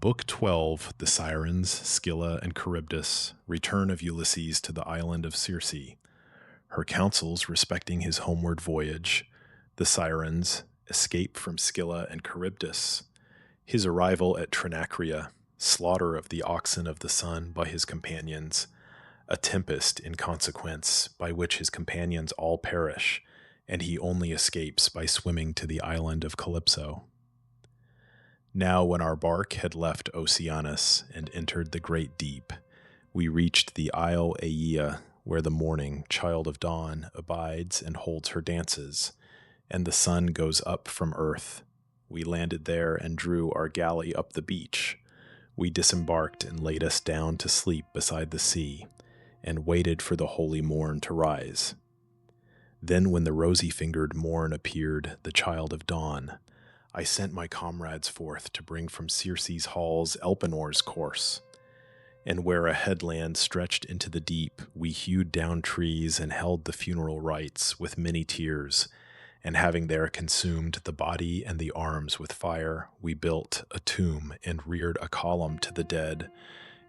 Book 12, The Sirens, Scylla, and Charybdis, Return of Ulysses to the Island of Circe, Her Counsels respecting his homeward voyage, The Sirens, Escape from Scylla and Charybdis, His arrival at Trinacria, Slaughter of the oxen of the sun by his companions, A tempest in consequence, by which his companions all perish, and he only escapes by swimming to the island of Calypso. Now when our bark had left Oceanus and entered the great deep, we reached the isle Aeaea, where the morning, child of dawn, abides and holds her dances, and the sun goes up from earth. We landed there and drew our galley up the beach. We disembarked and laid us down to sleep beside the sea, and waited for the holy morn to rise. Then when the rosy-fingered morn appeared, the child of dawn, I sent my comrades forth to bring from Circe's halls Elpenor's corse. And where a headland stretched into the deep, we hewed down trees and held the funeral rites with many tears, and having there consumed the body and the arms with fire, we built a tomb and reared a column to the dead,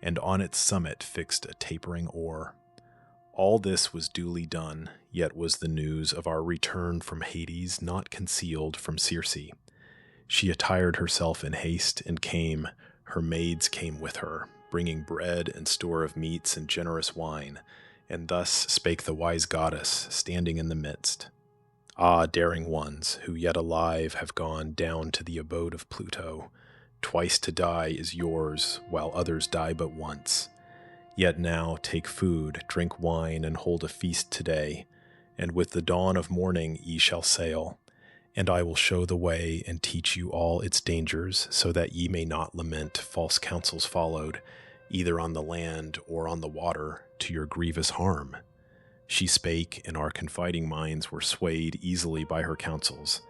and on its summit fixed a tapering oar. All this was duly done, yet was the news of our return from Hades not concealed from Circe. She attired herself in haste and came. Her maids came with her, bringing bread and store of meats and generous wine, and thus spake the wise goddess, standing in the midst. Ah, daring ones, who yet alive have gone down to the abode of Pluto, twice to die is yours, while others die but once. Yet now take food, drink wine, and hold a feast today, and with the dawn of morning ye shall sail, and I will show the way and teach you all its dangers, so that ye may not lament false counsels followed, either on the land or on the water, to your grievous harm. She spake, and our confiding minds were swayed easily by her counsels.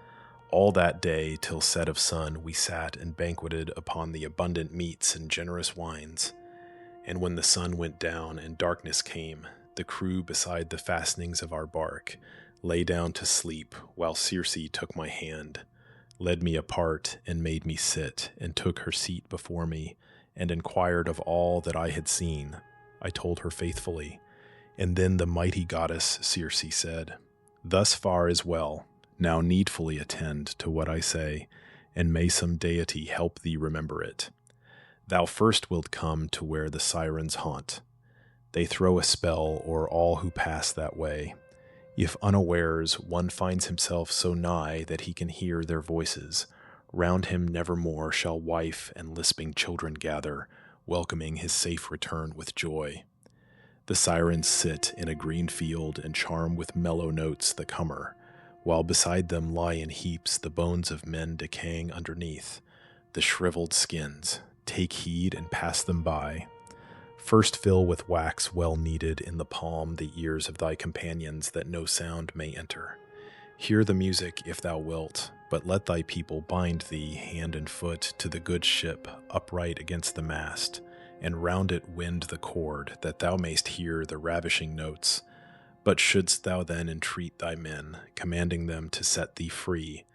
All that day, till set of sun, we sat and banqueted upon the abundant meats and generous wines. And when the sun went down and darkness came, the crew beside the fastenings of our bark lay down to sleep, while Circe took my hand, led me apart, and made me sit, and took her seat before me, and inquired of all that I had seen. I told her faithfully. And then the mighty goddess Circe said, Thus far is well. Now needfully attend to what I say, and may some deity help thee remember it. Thou first wilt come to where the Sirens haunt. They throw a spell o'er all who pass that way. If unawares one finds himself so nigh that he can hear their voices, round him nevermore shall wife and lisping children gather, welcoming his safe return with joy. The Sirens sit in a green field and charm with mellow notes the comer, while beside them lie in heaps the bones of men decaying underneath, the shriveled skins. Take heed and pass them by. First fill with wax well kneaded in the palm the ears of thy companions, that no sound may enter. Hear the music if thou wilt, but let thy people bind thee hand and foot to the good ship upright against the mast, and round it wind the cord, that thou mayst hear the ravishing notes. But shouldst thou then entreat thy men, commanding them to set thee free,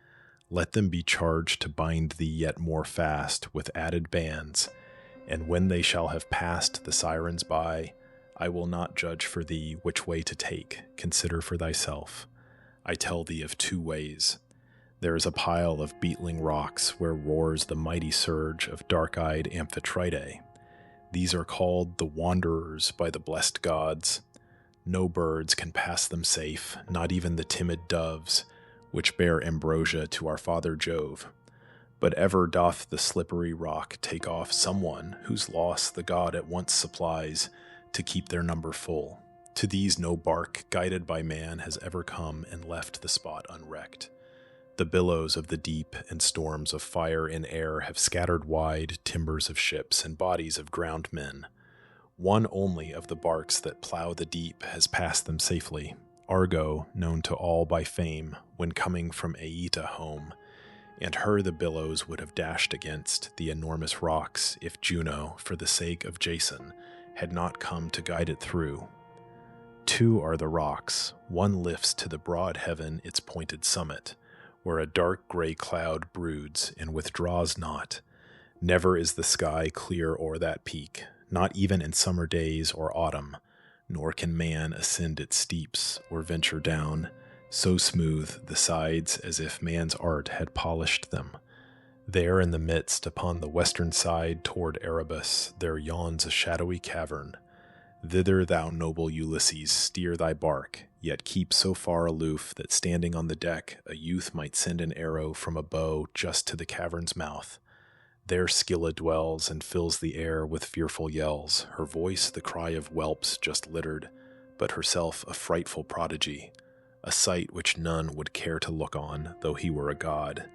let them be charged to bind thee yet more fast with added bands, and when they shall have passed the Sirens by, I will not judge for thee which way to take, consider for thyself. I tell thee of two ways. There is a pile of beetling rocks where roars the mighty surge of dark-eyed Amphitrite. These are called the Wanderers by the blessed gods. No birds can pass them safe, not even the timid doves, which bear ambrosia to our father Jove. But ever doth the slippery rock take off someone whose loss the god at once supplies, to keep their number full. To these no bark guided by man has ever come and left the spot unwrecked. The billows of the deep and storms of fire in air have scattered wide timbers of ships and bodies of drowned men. One only of the barks that plow the deep has passed them safely, Argo, known to all by fame when coming from Aeaea home, and her the billows would have dashed against the enormous rocks if Juno, for the sake of Jason, had not come to guide it through. Two are the rocks. One lifts to the broad heaven its pointed summit, where a dark gray cloud broods and withdraws not. Never is the sky clear o'er that peak, not even in summer days or autumn, nor can man ascend its steeps or venture down, so smooth the sides as if man's art had polished them. There in the midst, upon the western side toward Erebus, there yawns a shadowy cavern. Thither thou, noble Ulysses, steer thy bark, yet keep so far aloof that standing on the deck a youth might send an arrow from a bow just to the cavern's mouth. There Scylla dwells and fills the air with fearful yells, her voice the cry of whelps just littered, but herself a frightful prodigy, a sight which none would care to look on, though he were a god.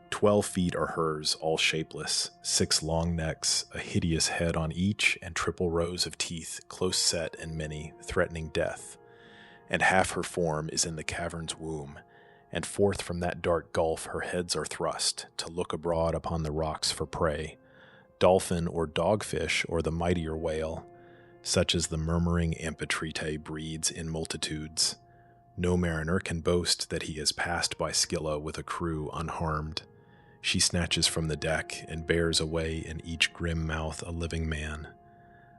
12 feet are hers, all shapeless, 6 long necks, a hideous head on each, and triple rows of teeth, close set and many, threatening death. And half her form is in the cavern's womb, and forth from that dark gulf her heads are thrust, to look abroad upon the rocks for prey, dolphin or dogfish or the mightier whale, such as the murmuring Amphitrite breeds in multitudes. No mariner can boast that he has passed by Scylla with a crew unharmed. She snatches from the deck and bears away in each grim mouth a living man.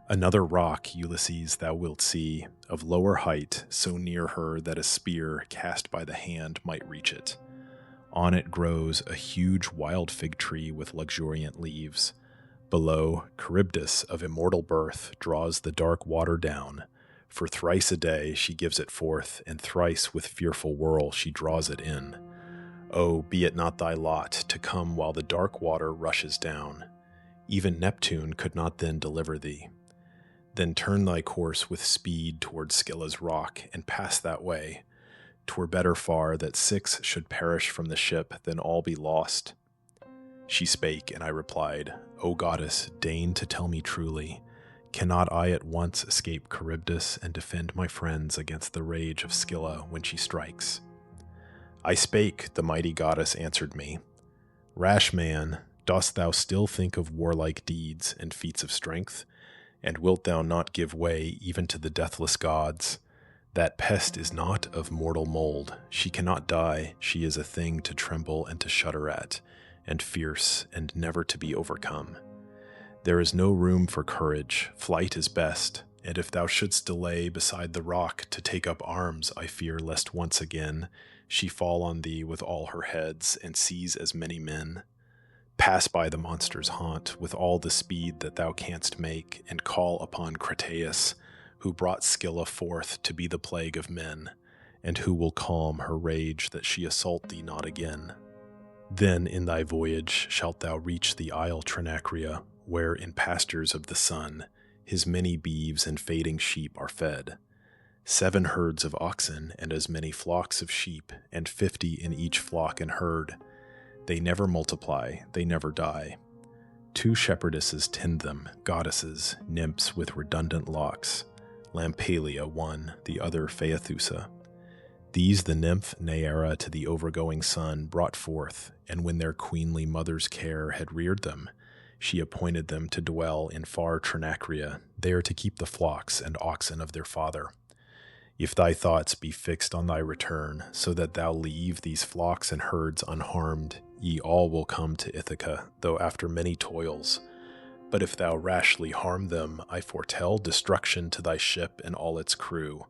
Another rock, Ulysses, thou wilt see, of lower height, so near her that a spear cast by the hand might reach it. On it grows a huge wild fig tree with luxuriant leaves. Below, Charybdis of immortal birth draws the dark water down. For thrice a day she gives it forth, and thrice with fearful whirl she draws it in. Oh, be it not thy lot to come while the dark water rushes down. Even Neptune could not then deliver thee. Then turn thy course with speed toward Scylla's rock, and pass that way. 'Twere better far that 6 should perish from the ship than all be lost. She spake, and I replied, O goddess, deign to tell me truly, cannot I at once escape Charybdis and defend my friends against the rage of Scylla when she strikes? I spake, the mighty goddess answered me. Rash man, dost thou still think of warlike deeds and feats of strength? And wilt thou not give way even to the deathless gods? That pest is not of mortal mold. She cannot die. She is a thing to tremble and to shudder at, and fierce, and never to be overcome. There is no room for courage. Flight is best. And if thou shouldst delay beside the rock to take up arms, I fear lest once again she fall on thee with all her heads, and seize as many men. Pass by the monster's haunt with all the speed that thou canst make, and call upon Crataeus, who brought Scylla forth to be the plague of men, and who will calm her rage that she assault thee not again. Then in thy voyage shalt thou reach the isle Trinacria, where in pastures of the sun his many beeves and fading sheep are fed. 7 herds of oxen, and as many flocks of sheep, and 50 in each flock and herd. They never multiply, they never die. 2 shepherdesses tend them, goddesses, nymphs with redundant locks. Lampalia one, the other Phaethusa. These the nymph Neaera to the overgoing sun brought forth, and when their queenly mother's care had reared them, she appointed them to dwell in far Trinacria, there to keep the flocks and oxen of their father. If thy thoughts be fixed on thy return, so that thou leave these flocks and herds unharmed, ye all will come to Ithaca, though after many toils. But if thou rashly harm them, I foretell destruction to thy ship and all its crew.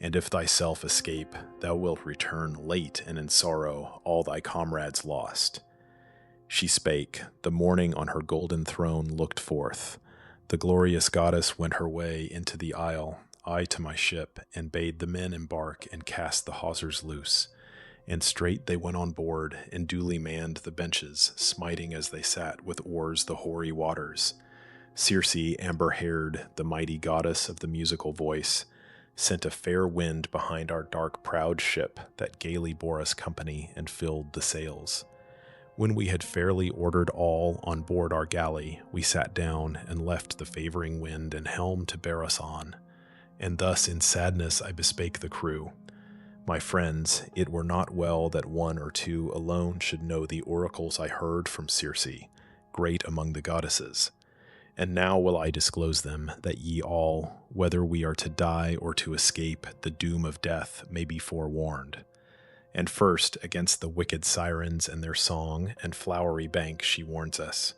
And if thyself escape, thou wilt return late and in sorrow, all thy comrades lost. She spake. The morning on her golden throne looked forth. The glorious goddess went her way into the isle, I to my ship, and bade the men embark and cast the hawsers loose. And straight they went on board, and duly manned the benches, smiting as they sat with oars the hoary waters. Circe, amber-haired, the mighty goddess of the musical voice, sent a fair wind behind our dark proud ship that gaily bore us company and filled the sails. When we had fairly ordered all on board our galley, we sat down and left the favoring wind and helm to bear us on. And thus in sadness I bespake the crew. My friends, it were not well that 1 or 2 alone should know the oracles I heard from Circe, great among the goddesses. And now will I disclose them, that ye all, whether we are to die or to escape the doom of death, may be forewarned. And first, against the wicked Sirens and their song and flowery bank she warns us.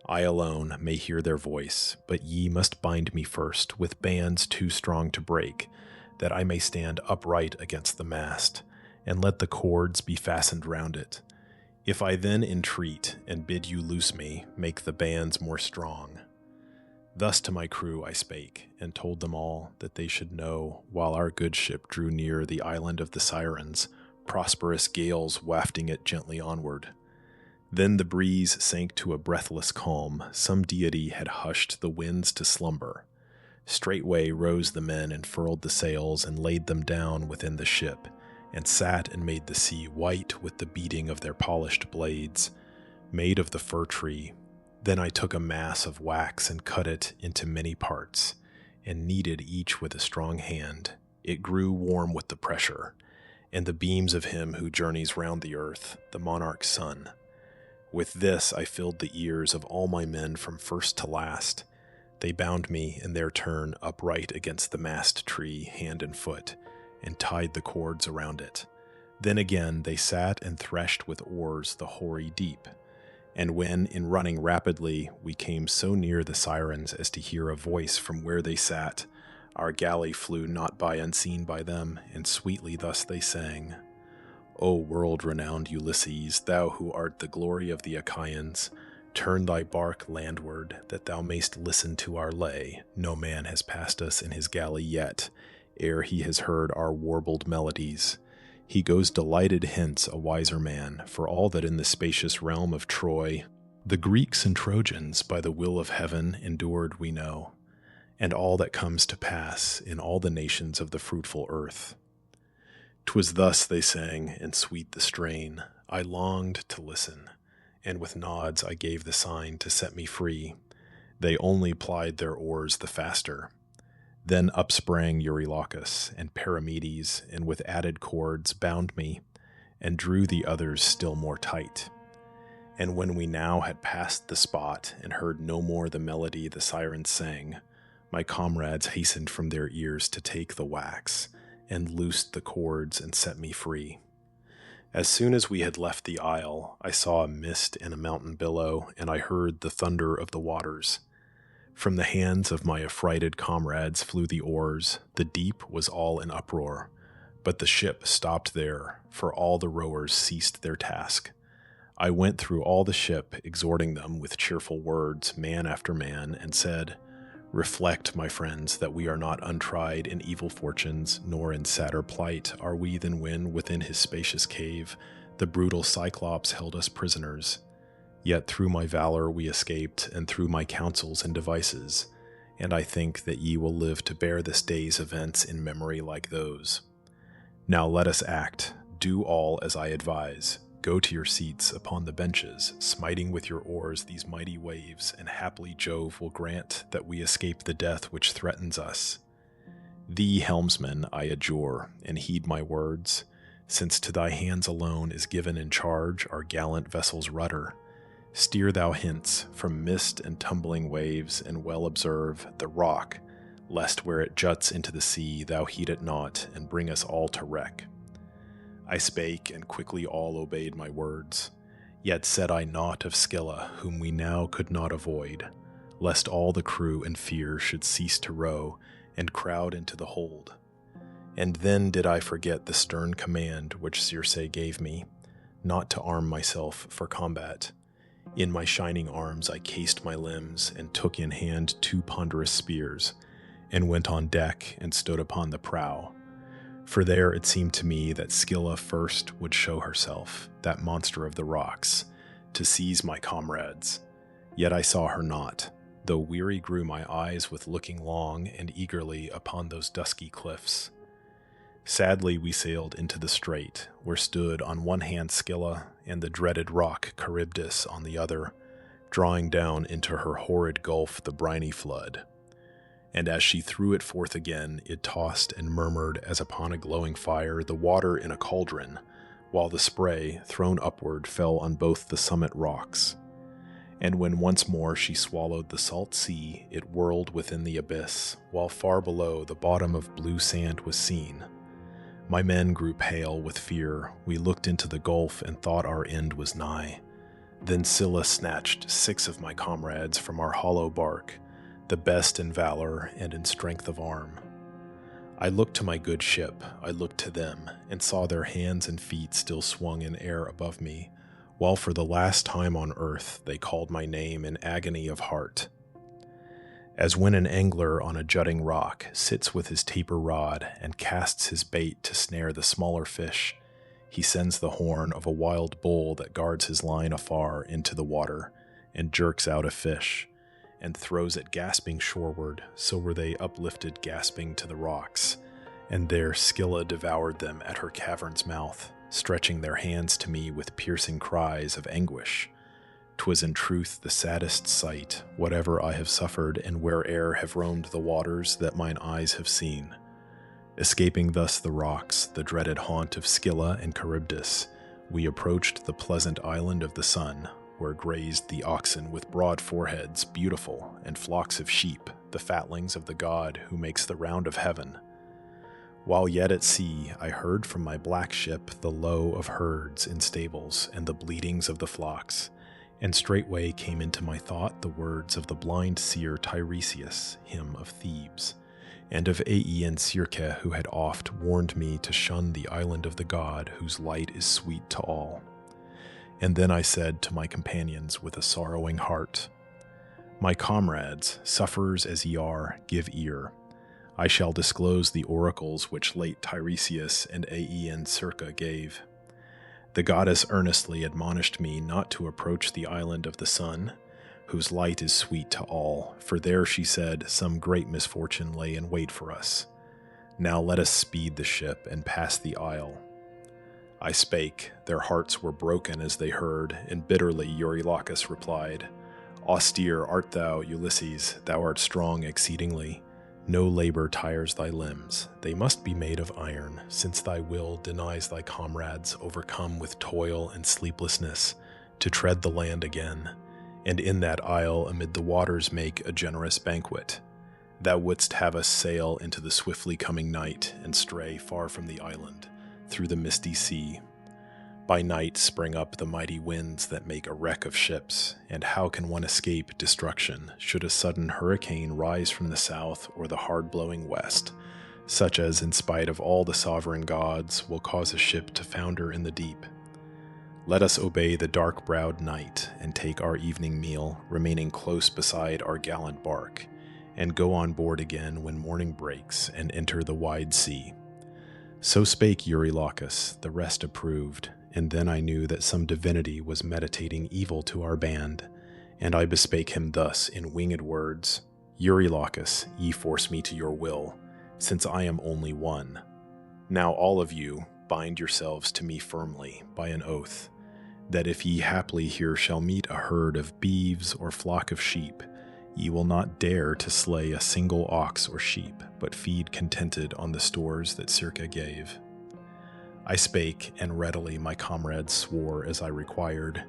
I alone may hear their voice, but ye must bind me first with bands too strong to break, that I may stand upright against the mast, and let the cords be fastened round it. If I then entreat and bid you loose me, make the bands more strong. Thus to my crew I spake, and told them all that they should know, while our good ship drew near the island of the Sirens, prosperous gales wafting it gently onward. Then the breeze sank to a breathless calm. Some deity had hushed the winds to slumber. Straightway rose the men and furled the sails and laid them down within the ship, and sat and made the sea white with the beating of their polished blades, made of the fir tree. Then I took a mass of wax and cut it into many parts, and kneaded each with a strong hand. It grew warm with the pressure, and the beams of him who journeys round the earth, the monarch's son. With this I filled the ears of all my men from first to last. They bound me in their turn upright against the mast tree, hand and foot, and tied the cords around it. Then again they sat and threshed with oars the hoary deep. And when, in running rapidly, we came so near the Sirens as to hear a voice from where they sat, our galley flew not by unseen by them, and sweetly thus they sang. O world-renowned Ulysses, thou who art the glory of the Achaeans, turn thy bark landward, that thou mayst listen to our lay. No man has passed us in his galley yet, ere he has heard our warbled melodies. He goes delighted hence, a wiser man, for all that in the spacious realm of Troy the Greeks and Trojans by the will of heaven endured we know, and all that comes to pass in all the nations of the fruitful earth. 'Twas thus they sang, and sweet the strain. I longed to listen, and with nods I gave the sign to set me free. They only plied their oars the faster. Then up sprang Eurycleia and Paramedes, and with added cords bound me, and drew the others still more tight. And when we now had passed the spot, and heard no more the melody the Sirens sang, my comrades hastened from their ears to take the wax, and loosed the cords and set me free. As soon as we had left the isle, I saw a mist and a mountain billow, and I heard the thunder of the waters. From the hands of my affrighted comrades flew the oars. The deep was all in uproar, but the ship stopped there, for all the rowers ceased their task. I went through all the ship, exhorting them with cheerful words, man after man, and said, Reflect, my friends, that we are not untried in evil fortunes, nor in sadder plight are we than when, within his spacious cave, the brutal Cyclops held us prisoners. Yet through my valor we escaped, and through my counsels and devices, and I think that ye will live to bear this day's events in memory like those. Now let us act, do all as I advise. Go to your seats upon the benches, smiting with your oars these mighty waves, and haply Jove will grant that we escape the death which threatens us. Thee, helmsman, I adjure, and heed my words, since to thy hands alone is given in charge our gallant vessel's rudder. Steer thou hence from mist and tumbling waves, and well observe the rock, lest where it juts into the sea thou heed it not, and bring us all to wreck. I spake, and quickly all obeyed my words. Yet said I naught of Scylla, whom we now could not avoid, lest all the crew in fear should cease to row, and crowd into the hold. And then did I forget the stern command which Circe gave me, not to arm myself for combat. In my shining arms I cased my limbs, and took in hand 2 ponderous spears, and went on deck and stood upon the prow. For there it seemed to me that Scylla first would show herself, that monster of the rocks, to seize my comrades. Yet I saw her not, though weary grew my eyes with looking long and eagerly upon those dusky cliffs. Sadly we sailed into the strait, where stood on one hand Scylla, and the dreaded rock Charybdis on the other, drawing down into her horrid gulf the briny flood. And as she threw it forth again, it tossed and murmured as upon a glowing fire the water in a cauldron, while the spray, thrown upward, fell on both the summit rocks. And when once more she swallowed the salt sea, it whirled within the abyss, while far below the bottom of blue sand was seen. My men grew pale with fear. We looked into the gulf and thought our end was nigh. Then Scylla snatched 6 of my comrades from our hollow bark, the best in valor and in strength of arm. I looked to my good ship, I looked to them, and saw their hands and feet still swung in air above me, while for the last time on earth they called my name in agony of heart. As when an angler on a jutting rock sits with his taper rod and casts his bait to snare the smaller fish, he sends the horn of a wild bull that guards his line afar into the water, and jerks out a fish, and throws it gasping shoreward, so were they uplifted gasping to the rocks, and there Scylla devoured them at her cavern's mouth, stretching their hands to me with piercing cries of anguish. 'Twas in truth the saddest sight, whatever I have suffered and where'er have roamed the waters that mine eyes have seen. Escaping thus the rocks, the dreaded haunt of Scylla and Charybdis, we approached the pleasant island of the sun, where grazed the oxen with broad foreheads, beautiful, and flocks of sheep, the fatlings of the god who makes the round of heaven. While yet at sea, I heard from my black ship the low of herds in stables and the bleatings of the flocks, and straightway came into my thought the words of the blind seer Tiresias, him of Thebes, and of Aeaean Circe, who had oft warned me to shun the island of the god whose light is sweet to all. And then I said to my companions with a sorrowing heart, "My comrades, sufferers as ye are, give ear. I shall disclose the oracles which late Tiresias and Aeaean Circe gave. The goddess earnestly admonished me not to approach the island of the sun, whose light is sweet to all, for there, she said, some great misfortune lay in wait for us. Now let us speed the ship and pass the isle." I spake, their hearts were broken as they heard, and bitterly Eurylochus replied, "Austere art thou, Ulysses, thou art strong exceedingly. No labor tires thy limbs, they must be made of iron, since thy will denies thy comrades, overcome with toil and sleeplessness, to tread the land again, and in that isle amid the waters make a generous banquet. Thou wouldst have us sail into the swiftly coming night, and stray far from the island, through the misty sea. By night spring up the mighty winds that make a wreck of ships, and how can one escape destruction should a sudden hurricane rise from the south or the hard-blowing west, such as, in spite of all the sovereign gods, will cause a ship to founder in the deep? Let us obey the dark-browed night and take our evening meal, remaining close beside our gallant bark, and go on board again when morning breaks and enter the wide sea." So spake Eurylochus, the rest approved, and then I knew that some divinity was meditating evil to our band, and I bespake him thus in winged words, "Eurylochus, ye force me to your will, since I am only one. Now all of you bind yourselves to me firmly by an oath, that if ye haply here shall meet a herd of beeves or flock of sheep, ye will not dare to slay a single ox or sheep, but feed contented on the stores that Circe gave." I spake, and readily my comrades swore as I required,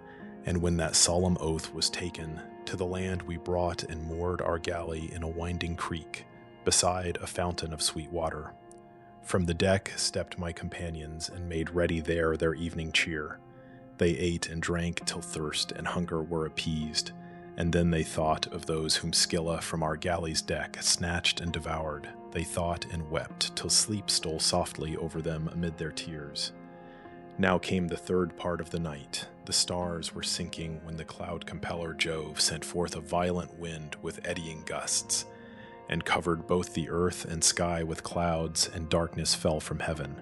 and when that solemn oath was taken, to the land we brought and moored our galley in a winding creek, beside a fountain of sweet water. From the deck stepped my companions and made ready there their evening cheer. They ate and drank till thirst and hunger were appeased, and then they thought of those whom Scylla from our galley's deck snatched and devoured. They thought and wept till sleep stole softly over them amid their tears. Now came the third part of the night. The stars were sinking when the cloud compeller Jove sent forth a violent wind with eddying gusts, and covered both the earth and sky with clouds, and darkness fell from heaven.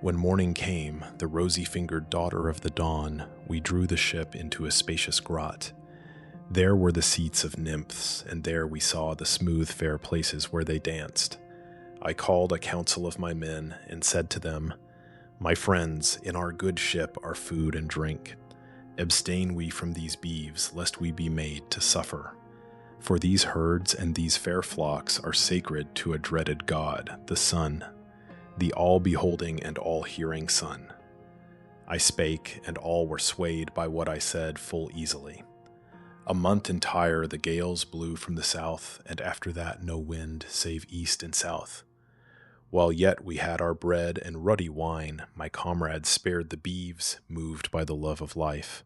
When morning came, the rosy-fingered daughter of the dawn, we drew the ship into a spacious grot. There were the seats of nymphs, and there we saw the smooth fair places where they danced. I called a council of my men, and said to them, "My friends, in our good ship are food and drink. Abstain we from these beeves, lest we be made to suffer. For these herds and these fair flocks are sacred to a dreaded god, the sun, the all-beholding and all-hearing sun." I spake, and all were swayed by what I said full easily. A month entire the gales blew from the south, and after that no wind save east and south. While yet we had our bread and ruddy wine, my comrades spared the beeves, moved by the love of life.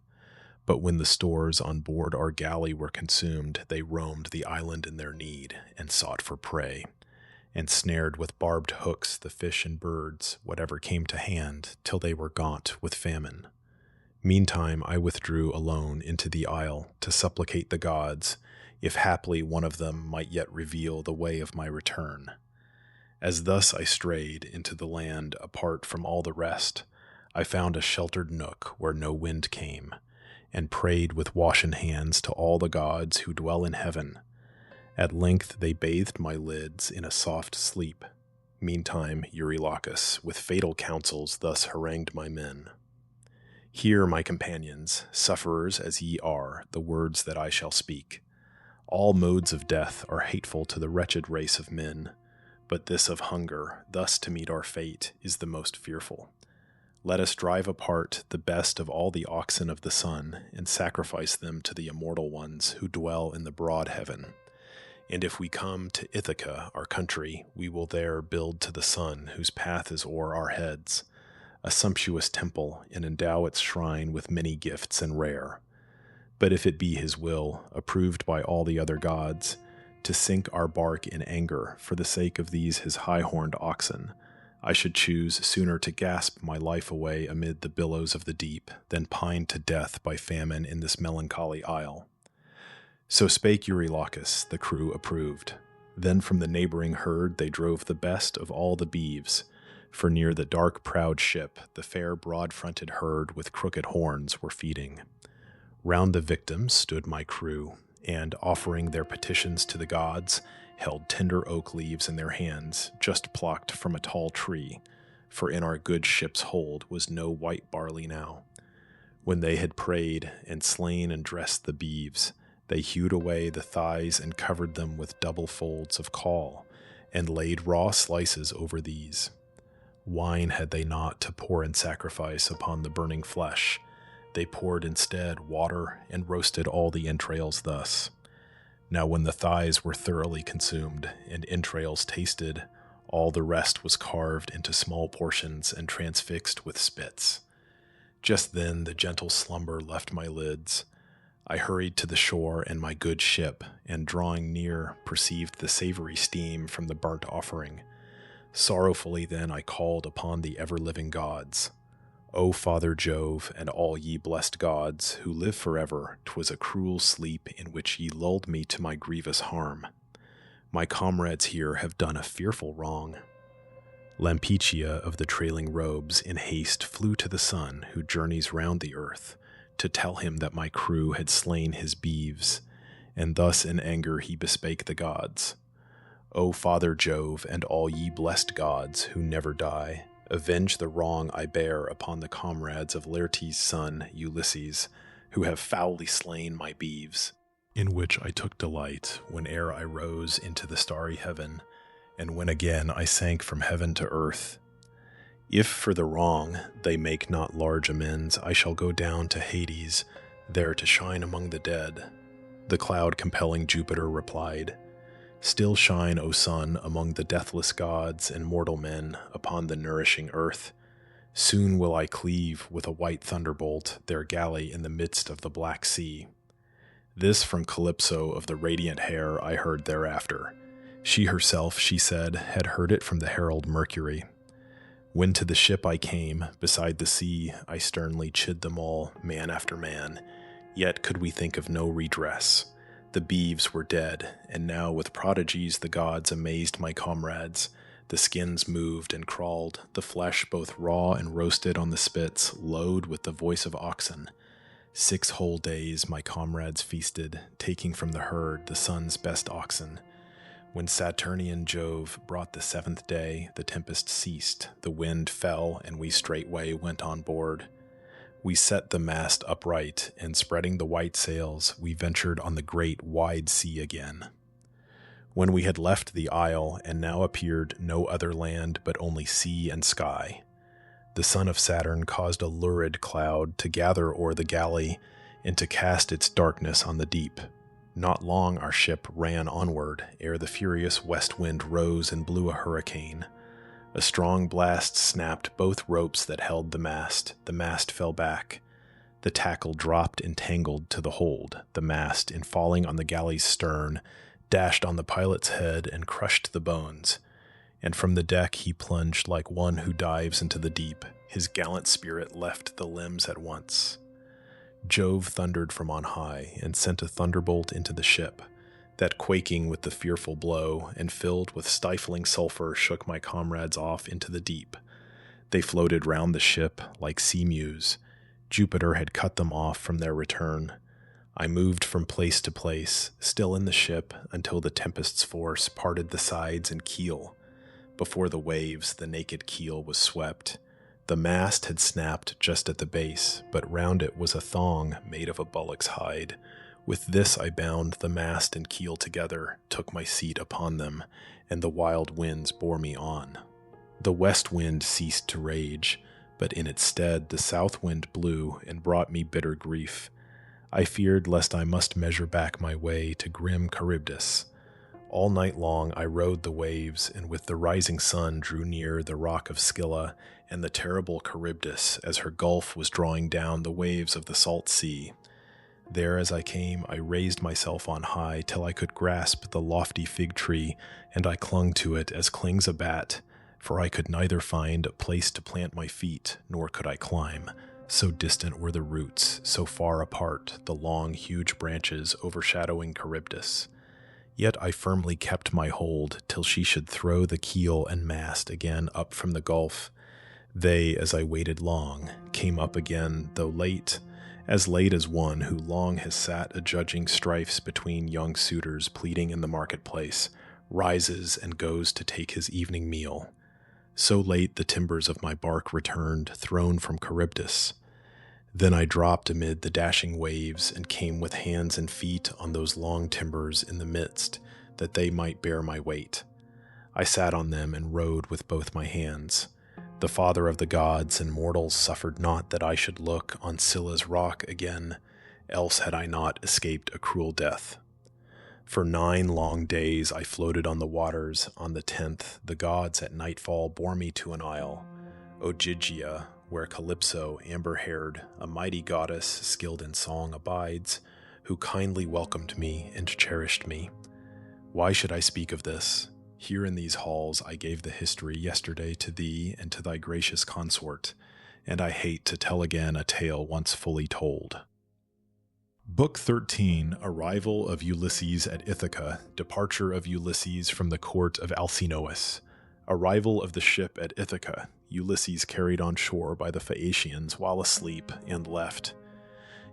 But when the stores on board our galley were consumed, they roamed the island in their need, and sought for prey, and snared with barbed hooks the fish and birds, whatever came to hand, till they were gaunt with famine. Meantime I withdrew alone into the isle to supplicate the gods, if haply one of them might yet reveal the way of my return. As thus I strayed into the land apart from all the rest, I found a sheltered nook where no wind came, and prayed with washen hands to all the gods who dwell in heaven. At length they bathed my lids in a soft sleep. Meantime Eurycleia, with fatal counsels, thus harangued my men. Hear, my companions, sufferers as ye are, the words that I shall speak. All modes of death are hateful to the wretched race of men, but this of hunger, thus to meet our fate, is the most fearful. Let us drive apart the best of all the oxen of the sun, and sacrifice them to the immortal ones who dwell in the broad heaven. And if we come to Ithaca, our country, we will there build to the sun, whose path is o'er our heads, a sumptuous temple, and endow its shrine with many gifts and rare. But if it be his will, approved by all the other gods, to sink our bark in anger for the sake of these his high-horned oxen, I should choose sooner to gasp my life away amid the billows of the deep than pine to death by famine in this melancholy isle. So spake Eurycleia, the crew approved. Then from the neighboring herd they drove the best of all the beeves, for near the dark proud ship the fair broad-fronted herd with crooked horns were feeding. Round the victims stood my crew, and, offering their petitions to the gods, held tender oak leaves in their hands, just plucked from a tall tree, for in our good ship's hold was no white barley now. When they had prayed, and slain and dressed the beeves, they hewed away the thighs and covered them with double folds of caul, and laid raw slices over these. Wine had they not to pour in sacrifice upon the burning flesh. They poured instead water and roasted all the entrails thus. Now when the thighs were thoroughly consumed and entrails tasted, all the rest was carved into small portions and transfixed with spits. Just then the gentle slumber left my lids. I hurried to the shore and my good ship, and drawing near perceived the savory steam from the burnt offering. Sorrowfully then I called upon the ever-living gods. O Father Jove, and all ye blessed gods, who live forever, 'twas a cruel sleep in which ye lulled me to my grievous harm. My comrades here have done a fearful wrong. Lampetia of the trailing robes in haste flew to the sun, who journeys round the earth, to tell him that my crew had slain his beeves, and thus in anger he bespake the gods. O Father Jove, and all ye blessed gods, who never die, avenge the wrong I bear upon the comrades of Laertes' son, Ulysses, who have foully slain my beeves, in which I took delight whene'er I rose into the starry heaven, and when again I sank from heaven to earth. If for the wrong they make not large amends, I shall go down to Hades, there to shine among the dead. The cloud-compelling Jupiter replied, Still shine, O sun, among the deathless gods and mortal men upon the nourishing earth. Soon will I cleave with a white thunderbolt their galley in the midst of the Black Sea. This from Calypso of the radiant hair I heard thereafter. She herself, she said, had heard it from the herald Mercury. When to the ship I came, beside the sea, I sternly chid them all, man after man, yet could we think of no redress. The beeves were dead, and now with prodigies the gods amazed my comrades. The skins moved and crawled, the flesh both raw and roasted on the spits, lowed with the voice of oxen. 6 whole days my comrades feasted, taking from the herd the sun's best oxen. When Saturnian Jove brought the 7th day, the tempest ceased, the wind fell, and we straightway went on board. We set the mast upright, and spreading the white sails, we ventured on the great wide sea again. When we had left the isle, and now appeared no other land but only sea and sky, the son of Saturn caused a lurid cloud to gather o'er the galley, and to cast its darkness on the deep. Not long our ship ran onward, ere the furious west wind rose and blew a hurricane. A strong blast snapped both ropes that held the mast fell back. The tackle dropped and tangled to the hold. The mast, in falling on the galley's stern, dashed on the pilot's head and crushed the bones. And from the deck he plunged like one who dives into the deep. His gallant spirit left the limbs at once. Jove thundered from on high and sent a thunderbolt into the ship, that quaking with the fearful blow and filled with stifling sulfur shook my comrades off into the deep. They floated round the ship like sea mews. Jupiter had cut them off from their return. I moved from place to place, still in the ship, until the tempest's force parted the sides and keel. Before the waves, the naked keel was swept. The mast had snapped just at the base, but round it was a thong made of a bullock's hide. With this I bound the mast and keel together, took my seat upon them, and the wild winds bore me on. The west wind ceased to rage, but in its stead the south wind blew and brought me bitter grief. I feared lest I must measure back my way to grim Charybdis. All night long I rode the waves, and with the rising sun drew near the rock of Scylla and the terrible Charybdis as her gulf was drawing down the waves of the salt sea. There as I came, I raised myself on high till I could grasp the lofty fig tree, and I clung to it as clings a bat, for I could neither find a place to plant my feet, nor could I climb. So distant were the roots, so far apart the long, huge branches overshadowing Charybdis. Yet I firmly kept my hold till she should throw the keel and mast again up from the gulf. They, as I waited long, came up again, though late, as late as one who long has sat adjudging strifes between young suitors pleading in the marketplace, rises and goes to take his evening meal. So late the timbers of my bark returned, thrown from Charybdis. Then I dropped amid the dashing waves and came with hands and feet on those long timbers in the midst, that they might bear my weight. I sat on them and rode with both my hands. The father of the gods and mortals suffered not that I should look on Scylla's rock again, else had I not escaped a cruel death. For 9 long days I floated on the waters. On the 10th, the gods at nightfall bore me to an isle, Ogygia, where Calypso, amber-haired, a mighty goddess skilled in song, abides, who kindly welcomed me and cherished me. Why should I speak of this? Here in these halls I gave the history yesterday to thee and to thy gracious consort, and I hate to tell again a tale once fully told. Book 13, Arrival of Ulysses at Ithaca, Departure of Ulysses from the court of Alcinous. Arrival of the ship at Ithaca, Ulysses carried on shore by the Phaeacians while asleep and left.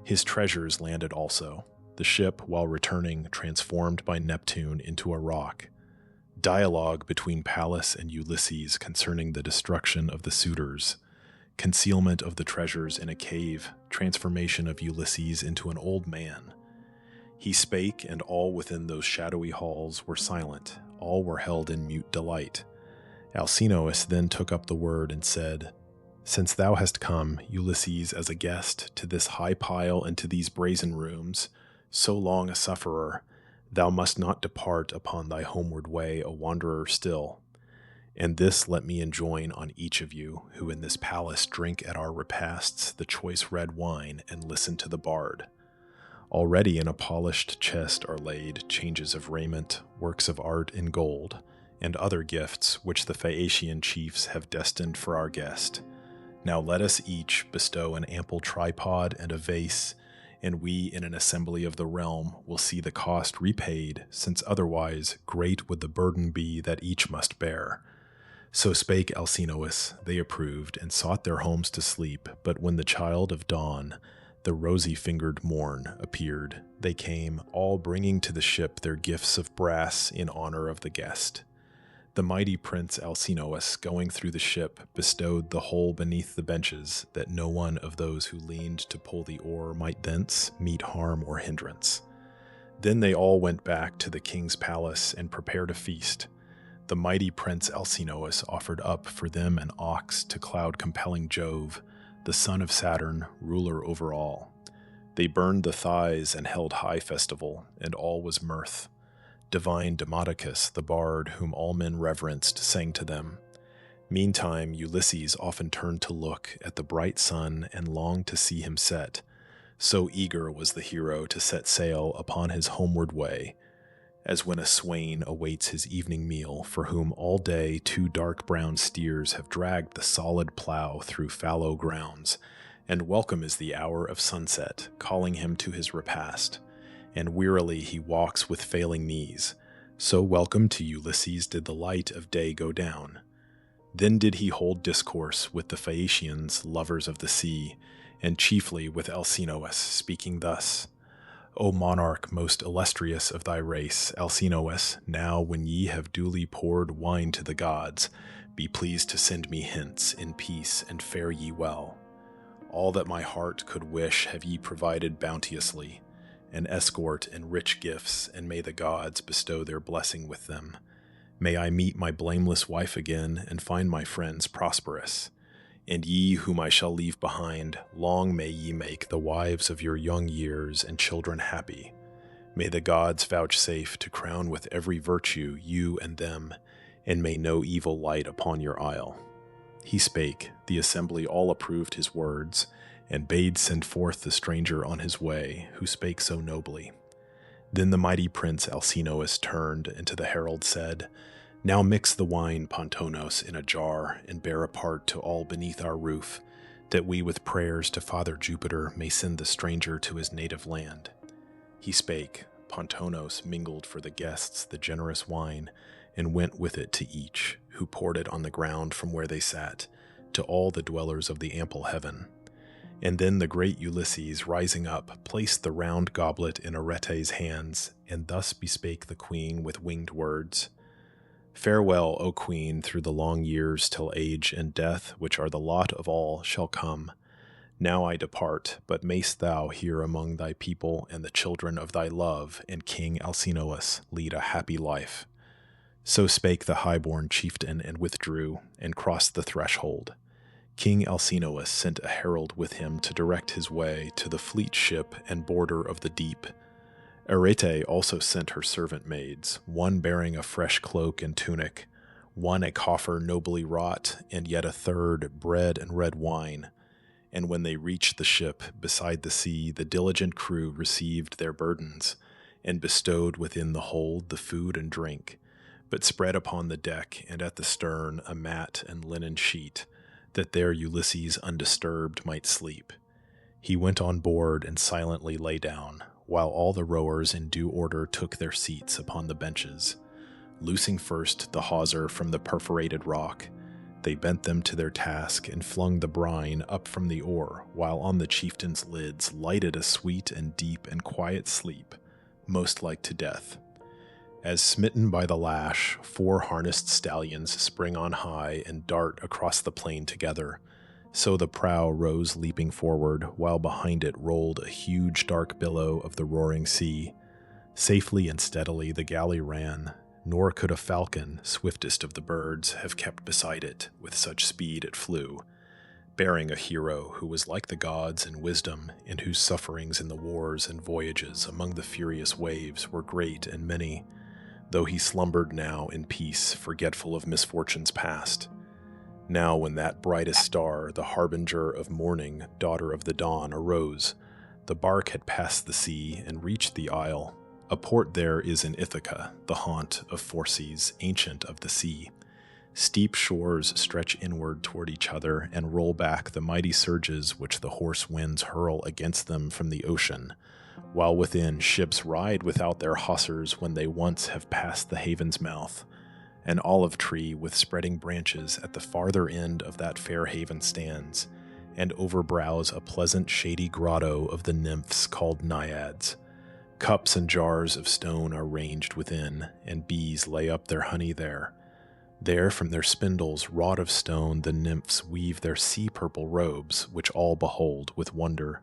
His treasures landed also, the ship while returning transformed by Neptune into a rock. Dialogue between Pallas and Ulysses concerning the destruction of the Suitors. Concealment of the treasures in a cave, transformation of Ulysses into an old man. He spake, and all within those shadowy halls were silent, all were held in mute delight. Alcinous then took up the word and said, Since thou hast come, Ulysses, as a guest, to this high pile and to these brazen rooms, so long a sufferer, thou must not depart upon thy homeward way a wanderer still. And this let me enjoin on each of you, who in this palace drink at our repasts the choice red wine and listen to the bard. Already in a polished chest are laid changes of raiment, works of art in gold, and other gifts which the Phaeacian chiefs have destined for our guest. Now let us each bestow an ample tripod and a vase, and we in an assembly of the realm will see the cost repaid, since otherwise great would the burden be that each must bear. So spake Alcinous, they approved, and sought their homes to sleep, but when the child of dawn, the rosy-fingered morn, appeared, they came, all bringing to the ship their gifts of brass in honor of the guest. The mighty prince Alcinous, going through the ship, bestowed the whole beneath the benches, that no one of those who leaned to pull the oar might thence meet harm or hindrance. Then they all went back to the king's palace and prepared a feast. The mighty prince Alcinous offered up for them an ox to cloud-compelling Jove, the son of Saturn, ruler over all. They burned the thighs and held high festival, and all was mirth. Divine Telemachus, the bard whom all men reverenced, sang to them. Meantime Ulysses often turned to look at the bright sun and longed to see him set, So eager was the hero to set sail upon his homeward way, as when a swain awaits his evening meal, for whom all day 2 dark brown steers have dragged the solid plough through fallow grounds, and welcome is the hour of sunset, calling him to his repast, and wearily he walks with failing knees. So welcome to Ulysses did the light of day go down. Then did he hold discourse with the Phaeacians, lovers of the sea, and chiefly with Alcinous, speaking thus: O monarch most illustrious of thy race, Alcinous, now when ye have duly poured wine to the gods, be pleased to send me hence in peace, and fare ye well. All that my heart could wish have ye provided bounteously, an escort and rich gifts, and may the gods bestow their blessing with them. May I meet my blameless wife again, and find my friends prosperous. And ye whom I shall leave behind, long may ye make the wives of your young years and children happy. May the gods vouchsafe to crown with every virtue you and them, and may no evil light upon your isle. He spake, the assembly all approved his words, and bade send forth the stranger on his way, who spake so nobly. Then the mighty prince Alcinous turned, and to the herald said, Now mix the wine, Pontonos, in a jar, and bear apart to all beneath our roof, that we with prayers to Father Jupiter may send the stranger to his native land. He spake, Pontonos mingled for the guests the generous wine, and went with it to each, who poured it on the ground from where they sat, to all the dwellers of the ample heaven. And then the great Ulysses, rising up, placed the round goblet in Arete's hands, and thus bespake the queen with winged words: Farewell, O queen, through the long years, till age and death, which are the lot of all, shall come. Now I depart, but mayst thou here among thy people and the children of thy love and King Alcinous lead a happy life. So spake the high-born chieftain, and withdrew, and crossed the threshold. King Alcinous sent a herald with him to direct his way to the fleet ship and border of the deep. Arete also sent her servant maids, one bearing a fresh cloak and tunic, one a coffer nobly wrought, and yet a third bread and red wine. And when they reached the ship beside the sea, the diligent crew received their burdens, and bestowed within the hold the food and drink, but spread upon the deck and at the stern a mat and linen sheet, that there Ulysses undisturbed might sleep. He went on board and silently lay down, while all the rowers in due order took their seats upon the benches. Loosing first the hawser from the perforated rock, they bent them to their task and flung the brine up from the oar, while on the chieftain's lids lighted a sweet and deep and quiet sleep, most like to death. As smitten by the lash, 4 harnessed stallions spring on high and dart across the plain together, so the prow rose leaping forward, while behind it rolled a huge dark billow of the roaring sea. Safely and steadily the galley ran, nor could a falcon, swiftest of the birds, have kept beside it, with such speed it flew, bearing a hero who was like the gods in wisdom, and whose sufferings in the wars and voyages among the furious waves were great and many, though he slumbered now in peace, forgetful of misfortunes past. Now when that brightest star, the harbinger of morning, daughter of the dawn, arose, the bark had passed the sea and reached the isle. A port there is in Ithaca, the haunt of Phorcys, ancient of the sea. Steep shores stretch inward toward each other and roll back the mighty surges which the hoarse winds hurl against them from the ocean, while within ships ride without their hawsers when they once have passed the haven's mouth. An olive tree with spreading branches at the farther end of that fair haven stands, and overbrows a pleasant shady grotto of the nymphs called naiads. Cups and jars of stone are ranged within, and bees lay up their honey there. There from their spindles wrought of stone the nymphs weave their sea-purple robes, which all behold with wonder.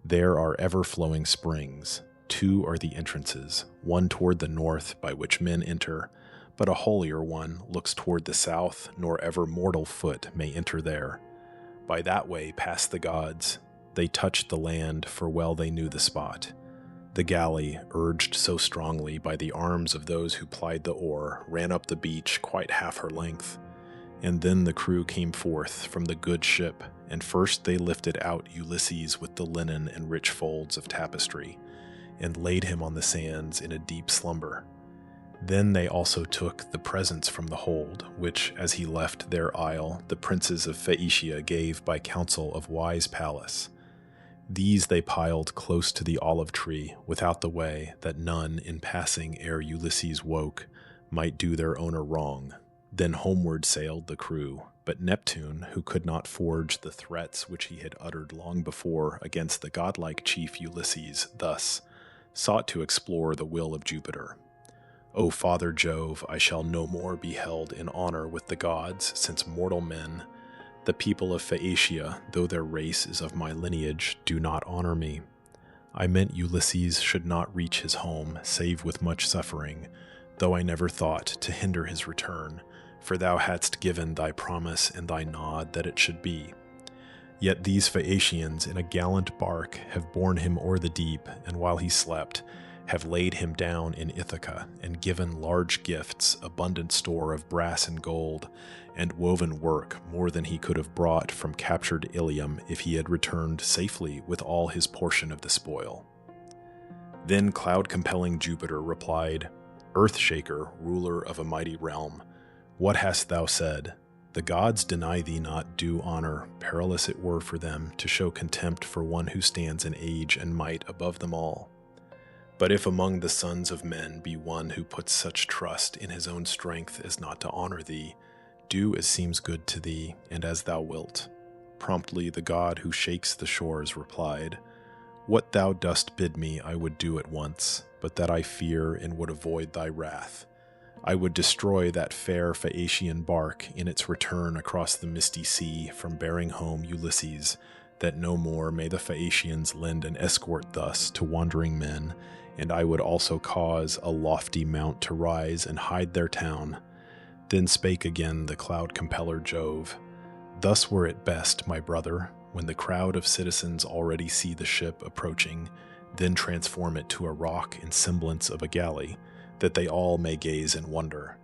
There are ever-flowing springs. 2 are the entrances, one toward the north by which men enter, but a holier one looks toward the south, nor ever mortal foot may enter there. By that way passed the gods. They touched the land, for well they knew the spot. The galley, urged so strongly by the arms of those who plied the oar, ran up the beach quite half her length. And then the crew came forth from the good ship, and first they lifted out Ulysses with the linen and rich folds of tapestry, and laid him on the sands in a deep slumber. Then they also took the presents from the hold, which, as he left their isle, the princes of Phaeacia gave by counsel of wise Pallas. These they piled close to the olive tree, without the way, that none, in passing ere Ulysses woke, might do their owner wrong. Then homeward sailed the crew, but Neptune, who could not forge the threats which he had uttered long before against the godlike chief Ulysses, thus sought to explore the will of Jupiter. O Father Jove, I shall no more be held in honor with the gods, since mortal men, the people of Phaeacia, though their race is of my lineage, do not honor me. I meant Ulysses should not reach his home, save with much suffering, though I never thought to hinder his return, for thou hadst given thy promise and thy nod that it should be. Yet these Phaeacians in a gallant bark have borne him o'er the deep, and while he slept, have laid him down in Ithaca, and given large gifts, abundant store of brass and gold, and woven work more than he could have brought from captured Ilium if he had returned safely with all his portion of the spoil. Then cloud-compelling Jupiter replied, Earth-shaker, ruler of a mighty realm, what hast thou said? The gods deny thee not due honor, perilous it were for them to show contempt for one who stands in age and might above them all. But if among the sons of men be one who puts such trust in his own strength as not to honor thee, do as seems good to thee, and as thou wilt. Promptly the god who shakes the shores replied, What thou dost bid me I would do at once, but that I fear and would avoid thy wrath. I would destroy that fair Phaeacian bark in its return across the misty sea from bearing home Ulysses, that no more may the Phaeacians lend an escort thus to wandering men, and I would also cause a lofty mount to rise and hide their town. Then spake again the cloud-compeller Jove, Thus were it best, my brother, when the crowd of citizens already see the ship approaching, then transform it to a rock in semblance of a galley, that they all may gaze and wonder.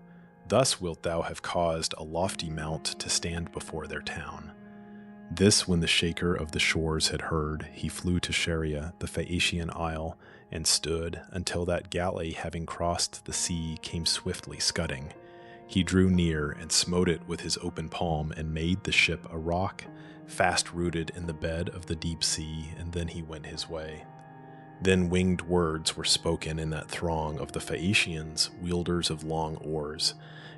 Thus wilt thou have caused a lofty mount to stand before their town. This when the shaker of the shores had heard, he flew to Scheria, the Phaeacian isle, and stood until that galley, having crossed the sea, came swiftly scudding. He drew near and smote it with his open palm and made the ship a rock, fast rooted in the bed of the deep sea, and then he went his way. Then winged words were spoken in that throng of the Phaeacians, wielders of long oars,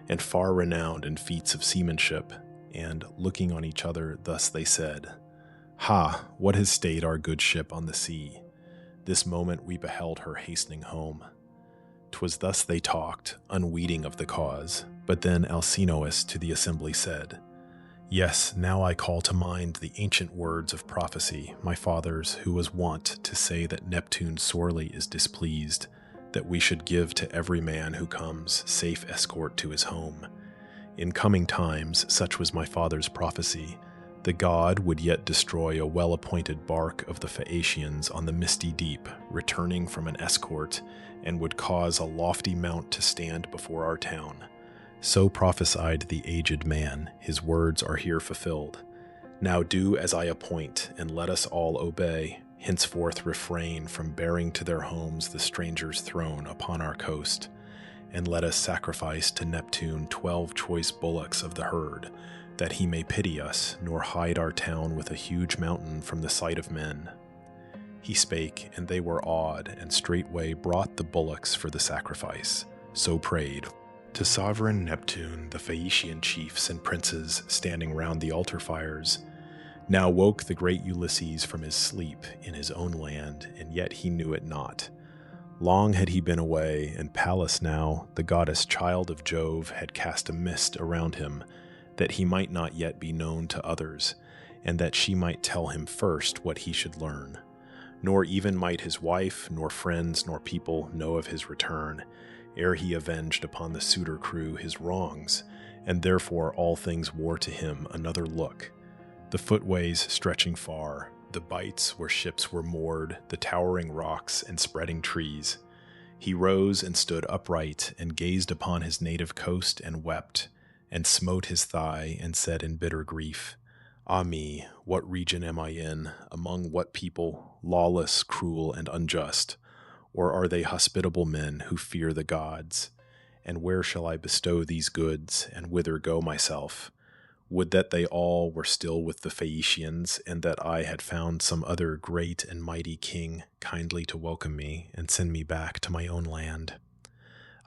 and far renowned in feats of seamanship, and, looking on each other, thus they said, Ha! What has stayed our good ship on the sea? This moment we beheld her hastening home. 'Twas thus they talked, unweeting of the cause, but then Alcinous to the assembly said, Yes, now I call to mind the ancient words of prophecy, my father's, who was wont to say that Neptune sorely is displeased, that we should give to every man who comes safe escort to his home. In coming times, such was my father's prophecy, the god would yet destroy a well-appointed bark of the Phaeacians on the misty deep, returning from an escort, and would cause a lofty mount to stand before our town. So prophesied the aged man, his words are here fulfilled. Now do as I appoint, and let us all obey, henceforth refrain from bearing to their homes the strangers thrown upon our coast, and let us sacrifice to Neptune 12 choice bullocks of the herd, that he may pity us, nor hide our town with a huge mountain from the sight of men. He spake, and they were awed, and straightway brought the bullocks for the sacrifice. So prayed. To sovereign Neptune, the Phaeacian chiefs and princes standing round the altar fires, now woke the great Ulysses from his sleep in his own land, and yet he knew it not. Long had he been away, and Pallas now, the goddess child of Jove, had cast a mist around him, that he might not yet be known to others, and that she might tell him first what he should learn. Nor even might his wife, nor friends, nor people know of his return, ere he avenged upon the suitor crew his wrongs, and therefore all things wore to him another look. The footways stretching far, the bights where ships were moored, the towering rocks and spreading trees. He rose and stood upright, and gazed upon his native coast, and wept, and smote his thigh, and said in bitter grief, Ah me, what region am I in, among what people, lawless, cruel, and unjust? Or are they hospitable men who fear the gods? And where shall I bestow these goods, and whither go myself? Would that they all were still with the Phaeacians, and that I had found some other great and mighty king kindly to welcome me and send me back to my own land.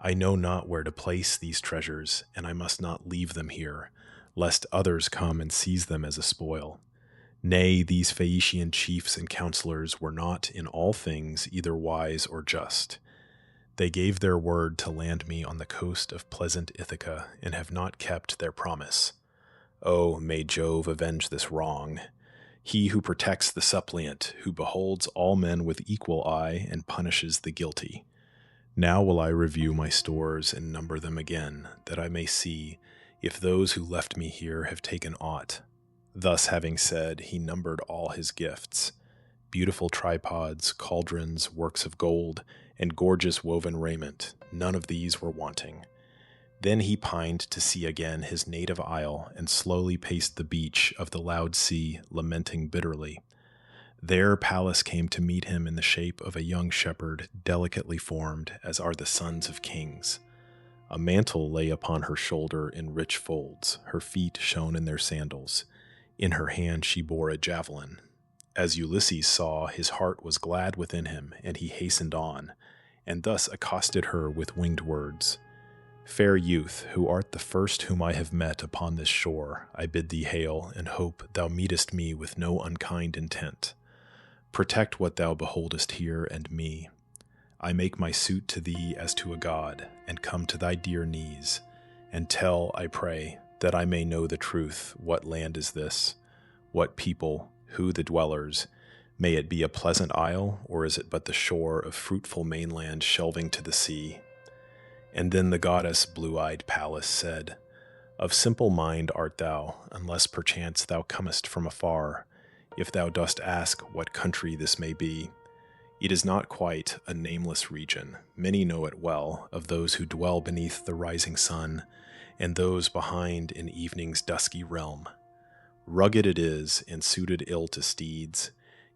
I know not where to place these treasures, and I must not leave them here, lest others come and seize them as a spoil. Nay, these Phaeacian chiefs and counselors were not in all things either wise or just. They gave their word to land me on the coast of pleasant Ithaca, and have not kept their promise. Oh, may Jove avenge this wrong. He who protects the suppliant, who beholds all men with equal eye and punishes the guilty. Now will I review my stores and number them again, that I may see if those who left me here have taken aught. Thus having said, he numbered all his gifts, beautiful tripods, cauldrons, works of gold, and gorgeous woven raiment. None of these were wanting. Then he pined to see again his native isle, and slowly paced the beach of the loud sea, lamenting bitterly. There Pallas came to meet him in the shape of a young shepherd, delicately formed, as are the sons of kings. A mantle lay upon her shoulder in rich folds, her feet shone in their sandals. In her hand she bore a javelin. As Ulysses saw, his heart was glad within him, and he hastened on, and thus accosted her with winged words. Fair youth, who art the first whom I have met upon this shore, I bid thee hail, and hope thou meetest me with no unkind intent. Protect what thou beholdest here and me. I make my suit to thee as to a god, and come to thy dear knees, and tell, I pray, that I may know the truth, what land is this, what people, who the dwellers, may it be a pleasant isle, or is it but the shore of fruitful mainland shelving to the sea? And then the goddess blue-eyed Pallas said, Of simple mind art thou, unless perchance thou comest from afar, if thou dost ask what country this may be. It is not quite a nameless region. Many know it well, of those who dwell beneath the rising sun, and those behind in evening's dusky realm. Rugged it is, and suited ill to steeds,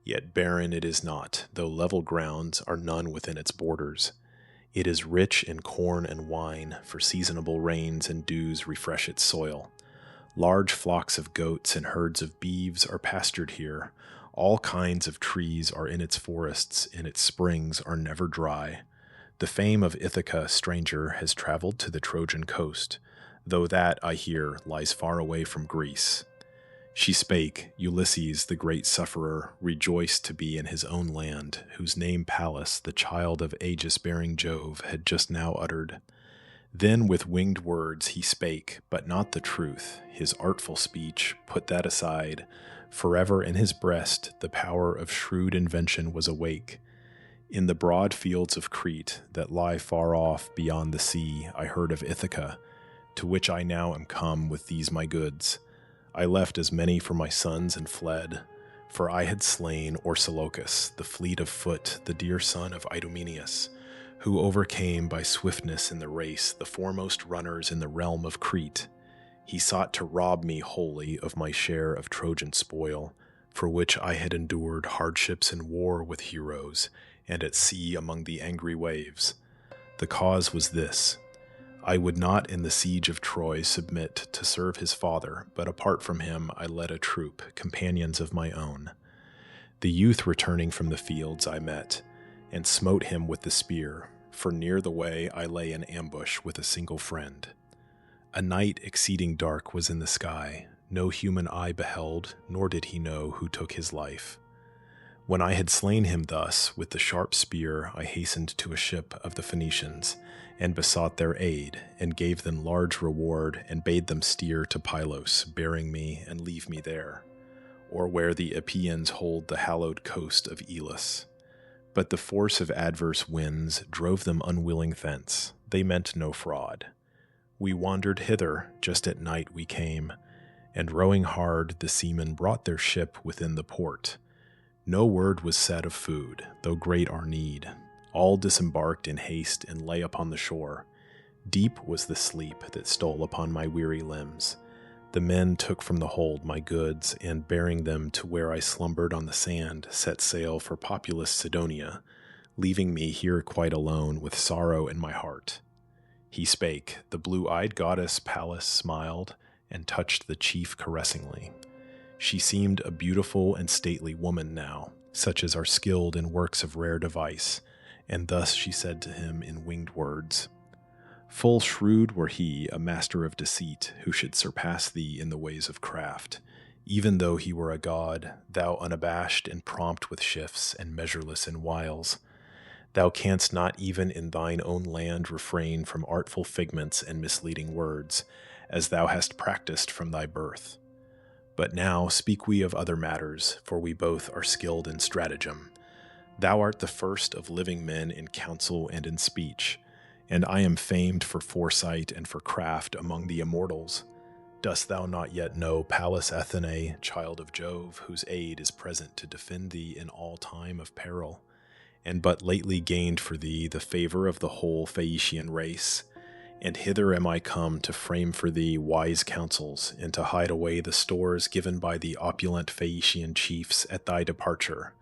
yet barren it is not, though level grounds are none within its borders. It is rich in corn and wine, for seasonable rains and dews refresh its soil. Large flocks of goats and herds of beeves are pastured here. All kinds of trees are in its forests, and its springs are never dry. The fame of Ithaca, stranger, has traveled to the Trojan coast, though that, I hear, lies far away from Greece. She spake. Ulysses, the great sufferer, rejoiced to be in his own land, whose name Pallas, the child of aegis-bearing Jove, had just now uttered. Then with winged words he spake, but not the truth. His artful speech put that aside. Forever in his breast the power of shrewd invention was awake. In the broad fields of Crete that lie far off beyond the sea, I heard of Ithaca, to which I now am come with these my goods. I left as many for my sons and fled, for I had slain Orsilochus, the fleet of foot, the dear son of Idomeneus, who overcame by swiftness in the race the foremost runners in the realm of Crete. He sought to rob me wholly of my share of Trojan spoil, for which I had endured hardships in war with heroes, and at sea among the angry waves. The cause was this. I would not in the siege of Troy submit to serve his father, but apart from him I led a troop, companions of my own. The youth returning from the fields I met, and smote him with the spear, for near the way I lay in ambush with a single friend. A night exceeding dark was in the sky. No human eye beheld, nor did he know who took his life. When I had slain him thus, with the sharp spear I hastened to a ship of the Phoenicians, and besought their aid, and gave them large reward, and bade them steer to Pylos, bearing me, and leave me there, or where the Epeans hold the hallowed coast of Elis. But the force of adverse winds drove them unwilling thence. They meant no fraud. We wandered hither, just at night we came, and rowing hard the seamen brought their ship within the port. No word was said of food, though great our need. All disembarked in haste and lay upon the shore. Deep was the sleep that stole upon my weary limbs. The men took from the hold my goods, and bearing them to where I slumbered on the sand, set sail for populous Sidonia, leaving me here quite alone with sorrow in my heart. He spake, the blue-eyed goddess Pallas smiled, and touched the chief caressingly. She seemed a beautiful and stately woman now, such as are skilled in works of rare device, and thus she said to him in winged words, Full shrewd were he, a master of deceit, who should surpass thee in the ways of craft. Even though he were a god, thou unabashed and prompt with shifts, and measureless in wiles. Thou canst not even in thine own land refrain from artful figments and misleading words, as thou hast practiced from thy birth. But now speak we of other matters, for we both are skilled in stratagem. Thou art the first of living men in counsel and in speech, and I am famed for foresight and for craft among the immortals. Dost thou not yet know Pallas Athene, child of Jove, whose aid is present to defend thee in all time of peril, and but lately gained for thee the favor of the whole Phaeacian race? And hither am I come to frame for thee wise counsels, and to hide away the stores given by the opulent Phaeacian chiefs at thy departure.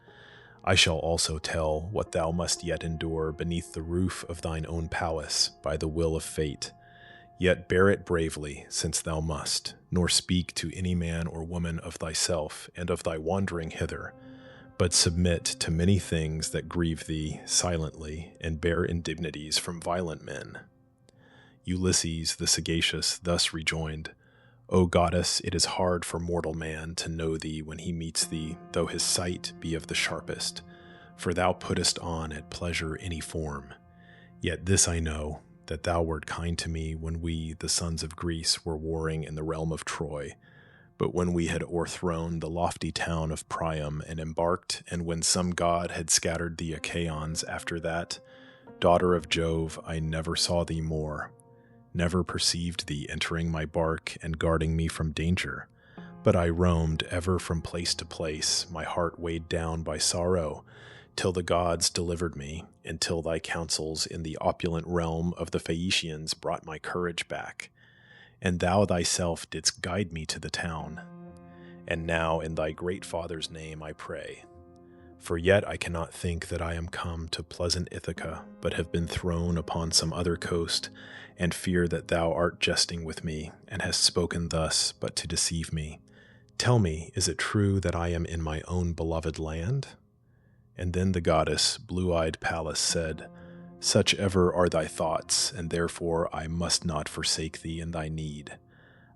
I shall also tell what thou must yet endure beneath the roof of thine own palace by the will of fate. Yet bear it bravely, since thou must, nor speak to any man or woman of thyself and of thy wandering hither, but submit to many things that grieve thee silently, and bear indignities from violent men. Ulysses the sagacious thus rejoined, O goddess, it is hard for mortal man to know thee when he meets thee, though his sight be of the sharpest, for thou puttest on at pleasure any form. Yet this I know, that thou wert kind to me when we, the sons of Greece, were warring in the realm of Troy, but when we had o'erthrown the lofty town of Priam and embarked, and when some god had scattered the Achaeans after that, daughter of Jove, I never saw thee more, never perceived thee entering my bark and guarding me from danger, but I roamed ever from place to place, my heart weighed down by sorrow, till the gods delivered me, and till thy counsels in the opulent realm of the Phaeacians brought my courage back, and thou thyself didst guide me to the town. And now in thy great Father's name I pray, for yet I cannot think that I am come to pleasant Ithaca, but have been thrown upon some other coast, and fear that thou art jesting with me, and hast spoken thus but to deceive me. Tell me, is it true that I am in my own beloved land? And then the goddess, blue-eyed Pallas, said, Such ever are thy thoughts, and therefore I must not forsake thee in thy need.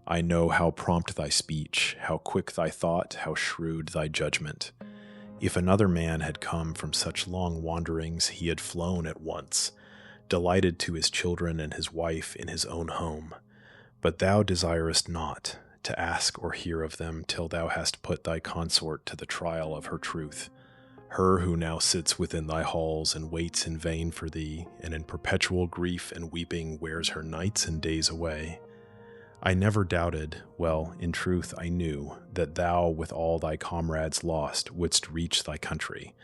I know how prompt thy speech, how quick thy thought, how shrewd thy judgment. If another man had come from such long wanderings, he had flown at once, delighted to his children and his wife in his own home. But thou desirest not to ask or hear of them till thou hast put thy consort to the trial of her truth, her who now sits within thy halls and waits in vain for thee, and in perpetual grief and weeping wears her nights and days away. I never doubted, well, in truth I knew, that thou with all thy comrades lost wouldst reach thy country,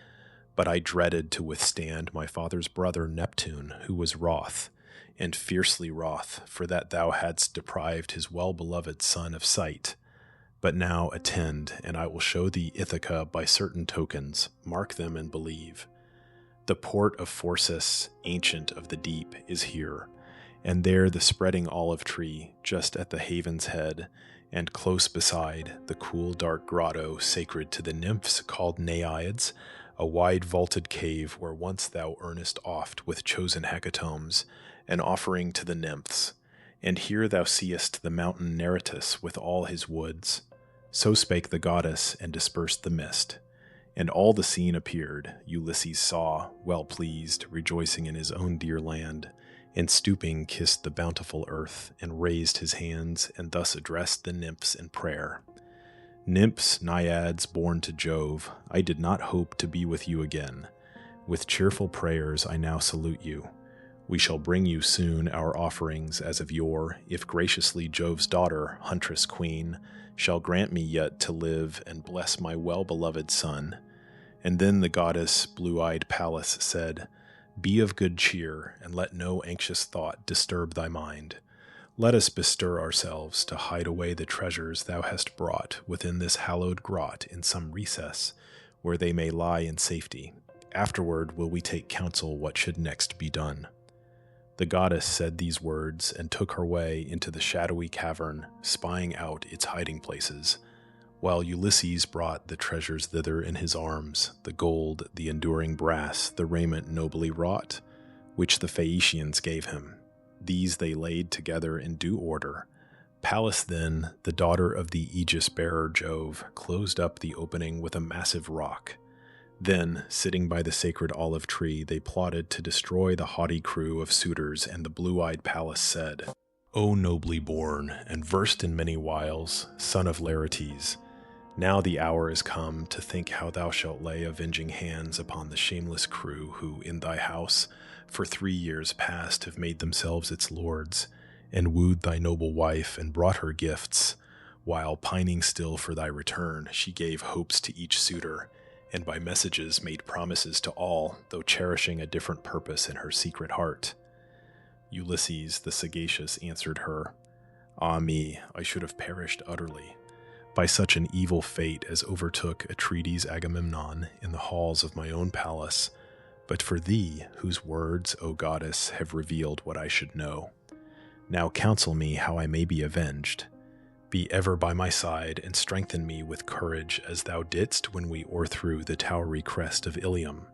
but I dreaded to withstand my father's brother Neptune, who was wroth, and fiercely wroth, for that thou hadst deprived his well-beloved son of sight. But now attend, and I will show thee Ithaca by certain tokens. Mark them and believe. The port of Phorcys, ancient of the deep, is here, and there the spreading olive tree, just at the haven's head, and close beside, the cool dark grotto sacred to the nymphs called Naiads, a wide vaulted cave where once thou earnest oft with chosen hecatombs, an offering to the nymphs, and here thou seest the mountain Narrated with all his woods. So spake the goddess, and dispersed the mist. And all the scene appeared, Ulysses saw, well pleased, rejoicing in his own dear land, and stooping kissed the bountiful earth, and raised his hands, and thus addressed the nymphs in prayer. Nymphs, naiads, born to Jove, I did not hope to be with you again. With cheerful prayers I now salute you. We shall bring you soon our offerings as of yore, if graciously Jove's daughter, huntress queen, shall grant me yet to live and bless my well-beloved son. And then the goddess, blue-eyed Pallas, said, Be of good cheer, and let no anxious thought disturb thy mind. Let us bestir ourselves to hide away the treasures thou hast brought within this hallowed grot in some recess, where they may lie in safety. Afterward will we take counsel what should next be done." The goddess said these words and took her way into the shadowy cavern, spying out its hiding places, while Ulysses brought the treasures thither in his arms, the gold, the enduring brass, the raiment nobly wrought, which the Phaeacians gave him. These they laid together in due order. Pallas then, the daughter of the aegis-bearer Jove, closed up the opening with a massive rock. Then, sitting by the sacred olive tree, they plotted to destroy the haughty crew of suitors, and the blue-eyed Pallas said, "O nobly born, and versed in many wiles, son of Laertes, now the hour is come to think how thou shalt lay avenging hands upon the shameless crew who, in thy house, for 3 years past have made themselves its lords, and wooed thy noble wife and brought her gifts, while, pining still for thy return, she gave hopes to each suitor, and by messages made promises to all, though cherishing a different purpose in her secret heart." Ulysses the sagacious answered her, "Ah me, I should have perished utterly by such an evil fate as overtook Atrides Agamemnon in the halls of my own palace, but for thee, whose words, O goddess, have revealed what I should know. Now counsel me how I may be avenged. Be ever by my side, and strengthen me with courage as thou didst when we o'erthrew the towery crest of Ilium.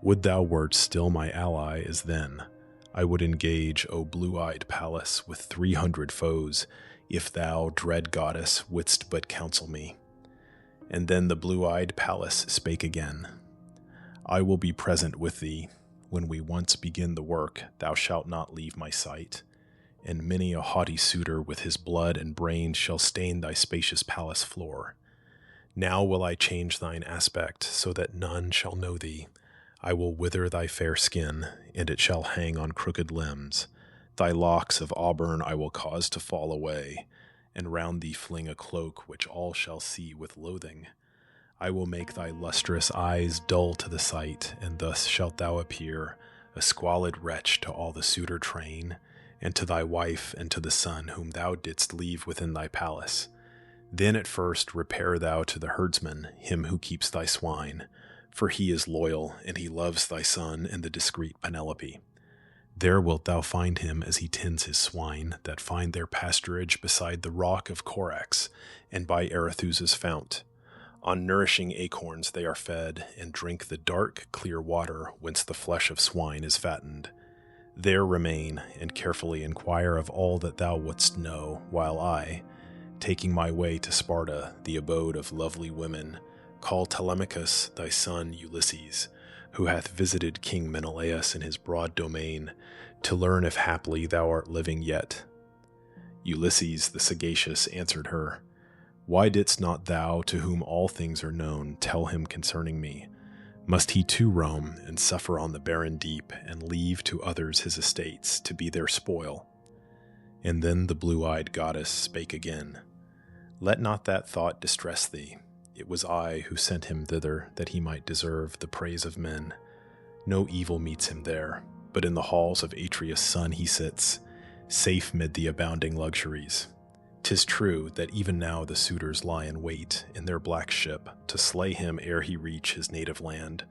Would thou wert still my ally as then. I would engage, O blue-eyed Pallas, with 300 foes, if thou, dread goddess, wouldst but counsel me." And then the blue-eyed Pallas spake again, "I will be present with thee. When we once begin the work, thou shalt not leave my sight, and many a haughty suitor with his blood and brains shall stain thy spacious palace floor. Now will I change thine aspect, so that none shall know thee. I will wither thy fair skin, and it shall hang on crooked limbs. Thy locks of auburn I will cause to fall away, and round thee fling a cloak which all shall see with loathing. I will make thy lustrous eyes dull to the sight, and thus shalt thou appear, a squalid wretch to all the suitor train, and to thy wife and to the son whom thou didst leave within thy palace. Then at first repair thou to the herdsman, him who keeps thy swine, for he is loyal, and he loves thy son and the discreet Penelope. There wilt thou find him as he tends his swine, that find their pasturage beside the rock of Corax, and by Arethusa's fount. On nourishing acorns they are fed, and drink the dark, clear water whence the flesh of swine is fattened. There remain, and carefully inquire of all that thou wouldst know, while I, taking my way to Sparta, the abode of lovely women, call Telemachus thy son Ulysses, who hath visited King Menelaus in his broad domain, to learn if haply thou art living yet." Ulysses the sagacious answered her, "Why didst not thou, to whom all things are known, tell him concerning me? Must he too roam, and suffer on the barren deep, and leave to others his estates, to be their spoil?" And then the blue-eyed goddess spake again, "Let not that thought distress thee. It was I who sent him thither, that he might deserve the praise of men. No evil meets him there, but in the halls of Atreus' son he sits, safe mid the abounding luxuries. 'Tis true that even now the suitors lie in wait in their black ship to slay him ere he reach his native land,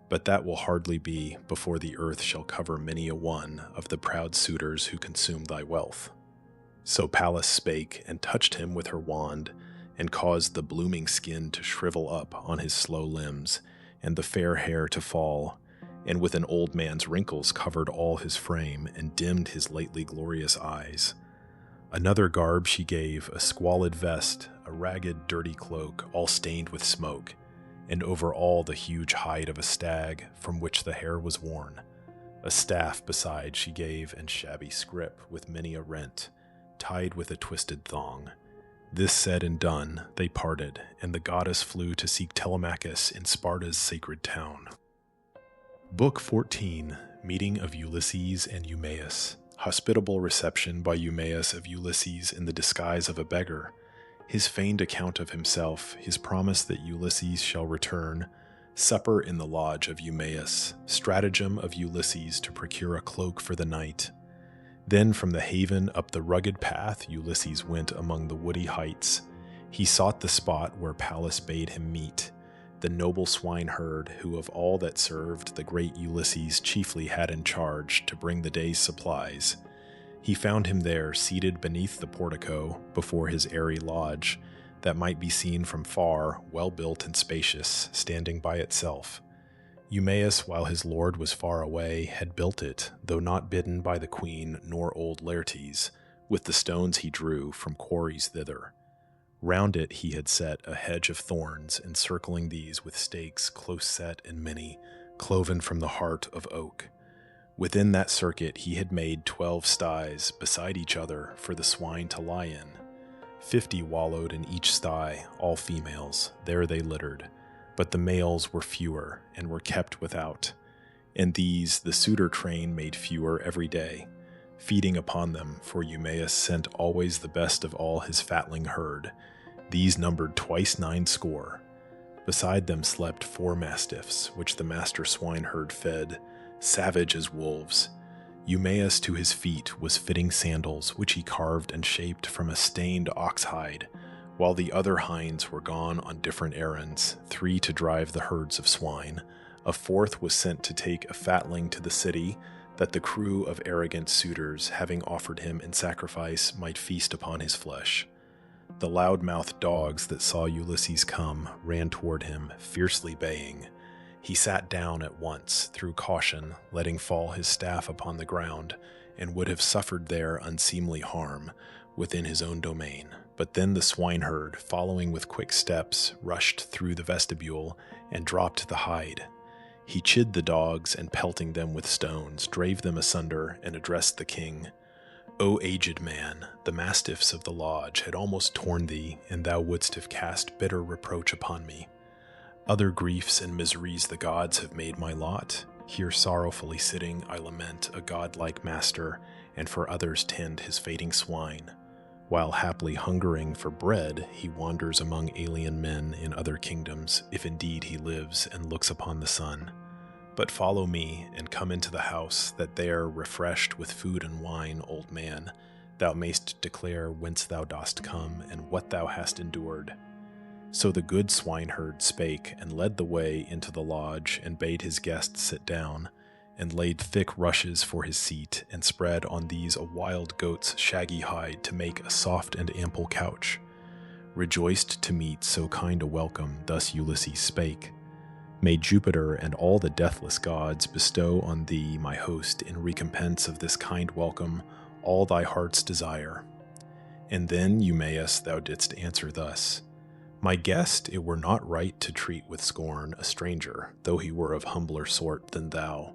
but that will hardly be before the earth shall cover many a one of the proud suitors who consume thy wealth." So Pallas spake and touched him with her wand, and caused the blooming skin to shrivel up on his slow limbs, and the fair hair to fall, and with an old man's wrinkles covered all his frame, and dimmed his lately glorious eyes. Another garb she gave, a squalid vest, a ragged, dirty cloak, all stained with smoke, and over all the huge hide of a stag, from which the hair was worn. A staff beside she gave, and shabby scrip, with many a rent, tied with a twisted thong. This said and done, they parted, and the goddess flew to seek Telemachus in Sparta's sacred town. Book 14, Meeting of Ulysses and Eumaeus. Hospitable reception by Eumaeus of Ulysses in the disguise of a beggar. His feigned account of himself, his promise that Ulysses shall return. Supper in the lodge of Eumaeus. Stratagem of Ulysses to procure a cloak for the night. Then from the haven up the rugged path Ulysses went among the woody heights. He sought the spot where Pallas bade him meet, the noble swineherd who of all that served the great Ulysses chiefly had in charge to bring the day's supplies. He found him there seated beneath the portico before his airy lodge that might be seen from far, well built and spacious, standing by itself. Eumaeus, while his lord was far away, had built it, though not bidden by the queen nor old Laertes, with the stones he drew from quarries thither. Round it he had set a hedge of thorns, encircling these with stakes close set and many, cloven from the heart of oak. Within that circuit he had made 12 sties beside each other for the swine to lie in. 50 wallowed in each sty, all females. There they littered. But the males were fewer, and were kept without. And these the suitor train made fewer every day, feeding upon them, for Eumaeus sent always the best of all his fatling herd. These numbered twice 90. Beside them slept 4 mastiffs, which the master swineherd fed, savage as wolves. Eumaeus to his feet was fitting sandals, which he carved and shaped from a stained ox hide, while the other hinds were gone on different errands, 3 to drive the herds of swine. A 4th was sent to take a fatling to the city, that the crew of arrogant suitors, having offered him in sacrifice, might feast upon his flesh. The loud-mouthed dogs that saw Ulysses come ran toward him, fiercely baying. He sat down at once, through caution, letting fall his staff upon the ground, and would have suffered there unseemly harm within his own domain. But then the swineherd, following with quick steps, rushed through the vestibule and dropped the hide. He chid the dogs, and pelting them with stones, drave them asunder and addressed the king. O aged man, the mastiffs of the lodge had almost torn thee, and thou wouldst have cast bitter reproach upon me. Other griefs and miseries the gods have made my lot. Here sorrowfully sitting I lament a godlike master, and for others tend his fading swine. While haply hungering for bread, he wanders among alien men in other kingdoms, if indeed he lives and looks upon the sun. But follow me, and come into the house, that there, refreshed with food and wine, old man, thou mayst declare whence thou dost come, and what thou hast endured. So the good swineherd spake, and led the way into the lodge, and bade his guest sit down, and laid thick rushes for his seat, and spread on these a wild goat's shaggy hide to make a soft and ample couch. Rejoiced to meet so kind a welcome, thus Ulysses spake. May Jupiter and all the deathless gods bestow on thee, my host, in recompense of this kind welcome, all thy heart's desire. And then, Eumaeus, thou didst answer thus: My guest, it were not right to treat with scorn a stranger, though he were of humbler sort than thou.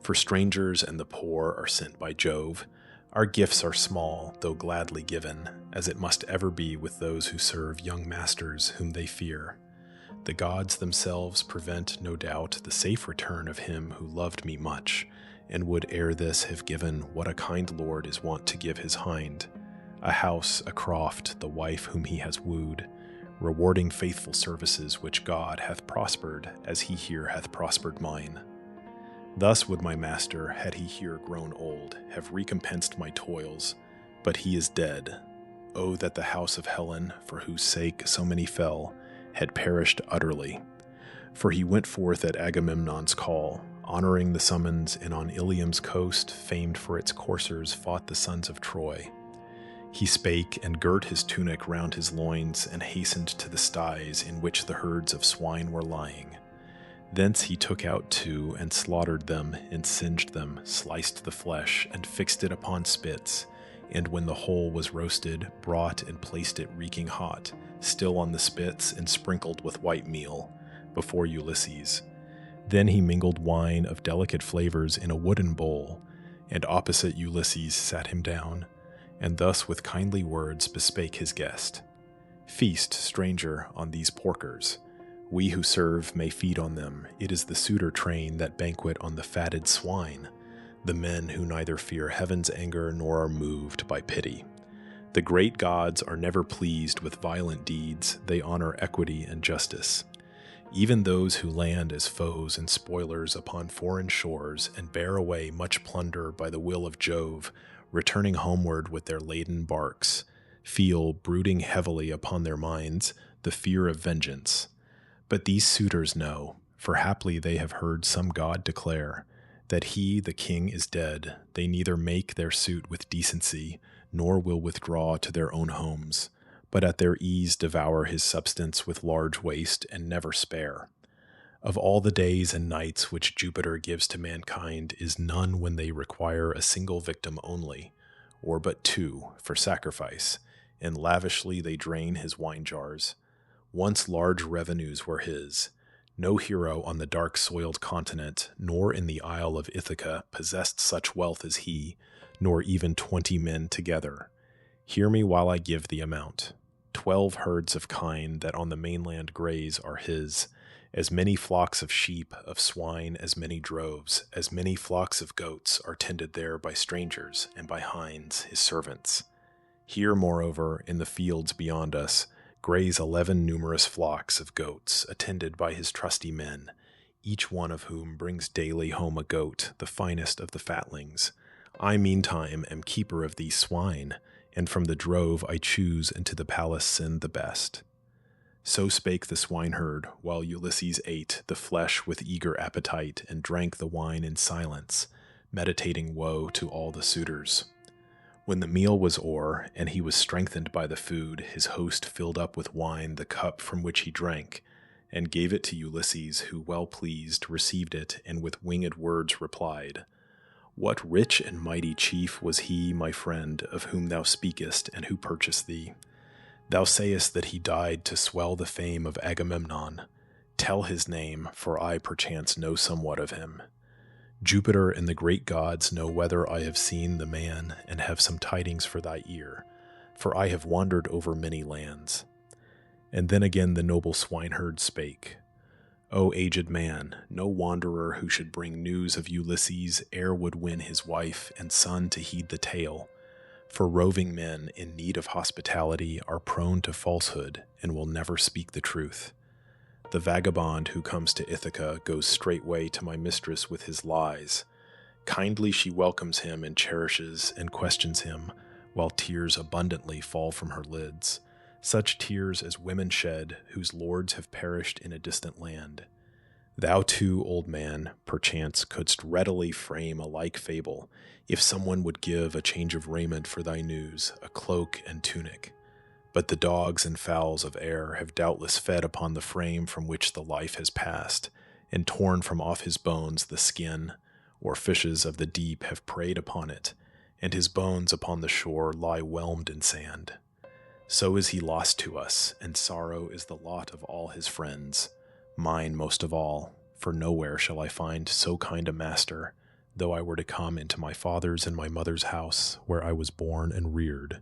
For strangers and the poor are sent by Jove. Our gifts are small, though gladly given, as it must ever be with those who serve young masters whom they fear. The gods themselves prevent, no doubt, the safe return of him who loved me much, and would ere this have given what a kind lord is wont to give his hind, a house, a croft, the wife whom he has wooed, rewarding faithful services which God hath prospered, as he here hath prospered mine. Thus would my master, had he here grown old, have recompensed my toils, but he is dead. Oh, that the house of Helen, for whose sake so many fell, had perished utterly. For he went forth at Agamemnon's call, honoring the summons, and on Ilium's coast, famed for its coursers, fought the sons of Troy. He spake, and girt his tunic round his loins, and hastened to the sties in which the herds of swine were lying. Thence he took out 2, and slaughtered them, and singed them, sliced the flesh, and fixed it upon spits, and when the whole was roasted, brought and placed it reeking hot, still on the spits, and sprinkled with white meal, before Ulysses. Then he mingled wine of delicate flavors in a wooden bowl, and opposite Ulysses sat him down, and thus with kindly words bespake his guest. Feast, stranger, on these porkers. We who serve may feed on them. It is the suitor train that banquet on the fatted swine, the men who neither fear heaven's anger nor are moved by pity. The great gods are never pleased with violent deeds, they honor equity and justice. Even those who land as foes and spoilers upon foreign shores and bear away much plunder by the will of Jove returning homeward with their laden barks, feel, brooding heavily upon their minds, the fear of vengeance. But these suitors know, for haply they have heard some god declare, that he, the king, is dead. They neither make their suit with decency, nor will withdraw to their own homes, but at their ease devour his substance with large waste, and never spare. Of all the days and nights which Jupiter gives to mankind is none when they require a single victim only, or but two, for sacrifice, and lavishly they drain his wine jars. Once large revenues were his. No hero on the dark-soiled continent, nor in the isle of Ithaca, possessed such wealth as he, nor even 20 men together. Hear me while I give the amount. 12 herds of kine that on the mainland graze are his, as many flocks of sheep, of swine, as many droves, as many flocks of goats are tended there by strangers, and by hinds, his servants. Here, moreover, in the fields beyond us, graze 11 numerous flocks of goats, attended by his trusty men, each one of whom brings daily home a goat, the finest of the fatlings. I meantime am keeper of these swine, and from the drove I choose into the palace send the best. So spake the swineherd, while Ulysses ate the flesh with eager appetite, and drank the wine in silence, meditating woe to all the suitors. When the meal was o'er, and he was strengthened by the food, his host filled up with wine the cup from which he drank, and gave it to Ulysses, who, well pleased, received it, and with winged words replied, "What rich and mighty chief was he, my friend, of whom thou speakest, and who purchased thee? Thou sayest that he died to swell the fame of Agamemnon. Tell his name, for I perchance know somewhat of him. Jupiter and the great gods know whether I have seen the man, and have some tidings for thy ear, for I have wandered over many lands." And then again the noble swineherd spake, "O aged man, no wanderer who should bring news of Ulysses e'er would win his wife and son to heed the tale. For roving men in need of hospitality are prone to falsehood and will never speak the truth. The vagabond who comes to Ithaca goes straightway to my mistress with his lies. Kindly she welcomes him and cherishes and questions him, while tears abundantly fall from her lids, such tears as women shed whose lords have perished in a distant land. Thou too, old man, perchance couldst readily frame a like fable, if someone would give a change of raiment for thy news, a cloak and tunic. But the dogs and fowls of air have doubtless fed upon the frame from which the life has passed, and torn from off his bones the skin, or fishes of the deep have preyed upon it, and his bones upon the shore lie whelmed in sand. So is he lost to us, and sorrow is the lot of all his friends, mine most of all, for nowhere shall I find so kind a master, though I were to come into my father's and my mother's house, where I was born and reared.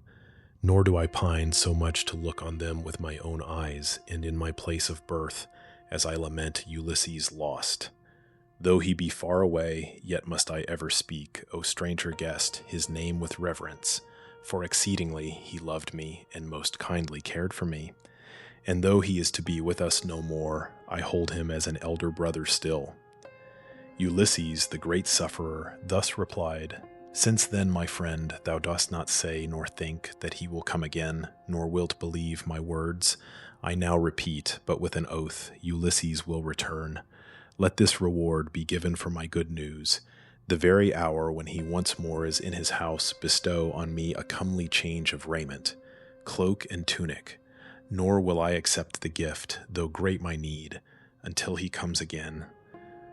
Nor do I pine so much to look on them with my own eyes, and in my place of birth, as I lament Ulysses lost. Though he be far away, yet must I ever speak, O stranger guest, his name with reverence, for exceedingly he loved me, and most kindly cared for me. And though he is to be with us no more, I hold him as an elder brother still." Ulysses, the great sufferer, thus replied, "Since then, my friend, thou dost not say nor think that he will come again, nor wilt believe my words, I now repeat, but with an oath, Ulysses will return. Let this reward be given for my good news. The very hour when he once more is in his house, bestow on me a comely change of raiment, cloak and tunic, nor will I accept the gift, though great my need, until he comes again.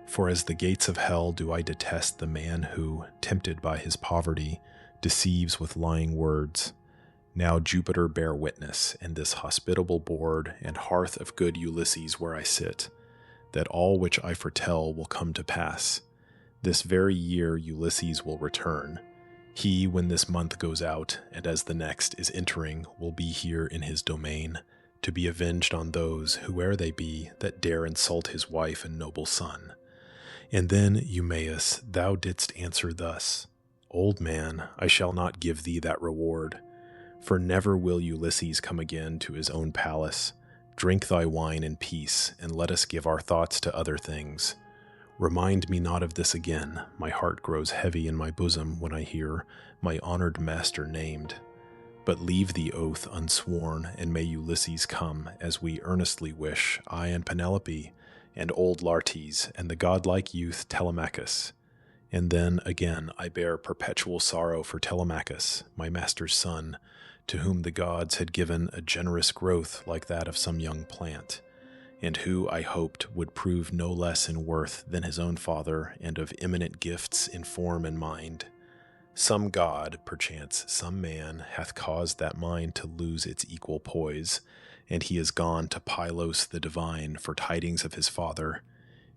For as the gates of hell do I detest the man who, tempted by his poverty, deceives with lying words. Now Jupiter bear witness, in this hospitable board and hearth of good Ulysses where I sit, that all which I foretell will come to pass. This very year Ulysses will return. He, when this month goes out, and as the next is entering, will be here in his domain, to be avenged on those, whoe'er they be, that dare insult his wife and noble son. And then, Eumaeus, thou didst answer thus, Old man, I shall not give thee that reward, for never will Ulysses come again to his own palace. Drink thy wine in peace, and let us give our thoughts to other things. Remind me not of this again. My heart grows heavy in my bosom when I hear my honored master named. But leave the oath unsworn, and may Ulysses come, as we earnestly wish, I and Penelope, and old Laertes, and the godlike youth Telemachus. And then, again, I bear perpetual sorrow for Telemachus, my master's son, to whom the gods had given a generous growth like that of some young plant, and who, I hoped, would prove no less in worth than his own father, and of eminent gifts in form and mind. Some god, perchance some man, hath caused that mind to lose its equal poise, and he is gone to Pylos the divine for tidings of his father.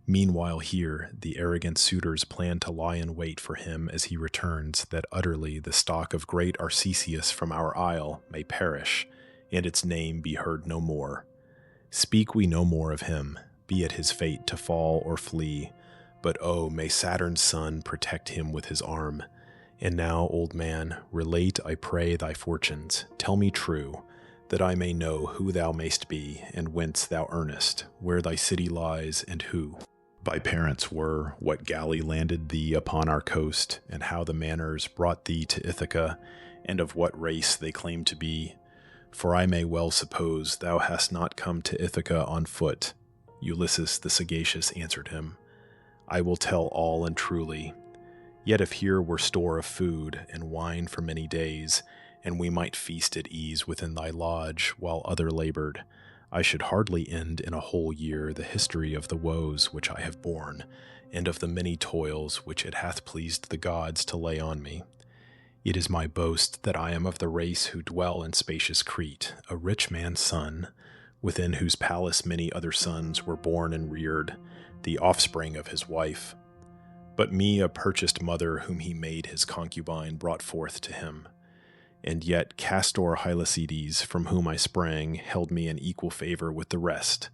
Meanwhile here, the arrogant suitors plan to lie in wait for him as he returns, that utterly the stock of great Arcesius from our isle may perish, and its name be heard no more. Speak we no more of him, be it his fate to fall or flee, but oh, may Saturn's son protect him with his arm. And now, old man, relate, I pray, thy fortunes. Tell me true, that I may know who thou mayst be, and whence thou earnest, where thy city lies, and who thy parents were, what galley landed thee upon our coast, and how the manners brought thee to Ithaca, and of what race they claim to be. For I may well suppose thou hast not come to Ithaca on foot. Ulysses the sagacious answered him, I will tell all and truly. Yet if here were store of food and wine for many days, and we might feast at ease within thy lodge while other labored, I should hardly end in a whole year the history of the woes which I have borne, and of the many toils which it hath pleased the gods to lay on me. It is my boast that I am of the race who dwell in spacious Crete, a rich man's son, within whose palace many other sons were born and reared, the offspring of his wife. But me a purchased mother whom he made his concubine brought forth to him. And yet Castor Hylacides, from whom I sprang, held me in equal favor with the rest,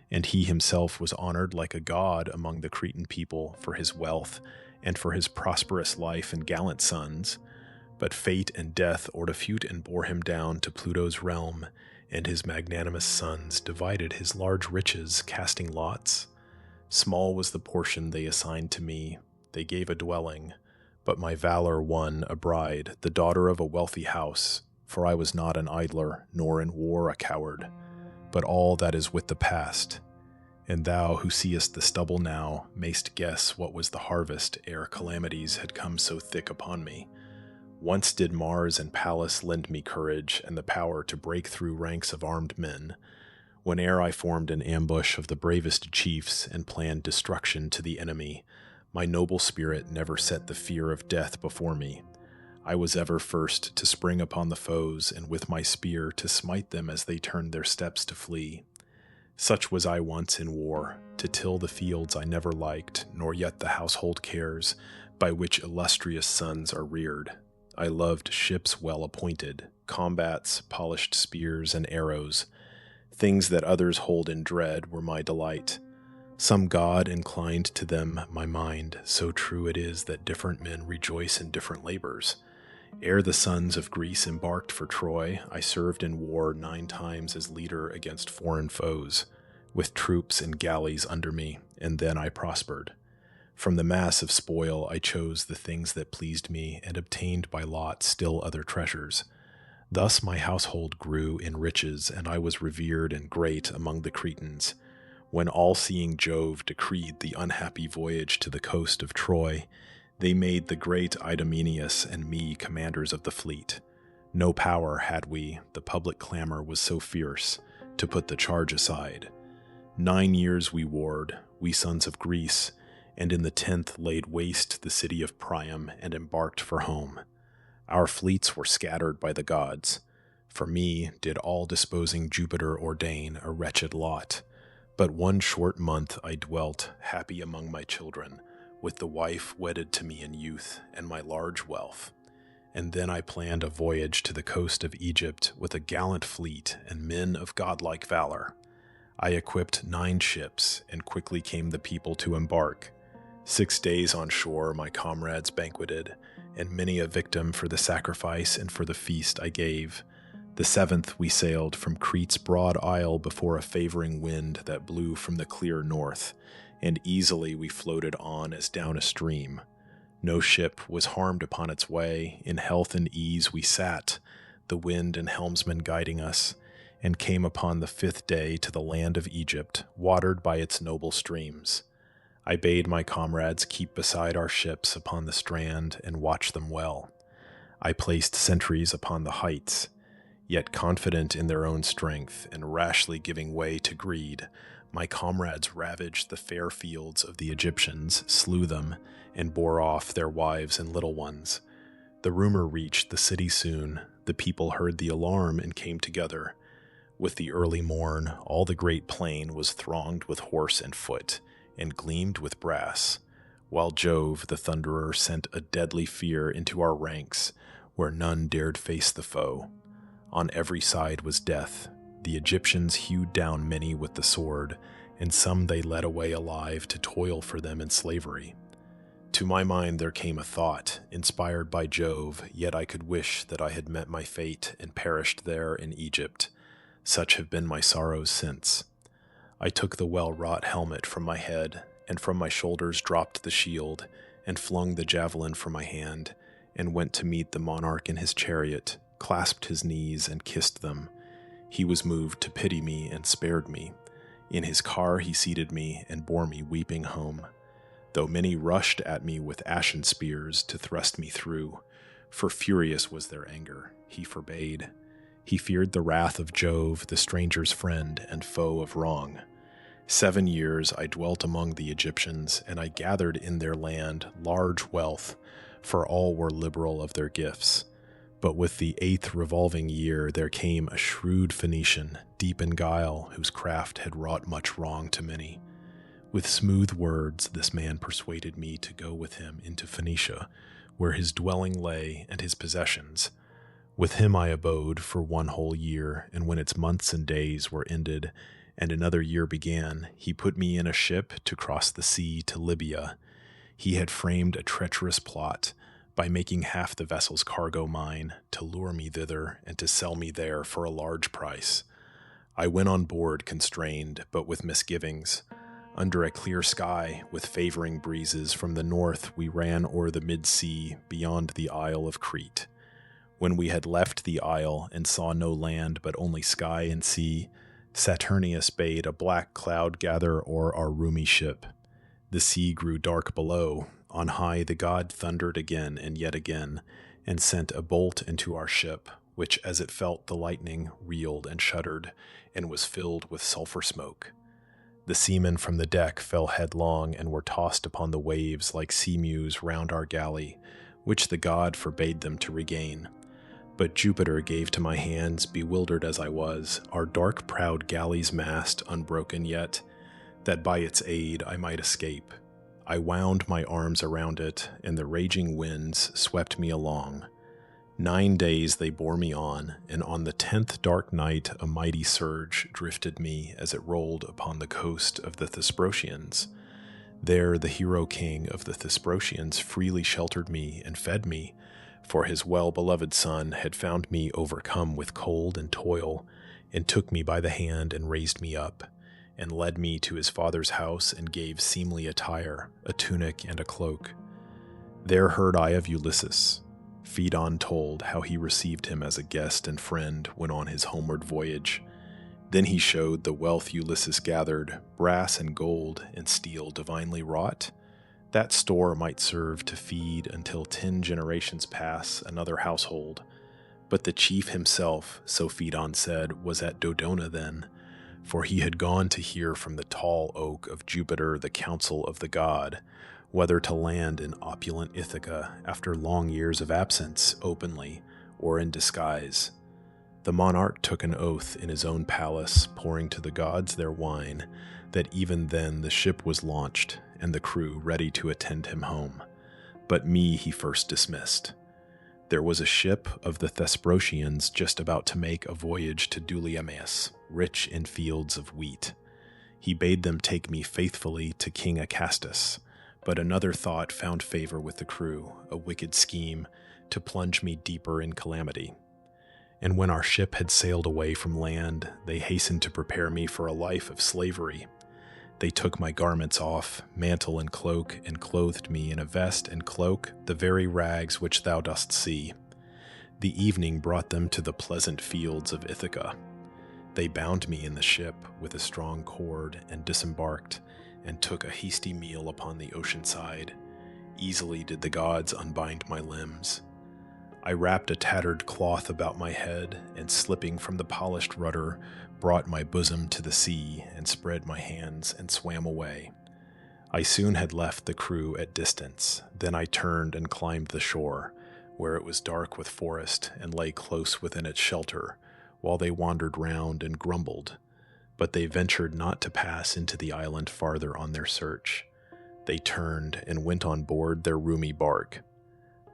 and he himself was honored like a god among the Cretan people for his wealth and for his prosperous life and gallant sons. But fate and death ortifute and bore him down to Pluto's realm, and his magnanimous sons divided his large riches, casting lots. Small was the portion they assigned to me. They gave a dwelling, but my valor won a bride, the daughter of a wealthy house, for I was not an idler, nor in war a coward, but all that is with the past. And thou, who seest the stubble now, mayst guess what was the harvest ere calamities had come so thick upon me. Once did Mars and Pallas lend me courage and the power to break through ranks of armed men, whene'er I formed an ambush of the bravest chiefs and planned destruction to the enemy. My noble spirit never set the fear of death before me. I was ever first to spring upon the foes, and with my spear to smite them as they turned their steps to flee. Such was I once in war. To till the fields I never liked, nor yet the household cares, by which illustrious sons are reared. I loved ships well appointed, combats, polished spears and arrows. Things that others hold in dread were my delight. Some god inclined to them my mind, so true it is that different men rejoice in different labors. Ere the sons of Greece embarked for Troy, I served in war 9 times as leader against foreign foes, with troops and galleys under me, and then I prospered. From the mass of spoil I chose the things that pleased me, and obtained by lot still other treasures. Thus my household grew in riches, and I was revered and great among the Cretans. When all-seeing Jove decreed the unhappy voyage to the coast of Troy, they made the great Idomeneus and me commanders of the fleet. No power had we, the public clamor was so fierce, to put the charge aside. 9 years we warred, we sons of Greece, and in the 10th laid waste the city of Priam and embarked for home. Our fleets were scattered by the gods. For me did all-disposing Jupiter ordain a wretched lot. But 1 short month I dwelt, happy among my children, with the wife wedded to me in youth, and my large wealth. And then I planned a voyage to the coast of Egypt with a gallant fleet and men of godlike valor. I equipped 9 ships, and quickly came the people to embark. 6 days on shore my comrades banqueted, and many a victim for the sacrifice and for the feast I gave. The 7th we sailed from Crete's broad isle before a favoring wind that blew from the clear north, and easily we floated on as down a stream. No ship was harmed upon its way. In health and ease we sat, the wind and helmsman guiding us, and came upon the 5th day to the land of Egypt, watered by its noble streams. I bade my comrades keep beside our ships upon the strand and watch them well. I placed sentries upon the heights, yet confident in their own strength and rashly giving way to greed, my comrades ravaged the fair fields of the Egyptians, slew them, and bore off their wives and little ones. The rumor reached the city soon. The people heard the alarm and came together. With the early morn, all the great plain was thronged with horse and foot, and gleamed with brass, while Jove, the thunderer, sent a deadly fear into our ranks, where none dared face the foe. On every side was death. The Egyptians hewed down many with the sword, and some they led away alive to toil for them in slavery. To my mind there came a thought, inspired by Jove, yet I could wish that I had met my fate and perished there in Egypt. Such have been my sorrows since. I took the well-wrought helmet from my head, and from my shoulders dropped the shield, and flung the javelin from my hand, and went to meet the monarch in his chariot, clasped his knees and kissed them. He was moved to pity me and spared me. In his car he seated me and bore me weeping home. Though many rushed at me with ashen spears to thrust me through, for furious was their anger, he forbade. He feared the wrath of Jove, the stranger's friend and foe of wrong. 7 years I dwelt among the Egyptians, and I gathered in their land large wealth, for all were liberal of their gifts. But with the 8th revolving year there came a shrewd Phoenician, deep in guile, whose craft had wrought much wrong to many. With smooth words this man persuaded me to go with him into Phoenicia, where his dwelling lay and his possessions. With him I abode for 1 whole year, and when its months and days were ended, and another year began, he put me in a ship to cross the sea to Libya. He had framed a treacherous plot, by making half the vessel's cargo mine, to lure me thither and to sell me there for a large price. I went on board constrained, but with misgivings. Under a clear sky, with favoring breezes from the north, we ran o'er the mid-sea beyond the Isle of Crete. When we had left the isle and saw no land but only sky and sea, Saturnius bade a black cloud gather o'er our roomy ship. The sea grew dark below. On high the god thundered again and yet again, and sent a bolt into our ship, which as it felt the lightning reeled and shuddered, and was filled with sulphur smoke. The seamen from the deck fell headlong and were tossed upon the waves like sea-mews round our galley, which the god forbade them to regain. But Jupiter gave to my hands, bewildered as I was, our dark proud galley's mast unbroken yet, that by its aid I might escape. I wound my arms around it, and the raging winds swept me along. 9 days they bore me on, and on the 10th dark night a mighty surge drifted me as it rolled upon the coast of the Thesprotians. There the hero king of the Thesprotians freely sheltered me and fed me, for his well-beloved son had found me overcome with cold and toil, and took me by the hand and raised me up, and led me to his father's house and gave seemly attire, a tunic and a cloak. There heard I of Ulysses. Phaedon told how he received him as a guest and friend when on his homeward voyage. Then he showed the wealth Ulysses gathered, brass and gold and steel divinely wrought. That store might serve to feed until 10 generations pass another household. But the chief himself, so Phaedon said, was at Dodona then, for he had gone to hear from the tall oak of Jupiter the counsel of the god, whether to land in opulent Ithaca after long years of absence, openly, or in disguise. The monarch took an oath in his own palace, pouring to the gods their wine, that even then the ship was launched, and the crew ready to attend him home. But me he first dismissed. There was a ship of the Thesprotians just about to make a voyage to Eumaeus, rich in fields of wheat. He bade them take me faithfully to King Acastus, but another thought found favor with the crew, a wicked scheme to plunge me deeper in calamity. And when our ship had sailed away from land, they hastened to prepare me for a life of slavery. They took my garments off, mantle and cloak, and clothed me in a vest and cloak, the very rags which thou dost see. The evening brought them to the pleasant fields of Ithaca. They bound me in the ship with a strong cord and disembarked, and took a hasty meal upon the ocean side. Easily did the gods unbind my limbs. I wrapped a tattered cloth about my head, and slipping from the polished rudder, brought my bosom to the sea, and spread my hands and swam away. I soon had left the crew at distance. Then I turned and climbed the shore, where it was dark with forest, and lay close within its shelter, while they wandered round and grumbled. But they ventured not to pass into the island farther on their search. They turned and went on board their roomy bark.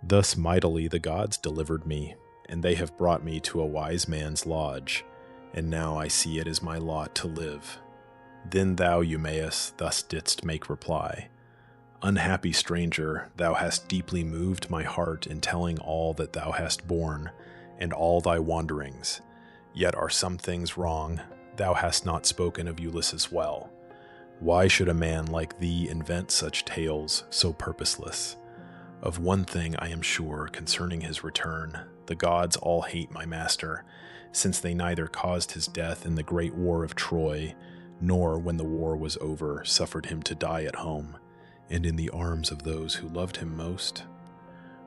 Thus mightily the gods delivered me, and they have brought me to a wise man's lodge, and now I see it is my lot to live. Then thou, Eumaeus, thus didst make reply: Unhappy stranger, thou hast deeply moved my heart in telling all that thou hast borne, and all thy wanderings. Yet are some things wrong. Thou hast not spoken of Ulysses well. Why should a man like thee invent such tales so purposeless? Of one thing I am sure concerning his return: the gods all hate my master, since they neither caused his death in the great war of Troy, nor, when the war was over, suffered him to die at home, and in the arms of those who loved him most.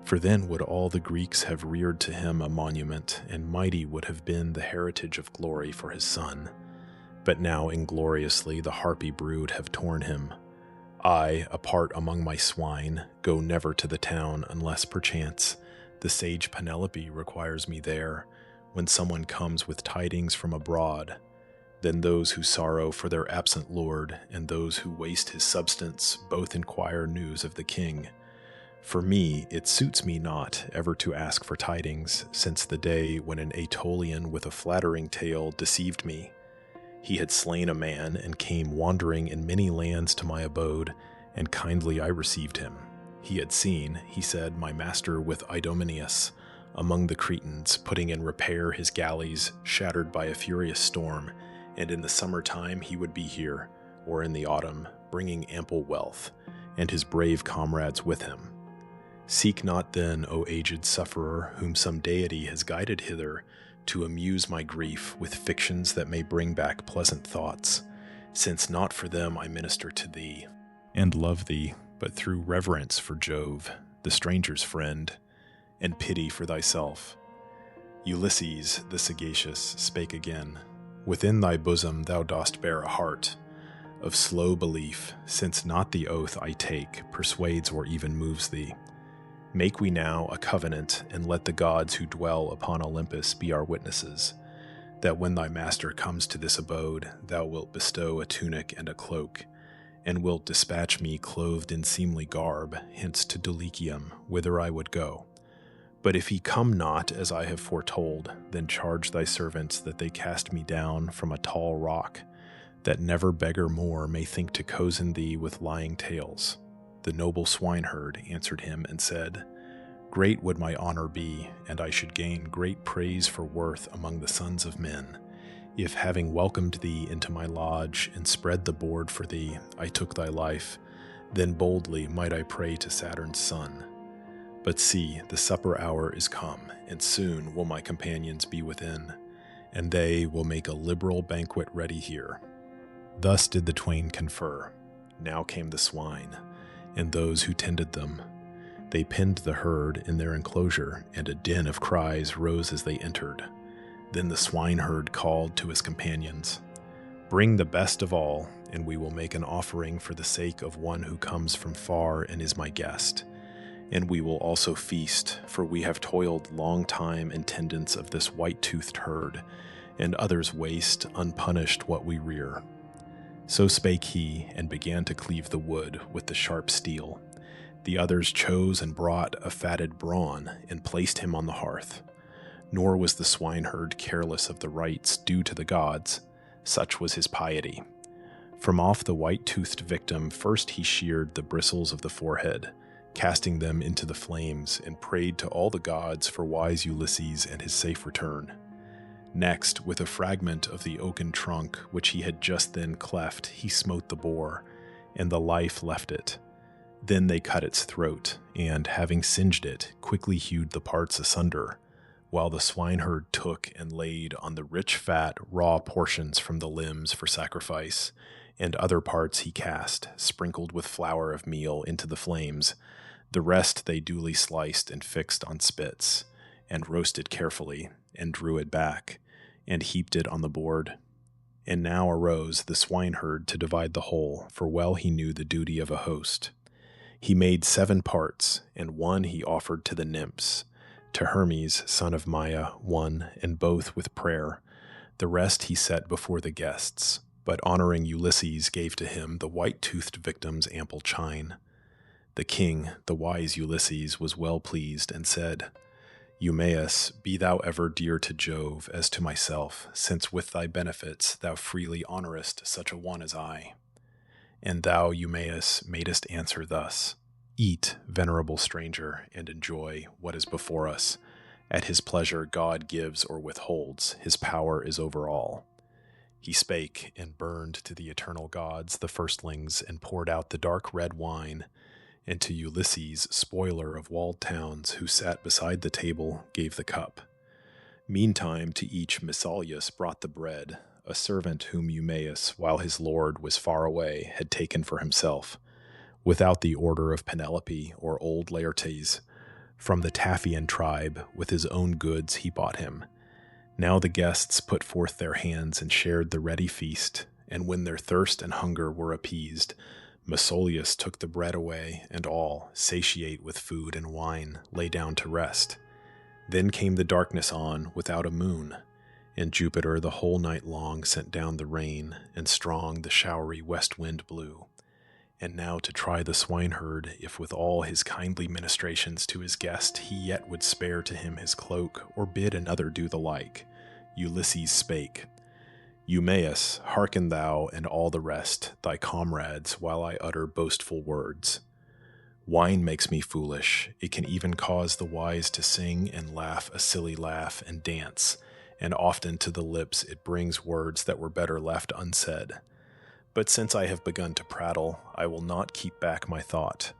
For then would all the Greeks have reared to him a monument, and mighty would have been the heritage of glory for his son. But now ingloriously the harpy brood have torn him. I, apart among my swine, go never to the town unless perchance the sage Penelope requires me there, when someone comes with tidings from abroad. Then those who sorrow for their absent lord, and those who waste his substance, both inquire news of the king. For me, it suits me not ever to ask for tidings, since the day when an Aetolian with a flattering tale deceived me. He had slain a man, and came wandering in many lands to my abode, and kindly I received him. He had seen, he said, my master with Idomeneus among the Cretans, putting in repair his galleys, shattered by a furious storm, and in the summer time he would be here, or in the autumn, bringing ample wealth, and his brave comrades with him. Seek not then, O aged sufferer, whom some deity has guided hither, to amuse my grief with fictions that may bring back pleasant thoughts, since not for them I minister to thee, and love thee, but through reverence for Jove, the stranger's friend, and pity for thyself. Ulysses, the sagacious, spake again: Within thy bosom thou dost bear a heart of slow belief, since not the oath I take persuades or even moves thee. Make we now a covenant, and let the gods who dwell upon Olympus be our witnesses, that when thy master comes to this abode, thou wilt bestow a tunic and a cloak, and wilt dispatch me clothed in seemly garb, hence to Dulichium, whither I would go. But if he come not as I have foretold, then charge thy servants that they cast me down from a tall rock, that never beggar more may think to cozen thee with lying tales. The noble swineherd answered him and said, Great would my honor be, and I should gain great praise for worth among the sons of men, if, having welcomed thee into my lodge and spread the board for thee, I took thy life, then boldly might I pray to Saturn's son. But see, the supper hour is come, and soon will my companions be within, and they will make a liberal banquet ready here. Thus did the twain confer. Now came the swine, and those who tended them. They penned the herd in their enclosure, and a din of cries rose as they entered. Then the swineherd called to his companions, Bring the best of all, and we will make an offering for the sake of one who comes from far and is my guest. And we will also feast, for we have toiled long time in tendance of this white-toothed herd, and others waste unpunished what we rear. So spake he, and began to cleave the wood with the sharp steel. The others chose and brought a fatted brawn, and placed him on the hearth. Nor was the swineherd careless of the rites due to the gods, such was his piety. From off the white-toothed victim first he sheared the bristles of the forehead, casting them into the flames, and prayed to all the gods for wise Ulysses and his safe return. Next, with a fragment of the oaken trunk which he had just then cleft, he smote the boar, and the life left it. Then they cut its throat, and, having singed it, quickly hewed the parts asunder, while the swineherd took and laid on the rich fat raw portions from the limbs for sacrifice, and other parts he cast, sprinkled with flour of meal, into the flames. The rest they duly sliced and fixed on spits, and roasted carefully, and drew it back, and heaped it on the board. And now arose the swineherd to divide the whole, for well he knew the duty of a host. He made 7 parts, and 1 he offered to the nymphs, to Hermes, son of Maia, 1, and both with prayer. The rest he set before the guests, but honoring Ulysses gave to him the white-toothed victim's ample chine. The king, the wise Ulysses, was well pleased, and said, Eumaeus, be thou ever dear to Jove as to myself, since with thy benefits thou freely honorest such a one as I. And thou, Eumaeus, madest answer thus, Eat, venerable stranger, and enjoy what is before us. At his pleasure God gives or withholds, his power is over all. He spake, and burned to the eternal gods the firstlings, and poured out the dark red wine, and to Ulysses, spoiler of walled towns, who sat beside the table, gave the cup. Meantime to each Messalius brought the bread, a servant whom Eumaeus, while his lord was far away, had taken for himself, without the order of Penelope or old Laertes. From the Taphian tribe, with his own goods he bought him. Now the guests put forth their hands and shared the ready feast, and when their thirst and hunger were appeased, Messalius took the bread away, and all, satiate with food and wine, lay down to rest. Then came the darkness on, without a moon, and Jupiter the whole night long sent down the rain, and strong the showery west wind blew. And now to try the swineherd, if with all his kindly ministrations to his guest he yet would spare to him his cloak, or bid another do the like, Ulysses spake, Eumaeus, hearken thou and all the rest, thy comrades, while I utter boastful words. Wine makes me foolish, it can even cause the wise to sing and laugh a silly laugh and dance, and often to the lips it brings words that were better left unsaid. But since I have begun to prattle, I will not keep back my thought.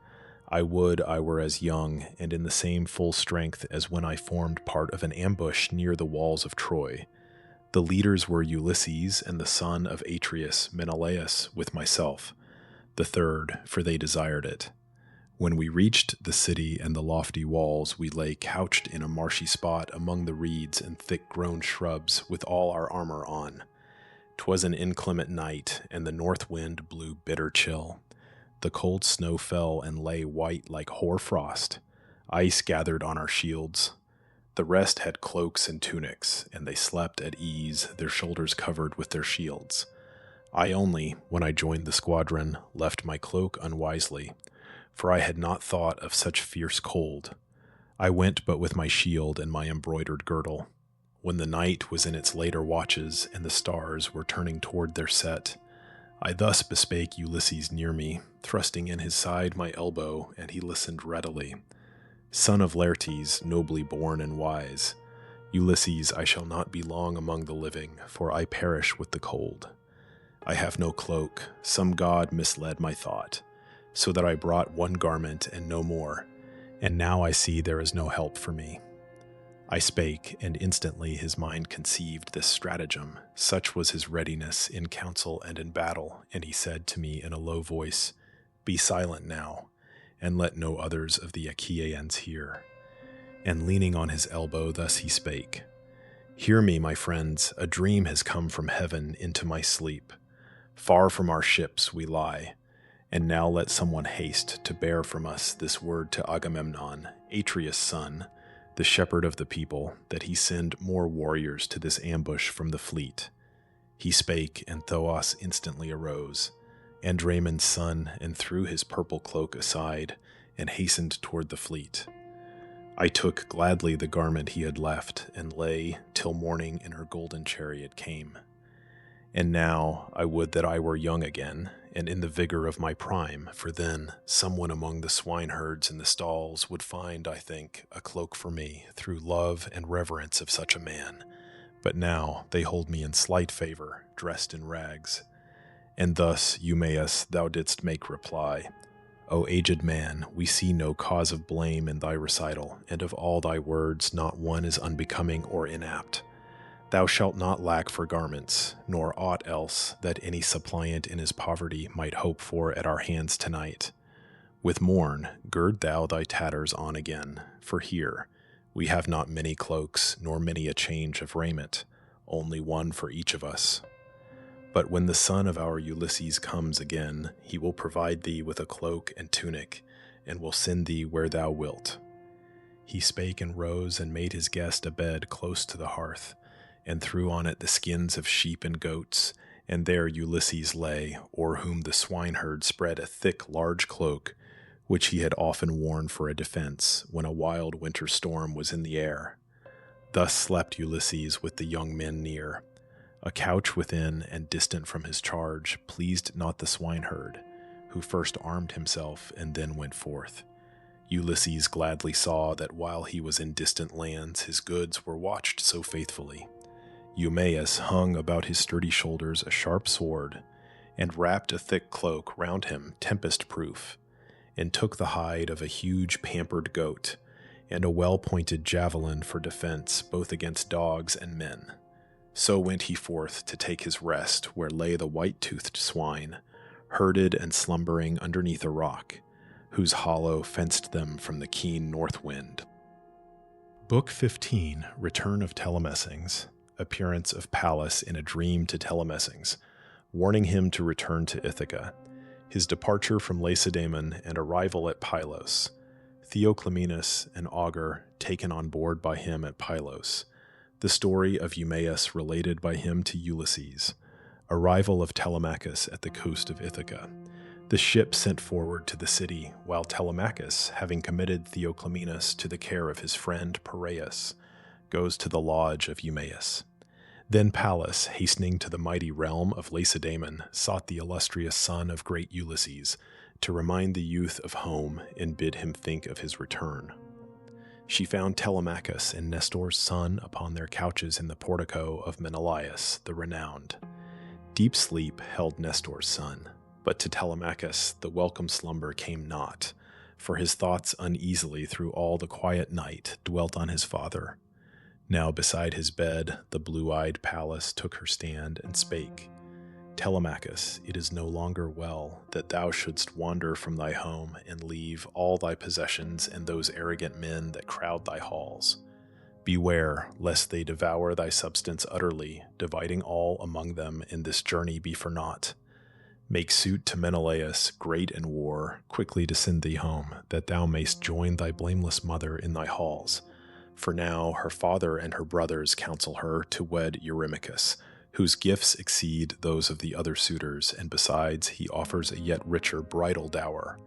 I would I were as young and in the same full strength as when I formed part of an ambush near the walls of Troy. The leaders were Ulysses and the son of Atreus, Menelaus, with myself, the third, for they desired it. When we reached the city and the lofty walls, we lay couched in a marshy spot among the reeds and thick-grown shrubs, with all our armor on. 'Twas an inclement night, and the north wind blew bitter chill. The cold snow fell and lay white like hoar frost. Ice gathered on our shields. The rest had cloaks and tunics, and they slept at ease, their shoulders covered with their shields. I only, when I joined the squadron, left my cloak unwisely, for I had not thought of such fierce cold. I went but with my shield and my embroidered girdle. When the night was in its later watches, and the stars were turning toward their set, I thus bespake Ulysses near me, thrusting in his side my elbow, and he listened readily. Son of Laertes, nobly born and wise, Ulysses, I shall not be long among the living, for I perish with the cold. I have no cloak, some god misled my thought, so that I brought one garment and no more, and now I see there is no help for me. I spake, and instantly his mind conceived this stratagem, such was his readiness in council and in battle, and he said to me in a low voice, Be silent now, and let no others of the Achaeans hear. And leaning on his elbow, thus he spake, Hear me, my friends, a dream has come from heaven into my sleep. Far from our ships we lie, and now let someone haste to bear from us this word to Agamemnon, Atreus' son, the shepherd of the people, that he send more warriors to this ambush from the fleet. He spake, and Thoas instantly arose, Andraemon's son, and threw his purple cloak aside, and hastened toward the fleet. I took gladly the garment he had left, and lay till morning in her golden chariot came. And now I would that I were young again, and in the vigor of my prime, for then someone among the swineherds in the stalls would find, I think, a cloak for me, through love and reverence of such a man. but now they hold me in slight favor, dressed in rags. And thus, Eumaeus, thou didst make reply, O aged man, we see no cause of blame in thy recital, and of all thy words not one is unbecoming or inapt. Thou shalt not lack for garments, nor aught else that any suppliant in his poverty might hope for at our hands tonight. With mourn, gird thou thy tatters on again, for here we have not many cloaks, nor many a change of raiment, only one for each of us. But when the son of our Ulysses comes again, he will provide thee with a cloak and tunic, and will send thee where thou wilt. He spake and rose and made his guest a bed close to the hearth, and threw on it the skins of sheep and goats, and there Ulysses lay, o'er whom the swineherd spread a thick large cloak, which he had often worn for a defense when a wild winter storm was in the air. Thus slept Ulysses with the young men near. A couch within and distant from his charge pleased not the swineherd, who first armed himself and then went forth. Ulysses gladly saw that while he was in distant lands his goods were watched so faithfully. Eumaeus hung about his sturdy shoulders a sharp sword, and wrapped a thick cloak round him tempest-proof, and took the hide of a huge pampered goat, and a well-pointed javelin for defense both against dogs and men. So went he forth to take his rest where lay the white-toothed swine, herded and slumbering underneath a rock, whose hollow fenced them from the keen north wind. Book 15, Return of Telemachus, appearance of Pallas in a dream to Telemachus, warning him to return to Ithaca, his departure from Lacedaemon and arrival at Pylos, Theoclymenus, an augur, taken on board by him at Pylos, the story of Eumaeus related by him to Ulysses, arrival of Telemachus at the coast of Ithaca, the ship sent forward to the city, while Telemachus, having committed Theoclymenus to the care of his friend Piraeus, goes to the lodge of Eumaeus. Then Pallas, hastening to the mighty realm of Lacedaemon, sought the illustrious son of great Ulysses, to remind the youth of home and bid him think of his return. She found Telemachus and Nestor's son upon their couches in the portico of Menelaus the renowned. Deep sleep held Nestor's son, but to Telemachus the welcome slumber came not, for his thoughts uneasily through all the quiet night dwelt on his father. Now beside his bed the blue-eyed Pallas took her stand and spake, Telemachus, it is no longer well that thou shouldst wander from thy home and leave all thy possessions and those arrogant men that crowd thy halls. Beware lest they devour thy substance utterly, dividing all among them, and this journey be for naught. Make suit to Menelaus, great in war, quickly to send thee home, that thou mayst join thy blameless mother in thy halls. For now her father and her brothers counsel her to wed Eurymachus, whose gifts exceed those of the other suitors, and besides he offers a yet richer bridal dower.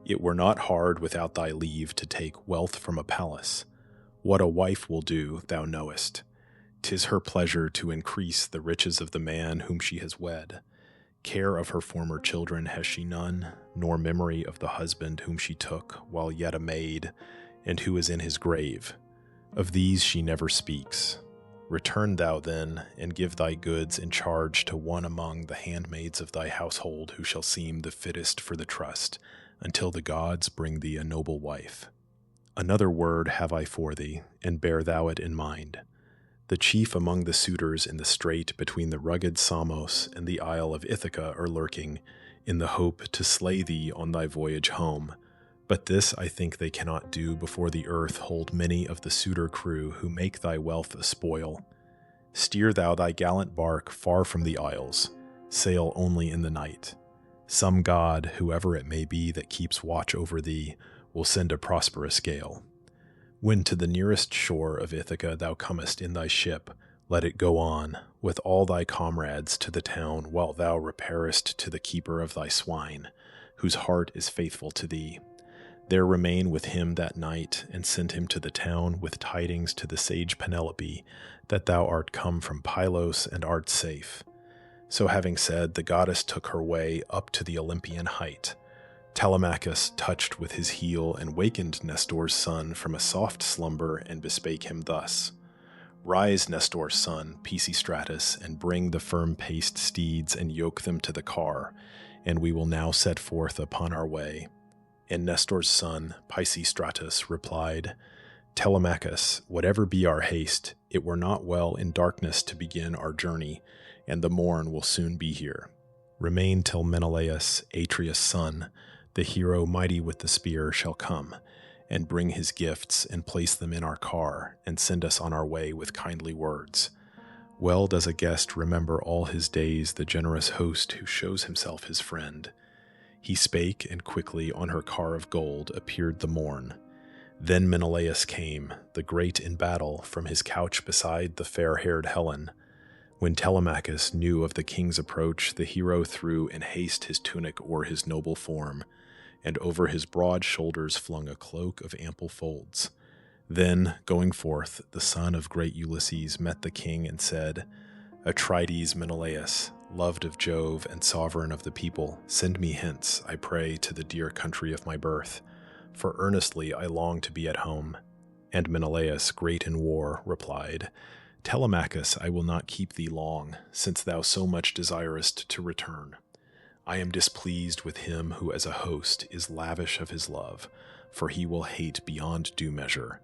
It were not hard without thy leave to take wealth from a palace. What a wife will do, thou knowest. 'Tis her pleasure to increase the riches of the man whom she has wed. Care of her former children has she none, nor memory of the husband whom she took while yet a maid, and who is in his grave. Of these she never speaks. Return thou then, and give thy goods in charge to one among the handmaids of thy household who shall seem the fittest for the trust, until the gods bring thee a noble wife. Another word have I for thee, and bear thou it in mind. The chief among the suitors in the strait between the rugged Samos and the isle of Ithaca are lurking, in the hope to slay thee on thy voyage home. But this I think they cannot do before the earth hold many of the suitor crew who make thy wealth a spoil. Steer thou thy gallant bark far from the isles, sail only in the night. Some god, whoever it may be that keeps watch over thee, will send a prosperous gale. When to the nearest shore of Ithaca thou comest in thy ship, let it go on, with all thy comrades, to the town, while thou repairest to the keeper of thy swine, whose heart is faithful to thee. There remain with him that night, and send him to the town with tidings to the sage Penelope, that thou art come from Pylos and art safe. So having said, the goddess took her way up to the Olympian height. Telemachus touched with his heel and wakened Nestor's son from a soft slumber and bespake him thus, Rise, Nestor's son, Pisistratus, and bring the firm-paced steeds and yoke them to the car, and we will now set forth upon our way. And Nestor's son, Pisistratus, replied, Telemachus, whatever be our haste, it were not well in darkness to begin our journey, and the morn will soon be here. Remain till Menelaus, Atreus' son, the hero mighty with the spear, shall come, and bring his gifts and place them in our car, and send us on our way with kindly words. Well does a guest remember all his days the generous host who shows himself his friend. He spake, and quickly on her car of gold appeared the morn. Then Menelaus came, the great in battle, from his couch beside the fair-haired Helen. When Telemachus knew of the king's approach, the hero threw in haste his tunic o'er his noble form, and over his broad shoulders flung a cloak of ample folds. Then, going forth, the son of great Ulysses met the king and said, Atrides Menelaus, loved of Jove and sovereign of the people, send me hence, I pray, to the dear country of my birth, for earnestly I long to be at home. And Menelaus, great in war, replied, Telemachus, I will not keep thee long, since thou so much desirest to return. I am displeased with him who as a host is lavish of his love, for he will hate beyond due measure.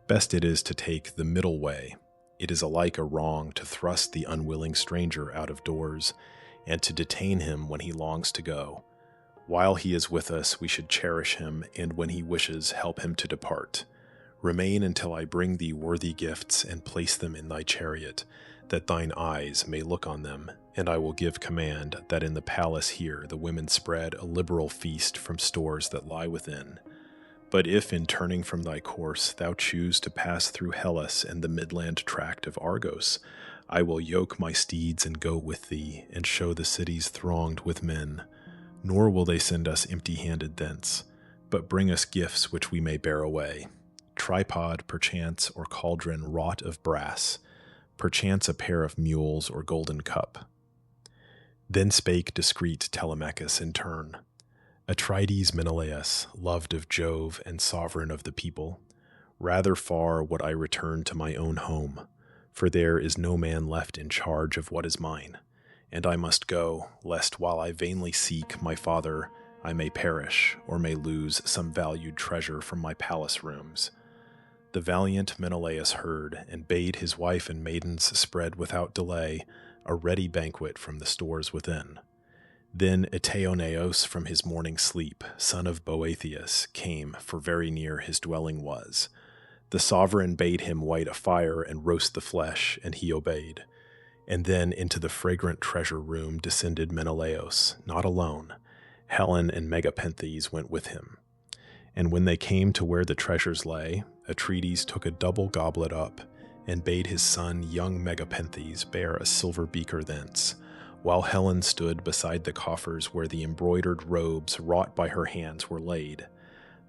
Best it is to take the middle way. It is alike a wrong to thrust the unwilling stranger out of doors, and to detain him when he longs to go. While he is with us, we should cherish him, and when he wishes, help him to depart. Remain until I bring thee worthy gifts and place them in thy chariot, that thine eyes may look on them, and I will give command that in the palace here the women spread a liberal feast from stores that lie within. But if in turning from thy course thou choose to pass through Hellas and the midland tract of Argos, I will yoke my steeds and go with thee, and show the cities thronged with men. Nor will they send us empty-handed thence, but bring us gifts which we may bear away. Tripod, perchance, or cauldron wrought of brass, perchance a pair of mules or golden cup. Then spake discreet Telemachus in turn, Atrides Menelaus, loved of Jove and sovereign of the people, rather far would I return to my own home, for there is no man left in charge of what is mine, and I must go, lest while I vainly seek my father, I may perish, or may lose some valued treasure from my palace rooms. The valiant Menelaus heard, and bade his wife and maidens spread without delay a ready banquet from the stores within. Then Eumaeus from his morning sleep, son of Boethius, came, for very near his dwelling was. The sovereign bade him light a fire and roast the flesh, and he obeyed. And then into the fragrant treasure room descended Menelaus, not alone. Helen and Megapenthes went with him. And when they came to where the treasures lay, Atrides took a double goblet up, and bade his son young Megapenthes bear a silver beaker thence, while Helen stood beside the coffers where the embroidered robes wrought by her hands were laid.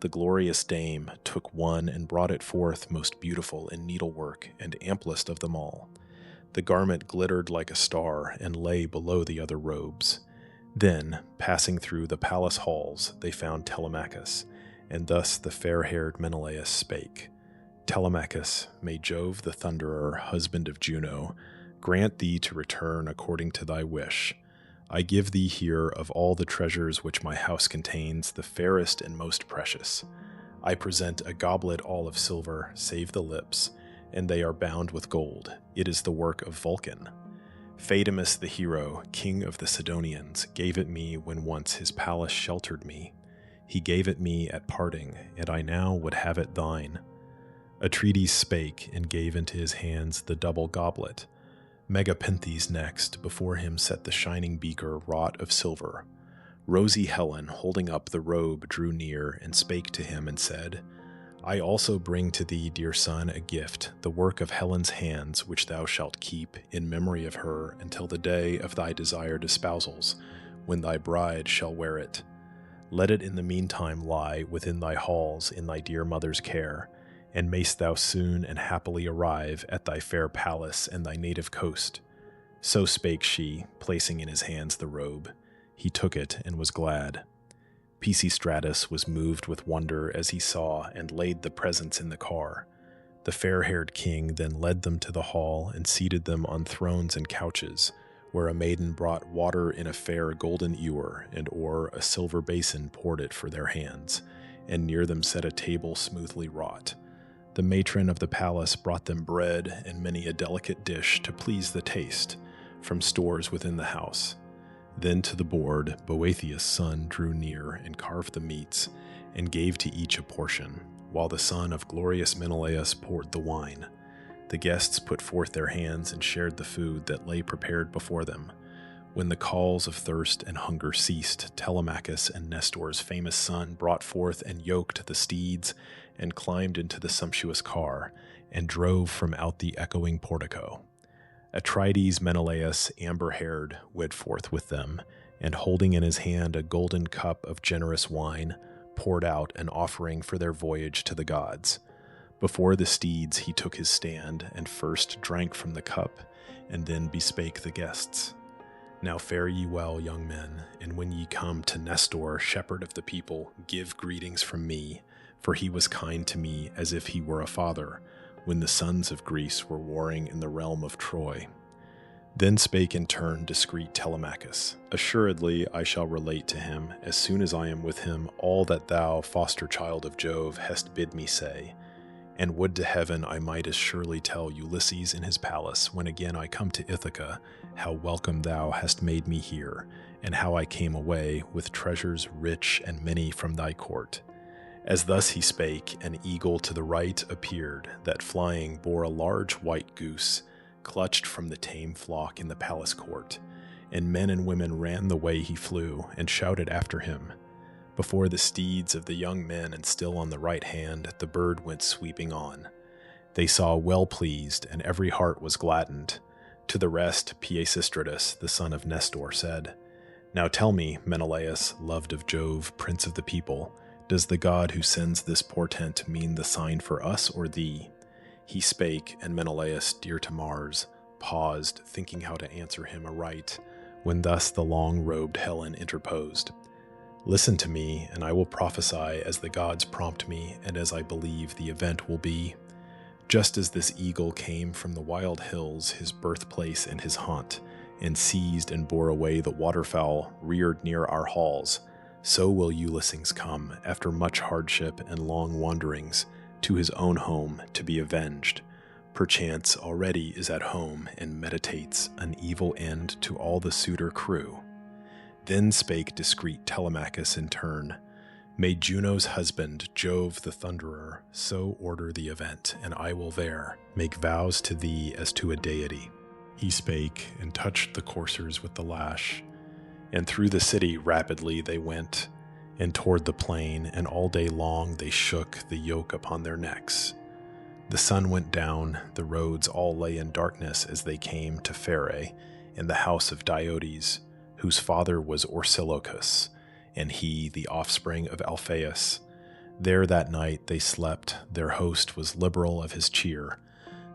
The glorious dame took one and brought it forth most beautiful in needlework and amplest of them all. The garment glittered like a star and lay below the other robes. Then, passing through the palace halls, they found Telemachus, and thus the fair-haired Menelaus spake. Telemachus, may Jove the Thunderer, husband of Juno, grant thee to return according to thy wish. I give thee here of all the treasures which my house contains the fairest and most precious. I present a goblet all of silver, save the lips, and they are bound with gold. It is the work of Vulcan. Phaedimus the hero, king of the Sidonians, gave it me when once his palace sheltered me. He gave it me at parting, and I now would have it thine. Atrides spake, and gave into his hands the double goblet. Megapenthes next before him set the shining beaker wrought of silver. Rosy Helen, holding up the robe, drew near, and spake to him and said, I also bring to thee, dear son, a gift, the work of Helen's hands, which thou shalt keep in memory of her until the day of thy desired espousals, when thy bride shall wear it. Let it in the meantime lie within thy halls in thy dear mother's care, and mayst thou soon and happily arrive at thy fair palace and thy native coast. So spake she, placing in his hands the robe. He took it and was glad. Pisistratus was moved with wonder as he saw and laid the presents in the car. The fair-haired king then led them to the hall and seated them on thrones and couches, where a maiden brought water in a fair golden ewer, and o'er a silver basin poured it for their hands, and near them set a table smoothly wrought. The matron of the palace brought them bread and many a delicate dish to please the taste, from stores within the house. Then to the board Boethius' son drew near and carved the meats, and gave to each a portion, while the son of glorious Menelaus poured the wine. The guests put forth their hands and shared the food that lay prepared before them. When the calls of thirst and hunger ceased, Telemachus and Nestor's famous son brought forth and yoked the steeds, and climbed into the sumptuous car, and drove from out the echoing portico. Atrides Menelaus, amber-haired, went forth with them, and holding in his hand a golden cup of generous wine, poured out an offering for their voyage to the gods. Before the steeds he took his stand, and first drank from the cup, and then bespake the guests. Now fare ye well, young men, and when ye come to Nestor, shepherd of the people, give greetings from me, for he was kind to me as if he were a father, when the sons of Greece were warring in the realm of Troy. Then spake in turn discreet Telemachus, Assuredly I shall relate to him, as soon as I am with him, all that thou, foster child of Jove, hast bid me say. And would to heaven I might as surely tell Ulysses in his palace, when again I come to Ithaca, how welcome thou hast made me here, and how I came away with treasures rich and many from thy court. As thus he spake, an eagle to the right appeared, that flying bore a large white goose, clutched from the tame flock in the palace court, and men and women ran the way he flew, and shouted after him. Before the steeds of the young men, and still on the right hand, the bird went sweeping on. They saw well pleased, and every heart was gladdened. To the rest, Peisistratus, the son of Nestor, said, Now tell me, Menelaus, loved of Jove, prince of the people, does the god who sends this portent mean the sign for us or thee? He spake, and Menelaus, dear to Mars, paused, thinking how to answer him aright, when thus the long-robed Helen interposed. Listen to me, and I will prophesy as the gods prompt me, and as I believe the event will be. Just as this eagle came from the wild hills, his birthplace and his haunt, and seized and bore away the waterfowl reared near our halls, so will Ulysses come, after much hardship and long wanderings, to his own home to be avenged. Perchance already is at home, and meditates an evil end to all the suitor crew. Then spake discreet Telemachus in turn, May Juno's husband, Jove the Thunderer, so order the event, and I will there make vows to thee as to a deity. He spake, and touched the coursers with the lash, and through the city rapidly they went, and toward the plain, and all day long they shook the yoke upon their necks. The sun went down, the roads all lay in darkness as they came to Phere, in the house of Diodes, whose father was Orsilochus, and he the offspring of Alphaeus. There that night they slept, their host was liberal of his cheer.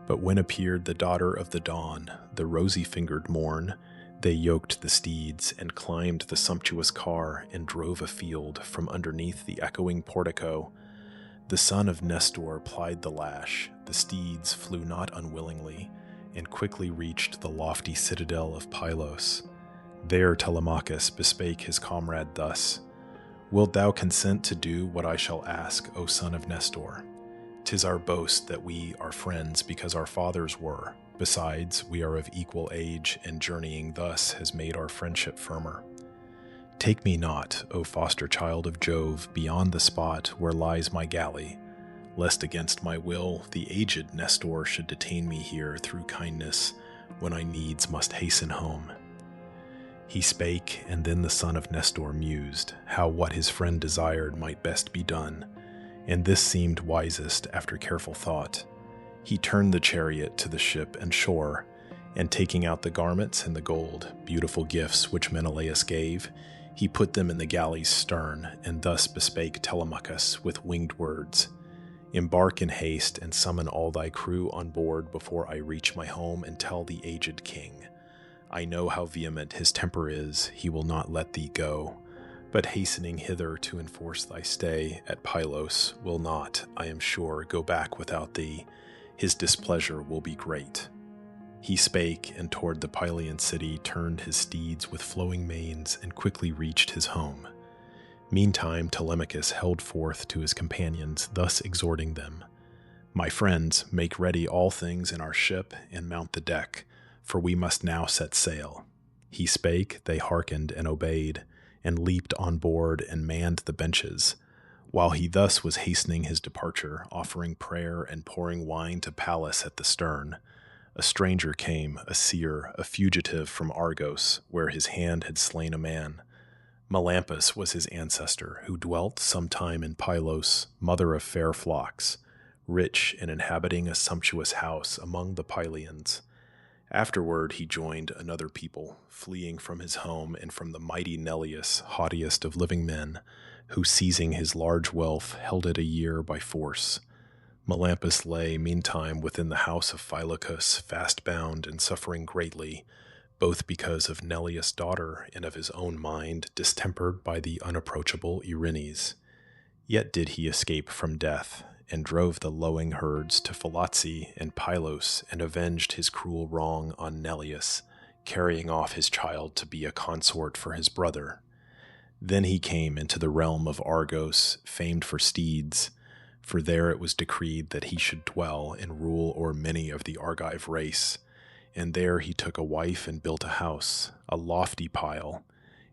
But when appeared the daughter of the dawn, the rosy-fingered morn, they yoked the steeds, and climbed the sumptuous car, and drove afield from underneath the echoing portico. The son of Nestor plied the lash, the steeds flew not unwillingly, and quickly reached the lofty citadel of Pylos. There Telemachus bespake his comrade thus, Wilt thou consent to do what I shall ask, O son of Nestor? 'Tis our boast that we are friends because our fathers were. Besides, we are of equal age, and journeying thus has made our friendship firmer. Take me not, O foster child of Jove, beyond the spot where lies my galley, lest against my will the aged Nestor should detain me here through kindness, when I needs must hasten home. He spake, and then the son of Nestor mused, how what his friend desired might best be done, and this seemed wisest after careful thought. He turned the chariot to the ship and shore, and taking out the garments and the gold, beautiful gifts which Menelaus gave, he put them in the galley's stern, and thus bespake Telemachus with winged words, Embark in haste, and summon all thy crew on board before I reach my home and tell the aged king. I know how vehement his temper is, he will not let thee go, but hastening hither to enforce thy stay at Pylos will not, I am sure, go back without thee, his displeasure will be great." He spake, and toward the Pylian city turned his steeds with flowing manes, and quickly reached his home. Meantime Telemachus held forth to his companions, thus exhorting them, "My friends, make ready all things in our ship, and mount the deck, for we must now set sail." He spake, they hearkened and obeyed, and leaped on board and manned the benches. While he thus was hastening his departure, offering prayer and pouring wine to Pallas at the stern, a stranger came, a seer, a fugitive from Argos, where his hand had slain a man. Melampus was his ancestor, who dwelt sometime in Pylos, mother of fair flocks, rich and inhabiting a sumptuous house among the Pylians. Afterward he joined another people, fleeing from his home and from the mighty Neleus, haughtiest of living men, who, seizing his large wealth, held it a year by force. Melampus lay meantime within the house of Phylacus, fast bound and suffering greatly, both because of Neleus' daughter and of his own mind, distempered by the unapproachable Erinnys. Yet did he escape from death, and drove the lowing herds to Phylace and Pylos, and avenged his cruel wrong on Neleus, carrying off his child to be a consort for his brother. Then he came into the realm of Argos, famed for steeds, for there it was decreed that he should dwell and rule o'er many of the Argive race. And there he took a wife and built a house, a lofty pile,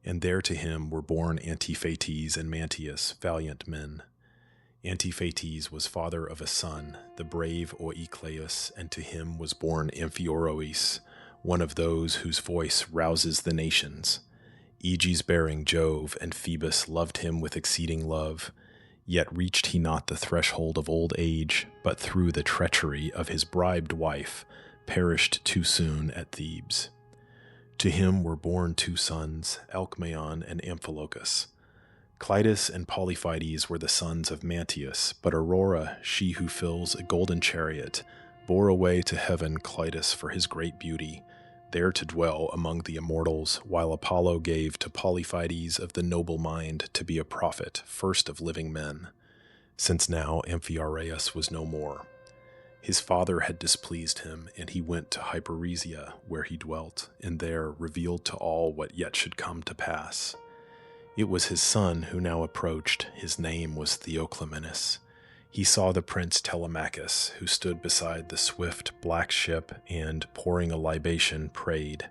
and there to him were born Antiphates and Mantius, valiant men. Antiphates was father of a son, the brave Eurycleia, and to him was born Amphiorois, one of those whose voice rouses the nations. Aegis-bearing Jove and Phoebus loved him with exceeding love, yet reached he not the threshold of old age, but through the treachery of his bribed wife, perished too soon at Thebes. To him were born two sons, Alcmaeon and Amphilochus. Clitus and Polyphides were the sons of Mantius, but Aurora, she who fills a golden chariot, bore away to heaven Clitus for his great beauty, there to dwell among the immortals, while Apollo gave to Polyphides of the noble mind to be a prophet, first of living men, since now Amphiaraus was no more. His father had displeased him, and he went to Hyperesia, where he dwelt, and there revealed to all what yet should come to pass. It was his son who now approached. His name was Theoclymenus. He saw the prince Telemachus, who stood beside the swift black ship, and, pouring a libation, prayed.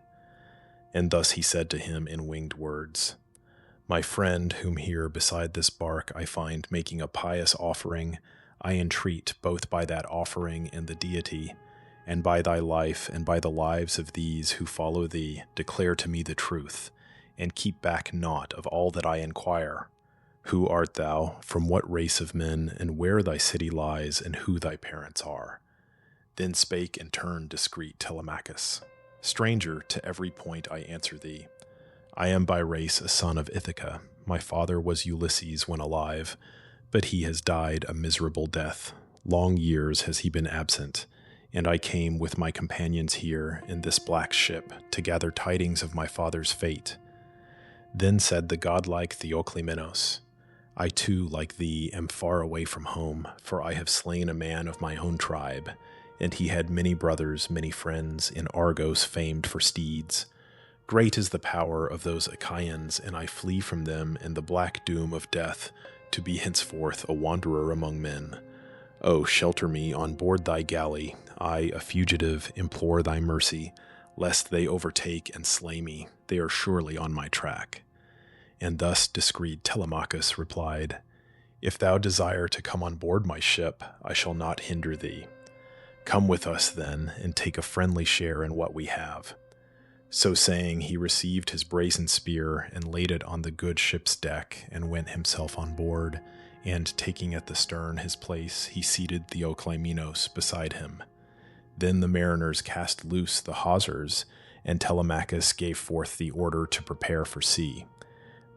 And thus he said to him in winged words, "My friend, whom here beside this bark I find making a pious offering, I entreat, both by that offering and the deity, and by thy life and by the lives of these who follow thee, declare to me the truth, and keep back naught of all that I inquire. Who art thou, from what race of men, and where thy city lies, and who thy parents are?" Then spake and turned discreet Telemachus, "Stranger, to every point I answer thee. I am by race a son of Ithaca. My father was Ulysses when alive, but he has died a miserable death. Long years has he been absent, and I came with my companions here in this black ship to gather tidings of my father's fate." Then said the godlike Theoclymenos, "I too, like thee, am far away from home, for I have slain a man of my own tribe, and he had many brothers, many friends, in Argos famed for steeds. Great is the power of those Achaeans, and I flee from them in the black doom of death, to be henceforth a wanderer among men. O shelter me on board thy galley. I, a fugitive, implore thy mercy, lest they overtake and slay me. They are surely on my track." And thus discreet Telemachus replied, "If thou desire to come on board my ship, I shall not hinder thee. Come with us then, and take a friendly share in what we have." So saying, he received his brazen spear, and laid it on the good ship's deck, and went himself on board, and taking at the stern his place, he seated Theoclymenos beside him. Then the mariners cast loose the hawsers, and Telemachus gave forth the order to prepare for sea.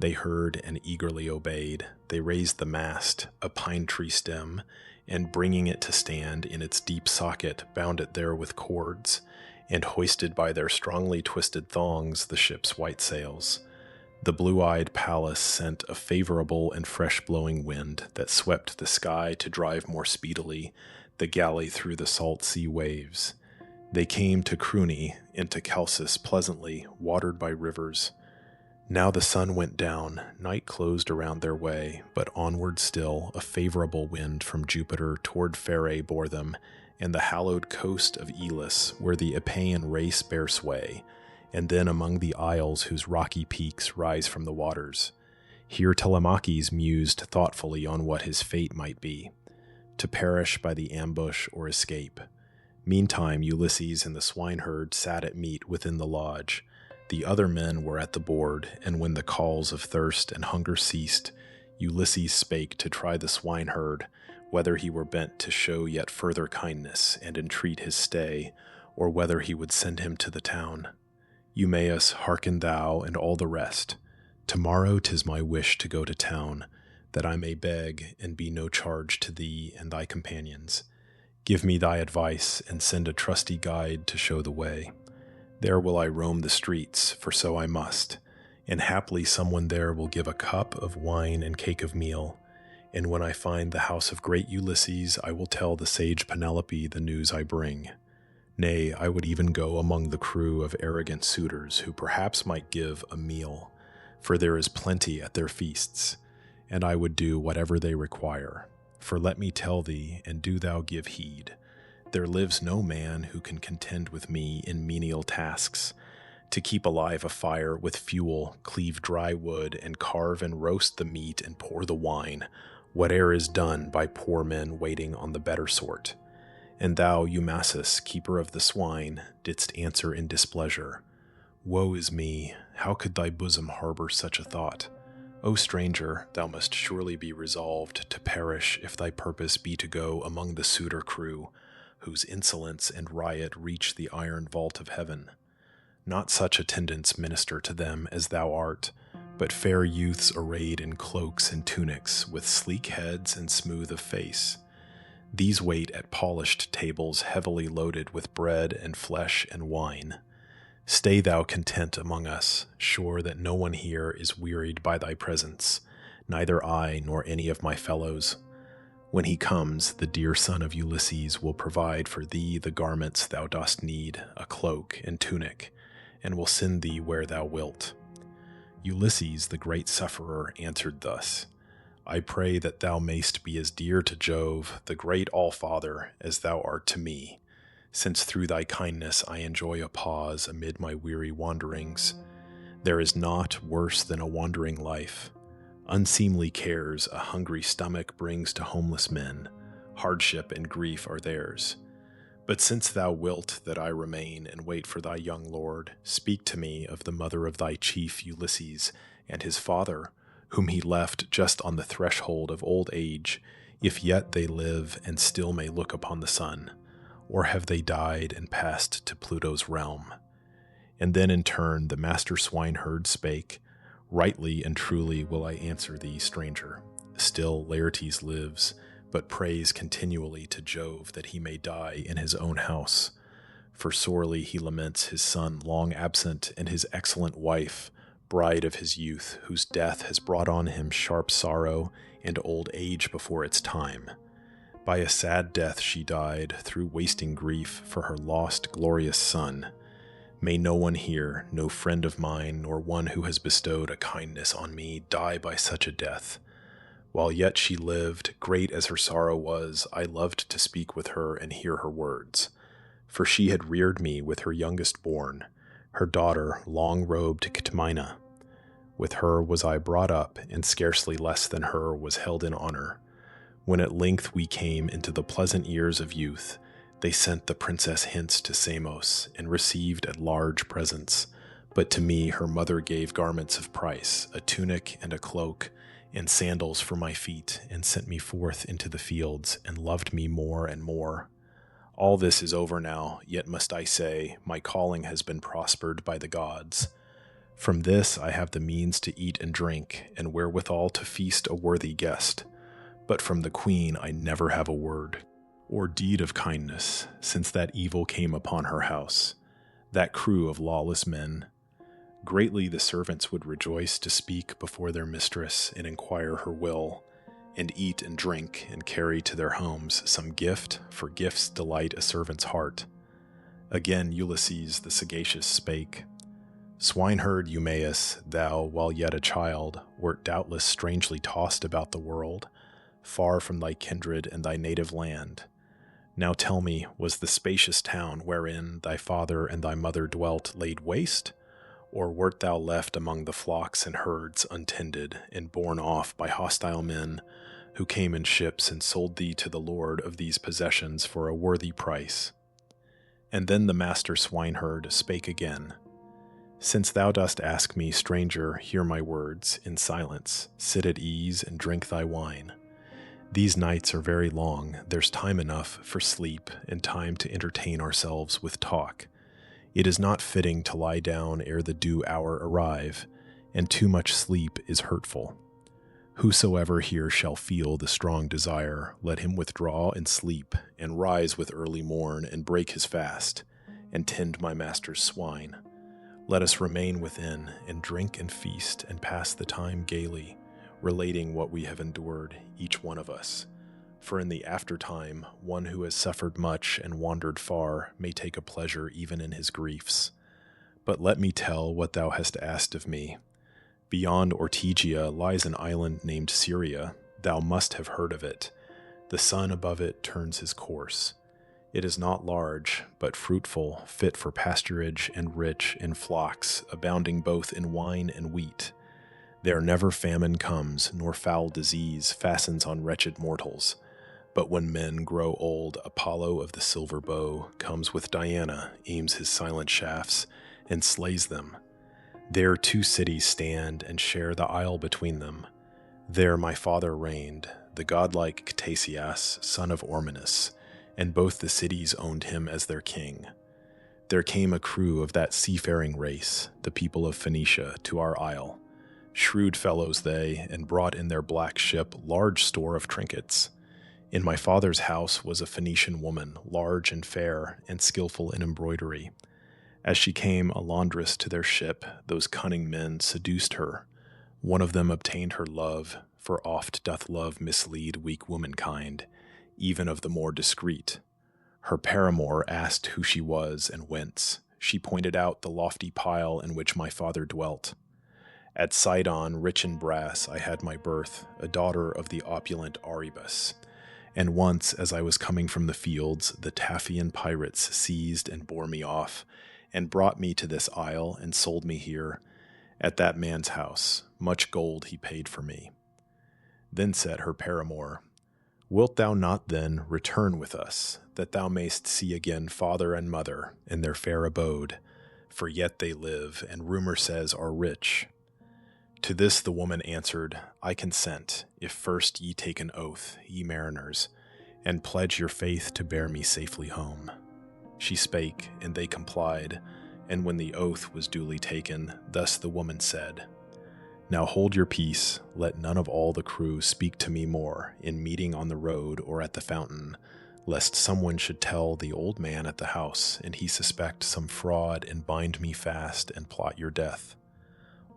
They heard and eagerly obeyed. They raised the mast, a pine tree stem, and bringing it to stand in its deep socket, bound it there with cords, and hoisted by their strongly twisted thongs the ship's white sails. The blue-eyed Pallas sent a favorable and fresh-blowing wind that swept the sky to drive more speedily the galley through the salt sea waves. They came to Cruni, into Chalcis pleasantly, watered by rivers. Now the sun went down, night closed around their way, but onward still a favorable wind from Jupiter toward Phaerae bore them, and the hallowed coast of Elis, where the Epaean race bear sway, and then among the isles whose rocky peaks rise from the waters. Here Telemachus mused thoughtfully on what his fate might be, to perish by the ambush or escape. Meantime Ulysses and the swineherd sat at meat within the lodge. The other men were at the board, and when the calls of thirst and hunger ceased, Ulysses spake to try the swineherd, whether he were bent to show yet further kindness and entreat his stay, or whether he would send him to the town. Eumaeus, hearken thou and all the rest. Tomorrow 'tis my wish to go to town, that I may beg and be no charge to thee and thy companions. Give me thy advice, and send a trusty guide to show the way. There will I roam the streets, for so I must, and haply someone there will give a cup of wine and cake of meal. And when I find the house of great Ulysses, I will tell the sage Penelope the news I bring. Nay, I would even go among the crew of arrogant suitors who perhaps might give a meal, for there is plenty at their feasts, and I would do whatever they require. For let me tell thee, and do thou give heed, there lives no man who can contend with me in menial tasks, to keep alive a fire with fuel, cleave dry wood, and carve and roast the meat and pour the wine, whate'er is done by poor men waiting on the better sort. And thou, Eumaeus, keeper of the swine, didst answer in displeasure. Woe is me, how could thy bosom harbor such a thought? O stranger, thou must surely be resolved to perish if thy purpose be to go among the suitor crew, whose insolence and riot reach the iron vault of heaven. Not such attendants minister to them as thou art, but fair youths arrayed in cloaks and tunics, with sleek heads and smooth of face. These wait at polished tables heavily loaded with bread and flesh and wine. Stay thou content among us, sure that no one here is wearied by thy presence, neither I nor any of my fellows. When he comes, the dear son of Ulysses will provide for thee the garments thou dost need, a cloak and tunic, and will send thee where thou wilt. Ulysses, the great sufferer, answered thus, I pray that thou mayst be as dear to Jove, the great All-Father, as thou art to me, since through thy kindness I enjoy a pause amid my weary wanderings. There is naught worse than a wandering life. Unseemly cares a hungry stomach brings to homeless men. Hardship and grief are theirs. But since thou wilt that I remain and wait for thy young lord, speak to me of the mother of thy chief Ulysses and his father, whom he left just on the threshold of old age, if yet they live and still may look upon the sun. Or have they died and passed to Pluto's realm? And then in turn the master swineherd spake, Rightly and truly will I answer thee, stranger. Still Laertes lives, but prays continually to Jove that he may die in his own house. For sorely he laments his son long absent and his excellent wife, bride of his youth, whose death has brought on him sharp sorrow and old age before its time. By a sad death she died, through wasting grief for her lost glorious son. May no one here, no friend of mine, nor one who has bestowed a kindness on me, die by such a death. While yet she lived, great as her sorrow was, I loved to speak with her and hear her words. For she had reared me with her youngest born, her daughter, long-robed Ctymina. With her was I brought up, and scarcely less than her was held in honor. When at length we came into the pleasant years of youth, they sent the princess hints to Samos, and received at large presents. But to me her mother gave garments of price, a tunic and a cloak, and sandals for my feet, and sent me forth into the fields, and loved me more and more. All this is over now, yet must I say, my calling has been prospered by the gods. From this I have the means to eat and drink, and wherewithal to feast a worthy guest. But from the queen I never have a word, or deed of kindness, since that evil came upon her house, that crew of lawless men. Greatly the servants would rejoice to speak before their mistress and inquire her will, and eat and drink, and carry to their homes some gift, for gifts delight a servant's heart. Again Ulysses the sagacious spake, Swineherd Eumaeus, thou, while yet a child, wert doubtless strangely tossed about the world, far from thy kindred and thy native land. Now tell me, was the spacious town wherein thy father and thy mother dwelt laid waste? Or wert thou left among the flocks and herds untended, and borne off by hostile men, who came in ships and sold thee to the lord of these possessions for a worthy price? And then the master swineherd spake again, Since thou dost ask me, stranger, hear my words, in silence, sit at ease and drink thy wine. These nights are very long, there's time enough for sleep, and time to entertain ourselves with talk. It is not fitting to lie down ere the due hour arrive, and too much sleep is hurtful. Whosoever here shall feel the strong desire, let him withdraw and sleep, and rise with early morn, and break his fast, and tend my master's swine. Let us remain within, and drink and feast, and pass the time gaily, relating what we have endured, each one of us. For in the aftertime, one who has suffered much and wandered far may take a pleasure even in his griefs. But let me tell what thou hast asked of me. Beyond Ortygia lies an island named Syria. Thou must have heard of it. The sun above it turns his course. It is not large, but fruitful, fit for pasturage, and rich in flocks, abounding both in wine and wheat. There never famine comes, nor foul disease fastens on wretched mortals. But when men grow old, Apollo of the silver bow comes with Diana, aims his silent shafts, and slays them. There 2 cities stand and share the isle between them. There my father reigned, the godlike Ctesias, son of Ormenus, and both the cities owned him as their king. There came a crew of that seafaring race, the people of Phoenicia, to our isle. Shrewd fellows they, and brought in their black ship large store of trinkets. In my father's house was a Phoenician woman, large and fair, and skillful in embroidery. As she came a laundress to their ship, those cunning men seduced her. One of them obtained her love, for oft doth love mislead weak womankind, even of the more discreet. Her paramour asked who she was and whence. She pointed out the lofty pile in which my father dwelt. At Sidon, rich in brass, I had my birth, a daughter of the opulent Charybdis. And once, as I was coming from the fields, the Taphian pirates seized and bore me off, and brought me to this isle, and sold me here, at that man's house. Much gold he paid for me. Then said her paramour, Wilt thou not then return with us, that thou mayst see again father and mother, in their fair abode? For yet they live, and rumour says are rich. To this the woman answered, I consent, if first ye take an oath, ye mariners, and pledge your faith to bear me safely home. She spake, and they complied, and when the oath was duly taken, thus the woman said, Now hold your peace, let none of all the crew speak to me more, in meeting on the road or at the fountain, lest someone should tell the old man at the house, and he suspect some fraud, and bind me fast, and plot your death.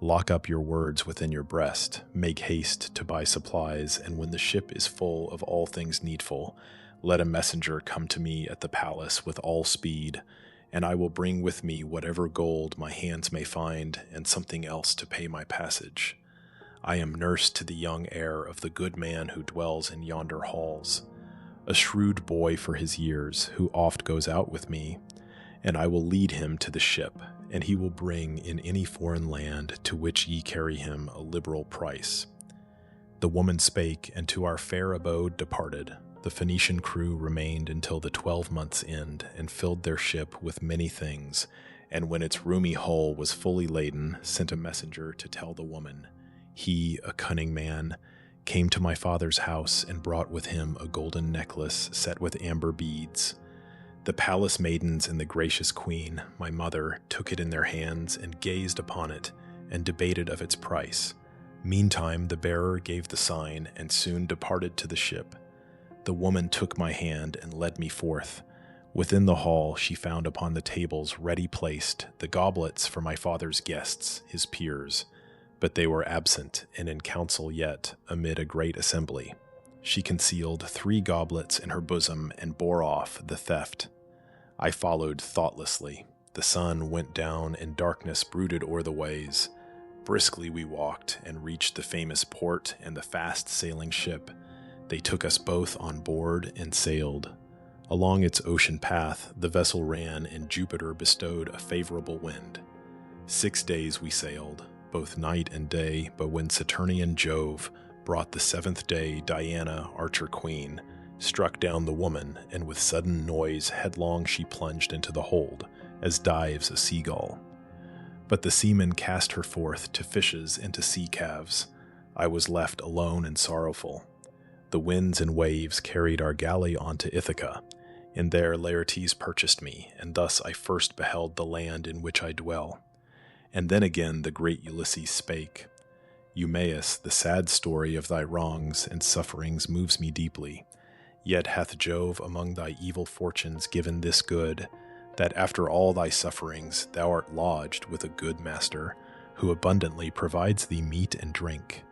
Lock up your words within your breast, make haste to buy supplies, and when the ship is full of all things needful, let a messenger come to me at the palace with all speed, and I will bring with me whatever gold my hands may find, and something else to pay my passage. I am nurse to the young heir of the good man who dwells in yonder halls, a shrewd boy for his years, who oft goes out with me, and I will lead him to the ship, and he will bring in any foreign land to which ye carry him a liberal price. The woman spake, and to our fair abode departed. The Phoenician crew remained until the 12 months' end, and filled their ship with many things, and when its roomy hull was fully laden, sent a messenger to tell the woman. He, a cunning man, came to my father's house, and brought with him a golden necklace set with amber beads. The palace maidens and the gracious queen, my mother, took it in their hands, and gazed upon it, and debated of its price. Meantime the bearer gave the sign, and soon departed to the ship. The woman took my hand and led me forth. Within the hall she found upon the tables ready placed the goblets for my father's guests, his peers. But they were absent and in council yet, amid a great assembly. She concealed 3 goblets in her bosom and bore off the theft. I followed thoughtlessly. The sun went down and darkness brooded o'er the ways. Briskly we walked and reached the famous port and the fast-sailing ship. They took us both on board and sailed. Along its ocean path the vessel ran, and Jupiter bestowed a favorable wind. 6 days we sailed, both night and day, but when Saturnian Jove brought the 7th day Diana, archer queen, struck down the woman, and with sudden noise headlong she plunged into the hold, as dives a seagull. But the seamen cast her forth to fishes and to sea calves. I was left alone and sorrowful. The winds and waves carried our galley on to Ithaca, and there Laertes purchased me, and thus I first beheld the land in which I dwell. And then again the great Ulysses spake. Eumaeus, the sad story of thy wrongs and sufferings moves me deeply. Yet hath Jove among thy evil fortunes given this good, that after all thy sufferings thou art lodged with a good master, who abundantly provides thee meat and drink.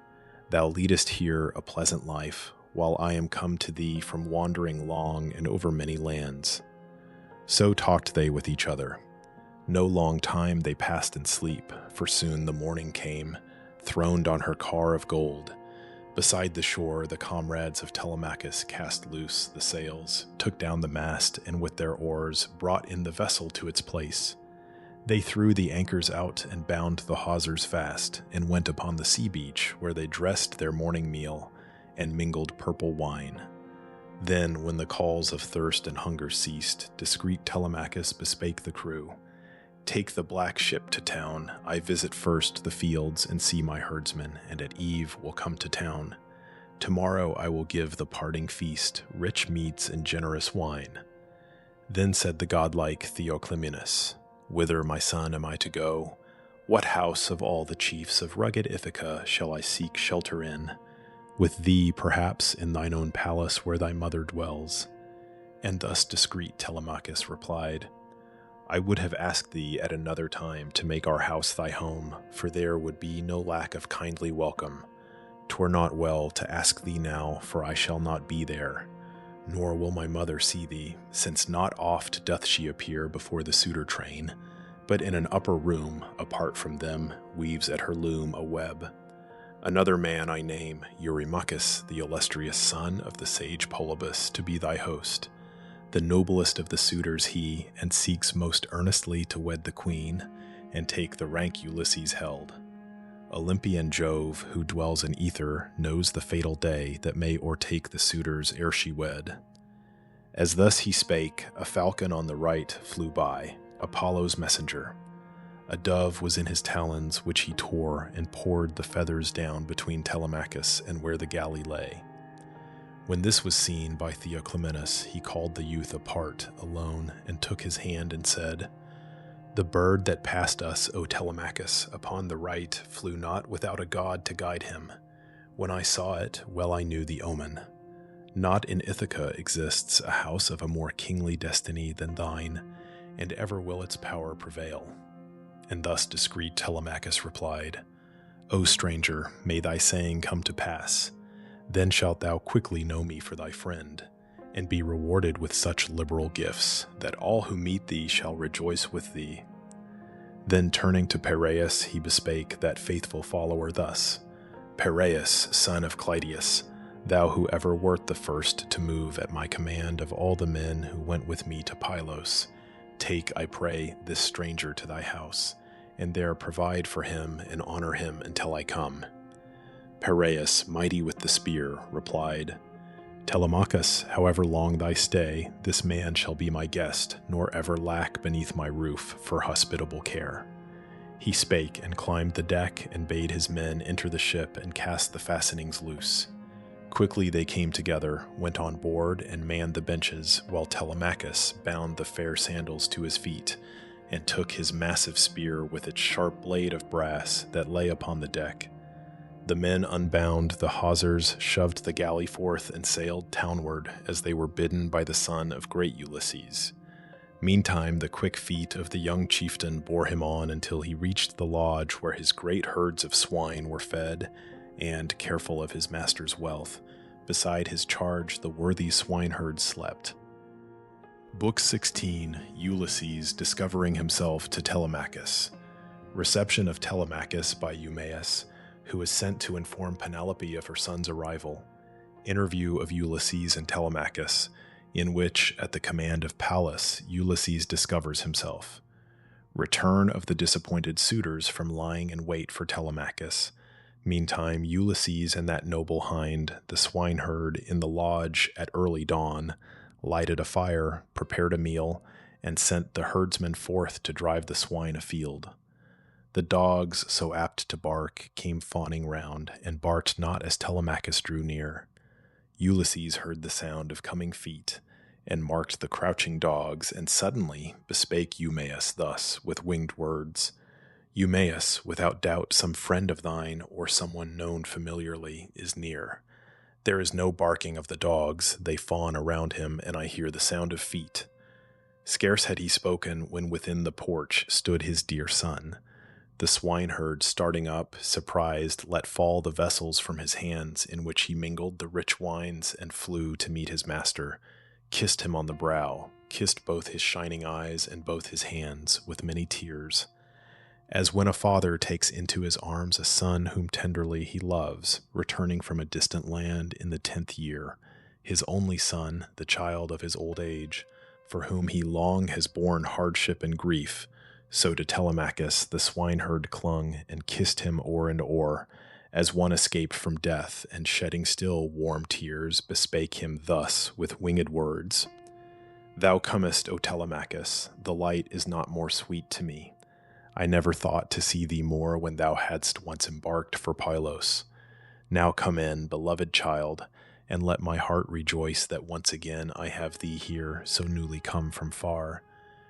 Thou leadest here a pleasant life, while I am come to thee from wandering long and over many lands. So talked they with each other. No long time they passed in sleep, for soon the morning came, throned on her car of gold. Beside the shore the comrades of Telemachus cast loose the sails, took down the mast, and with their oars brought in the vessel to its place. They threw the anchors out and bound the hawsers fast, and went upon the sea beach, where they dressed their morning meal, and mingled purple wine. Then, when the calls of thirst and hunger ceased, discreet Telemachus bespake the crew, "Take the black ship to town. I visit first the fields and see my herdsmen, and at eve will come to town. Tomorrow I will give the parting feast, rich meats and generous wine." Then said the godlike Theoclymenus, "Whither, my son, am I to go? What house of all the chiefs of rugged Ithaca shall I seek shelter in? With thee, perhaps, in thine own palace where thy mother dwells." And thus discreet Telemachus replied, "I would have asked thee at another time to make our house thy home, for there would be no lack of kindly welcome. 'Twere not well to ask thee now, for I shall not be there, nor will my mother see thee, since not oft doth she appear before the suitor train, but in an upper room, apart from them, weaves at her loom a web. Another man I name, Eurymachus, the illustrious son of the sage Polybus, to be thy host. The noblest of the suitors he, and seeks most earnestly to wed the queen, and take the rank Ulysses held. Olympian Jove, who dwells in ether, knows the fatal day that may o'ertake the suitors ere she wed." As thus he spake, a falcon on the right flew by, Apollo's messenger. A dove was in his talons, which he tore, and poured the feathers down between Telemachus and where the galley lay. When this was seen by Theoclymenus, he called the youth apart, alone, and took his hand and said, "The bird that passed us, O Telemachus, upon the right, flew not without a god to guide him. When I saw it, well I knew the omen. Not in Ithaca exists a house of a more kingly destiny than thine, and ever will its power prevail." And thus discreet Telemachus replied, "O stranger, may thy saying come to pass. Then shalt thou quickly know me for thy friend, and be rewarded with such liberal gifts, that all who meet thee shall rejoice with thee." Then turning to Piraeus, he bespake that faithful follower thus, "Piraeus, son of Clytius, thou who ever wert the first to move at my command of all the men who went with me to Pylos, take, I pray, this stranger to thy house, and there provide for him and honor him until I come." Piraeus, mighty with the spear, replied, "Telemachus, however long thy stay, this man shall be my guest, nor ever lack beneath my roof for hospitable care." He spake and climbed the deck and bade his men enter the ship and cast the fastenings loose. Quickly they came together, went on board, and manned the benches, while Telemachus bound the fair sandals to his feet, and took his massive spear with its sharp blade of brass that lay upon the deck. The men unbound the hawsers, shoved the galley forth, and sailed townward as they were bidden by the son of great Ulysses. Meantime, the quick feet of the young chieftain bore him on until he reached the lodge where his great herds of swine were fed, and, careful of his master's wealth, beside his charge the worthy swineherd slept. Book 16, Ulysses discovering himself to Telemachus. Reception of Telemachus by Eumaeus, who is sent to inform Penelope of her son's arrival. Interview of Ulysses and Telemachus, in which, at the command of Pallas, Ulysses discovers himself. Return of the disappointed suitors from lying in wait for Telemachus. Meantime, Ulysses and that noble hind, the swineherd, in the lodge at early dawn, lighted a fire, prepared a meal, and sent the herdsmen forth to drive the swine afield. The dogs, so apt to bark, came fawning round, and barked not as Telemachus drew near. Ulysses heard the sound of coming feet, and marked the crouching dogs, and suddenly bespake Eumaeus thus, with winged words, Eumaeus, without doubt some friend of thine, or someone known familiarly, is near. There is no barking of the dogs, they fawn around him, and I hear the sound of feet. Scarce had he spoken, when within the porch stood his dear son. The swineherd, starting up, surprised, let fall the vessels from his hands, in which he mingled the rich wines, and flew to meet his master, kissed him on the brow, kissed both his shining eyes and both his hands, with many tears. As when a father takes into his arms a son whom tenderly he loves, returning from a distant land in the 10th year, his only son, the child of his old age, for whom he long has borne hardship and grief, so to Telemachus the swineherd clung, and kissed him o'er and o'er, as one escaped from death, and shedding still warm tears, bespake him thus with winged words. Thou comest, O Telemachus, the light is not more sweet to me. I never thought to see thee more when thou hadst once embarked for Pylos. Now come in, beloved child, and let my heart rejoice that once again I have thee here, so newly come from far.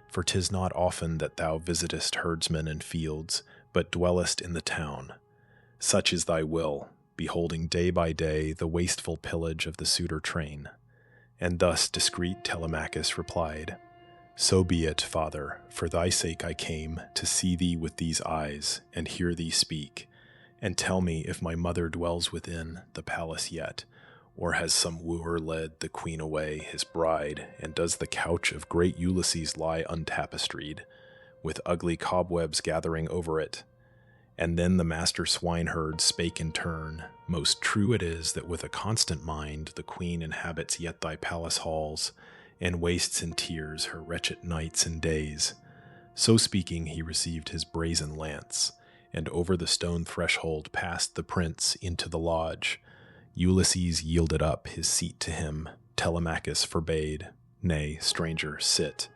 For 'tis not often that thou visitest herdsmen and fields, but dwellest in the town. Such is thy will, beholding day by day the wasteful pillage of the suitor train. And thus discreet Telemachus replied, So be it, father, for thy sake I came, to see thee with these eyes, and hear thee speak, and tell me if my mother dwells within the palace yet, or has some wooer led the queen away, his bride, and does the couch of great Ulysses lie untapestried, with ugly cobwebs gathering over it? And then the master swineherd spake in turn, Most true it is that with a constant mind the queen inhabits yet thy palace halls, and wastes in tears her wretched nights and days. So speaking, he received his brazen lance, and over the stone threshold passed the prince into the lodge. Ulysses yielded up his seat to him. Telemachus forbade, Nay, stranger, sit.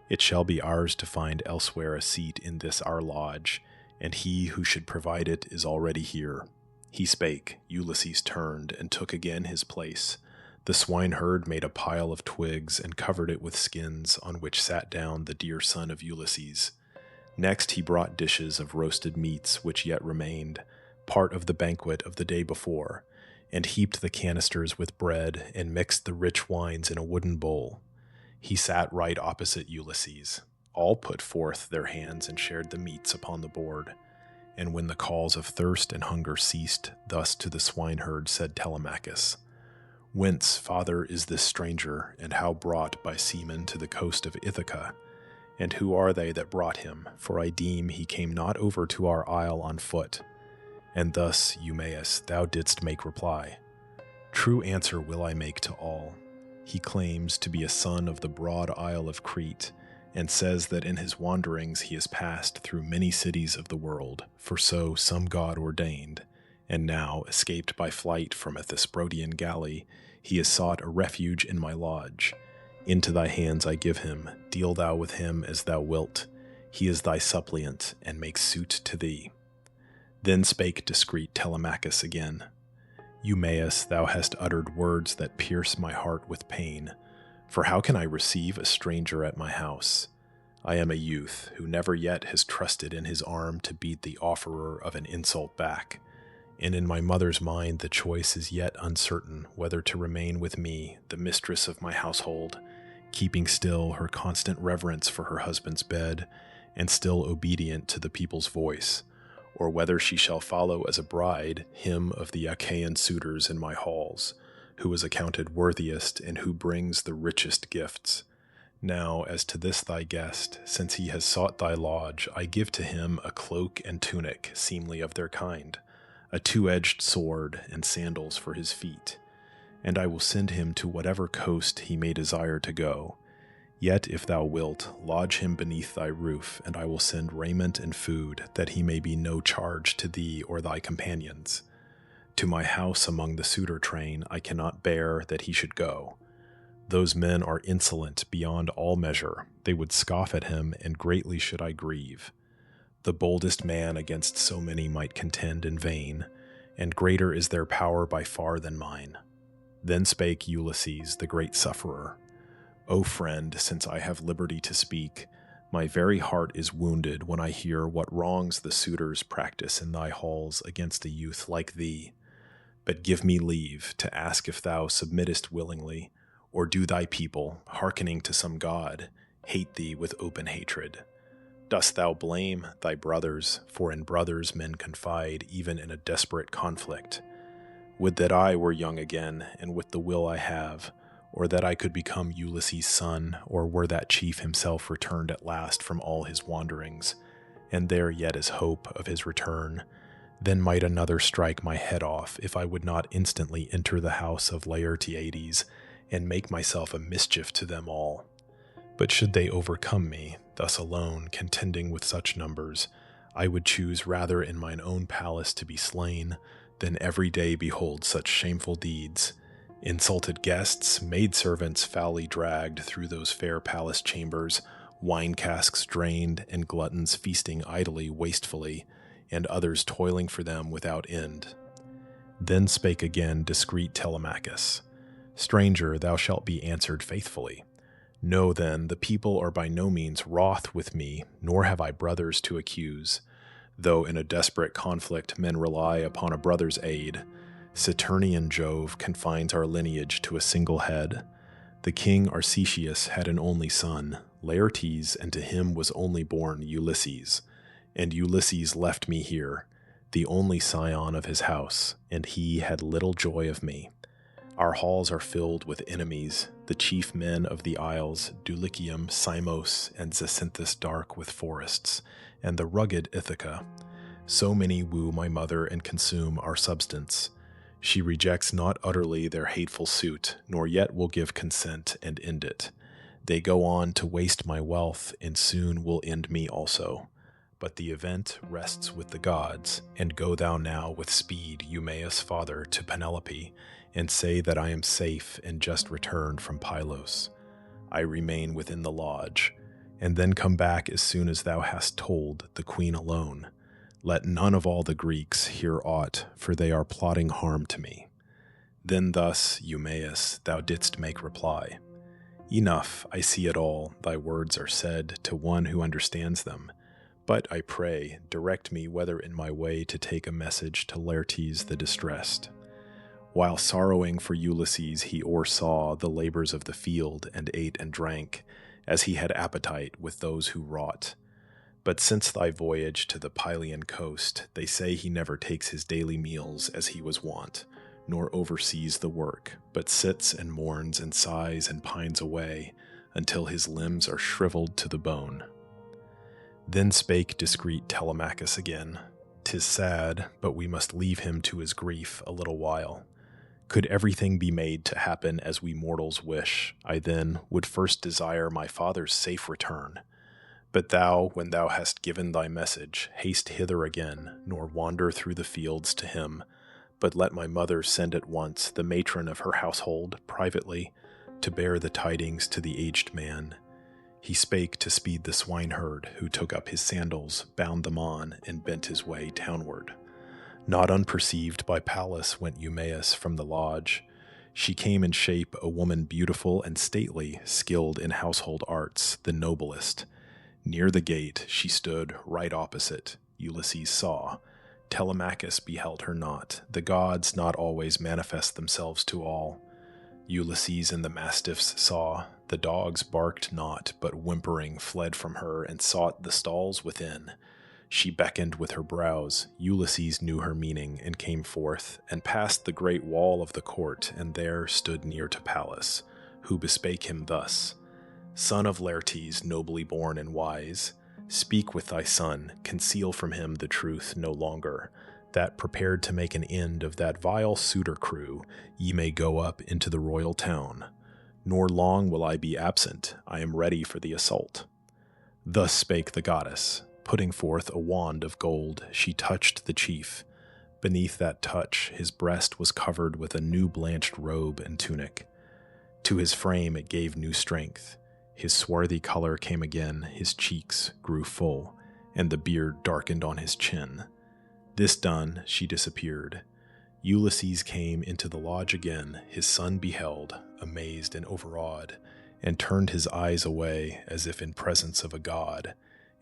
It shall be ours to find elsewhere a seat in this our lodge, and he who should provide it is already here. He spake, Ulysses turned, and took again his place. The swineherd made a pile of twigs and covered it with skins, on which sat down the dear son of Ulysses. Next he brought dishes of roasted meats which yet remained, part of the banquet of the day before, and heaped the canisters with bread, and mixed the rich wines in a wooden bowl. He sat right opposite Ulysses. All put forth their hands and shared the meats upon the board. And when the calls of thirst and hunger ceased, thus to the swineherd said Telemachus, Whence, father, is this stranger, and how brought by seamen to the coast of Ithaca? And who are they that brought him? For I deem he came not over to our isle on foot. And thus, Eumaeus, thou didst make reply. True answer will I make to all. He claims to be a son of the broad isle of Crete, and says that in his wanderings he has passed through many cities of the world, for so some god ordained, and now, escaped by flight from a Thesprotian galley, he has sought a refuge in my lodge. Into thy hands I give him, deal thou with him as thou wilt. He is thy suppliant, and makes suit to thee. Then spake discreet Telemachus again, Eumaeus, thou hast uttered words that pierce my heart with pain. For how can I receive a stranger at my house? I am a youth who never yet has trusted in his arm to beat the offerer of an insult back, and in my mother's mind the choice is yet uncertain whether to remain with me, the mistress of my household, keeping still her constant reverence for her husband's bed, and still obedient to the people's voice, or whether she shall follow as a bride him of the Achaean suitors in my halls, who is accounted worthiest and who brings the richest gifts. Now, as to this thy guest, since he has sought thy lodge, I give to him a cloak and tunic seemly of their kind, a two-edged sword and sandals for his feet, and I will send him to whatever coast he may desire to go. Yet, if thou wilt, lodge him beneath thy roof, and I will send raiment and food, that he may be no charge to thee or thy companions. To my house among the suitor train I cannot bear that he should go. Those men are insolent beyond all measure. They would scoff at him, and greatly should I grieve. The boldest man against so many might contend in vain, and greater is their power by far than mine. Then spake Ulysses, the great sufferer. O friend, since I have liberty to speak, my very heart is wounded when I hear what wrongs the suitors practice in thy halls against a youth like thee. But give me leave to ask if thou submittest willingly, or do thy people, hearkening to some god, hate thee with open hatred? Dost thou blame thy brothers, for in brothers men confide even in a desperate conflict? Would that I were young again, and with the will I have, or that I could become Ulysses' son, or were that chief himself returned at last from all his wanderings, and there yet is hope of his return. Then might another strike my head off, if I would not instantly enter the house of Laertiades, and make myself a mischief to them all. But should they overcome me, thus alone, contending with such numbers, I would choose rather in mine own palace to be slain, than every day behold such shameful deeds. Insulted guests, maidservants foully dragged through those fair palace chambers, wine casks drained, and gluttons feasting idly wastefully, and others toiling for them without end. Then spake again discreet Telemachus. Stranger, thou shalt be answered faithfully. Know then, the people are by no means wroth with me, nor have I brothers to accuse. Though in a desperate conflict men rely upon a brother's aid, Saturnian Jove confines our lineage to a single head. The king Arcesius had an only son, Laertes, and to him was only born Ulysses. And Ulysses left me here, the only scion of his house, and he had little joy of me. Our halls are filled with enemies, the chief men of the isles, Dulichium, Samos, and Zacynthus dark with forests, and the rugged Ithaca. So many woo my mother and consume our substance. She rejects not utterly their hateful suit, nor yet will give consent and end it. They go on to waste my wealth, and soon will end me also. But the event rests with the gods, and go thou now with speed, Eumaeus' father, to Penelope, and say that I am safe and just returned from Pylos. I remain within the lodge, and then come back as soon as thou hast told the queen alone. Let none of all the Greeks hear aught, for they are plotting harm to me. Then thus, Eumaeus, thou didst make reply. Enough, I see it all, thy words are said to one who understands them. But, I pray, direct me whether in my way to take a message to Laertes the distressed. While sorrowing for Ulysses, he o'ersaw the labors of the field, and ate and drank, as he had appetite with those who wrought. But since thy voyage to the Pylian coast, they say he never takes his daily meals as he was wont, nor oversees the work, but sits and mourns and sighs and pines away, until his limbs are shriveled to the bone. Then spake discreet Telemachus again. 'Tis sad, but we must leave him to his grief a little while. Could everything be made to happen as we mortals wish, I then would first desire my father's safe return. But thou, when thou hast given thy message, haste hither again, nor wander through the fields to him, but let my mother send at once the matron of her household, privately, to bear the tidings to the aged man. He spake to speed the swineherd, who took up his sandals, bound them on, and bent his way townward. Not unperceived by Pallas went Eumaeus from the lodge. She came in shape a woman beautiful and stately, skilled in household arts, the noblest. Near the gate she stood, right opposite. Ulysses saw. Telemachus beheld her not. The gods not always manifest themselves to all. Ulysses and the mastiffs saw. The dogs barked not, but whimpering fled from her and sought the stalls within. She beckoned with her brows. Ulysses knew her meaning and came forth, and passed the great wall of the court, and there stood near to Pallas, who bespake him thus: Son of Laertes, nobly born and wise, speak with thy son, conceal from him the truth no longer, that, prepared to make an end of that vile suitor crew, ye may go up into the royal town. Nor long will I be absent, I am ready for the assault. Thus spake the goddess. Putting forth a wand of gold, she touched the chief. Beneath that touch, his breast was covered with a new blanched robe and tunic. To his frame it gave new strength. His swarthy color came again, his cheeks grew full, and the beard darkened on his chin. This done, she disappeared. Ulysses came into the lodge again, his son beheld, amazed and overawed, and turned his eyes away as if in presence of a god,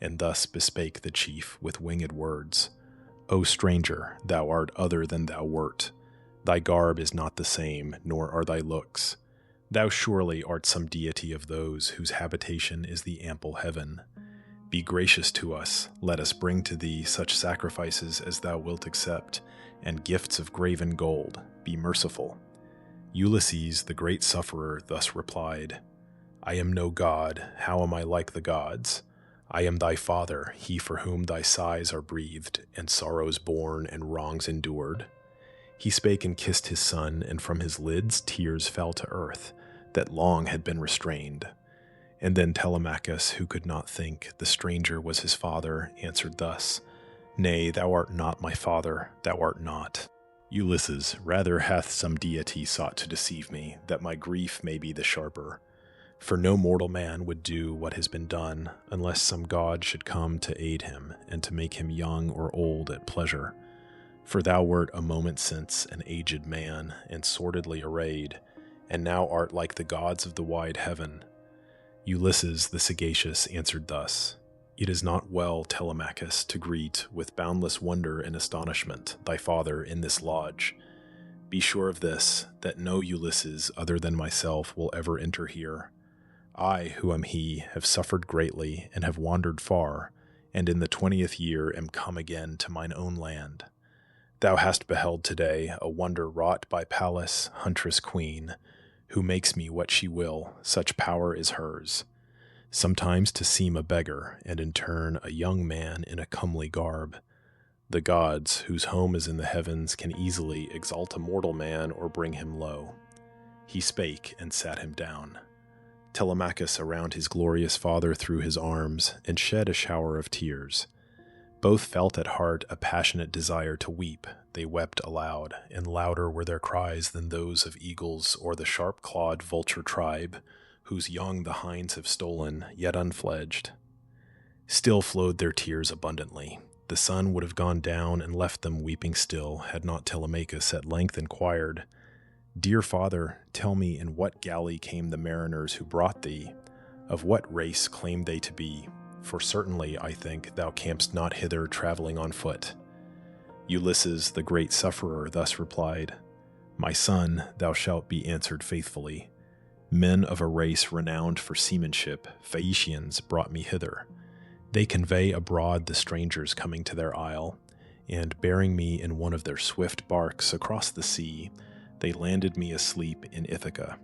and thus bespake the chief with winged words: O stranger, thou art other than thou wert. Thy garb is not the same, nor are thy looks. Thou surely art some deity of those whose habitation is the ample heaven. Be gracious to us, let us bring to thee such sacrifices as thou wilt accept, and gifts of graven gold. Be merciful. Ulysses, the great sufferer, thus replied: I am no god, how am I like the gods? I am thy father, he for whom thy sighs are breathed, and sorrows borne and wrongs endured. He spake and kissed his son, and from his lids tears fell to earth, that long had been restrained. And then Telemachus, who could not think the stranger was his father, answered thus: Nay, thou art not my father, thou art not. Ulysses, rather hath some deity sought to deceive me, that my grief may be the sharper. For no mortal man would do what has been done, unless some god should come to aid him, and to make him young or old at pleasure. For thou wert a moment since an aged man, and sordidly arrayed, and now art like the gods of the wide heaven. Ulysses the sagacious answered thus: It is not well, Telemachus, to greet with boundless wonder and astonishment thy father in this lodge. Be sure of this, that no Ulysses other than myself will ever enter here. I, who am he, have suffered greatly, and have wandered far, and in the 20th year am come again to mine own land. Thou hast beheld today a wonder wrought by Pallas, huntress queen, who makes me what she will, such power is hers. Sometimes to seem a beggar, and in turn a young man in a comely garb. The gods, whose home is in the heavens, can easily exalt a mortal man or bring him low. He spake and sat him down. Telemachus around his glorious father threw his arms, and shed a shower of tears. Both felt at heart a passionate desire to weep. They wept aloud, and louder were their cries than those of eagles or the sharp-clawed vulture tribe, whose young the hinds have stolen, yet unfledged. Still flowed their tears abundantly. The sun would have gone down and left them weeping still, had not Telemachus at length inquired: Dear father, tell me, in what galley came the mariners who brought thee? Of what race claim they to be? For certainly, I think, thou camest not hither traveling on foot. Ulysses, the great sufferer, thus replied: My son, thou shalt be answered faithfully. Men of a race renowned for seamanship, Phaeacians, brought me hither. They convey abroad the strangers coming to their isle, and bearing me in one of their swift barks across the sea, they landed me asleep in Ithaca.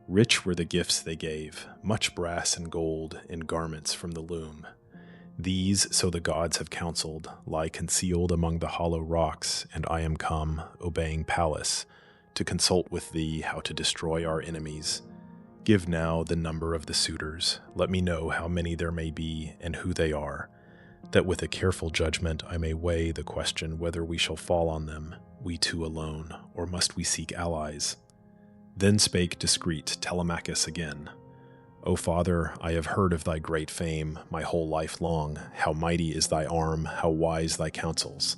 Rich were the gifts they gave, much brass and gold, and garments from the loom. These, so the gods have counseled, lie concealed among the hollow rocks, and I am come, obeying Pallas, to consult with thee how to destroy our enemies. Give now the number of the suitors. Let me know how many there may be, and who they are, that with a careful judgment I may weigh the question whether we shall fall on them, we two alone, or must we seek allies. Then spake discreet Telemachus again: O father, I have heard of thy great fame my whole life long, how mighty is thy arm, how wise thy counsels.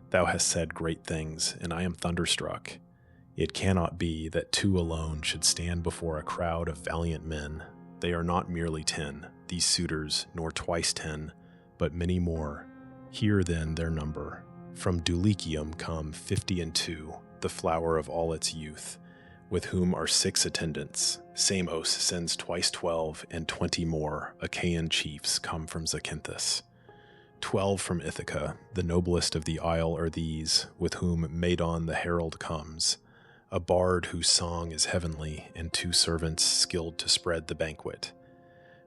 Thou hast said great things, and I am thunderstruck. It cannot be that two alone should stand before a crowd of valiant men. They are not merely 10, these suitors, nor twice 10, but many more. Hear then their number. From Dulichium come 52, the flower of all its youth. with whom are 6 attendants. Samos sends twice 12, and 20 more Achaean chiefs come from Zacynthus. 12 from Ithaca, the noblest of the isle are these, with whom Medon the herald comes, a bard whose song is heavenly, and 2 servants skilled to spread the banquet.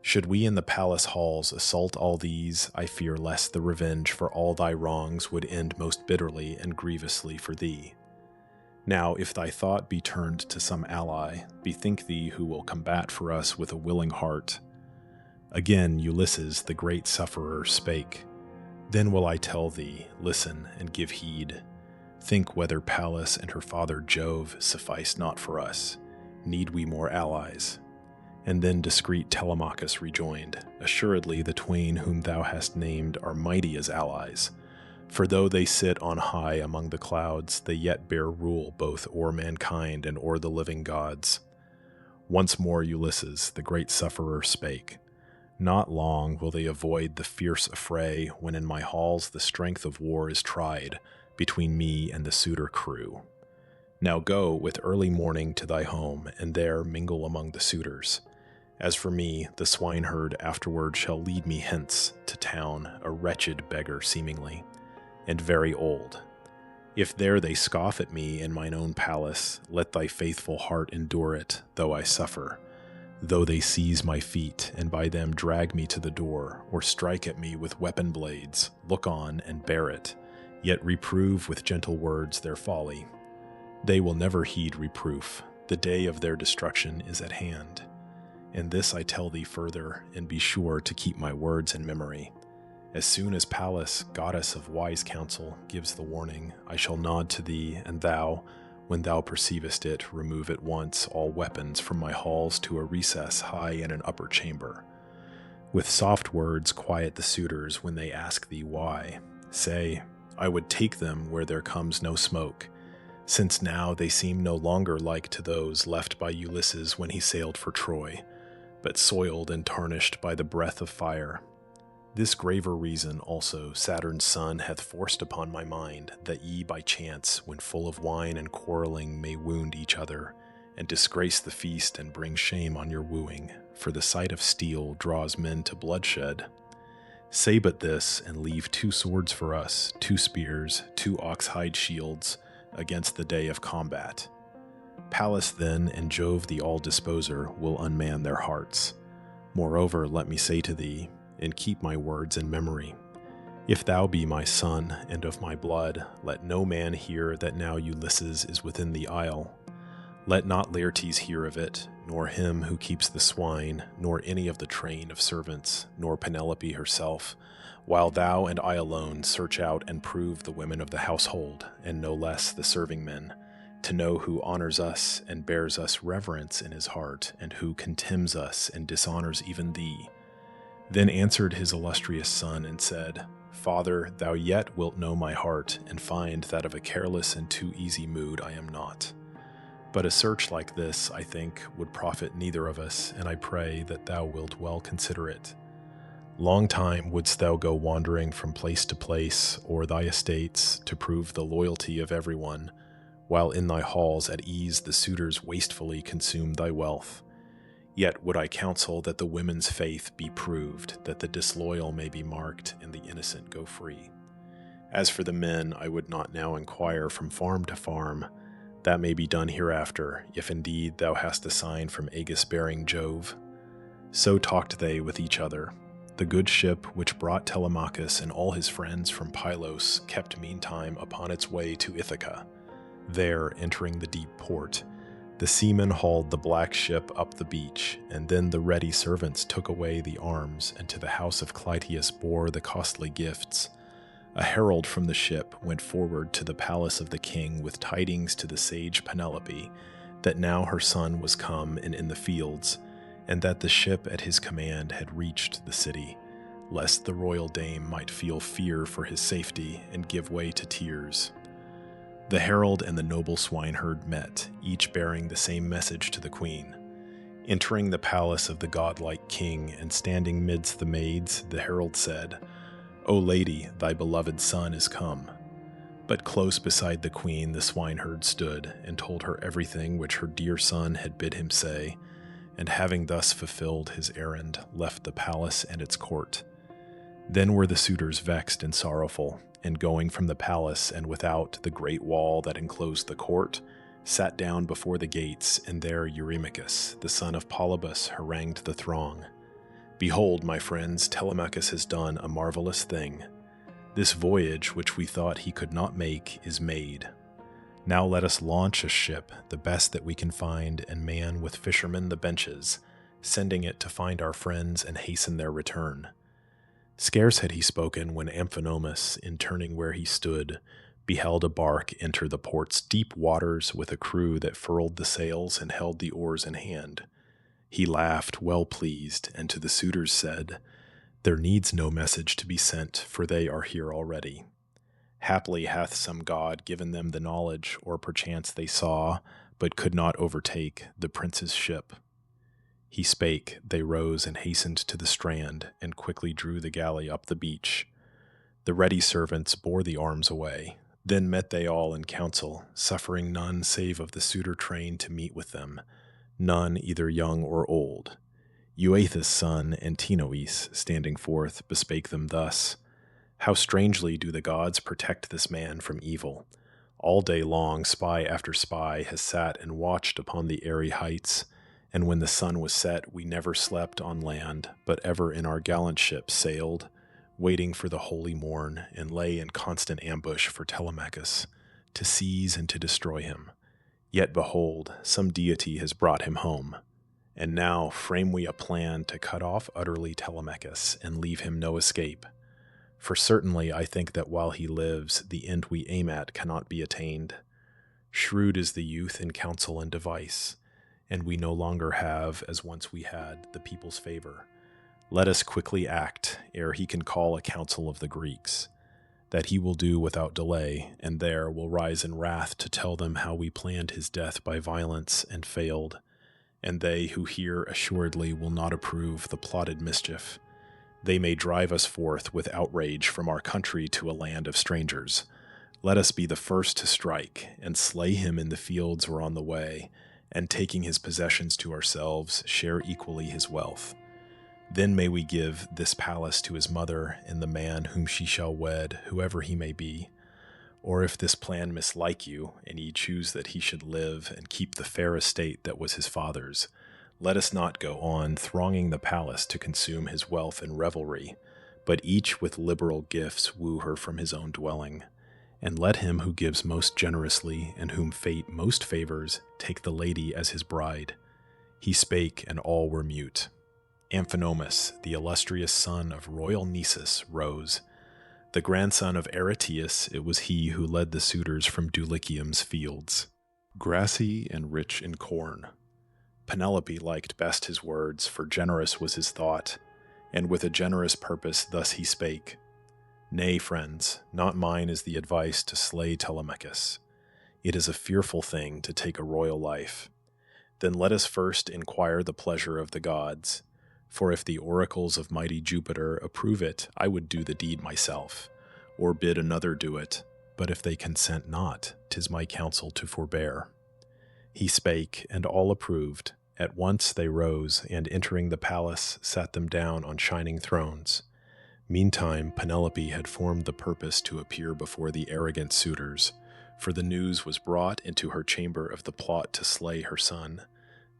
Should we in the palace halls assault all these, I fear lest the revenge for all thy wrongs would end most bitterly and grievously for thee. Now, if thy thought be turned to some ally, bethink thee who will combat for us with a willing heart. Again Ulysses, the great sufferer, spake. Then will I tell thee, listen and give heed. Think whether Pallas and her father Jove suffice not for us. Need we more allies? And then discreet Telemachus rejoined, Assuredly the twain whom thou hast named are mighty as allies. For though they sit on high among the clouds, they yet bear rule both o'er mankind and o'er the living gods. Once more Ulysses, the great sufferer, spake. Not long will they avoid the fierce affray when in my halls the strength of war is tried between me and the suitor crew. Now go with early morning to thy home, and there mingle among the suitors. As for me, the swineherd afterward shall lead me hence to town, a wretched beggar seemingly, and very old. If there they scoff at me in mine own palace, let thy faithful heart endure it, though I suffer. Though they seize my feet, and by them drag me to the door, or strike at me with weapon blades, look on and bear it, yet reprove with gentle words their folly. They will never heed reproof. The day of their destruction is at hand. And this I tell thee further, and be sure to keep my words in memory. As soon as Pallas, goddess of wise counsel, gives the warning, I shall nod to thee, and thou, when thou perceivest it, remove at once all weapons from my halls to a recess high in an upper chamber. With soft words quiet the suitors when they ask thee why. Say, I would take them where there comes no smoke, since now they seem no longer like to those left by Ulysses when he sailed for Troy, but soiled and tarnished by the breath of fire. This graver reason also Saturn's son hath forced upon my mind, that ye by chance, when full of wine and quarreling, may wound each other, and disgrace the feast and bring shame on your wooing, for the sight of steel draws men to bloodshed. Say but this, and leave 2 swords for us, 2 spears, 2 ox-hide shields, against the day of combat. Pallas then, and Jove the all-disposer, will unman their hearts. Moreover, let me say to thee, and keep my words in memory. If thou be my son, and of my blood, let no man hear that now Ulysses is within the isle. Let not Laertes hear of it, nor him who keeps the swine, nor any of the train of servants, nor Penelope herself, while thou and I alone search out and prove the women of the household, and no less the serving men, to know who honors us and bears us reverence in his heart, and who contemns us and dishonors even thee. Then answered his illustrious son and said, Father, thou yet wilt know my heart, and find that of a careless and too easy mood I am not. But a search like this, I think, would profit neither of us, and I pray that thou wilt well consider it. Long time wouldst thou go wandering from place to place, o'er thy estates, to prove the loyalty of everyone, while in thy halls at ease the suitors wastefully consume thy wealth. Yet would I counsel that the women's faith be proved, that the disloyal may be marked, and the innocent go free. As for the men, I would not now inquire from farm to farm. That may be done hereafter, if indeed thou hast a sign from Aegis-bearing Jove. So talked they with each other. The good ship which brought Telemachus and all his friends from Pylos kept meantime upon its way to Ithaca. There, entering the deep port, the seamen hauled the black ship up the beach, and then the ready servants took away the arms, and to the house of Clytius bore the costly gifts. A herald from the ship went forward to the palace of the king with tidings to the sage Penelope, that now her son was come and in the fields, and that the ship at his command had reached the city, lest the royal dame might feel fear for his safety and give way to tears. The herald and the noble swineherd met, each bearing the same message to the queen. Entering the palace of the godlike king and standing midst the maids, the herald said, O lady, thy beloved son is come. But close beside the queen the swineherd stood, and told her everything which her dear son had bid him say, and having thus fulfilled his errand, left the palace and its court. Then were the suitors vexed and sorrowful, and going from the palace and without the great wall that enclosed the court, sat down before the gates, and there Eurycleia, the son of Polybus, harangued the throng. Behold, my friends, Telemachus has done a marvelous thing. This voyage, which we thought he could not make, is made. Now let us launch a ship, the best that we can find, and man with fishermen the benches, sending it to find our friends and hasten their return. Scarce had he spoken when Amphinomus, in turning where he stood, beheld a bark enter the port's deep waters with a crew that furled the sails and held the oars in hand. He laughed, well pleased, and to the suitors said, There needs no message to be sent, for they are here already. Haply hath some god given them the knowledge, or perchance they saw, but could not overtake, the prince's ship. He spake, they rose and hastened to the strand, and quickly drew the galley up the beach. The ready servants bore the arms away. Then met they all in council, suffering none save of the suitor train to meet with them, none either young or old. Euaeus' son, Antinous, standing forth, bespake them thus, How strangely do the gods protect this man from evil! All day long spy after spy has sat and watched upon the airy heights, and when the sun was set we never slept on land, but ever in our gallant ship sailed, waiting for the holy morn, and lay in constant ambush for Telemachus, to seize and to destroy him. Yet behold, some deity has brought him home. And now frame we a plan to cut off utterly Telemachus, and leave him no escape. For certainly I think that while he lives, the end we aim at cannot be attained. Shrewd is the youth in counsel and device, and we no longer have, as once we had, the people's favor. Let us quickly act, ere he can call a council of the Greeks. That he will do without delay, and there will rise in wrath to tell them how we planned his death by violence and failed. And they who hear assuredly will not approve the plotted mischief. They may drive us forth with outrage from our country to a land of strangers. Let us be the first to strike, and slay him in the fields or on the way, and taking his possessions to ourselves, share equally his wealth. Then may we give this palace to his mother and the man whom she shall wed, whoever he may be. Or if this plan mislike you, and ye choose that he should live and keep the fair estate that was his father's, let us not go on thronging the palace to consume his wealth in revelry, but each with liberal gifts woo her from his own dwelling. And let him who gives most generously, and whom fate most favors, take the lady as his bride. He spake, and all were mute. Amphinomus, the illustrious son of royal Nisus, rose. The grandson of Aretius, it was he who led the suitors from Dulichium's fields, grassy and rich in corn. Penelope liked best his words, for generous was his thought, and with a generous purpose thus he spake. Nay, friends, not mine is the advice to slay Telemachus. It is a fearful thing to take a royal life. Then let us first inquire the pleasure of the gods. For if the oracles of mighty Jupiter approve it, I would do the deed myself, or bid another do it, but if they consent not, 'tis my counsel to forbear. He spake, and all approved. At once they rose, and entering the palace, sat them down on shining thrones. Meantime Penelope had formed the purpose to appear before the arrogant suitors, for the news was brought into her chamber of the plot to slay her son.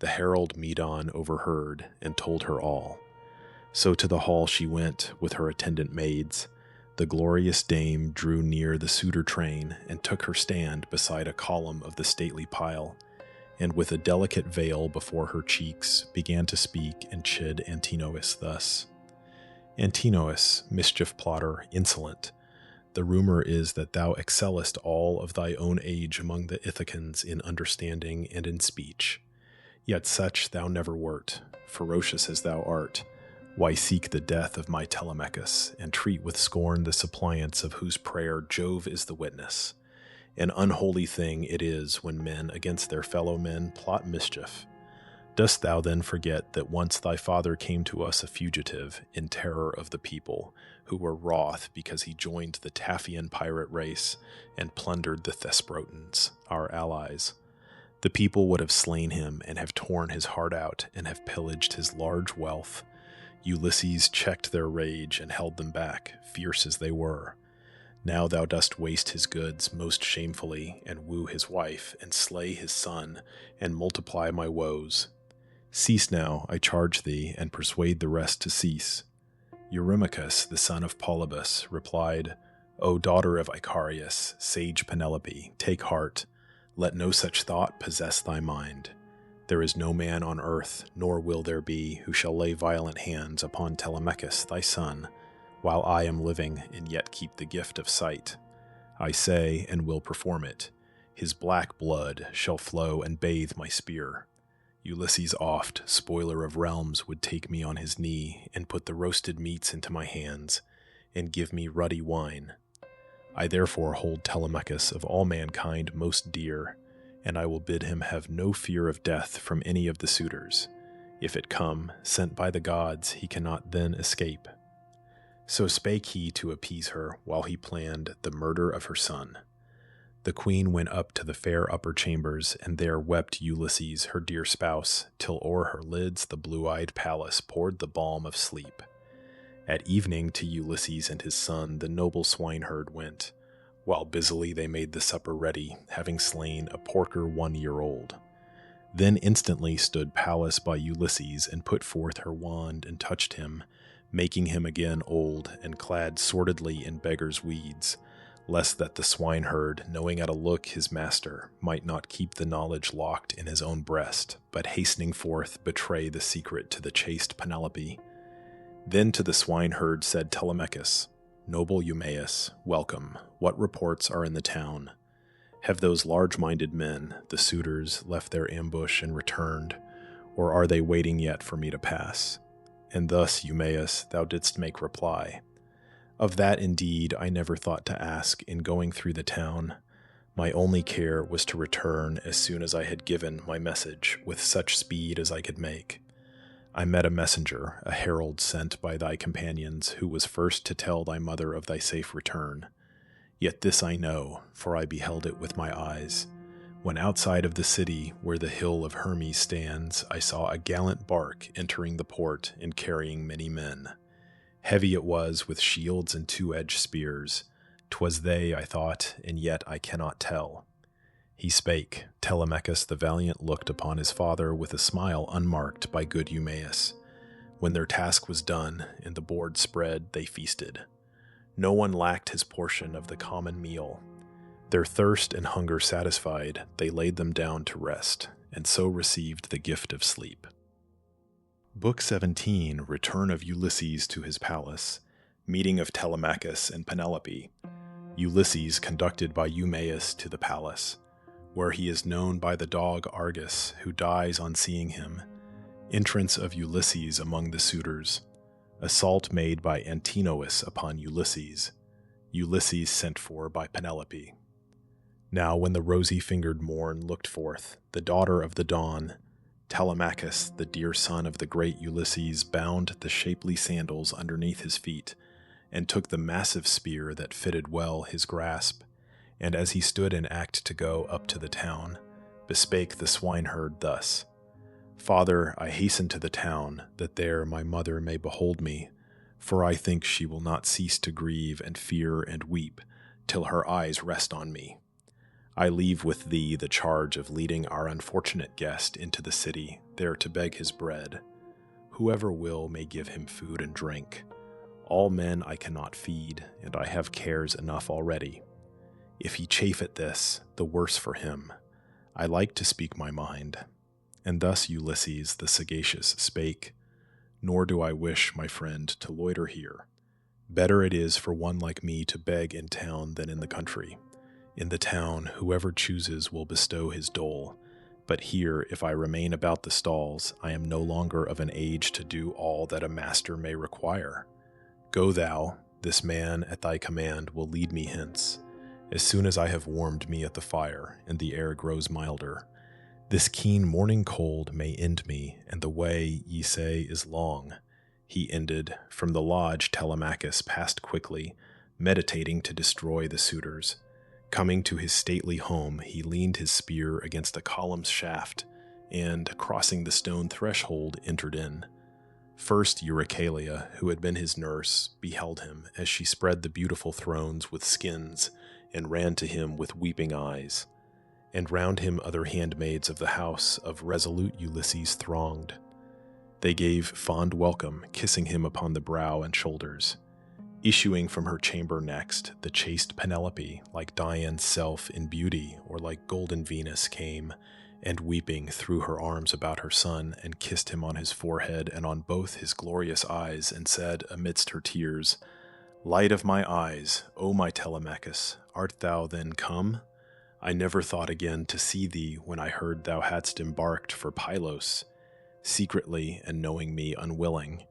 The herald Medon overheard, and told her all. So to the hall she went, with her attendant maids. The glorious dame drew near the suitor train, and took her stand beside a column of the stately pile, and with a delicate veil before her cheeks, began to speak and chid Antinous thus. Antinous, mischief plotter, insolent, the rumor is that thou excellest all of thy own age among the Ithacans in understanding and in speech. Yet such thou never wert, ferocious as thou art. Why seek the death of my Telemachus, and treat with scorn the suppliants of whose prayer Jove is the witness? An unholy thing it is when men against their fellow men plot mischief. Dost thou then forget that once thy father came to us a fugitive, in terror of the people, who were wroth because he joined the Taphian pirate race and plundered the Thesprotians, our allies? The people would have slain him and have torn his heart out and have pillaged his large wealth. Ulysses checked their rage and held them back, fierce as they were. Now thou dost waste his goods most shamefully, and woo his wife, and slay his son, and multiply my woes. Cease now, I charge thee, and persuade the rest to cease. Eurymachus, the son of Polybus, replied, O daughter of Icarius, sage Penelope, take heart. Let no such thought possess thy mind. There is no man on earth, nor will there be, who shall lay violent hands upon Telemachus thy son, while I am living and yet keep the gift of sight. I say, and will perform it. His black blood shall flow and bathe my spear. Ulysses oft, spoiler of realms, would take me on his knee, and put the roasted meats into my hands, and give me ruddy wine. I therefore hold Telemachus of all mankind most dear, and I will bid him have no fear of death from any of the suitors. If it come, sent by the gods, he cannot then escape. So spake he to appease her, while he planned the murder of her son. The queen went up to the fair upper chambers, and there wept Ulysses, her dear spouse, till o'er her lids the blue-eyed Pallas poured the balm of sleep. At evening to Ulysses and his son the noble swineherd went, while busily they made the supper ready, having slain a porker 1 year old. Then instantly stood Pallas by Ulysses, and put forth her wand and touched him, making him again old, and clad sordidly in beggar's weeds, lest that the swineherd, knowing at a look his master, might not keep the knowledge locked in his own breast, but hastening forth betray the secret to the chaste Penelope. Then to the swineherd said Telemachus, Noble Eumaeus, welcome. What reports are in the town? Have those large-minded men, the suitors, left their ambush and returned, or are they waiting yet for me to pass? And thus, Eumaeus, thou didst make reply. Of that indeed I never thought to ask in going through the town. My only care was to return as soon as I had given my message with such speed as I could make. I met a messenger, a herald sent by thy companions, who was first to tell thy mother of thy safe return. Yet this I know, for I beheld it with my eyes. When outside of the city, where the hill of Hermes stands, I saw a gallant bark entering the port and carrying many men. Heavy it was with shields and two-edged spears. 'Twas they, I thought, and yet I cannot tell. He spake. Telemachus the valiant looked upon his father with a smile unmarked by good Eumaeus. When their task was done, and the board spread, they feasted. No one lacked his portion of the common meal. Their thirst and hunger satisfied, they laid them down to rest, and so received the gift of sleep. Book 17, Return of Ulysses to his palace, Meeting of Telemachus and Penelope. Ulysses conducted by Eumaeus to the palace, where he is known by the dog Argus, who dies on seeing him. Entrance of Ulysses among the suitors. Assault made by Antinous upon Ulysses. Ulysses sent for by Penelope. Now when the rosy-fingered morn looked forth, the daughter of the dawn, Telemachus, the dear son of the great Ulysses, bound the shapely sandals underneath his feet, and took the massive spear that fitted well his grasp, and as he stood in act to go up to the town, bespake the swineherd thus, Father, I hasten to the town, that there my mother may behold me, for I think she will not cease to grieve and fear and weep, till her eyes rest on me. I leave with thee the charge of leading our unfortunate guest into the city, there to beg his bread. Whoever will may give him food and drink. All men I cannot feed, and I have cares enough already. If he chafe at this, the worse for him. I like to speak my mind. And thus Ulysses the sagacious spake, Nor do I wish, my friend, to loiter here. Better it is for one like me to beg in town than in the country. In the town, whoever chooses will bestow his dole, but here, if I remain about the stalls, I am no longer of an age to do all that a master may require. Go thou, this man at thy command will lead me hence, as soon as I have warmed me at the fire, and the air grows milder. This keen morning cold may end me, and the way, ye say, is long. He ended. From the lodge Telemachus passed quickly, meditating to destroy the suitors. Coming to his stately home, he leaned his spear against a column's shaft, and, crossing the stone threshold, entered in. First Eurycleia, who had been his nurse, beheld him as she spread the beautiful thrones with skins, and ran to him with weeping eyes. And round him other handmaids of the house of resolute Ulysses thronged. They gave fond welcome, kissing him upon the brow and shoulders. Issuing from her chamber next, the chaste Penelope, like Dian's self in beauty, or like golden Venus, came, and weeping threw her arms about her son, and kissed him on his forehead and on both his glorious eyes, and said amidst her tears, "Light of my eyes, O my Telemachus, art thou then come? I never thought again to see thee when I heard thou hadst embarked for Pylos, secretly and knowing me unwilling,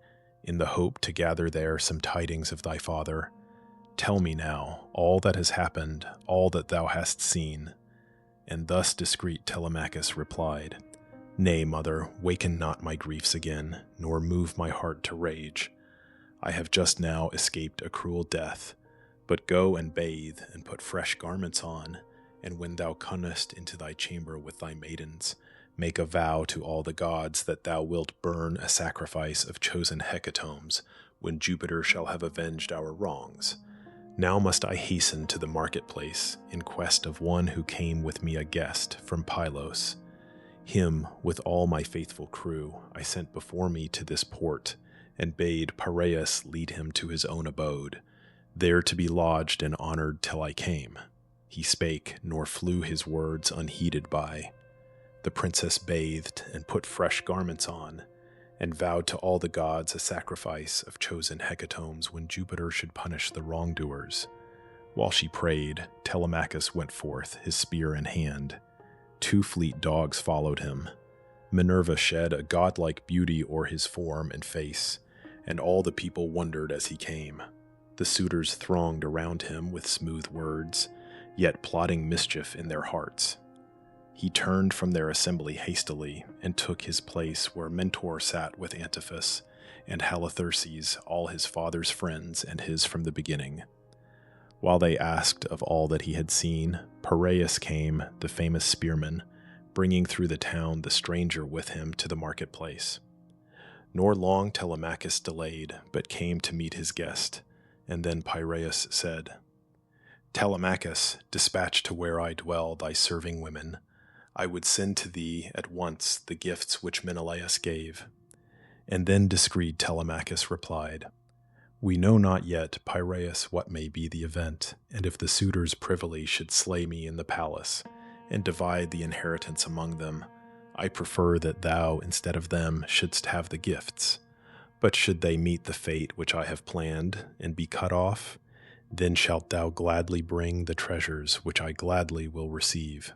in the hope to gather there some tidings of thy father. Tell me now all that has happened, all that thou hast seen." And thus discreet Telemachus replied, "Nay, mother, waken not my griefs again, nor move my heart to rage. I have just now escaped a cruel death, but go and bathe and put fresh garments on, and when thou comest into thy chamber with thy maidens, make a vow to all the gods that thou wilt burn a sacrifice of chosen hecatombs when Jupiter shall have avenged our wrongs. Now must I hasten to the marketplace in quest of one who came with me a guest from Pylos. Him, with all my faithful crew, I sent before me to this port, and bade Piraeus lead him to his own abode, there to be lodged and honored till I came." He spake, nor flew his words unheeded by. The princess bathed and put fresh garments on, and vowed to all the gods a sacrifice of chosen hecatombs when Jupiter should punish the wrongdoers. While she prayed, Telemachus went forth, his spear in hand. 2 fleet dogs followed him. Minerva shed a godlike beauty o'er his form and face, and all the people wondered as he came. The suitors thronged around him with smooth words, yet plotting mischief in their hearts. He turned from their assembly hastily, and took his place where Mentor sat with Antiphus, and Halitherses, all his father's friends and his from the beginning. While they asked of all that he had seen, Piraeus came, the famous spearman, bringing through the town the stranger with him to the marketplace. Nor long Telemachus delayed, but came to meet his guest, and then Piraeus said, "Telemachus, dispatch to where I dwell thy serving women. I would send to thee at once the gifts which Menelaus gave." And then discreet Telemachus replied, "We know not yet, Piraeus, what may be the event, and if the suitors privily should slay me in the palace, and divide the inheritance among them, I prefer that thou, instead of them, shouldst have the gifts. But should they meet the fate which I have planned, and be cut off, then shalt thou gladly bring the treasures which I gladly will receive."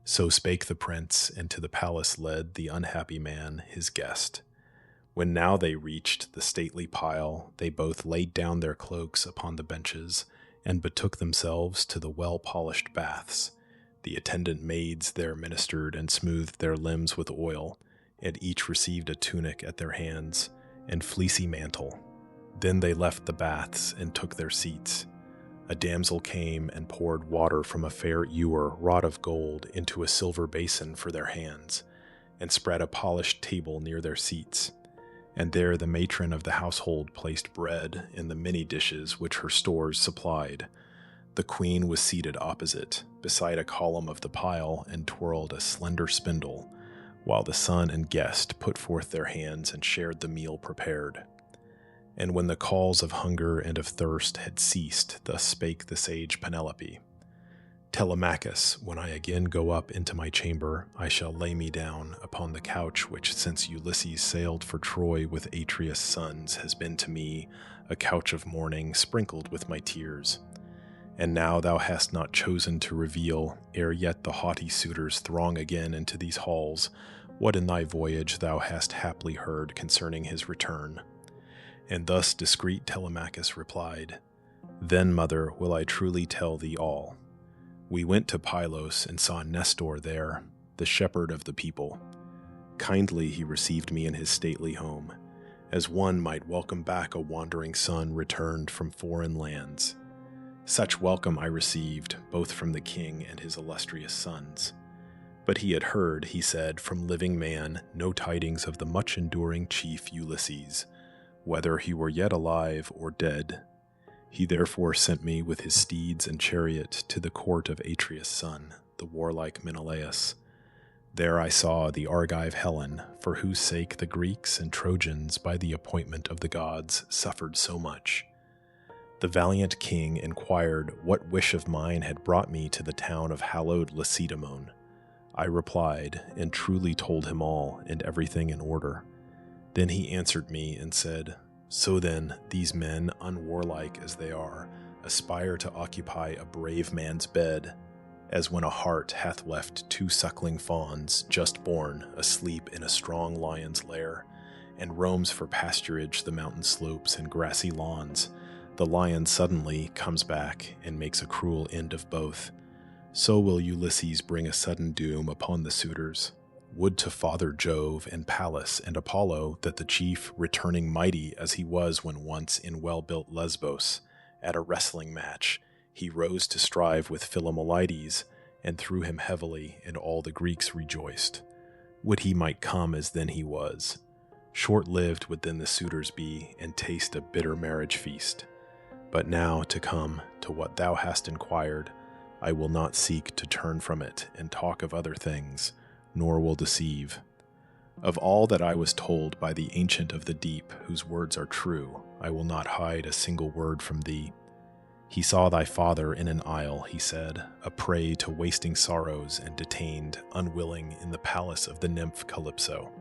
So spake the prince, and to the palace led the unhappy man, his guest. When now they reached the stately pile, they both laid down their cloaks upon the benches, and betook themselves to the well-polished baths. The attendant maids there ministered and smoothed their limbs with oil, and each received a tunic at their hands, and fleecy mantle. Then they left the baths and took their seats. A damsel came and poured water from a fair ewer wrought of gold into a silver basin for their hands, and spread a polished table near their seats. And there the matron of the household placed bread in the many dishes which her stores supplied. The queen was seated opposite, beside a column of the pile, and twirled a slender spindle, while the son and guest put forth their hands and shared the meal prepared. And when the calls of hunger and of thirst had ceased, thus spake the sage Penelope, "Telemachus, when I again go up into my chamber, I shall lay me down upon the couch which since Ulysses sailed for Troy with Atreus' sons has been to me a couch of mourning sprinkled with my tears. And now thou hast not chosen to reveal, ere yet the haughty suitors throng again into these halls, what in thy voyage thou hast haply heard concerning his return." And thus discreet Telemachus replied, "Then, mother, will I truly tell thee all. We went to Pylos and saw Nestor there. the shepherd of the people. Kindly he received me in his stately home, as one might welcome back a wandering son returned from foreign lands. Such welcome I received, both from the king and his illustrious sons. But he had heard, he said, from living man no tidings of the much-enduring chief Ulysses, whether he were yet alive or dead. He therefore sent me with his steeds and chariot to the court of Atreus' son, the warlike Menelaus. There I saw the Argive Helen, for whose sake the Greeks and Trojans by the appointment of the gods suffered so much. The valiant king inquired what wish of mine had brought me to the town of hallowed Lacedaemon. I replied, and truly told him all, and everything in order. Then he answered me and said, So then, these men, unwarlike as they are, aspire to occupy a brave man's bed, as when a hart hath left 2 suckling fawns, just born, asleep in a strong lion's lair, and roams for pasturage the mountain slopes and grassy lawns. The lion suddenly comes back and makes a cruel end of both. So will Ulysses bring a sudden doom upon the suitors. Would to Father Jove and Pallas and Apollo that the chief, returning mighty as he was when once in well-built Lesbos, at a wrestling match, he rose to strive with Philomelides, and threw him heavily, and all the Greeks rejoiced. Would he might come as then he was. Short-lived would then the suitors be, and taste a bitter marriage feast. But now to come to what thou hast inquired, I will not seek to turn from it and talk of other things, nor will deceive. Of all that I was told by the Ancient of the Deep, whose words are true, I will not hide a single word from thee. He saw thy father in an isle, he said, a prey to wasting sorrows and detained, unwilling, in the palace of the nymph Calypso.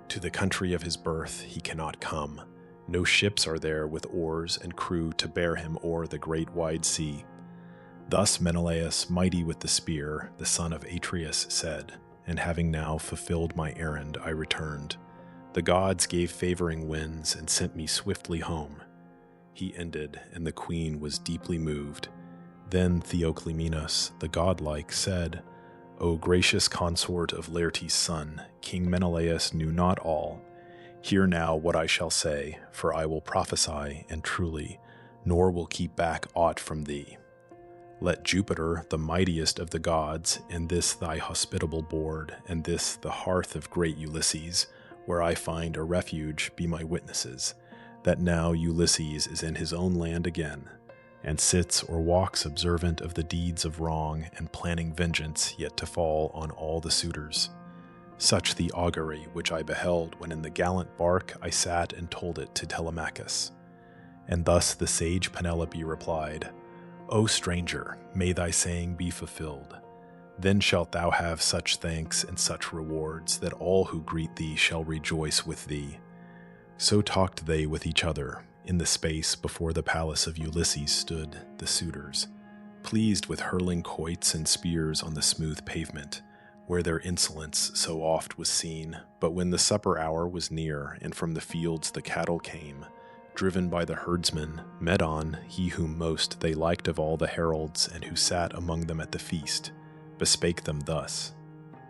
To the country of his birth he cannot come. No ships are there with oars and crew to bear him o'er the great wide sea. Thus Menelaus, mighty with the spear, the son of Atreus, said, and having now fulfilled my errand, I returned. The gods gave favoring winds and sent me swiftly home. He ended, and the queen was deeply moved. Then Theoclymenus, the godlike, said, O gracious consort of Laertes' son, King Menelaus knew not all. Hear now what I shall say, for I will prophesy, and truly, nor will keep back aught from thee. Let Jupiter, the mightiest of the gods, and this thy hospitable board, and this the hearth of great Ulysses, where I find a refuge, be my witnesses, that now Ulysses is in his own land again, and sits or walks observant of the deeds of wrong, and planning vengeance yet to fall on all the suitors. Such the augury which I beheld when in the gallant bark I sat and told it to Telemachus. And thus the sage Penelope replied, O stranger, may thy saying be fulfilled. Then shalt thou have such thanks and such rewards that all who greet thee shall rejoice with thee. So talked they with each other. In the space before the palace of Ulysses stood the suitors, pleased with hurling quoits and spears on the smooth pavement, where their insolence so oft was seen. But when the supper hour was near, and from the fields the cattle came, driven by the herdsmen, Medon, he whom most they liked of all the heralds, and who sat among them at the feast, bespake them thus,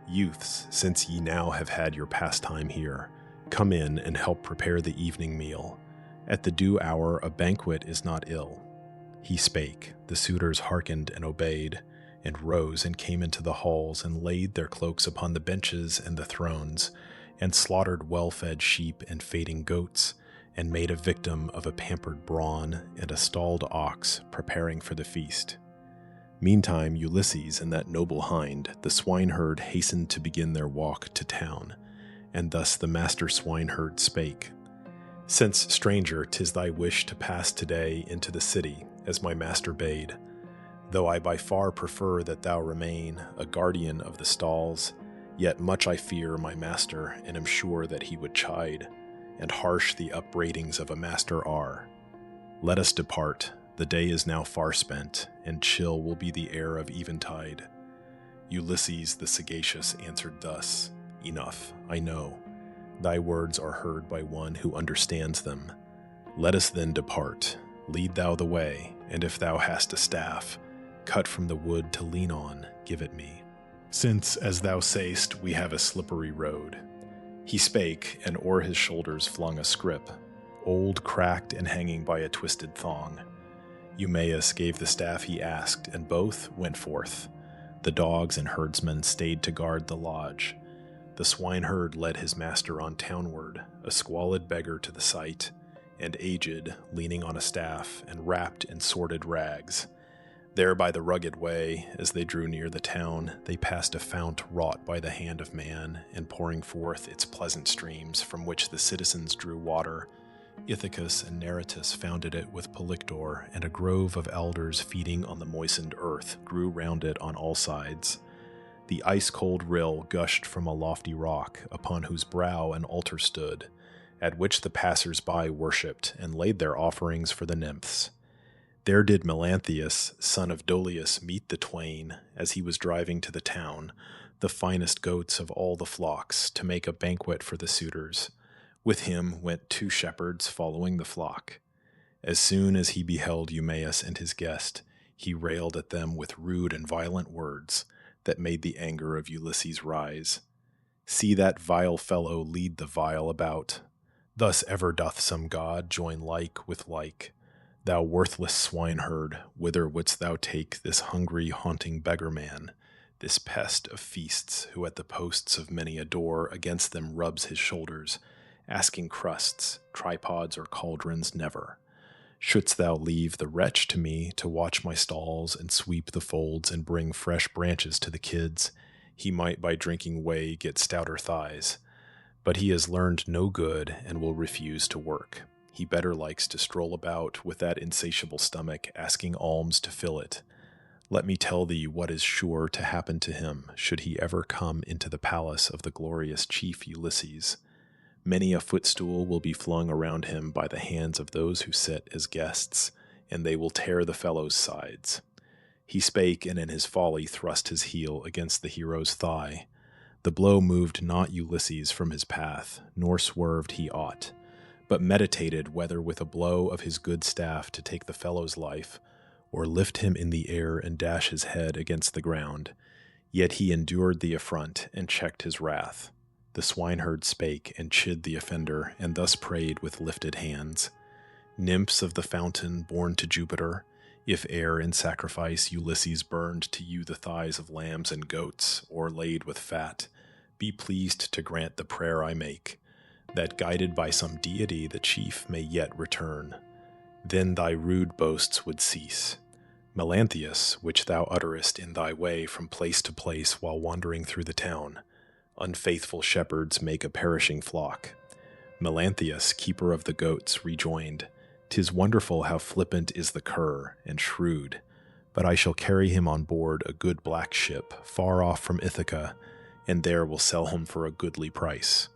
Youths, since ye now have had your pastime here, come in and help prepare the evening meal. At the due hour a banquet is not ill. He spake, the suitors hearkened and obeyed, and rose and came into the halls, and laid their cloaks upon the benches and the thrones, and slaughtered well-fed sheep and fading goats, and made a victim of a pampered brawn and a stalled ox, preparing for the feast. Meantime Ulysses and that noble hind, the swineherd, hastened to begin their walk to town, and thus the master swineherd spake, Since, stranger, 'tis thy wish to pass today into the city, as my master bade, though I by far prefer that thou remain a guardian of the stalls, yet much I fear my master, and am sure that he would chide, and harsh the upbraidings of a master are. Let us depart, the day is now far spent, and chill will be the air of eventide. Ulysses the sagacious answered thus, Enough, I know. Thy words are heard by one who understands them. Let us then depart. Lead thou the way, and if thou hast a staff, cut from the wood to lean on, give it me. since, as thou say'st, we have a slippery road. He spake, and o'er his shoulders flung a scrip, old, cracked, and hanging by a twisted thong. Eumaeus gave the staff he asked, and both went forth. The dogs and herdsmen stayed to guard the lodge. The swineherd led his master on townward, a squalid beggar to the sight, and aged, leaning on a staff, and wrapped in sordid rags. There by the rugged way, as they drew near the town, they passed a fount wrought by the hand of man, and pouring forth its pleasant streams, from which the citizens drew water. Ithaca and narrated founded it with Polyctor, and a grove of elders feeding on the moistened earth grew round it on all sides. The ice-cold rill gushed from a lofty rock, upon whose brow an altar stood, at which the passers-by worshipped, and laid their offerings for the nymphs. There did Melanthius, son of Dolius, meet the twain, as he was driving to the town, the finest goats of all the flocks, to make a banquet for the suitors. With him went 2 shepherds following the flock. As soon as he beheld Eumaeus and his guest, he railed at them with rude and violent words, that made the anger of Ulysses rise. See that vile fellow lead the vile about. Thus ever doth some god join like with like. Thou worthless swineherd, whither wouldst thou take this hungry, haunting beggar-man, this pest of feasts, who at the posts of many a door against them rubs his shoulders, asking crusts, tripods, or cauldrons never? Shouldst thou leave the wretch to me to watch my stalls and sweep the folds and bring fresh branches to the kids, he might by drinking whey get stouter thighs. But he has learned no good and will refuse to work. He better likes to stroll about with that insatiable stomach, asking alms to fill it. Let me tell thee what is sure to happen to him, should he ever come into the palace of the glorious chief Ulysses. Many a footstool will be flung around him by the hands of those who sit as guests, and they will tear the fellow's sides. He spake, and in his folly thrust his heel against the hero's thigh. The blow moved not Ulysses from his path, nor swerved he aught, but meditated whether with a blow of his good staff to take the fellow's life, or lift him in the air and dash his head against the ground. Yet he endured the affront and checked his wrath. The swineherd spake and chid the offender, and thus prayed with lifted hands. Nymphs of the fountain, born to Jupiter, if e'er in sacrifice Ulysses burned to you the thighs of lambs and goats, o'erlaid with fat, be pleased to grant the prayer I make, that guided by some deity the chief may yet return. Then thy rude boasts would cease. Melanthius, which thou utterest in thy way from place to place while wandering through the town, unfaithful shepherds make a perishing flock. Melanthius, keeper of the goats, rejoined, 'Tis wonderful how flippant is the cur, and shrewd, but I shall carry him on board a good black ship, far off from Ithaca, and there will sell him for a goodly price.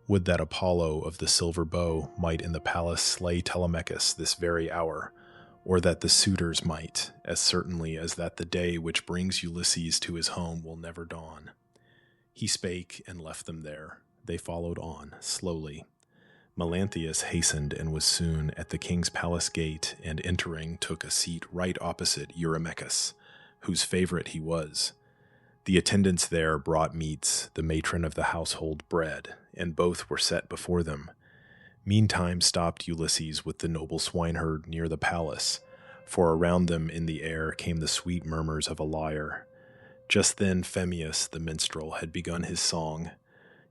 Would that Apollo of the silver bow might in the palace slay Telemachus this very hour, or that the suitors might, as certainly as that the day which brings Ulysses to his home will never dawn. He spake and left them there. They followed on, slowly. Melanthius hastened and was soon at the king's palace gate, and entering took a seat right opposite Eurycleia, whose favorite he was. The attendants there brought meats, the matron of the household bread, and both were set before them. Meantime stopped Ulysses with the noble swineherd near the palace, for around them in the air came the sweet murmurs of a lyre. Just then Phemius the minstrel had begun his song.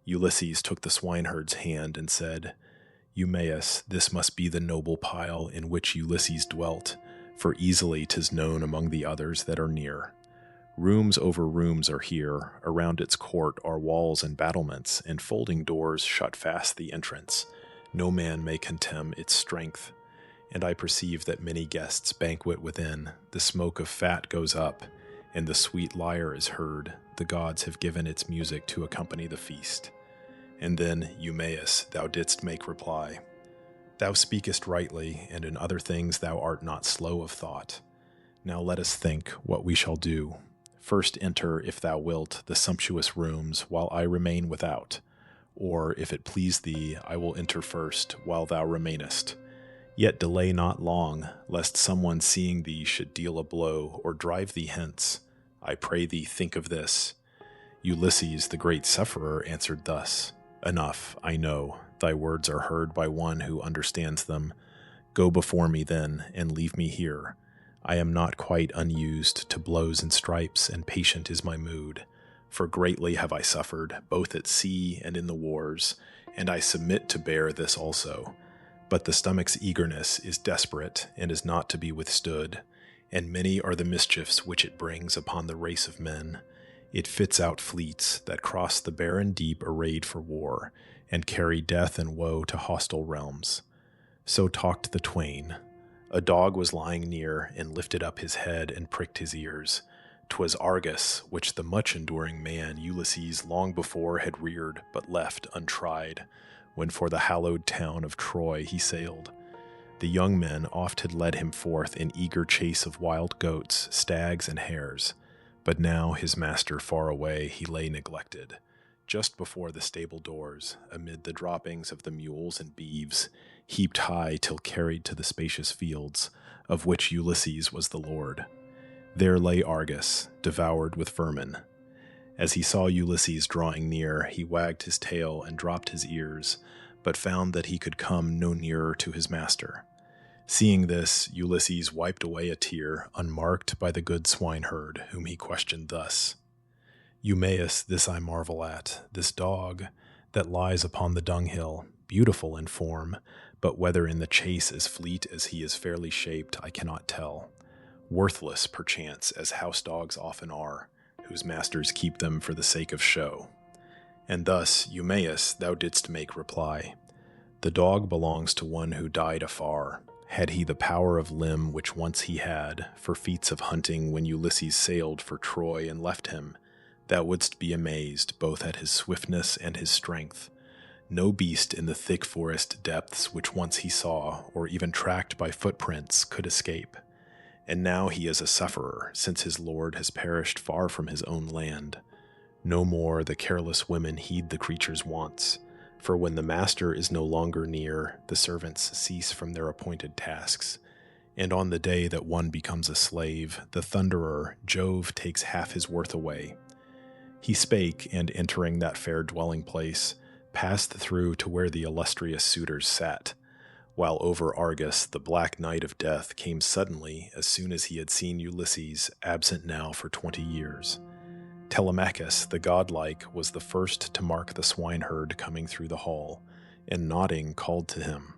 Ulysses took the swineherd's hand and said, Eumaeus, this must be the noble pile in which Ulysses dwelt, for easily 'tis known among the others that are near. Rooms over rooms are here, around its court are walls and battlements, and folding doors shut fast the entrance. No man may contemn its strength. And I perceive that many guests banquet within, the smoke of fat goes up, and the sweet lyre is heard. The gods have given its music to accompany the feast. And then, Eumaeus, thou didst make reply. Thou speakest rightly, and in other things thou art not slow of thought. Now let us think what we shall do. First enter, if thou wilt, the sumptuous rooms, while I remain without. Or, if it please thee, I will enter first, while thou remainest. Yet delay not long, lest someone seeing thee should deal a blow, or drive thee hence. I pray thee think of this. Ulysses, the great sufferer, answered thus, "Enough, I know. Thy words are heard by one who understands them. Go before me then, and leave me here. I am not quite unused to blows and stripes, and patient is my mood. For greatly have I suffered, both at sea and in the wars, and I submit to bear this also. But the stomach's eagerness is desperate, and is not to be withstood, and many are the mischiefs which it brings upon the race of men. It fits out fleets that cross the barren deep arrayed for war, and carry death and woe to hostile realms." So talked the twain. A dog was lying near, and lifted up his head and pricked his ears. 'Twas Argus, which the much-enduring man Ulysses long before had reared, but left untried, when for the hallowed town of Troy he sailed. The young men oft had led him forth in eager chase of wild goats, stags, and hares. But now, his master far away, he lay neglected, just before the stable doors, amid the droppings of the mules and beeves, heaped high till carried to the spacious fields, of which Ulysses was the lord. There lay Argus, devoured with vermin. As he saw Ulysses drawing near, he wagged his tail and dropped his ears, but found that he could come no nearer to his master. Seeing this, Ulysses wiped away a tear, unmarked by the good swineherd, whom he questioned thus, "Eumaeus, this I marvel at, this dog that lies upon the dunghill, beautiful in form, but whether in the chase as fleet as he is fairly shaped, I cannot tell. Worthless, perchance, as house dogs often are, whose masters keep them for the sake of show." And thus, Eumaeus, thou didst make reply, "The dog belongs to one who died afar. Had he the power of limb which once he had, for feats of hunting when Ulysses sailed for Troy and left him, thou wouldst be amazed both at his swiftness and his strength. No beast in the thick forest depths which once he saw, or even tracked by footprints, could escape. And now he is a sufferer, since his lord has perished far from his own land. No more the careless women heed the creature's wants, for when the master is no longer near, the servants cease from their appointed tasks. And on the day that one becomes a slave, the thunderer, Jove, takes half his worth away." He spake, and entering that fair dwelling place, passed through to where the illustrious suitors sat, while over Argus, the black night of death, came suddenly as soon as he had seen Ulysses, absent now for 20 years. Telemachus, the godlike, was the first to mark the swineherd coming through the hall, and nodding called to him.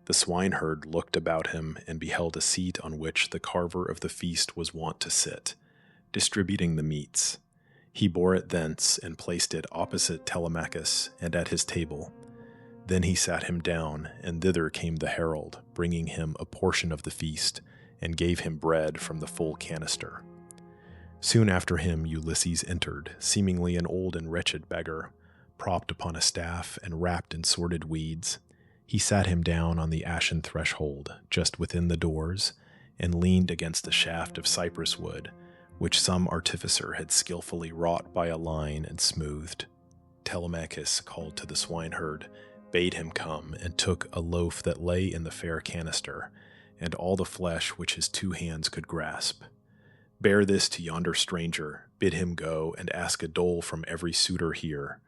The swineherd looked about him and beheld a seat on which the carver of the feast was wont to sit, distributing the meats. He bore it thence and placed it opposite Telemachus and at his table. Then he sat him down, and thither came the herald, bringing him a portion of the feast, and gave him bread from the full canister. Soon after him Ulysses entered, seemingly an old and wretched beggar, propped upon a staff and wrapped in sordid weeds. He sat him down on the ashen threshold, just within the doors, and leaned against a shaft of cypress wood, which some artificer had skillfully wrought by a line and smoothed. Telemachus called to the swineherd, bade him come, and took a loaf that lay in the fair canister, and all the flesh which his 2 hands could grasp. "Bear this to yonder stranger, bid him go, and ask a dole from every suitor here.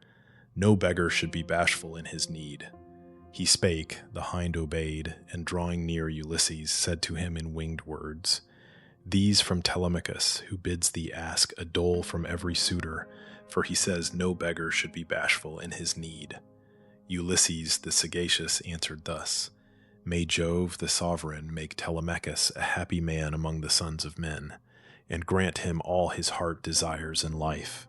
No beggar should be bashful in his need." He spake, the hind obeyed, and drawing near Ulysses, said to him in winged words, "These from Telemachus, who bids thee ask a dole from every suitor, for he says no beggar should be bashful in his need." Ulysses the sagacious answered thus, "May Jove the sovereign make Telemachus a happy man among the sons of men, and grant him all his heart desires in life."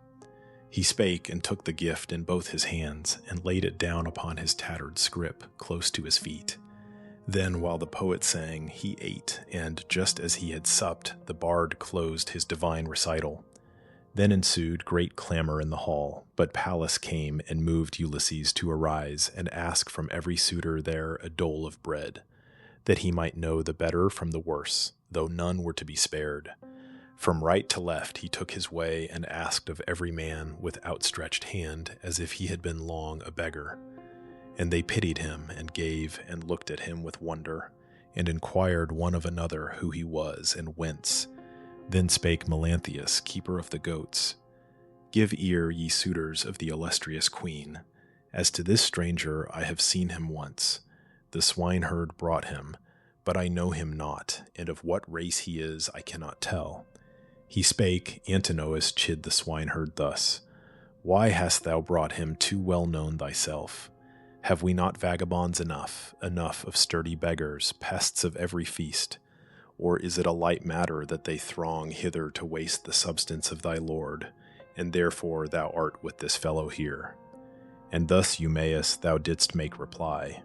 He spake and took the gift in both his hands, and laid it down upon his tattered scrip close to his feet. Then, while the poet sang, he ate, and just as he had supped, the bard closed his divine recital. Then ensued great clamor in the hall, but Pallas came and moved Ulysses to arise and ask from every suitor there a dole of bread, that he might know the better from the worse, though none were to be spared. From right to left he took his way and asked of every man with outstretched hand, as if he had been long a beggar. And they pitied him, and gave, and looked at him with wonder, and inquired one of another who he was, and whence. Then spake Melanthius, keeper of the goats, Give ear, ye suitors of the illustrious queen. As to this stranger, I have seen him once. The swineherd brought him, but I know him not, and of what race he is I cannot tell. He spake, Antinous chid the swineherd thus, Why hast thou brought him too well known thyself? Have we not vagabonds enough of sturdy beggars, pests of every feast? Or is it a light matter that they throng hither to waste the substance of thy lord, and therefore thou art with this fellow here? And thus, Eumaeus, thou didst make reply,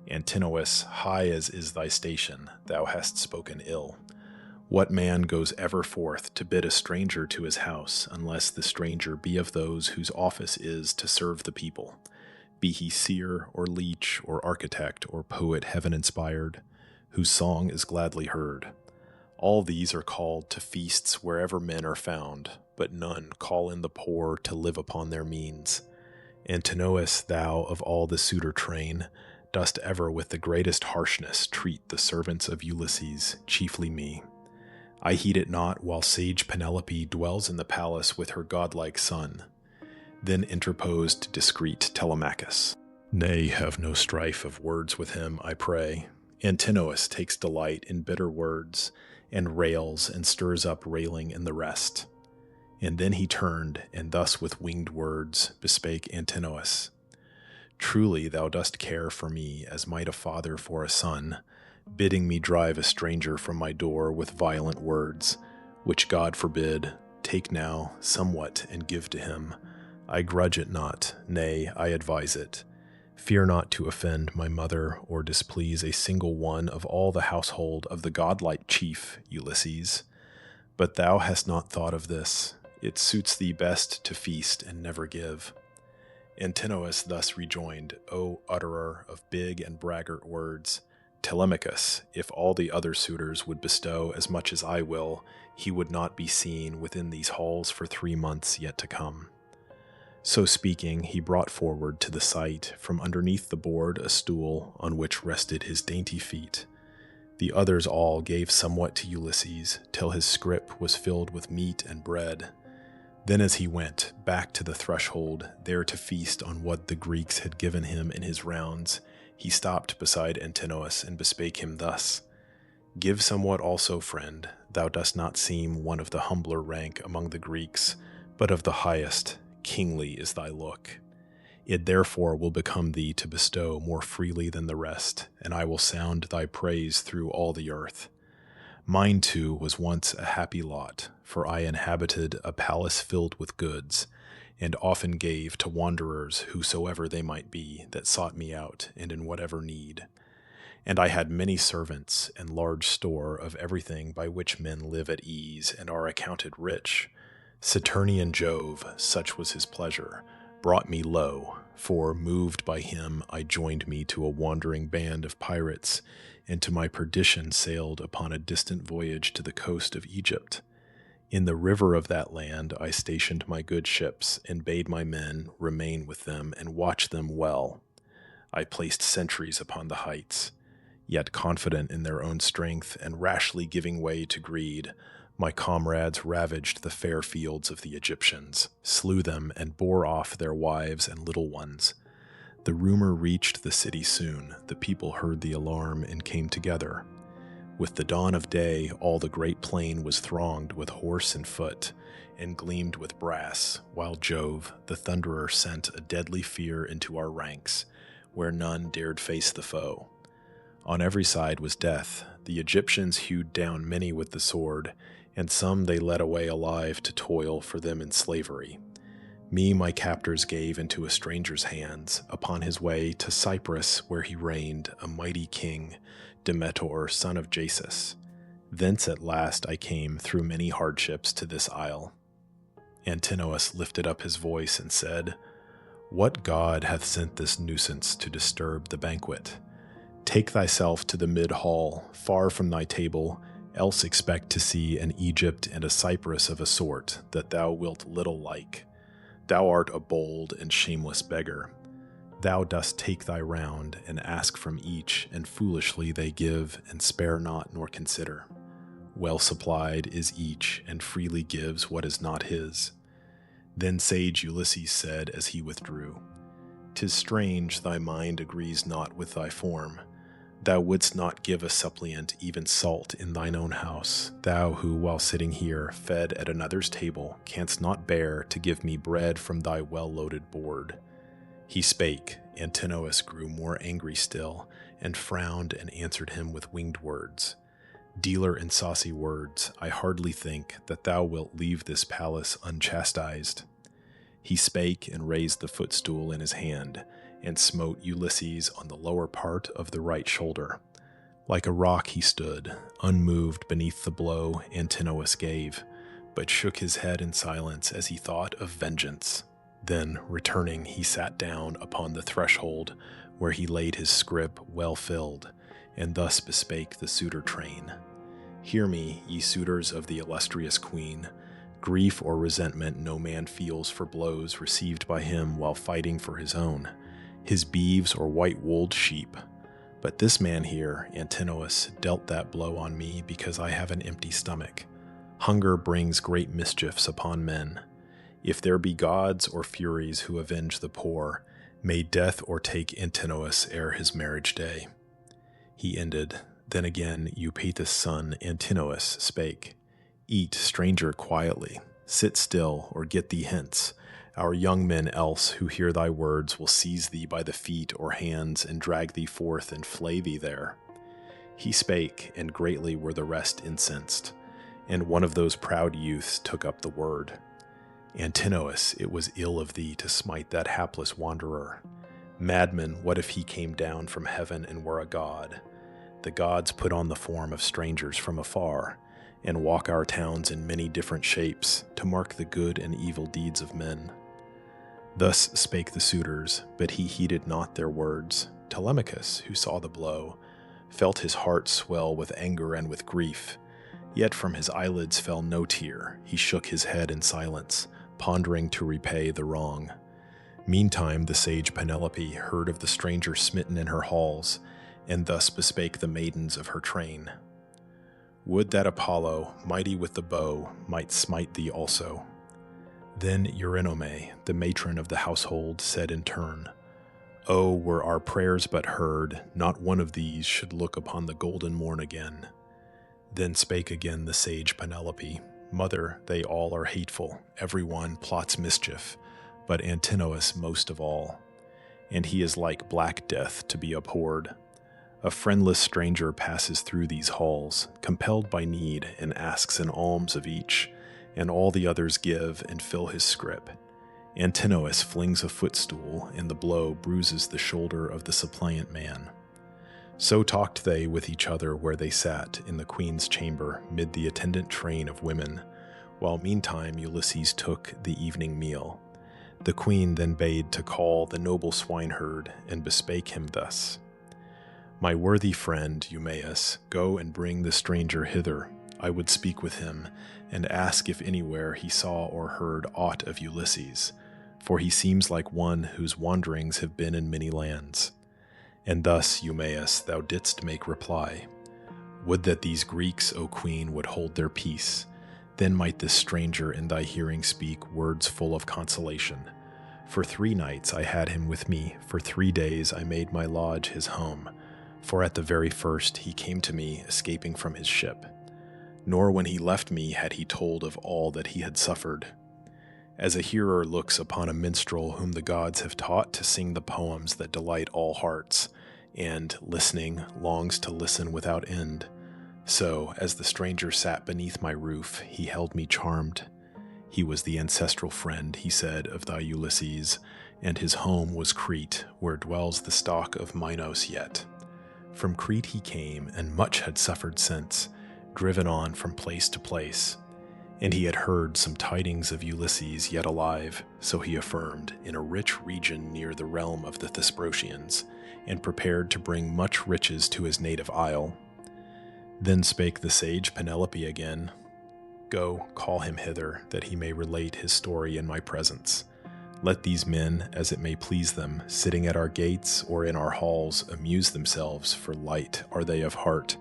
Antinous, high as is thy station, thou hast spoken ill. What man goes ever forth to bid a stranger to his house, unless the stranger be of those whose office is to serve the people, be he seer or leech or architect or poet heaven-inspired, whose song is gladly heard? All these are called to feasts wherever men are found, but none call in the poor to live upon their means. Antinous, thou of all the suitor train, dost ever with the greatest harshness treat the servants of Ulysses, chiefly me. I heed it not while sage Penelope dwells in the palace with her godlike son. Then interposed discreet Telemachus. Nay, have no strife of words with him, I pray. Antinous takes delight in bitter words, and rails and stirs up railing in the rest. And then he turned, and thus with winged words bespake Antinous. Truly thou dost care for me as might a father for a son, bidding me drive a stranger from my door with violent words, which God forbid. Take now somewhat and give to him. I grudge it not, nay, I advise it. Fear not to offend my mother or displease a single one of all the household of the godlike chief, Ulysses. But thou hast not thought of this. It suits thee best to feast and never give. Antinous thus rejoined, O utterer of big and braggart words, Telemachus, if all the other suitors would bestow as much as I will, he would not be seen within these halls for 3 months yet to come. So speaking, he brought forward to the sight from underneath the board a stool on which rested his dainty feet. The others all gave somewhat to Ulysses, till his scrip was filled with meat and bread. Then as he went back to the threshold, there to feast on what the Greeks had given him in his rounds, he stopped beside Antinous and bespake him thus, Give somewhat also, friend. Thou dost not seem one of the humbler rank among the Greeks, but of the highest. Kingly is thy look. It therefore will become thee to bestow more freely than the rest, and I will sound thy praise through all the earth. Mine too was once a happy lot, for I inhabited a palace filled with goods, and often gave to wanderers whosoever they might be that sought me out and in whatever need. And I had many servants and large store of everything by which men live at ease and are accounted rich. Saturnian Jove, such was his pleasure, brought me low, for, moved by him, I joined me to a wandering band of pirates, and to my perdition sailed upon a distant voyage to the coast of Egypt. In the river of that land I stationed my good ships, and bade my men remain with them and watch them well. I placed sentries upon the heights, yet confident in their own strength and rashly giving way to greed, my comrades ravaged the fair fields of the Egyptians, slew them, and bore off their wives and little ones. The rumor reached the city soon. The people heard the alarm and came together. With the dawn of day, all the great plain was thronged with horse and foot, and gleamed with brass, while Jove, the thunderer, sent a deadly fear into our ranks, where none dared face the foe. On every side was death. The Egyptians hewed down many with the sword, and some they led away alive to toil for them in slavery. Me my captors gave into a stranger's hands, upon his way to Cyprus, where he reigned, a mighty king, Demeter, son of Jasus. Thence at last I came through many hardships to this isle. Antinous lifted up his voice and said, What god hath sent this nuisance to disturb the banquet? Take thyself to the mid-hall, far from thy table, else expect to see an Egypt and a Cyprus of a sort that thou wilt little like. Thou art a bold and shameless beggar. Thou dost take thy round, and ask from each, and foolishly they give, and spare not nor consider. Well supplied is each, and freely gives what is not his. Then sage Ulysses said as he withdrew, "'Tis strange thy mind agrees not with thy form. Thou wouldst not give a suppliant even salt in thine own house, thou who, while sitting here, fed at another's table, canst not bear to give me bread from thy well-loaded board." He spake. Antinous grew more angry still, and frowned and answered him with winged words. "Dealer in saucy words, I hardly think that thou wilt leave this palace unchastised." He spake and raised the footstool in his hand, and smote Ulysses on the lower part of the right shoulder. Like a rock he stood, unmoved beneath the blow Antinous gave, but shook his head in silence as he thought of vengeance. Then, returning, he sat down upon the threshold, where he laid his scrip well filled, and thus bespake the suitor train. "Hear me, ye suitors of the illustrious queen. Grief or resentment no man feels for blows received by him while fighting for his own, his beeves or white-wooled sheep. But this man here, Antinous, dealt that blow on me because I have an empty stomach. Hunger brings great mischiefs upon men. If there be gods or furies who avenge the poor, may death o'ertake Antinous ere his marriage day." He ended. Then again Eupatus' son Antinous spake. "Eat, stranger, quietly. Sit still, or get thee hence. Our young men else who hear thy words will seize thee by the feet or hands and drag thee forth and flay thee there." He spake, and greatly were the rest incensed. And one of those proud youths took up the word. "Antinous, it was ill of thee to smite that hapless wanderer. Madman, what if he came down from heaven and were a god? The gods put on the form of strangers from afar, and walk our towns in many different shapes, to mark the good and evil deeds of men." Thus spake the suitors, but he heeded not their words. Telemachus, who saw the blow, felt his heart swell with anger and with grief. Yet from his eyelids fell no tear. He shook his head in silence, pondering to repay the wrong. Meantime the sage Penelope heard of the stranger smitten in her halls, and thus bespake the maidens of her train. "Would that Apollo, mighty with the bow, might smite thee also." Then Eurycleia, the matron of the household, said in turn, "Oh, were our prayers but heard, not one of these should look upon the golden morn again." Then spake again the sage Penelope, "Mother, they all are hateful, every one plots mischief, but Antinous most of all. And he is like black death to be abhorred. A friendless stranger passes through these halls, compelled by need, and asks an alms of each, and all the others give and fill his scrip. Antinous flings a footstool, and the blow bruises the shoulder of the suppliant man." So talked they with each other where they sat in the queen's chamber mid the attendant train of women, while meantime Ulysses took the evening meal. The queen then bade to call the noble swineherd, and bespake him thus: "My worthy friend Eumaeus, go and bring the stranger hither. I would speak with him, and ask if anywhere he saw or heard aught of Ulysses, for he seems like one whose wanderings have been in many lands." And thus, Eumaeus, thou didst make reply: "Would that these Greeks, O queen, would hold their peace. Then might this stranger in thy hearing speak words full of consolation. For 3 nights I had him with me, for 3 days I made my lodge his home, for at the very first he came to me escaping from his ship. Nor when he left me had he told of all that he had suffered. As a hearer looks upon a minstrel whom the gods have taught to sing the poems that delight all hearts, and, listening, longs to listen without end, so, as the stranger sat beneath my roof, he held me charmed. He was the ancestral friend, he said, of thy Ulysses, and his home was Crete, where dwells the stock of Minos yet. From Crete he came, and much had suffered since, driven on from place to place. And he had heard some tidings of Ulysses yet alive, so he affirmed, in a rich region near the realm of the Thesprotians, and prepared to bring much riches to his native isle. Then spake the sage Penelope again: "Go, call him hither, that he may relate his story in my presence. Let these men, as it may please them, sitting at our gates or in our halls, amuse themselves, for light are they of heart.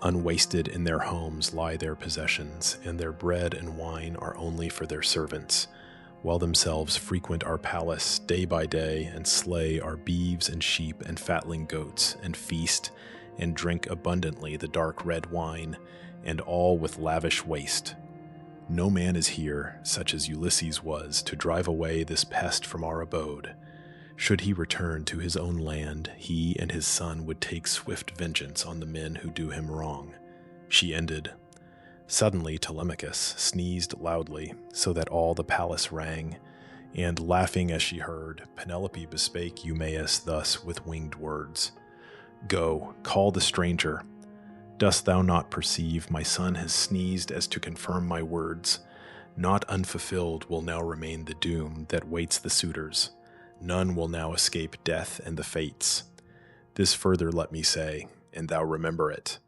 Unwasted in their homes lie their possessions, and their bread and wine are only for their servants, while themselves frequent our palace day by day, and slay our beeves and sheep and fatling goats, and feast and drink abundantly the dark red wine, and all with lavish waste. No man is here, such as Ulysses was, to drive away this pest from our abode. Should he return to his own land, he and his son would take swift vengeance on the men who do him wrong." She ended. Suddenly Telemachus sneezed loudly, so that all the palace rang, and laughing as she heard, Penelope bespake Eumaeus thus with winged words: "Go, call the stranger. Dost thou not perceive my son has sneezed as to confirm my words? Not unfulfilled will now remain the doom that waits the suitors. None will now escape death and the fates. This further let me say, and thou remember it.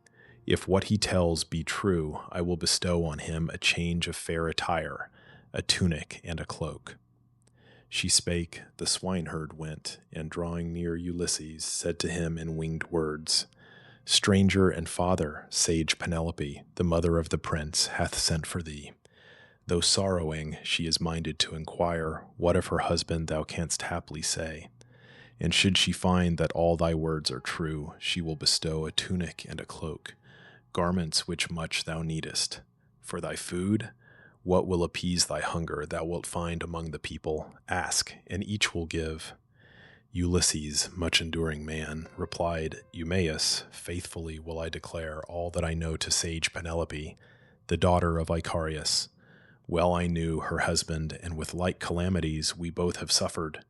If what he tells be true, I will bestow on him a change of fair attire, a tunic and a cloak." She spake, the swineherd went, and drawing near Ulysses, said to him in winged words: "Stranger and father, sage Penelope, the mother of the prince, hath sent for thee. Though sorrowing, she is minded to inquire what of her husband thou canst haply say. And should she find that all thy words are true, she will bestow a tunic and a cloak, garments which much thou needest. For thy food, what will appease thy hunger thou wilt find among the people. Ask, and each will give." Ulysses, much enduring man, replied, "Eumaeus, faithfully will I declare all that I know to sage Penelope, the daughter of Icarius. Well I knew her husband, and with like calamities we both have suffered.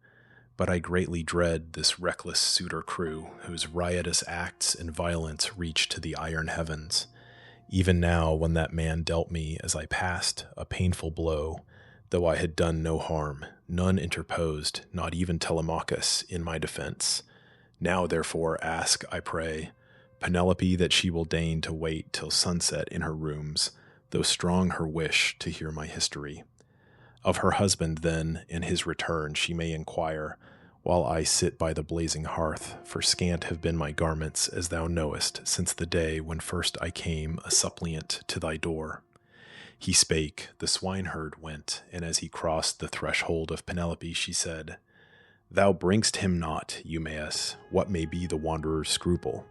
But I greatly dread this reckless suitor crew, whose riotous acts and violence reach to the iron heavens. Even now, when that man dealt me, as I passed, a painful blow, though I had done no harm, none interposed, not even Telemachus, in my defense. Now, therefore, ask, I pray, Penelope that she will deign to wait till sunset in her rooms, though strong her wish to hear my history. Of her husband, then, in his return she may inquire, while I sit by the blazing hearth, for scant have been my garments, as thou knowest, since the day when first I came a suppliant to thy door." He spake, the swineherd went, and as he crossed the threshold of Penelope, she said, "Thou bringst him not, Eumaeus, what may be the wanderer's scruple?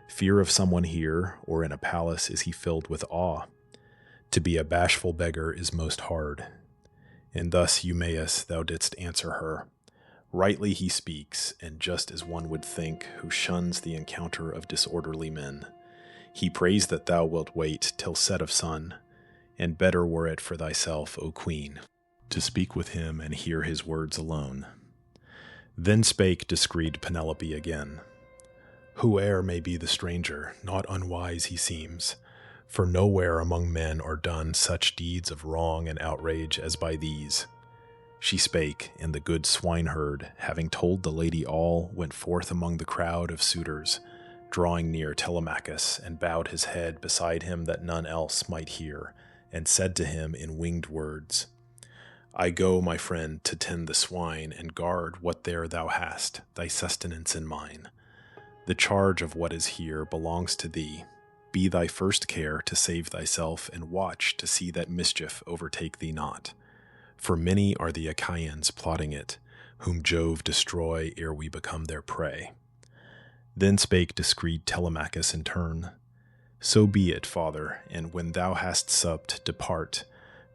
Fear of someone here, or in a palace is he filled with awe? To be a bashful beggar is most hard." And thus, Eumaeus, thou didst answer her, "Rightly he speaks, and just as one would think who shuns the encounter of disorderly men. He prays that thou wilt wait till set of sun, and better were it for thyself, O queen, to speak with him and hear his words alone." Then spake discreet Penelope again, "Whoe'er may be the stranger, not unwise he seems, for nowhere among men are done such deeds of wrong and outrage as by these." She spake, and the good swineherd, having told the lady all, went forth among the crowd of suitors, drawing near Telemachus, and bowed his head beside him that none else might hear, and said to him in winged words, "I go, my friend, to tend the swine, and guard what there thou hast, thy sustenance and mine. The charge of what is here belongs to thee. Be thy first care to save thyself, and watch to see that mischief overtake thee not. For many are the Achaeans plotting it, whom Jove destroy ere we become their prey." Then spake discreet Telemachus in turn, "So be it, father, and when thou hast supped, depart,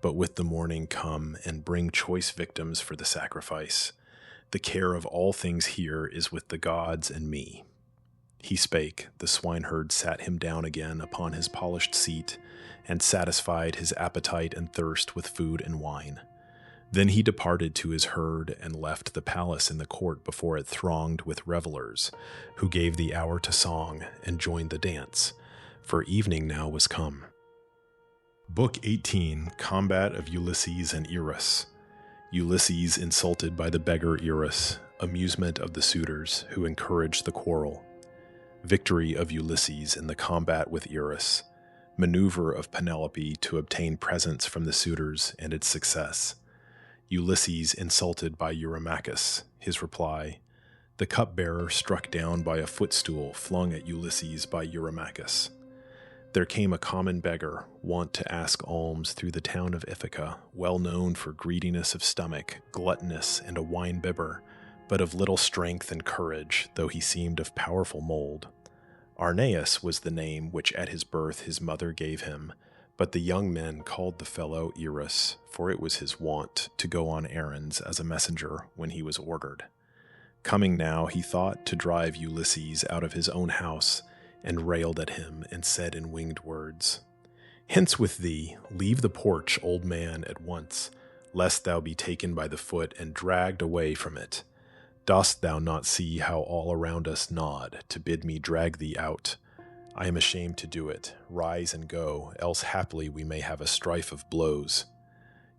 but with the morning come, and bring choice victims for the sacrifice. The care of all things here is with the gods and me." He spake, the swineherd sat him down again upon his polished seat, and satisfied his appetite and thirst with food and wine. Then he departed to his herd, and left the palace in the court before it thronged with revelers, who gave the hour to song, and joined the dance, for evening now was come. Book XVIII, Combat of Ulysses and Irus. Ulysses insulted by the beggar Irus, amusement of the suitors, who encouraged the quarrel. Victory of Ulysses in the combat with Irus. Maneuver of Penelope to obtain presents from the suitors, and its success. Ulysses insulted by Eurymachus, his reply. The cupbearer struck down by a footstool flung at Ulysses by Eurymachus. There came a common beggar, wont to ask alms through the town of Ithaca, well known for greediness of stomach, gluttonous, and a wine-bibber, but of little strength and courage, though he seemed of powerful mold. Arneus was the name which at his birth his mother gave him, but the young men called the fellow Irus, for it was his wont to go on errands as a messenger when he was ordered. Coming now, he thought to drive Ulysses out of his own house, and railed at him, and said in winged words, "Hence with thee, leave the porch, old man, at once, lest thou be taken by the foot and dragged away from it. Dost thou not see how all around us nod to bid me drag thee out? I am ashamed to do it. Rise and go, else haply we may have a strife of blows."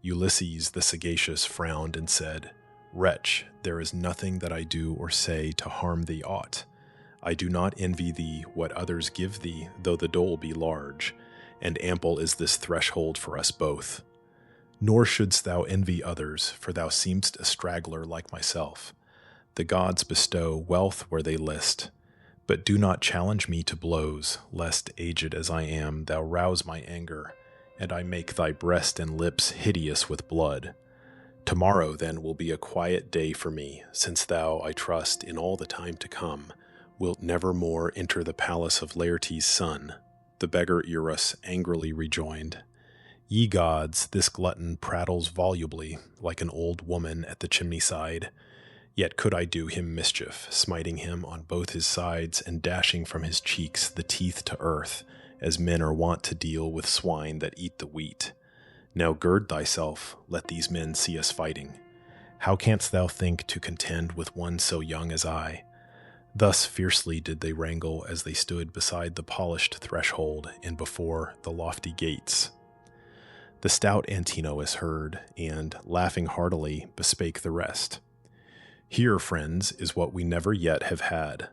Ulysses the sagacious frowned and said, "Wretch, there is nothing that I do or say to harm thee aught. I do not envy thee what others give thee, though the dole be large, and ample is this threshold for us both. Nor shouldst thou envy others, for thou seemst a straggler like myself. The gods bestow wealth where they list, but do not challenge me to blows, lest, aged as I am, thou rouse my anger, and I make thy breast and lips hideous with blood. Tomorrow then will be a quiet day for me, since thou, I trust, in all the time to come, wilt never more enter the palace of Laertes' son." The beggar Irus angrily rejoined, "Ye gods, this glutton prattles volubly, like an old woman at the chimney-side. Yet could I do him mischief, smiting him on both his sides and dashing from his cheeks the teeth to earth, as men are wont to deal with swine that eat the wheat. Now gird thyself, let these men see us fighting. How canst thou think to contend with one so young as I?" Thus fiercely did they wrangle as they stood beside the polished threshold and before the lofty gates. The stout Antinous heard, and, laughing heartily, bespake the rest. "Here, friends, is what we never yet have had.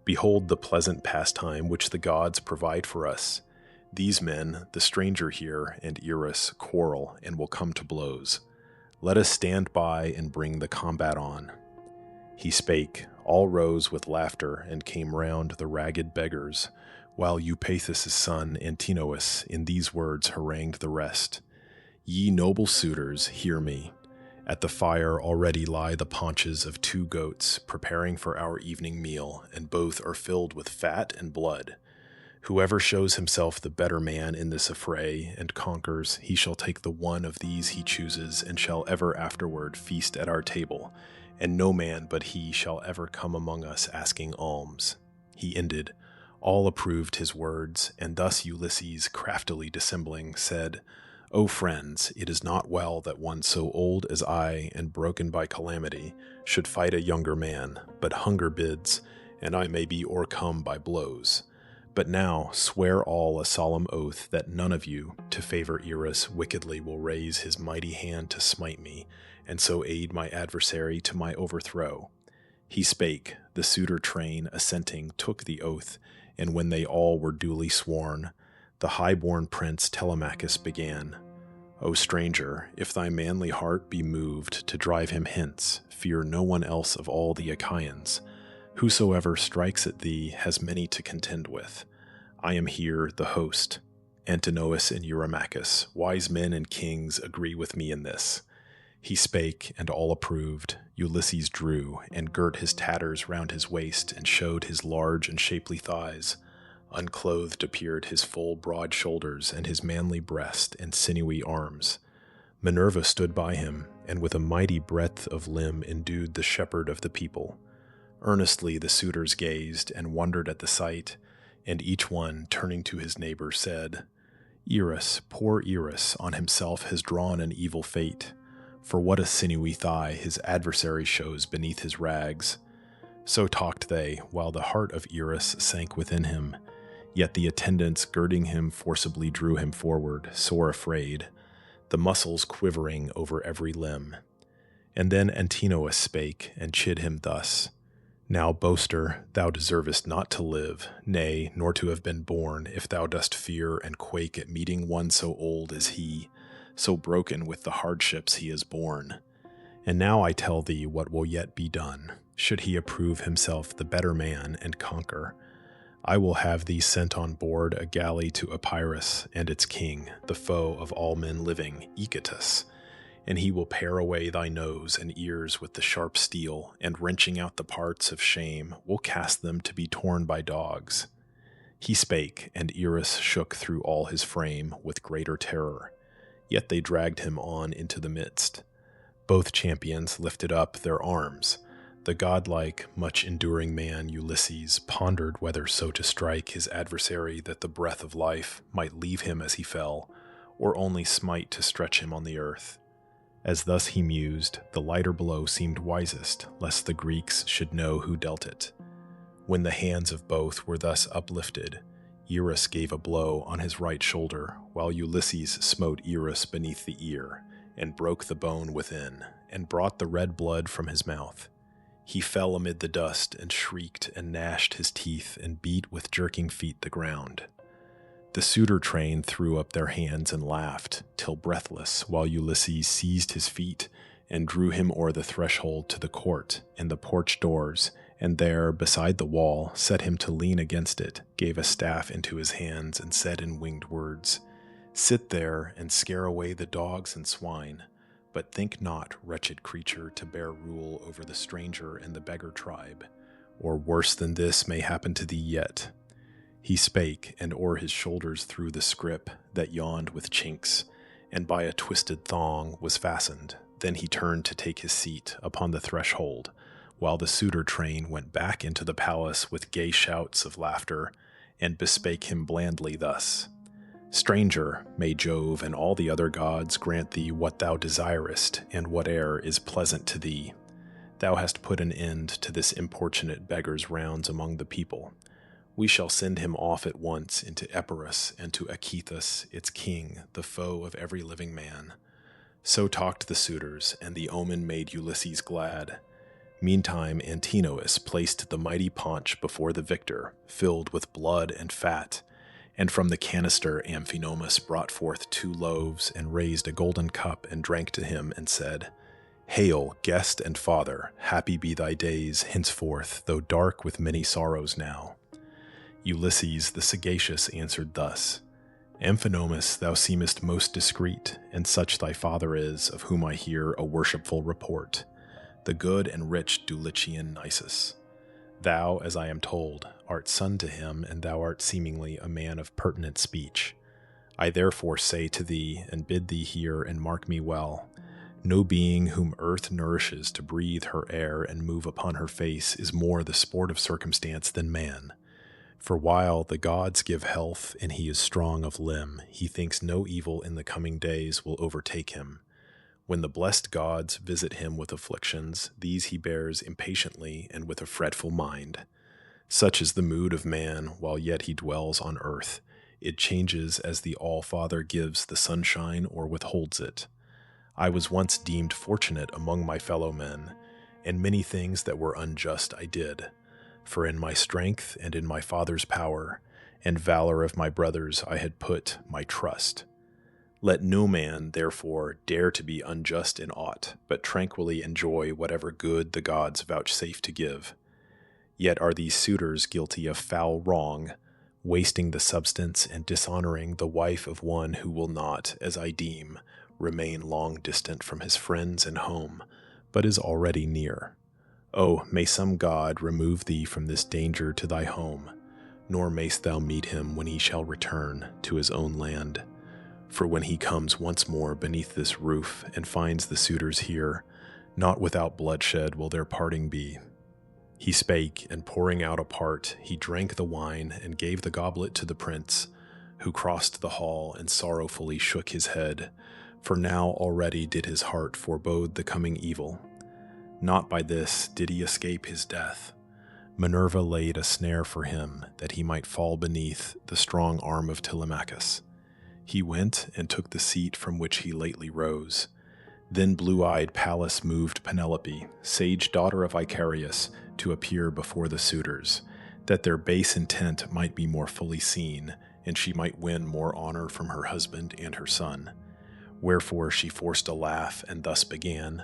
Behold the pleasant pastime which the gods provide for us. These men, the stranger here and Irus, quarrel and will come to blows. Let us stand by and bring the combat on." He spake, all rose with laughter and came round the ragged beggars, while Eupaethus' son Antinous in these words harangued the rest. "Ye noble suitors, hear me. At the fire already lie the paunches of 2 goats, preparing for our evening meal, and both are filled with fat and blood. Whoever shows himself the better man in this affray and conquers, he shall take the one of these he chooses, and shall ever afterward feast at our table, and no man but he shall ever come among us asking alms." He ended. All approved his words, and thus Ulysses, craftily dissembling, said, "O friends, it is not well that one so old as I and broken by calamity should fight a younger man, but hunger bids, and I may be o'ercome by blows. But now swear all a solemn oath that none of you, to favor Irus, wickedly will raise his mighty hand to smite me, and so aid my adversary to my overthrow." He spake, the suitor train, assenting, took the oath, and when they all were duly sworn, the high-born prince Telemachus began, "O stranger, if thy manly heart be moved to drive him hence, fear no one else of all the Achaeans. Whosoever strikes at thee has many to contend with. I am here the host. Antinous and Eurymachus, wise men and kings, agree with me in this." He spake, and all approved. Ulysses drew, and girt his tatters round his waist, and showed his large and shapely thighs. Unclothed appeared his full broad shoulders, and his manly breast and sinewy arms. Minerva stood by him, and with a mighty breadth of limb endued the shepherd of the people. Earnestly the suitors gazed, and wondered at the sight, and each one, turning to his neighbor, said, "Irus, poor Irus, on himself has drawn an evil fate. For what a sinewy thigh his adversary shows beneath his rags." So talked they, while the heart of Irus sank within him. Yet the attendants girding him forcibly drew him forward, sore afraid, the muscles quivering over every limb. And then Antinous spake, and chid him thus, "Now, boaster, thou deservest not to live, nay, nor to have been born, if thou dost fear and quake at meeting one so old as he, so broken with the hardships he has borne. And now I tell thee what will yet be done, should he approve himself the better man and conquer. I will have thee sent on board a galley to Epirus and its king, the foe of all men living, Echetus, and he will pare away thy nose and ears with the sharp steel, and wrenching out the parts of shame, will cast them to be torn by dogs. He spake, and Irus shook through all his frame with greater terror. Yet they dragged him on into the midst. Both champions lifted up their arms. The godlike, much-enduring man Ulysses pondered whether so to strike his adversary that the breath of life might leave him as he fell, or only smite to stretch him on the earth. As thus he mused, the lighter blow seemed wisest, lest the Greeks should know who dealt it. When the hands of both were thus uplifted, Irus gave a blow on his right shoulder, while Ulysses smote Irus beneath the ear, and broke the bone within, and brought the red blood from his mouth. He fell amid the dust, and shrieked and gnashed his teeth, and beat with jerking feet the ground. The suitor train threw up their hands and laughed, till breathless, while Ulysses seized his feet, and drew him o'er the threshold to the court, and the porch doors, and there, beside the wall, set him to lean against it, gave a staff into his hands, and said in winged words, Sit there, and scare away the dogs and swine, but think not, wretched creature, to bear rule over the stranger and the beggar tribe, or worse than this may happen to thee yet. He spake, and o'er his shoulders threw the scrip that yawned with chinks, and by a twisted thong was fastened. Then he turned to take his seat upon the threshold, while the suitor train went back into the palace with gay shouts of laughter, and bespake him blandly thus, Stranger, may Jove and all the other gods grant thee what thou desirest, and whate'er is pleasant to thee. Thou hast put an end to this importunate beggar's rounds among the people. We shall send him off at once into Epirus and to Echetus, its king, the foe of every living man. So talked the suitors, and the omen made Ulysses glad. Meantime Antinous placed the mighty paunch before the victor, filled with blood and fat, and from the canister Amphinomus brought forth 2 loaves, and raised a golden cup, and drank to him, and said, Hail, guest and father, happy be thy days henceforth, though dark with many sorrows now. Ulysses the sagacious answered thus, Amphinomus, thou seemest most discreet, and such thy father is, of whom I hear a worshipful report, the good and rich Dulichian Nisus. Thou, as I am told, art son to him, and thou art seemingly a man of pertinent speech. I therefore say to thee, and bid thee hear and mark me well, no being whom earth nourishes to breathe her air and move upon her face is more the sport of circumstance than man. For while the gods give health and he is strong of limb, he thinks no evil in the coming days will overtake him. When the blessed gods visit him with afflictions, these he bears impatiently and with a fretful mind. Such is the mood of man while yet he dwells on earth. It changes as the All-Father gives the sunshine or withholds it. I was once deemed fortunate among my fellow men, and many things that were unjust I did. For in my strength and in my father's power, and valor of my brothers I had put my trust. Let no man, therefore, dare to be unjust in aught, but tranquilly enjoy whatever good the gods vouchsafe to give. Yet are these suitors guilty of foul wrong, wasting the substance and dishonoring the wife of one who will not, as I deem, remain long distant from his friends and home, but is already near. Oh, may some god remove thee from this danger to thy home, nor mayst thou meet him when he shall return to his own land. For when he comes once more beneath this roof and finds the suitors here, not without bloodshed will their parting be. He spake, and pouring out a part, he drank the wine and gave the goblet to the prince, who crossed the hall and sorrowfully shook his head, for now already did his heart forebode the coming evil. Not by this did he escape his death. Minerva laid a snare for him, that he might fall beneath the strong arm of Telemachus. He went and took the seat from which he lately rose. Then blue-eyed Pallas moved Penelope, sage daughter of Icarius, to appear before the suitors, that their base intent might be more fully seen, and she might win more honor from her husband and her son. Wherefore she forced a laugh, and thus began,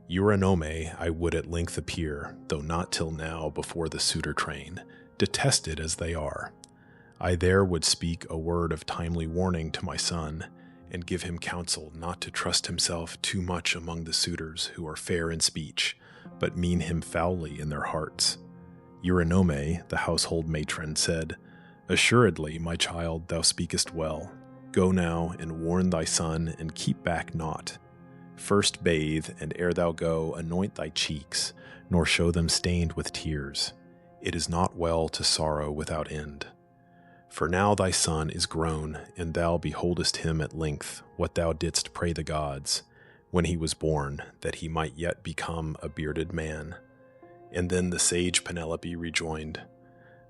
Eurynome I would at length appear, though not till now before the suitor train, detested as they are. I there would speak a word of timely warning to my son, and give him counsel not to trust himself too much among the suitors who are fair in speech, but mean him foully in their hearts. Eurycleia, the household matron, said, Assuredly, my child, thou speakest well. Go now, and warn thy son, and keep back naught. First bathe, and ere thou go, anoint thy cheeks, nor show them stained with tears. It is not well to sorrow without end. For now thy son is grown, and thou beholdest him at length, what thou didst pray the gods, when he was born, that he might yet become a bearded man. And then the sage Penelope rejoined,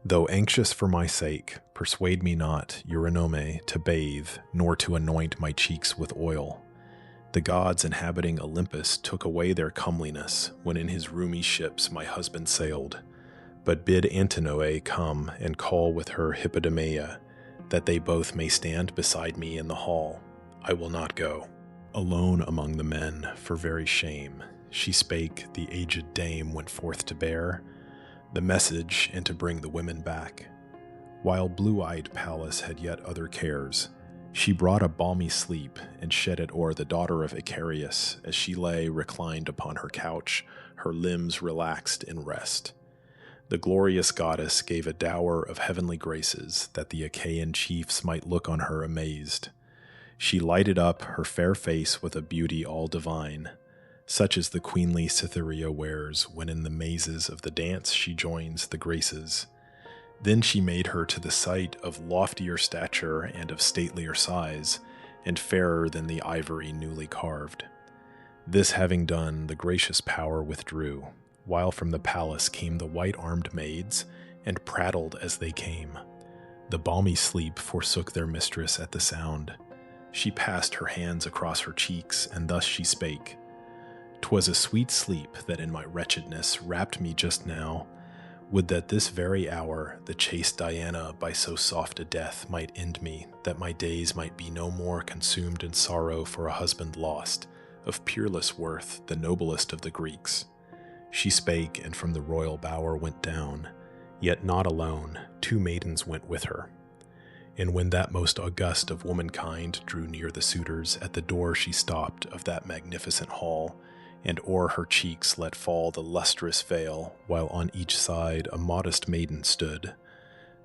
Though anxious for my sake, persuade me not, Eurycleia, to bathe, nor to anoint my cheeks with oil. The gods inhabiting Olympus took away their comeliness, when in his roomy ships my husband sailed. But bid Antinous come, and call with her Hippodameia, that they both may stand beside me in the hall. I will not go. Alone among the men, for very shame, she spake, the aged dame went forth to bear the message, and to bring the women back. While blue-eyed Pallas had yet other cares, she brought a balmy sleep, and shed it o'er the daughter of Icarius, as she lay reclined upon her couch, her limbs relaxed in rest. The glorious goddess gave a dower of heavenly graces, that the Achaean chiefs might look on her amazed. She lighted up her fair face with a beauty all divine, such as the queenly Cytherea wears when in the mazes of the dance she joins the graces. Then she made her to the sight of loftier stature and of statelier size, and fairer than the ivory newly carved. This having done, the gracious power withdrew, while from the palace came the white-armed maids, and prattled as they came. The balmy sleep forsook their mistress at the sound. She passed her hands across her cheeks, and thus she spake. 'Twas a sweet sleep that in my wretchedness wrapped me just now. Would that this very hour the chaste Diana by so soft a death might end me, that my days might be no more consumed in sorrow for a husband lost, of peerless worth, the noblest of the Greeks. She spake, and from the royal bower went down, yet not alone, 2 maidens went with her. And when that most august of womankind drew near the suitors, at the door she stopped of that magnificent hall, and o'er her cheeks let fall the lustrous veil, while on each side a modest maiden stood.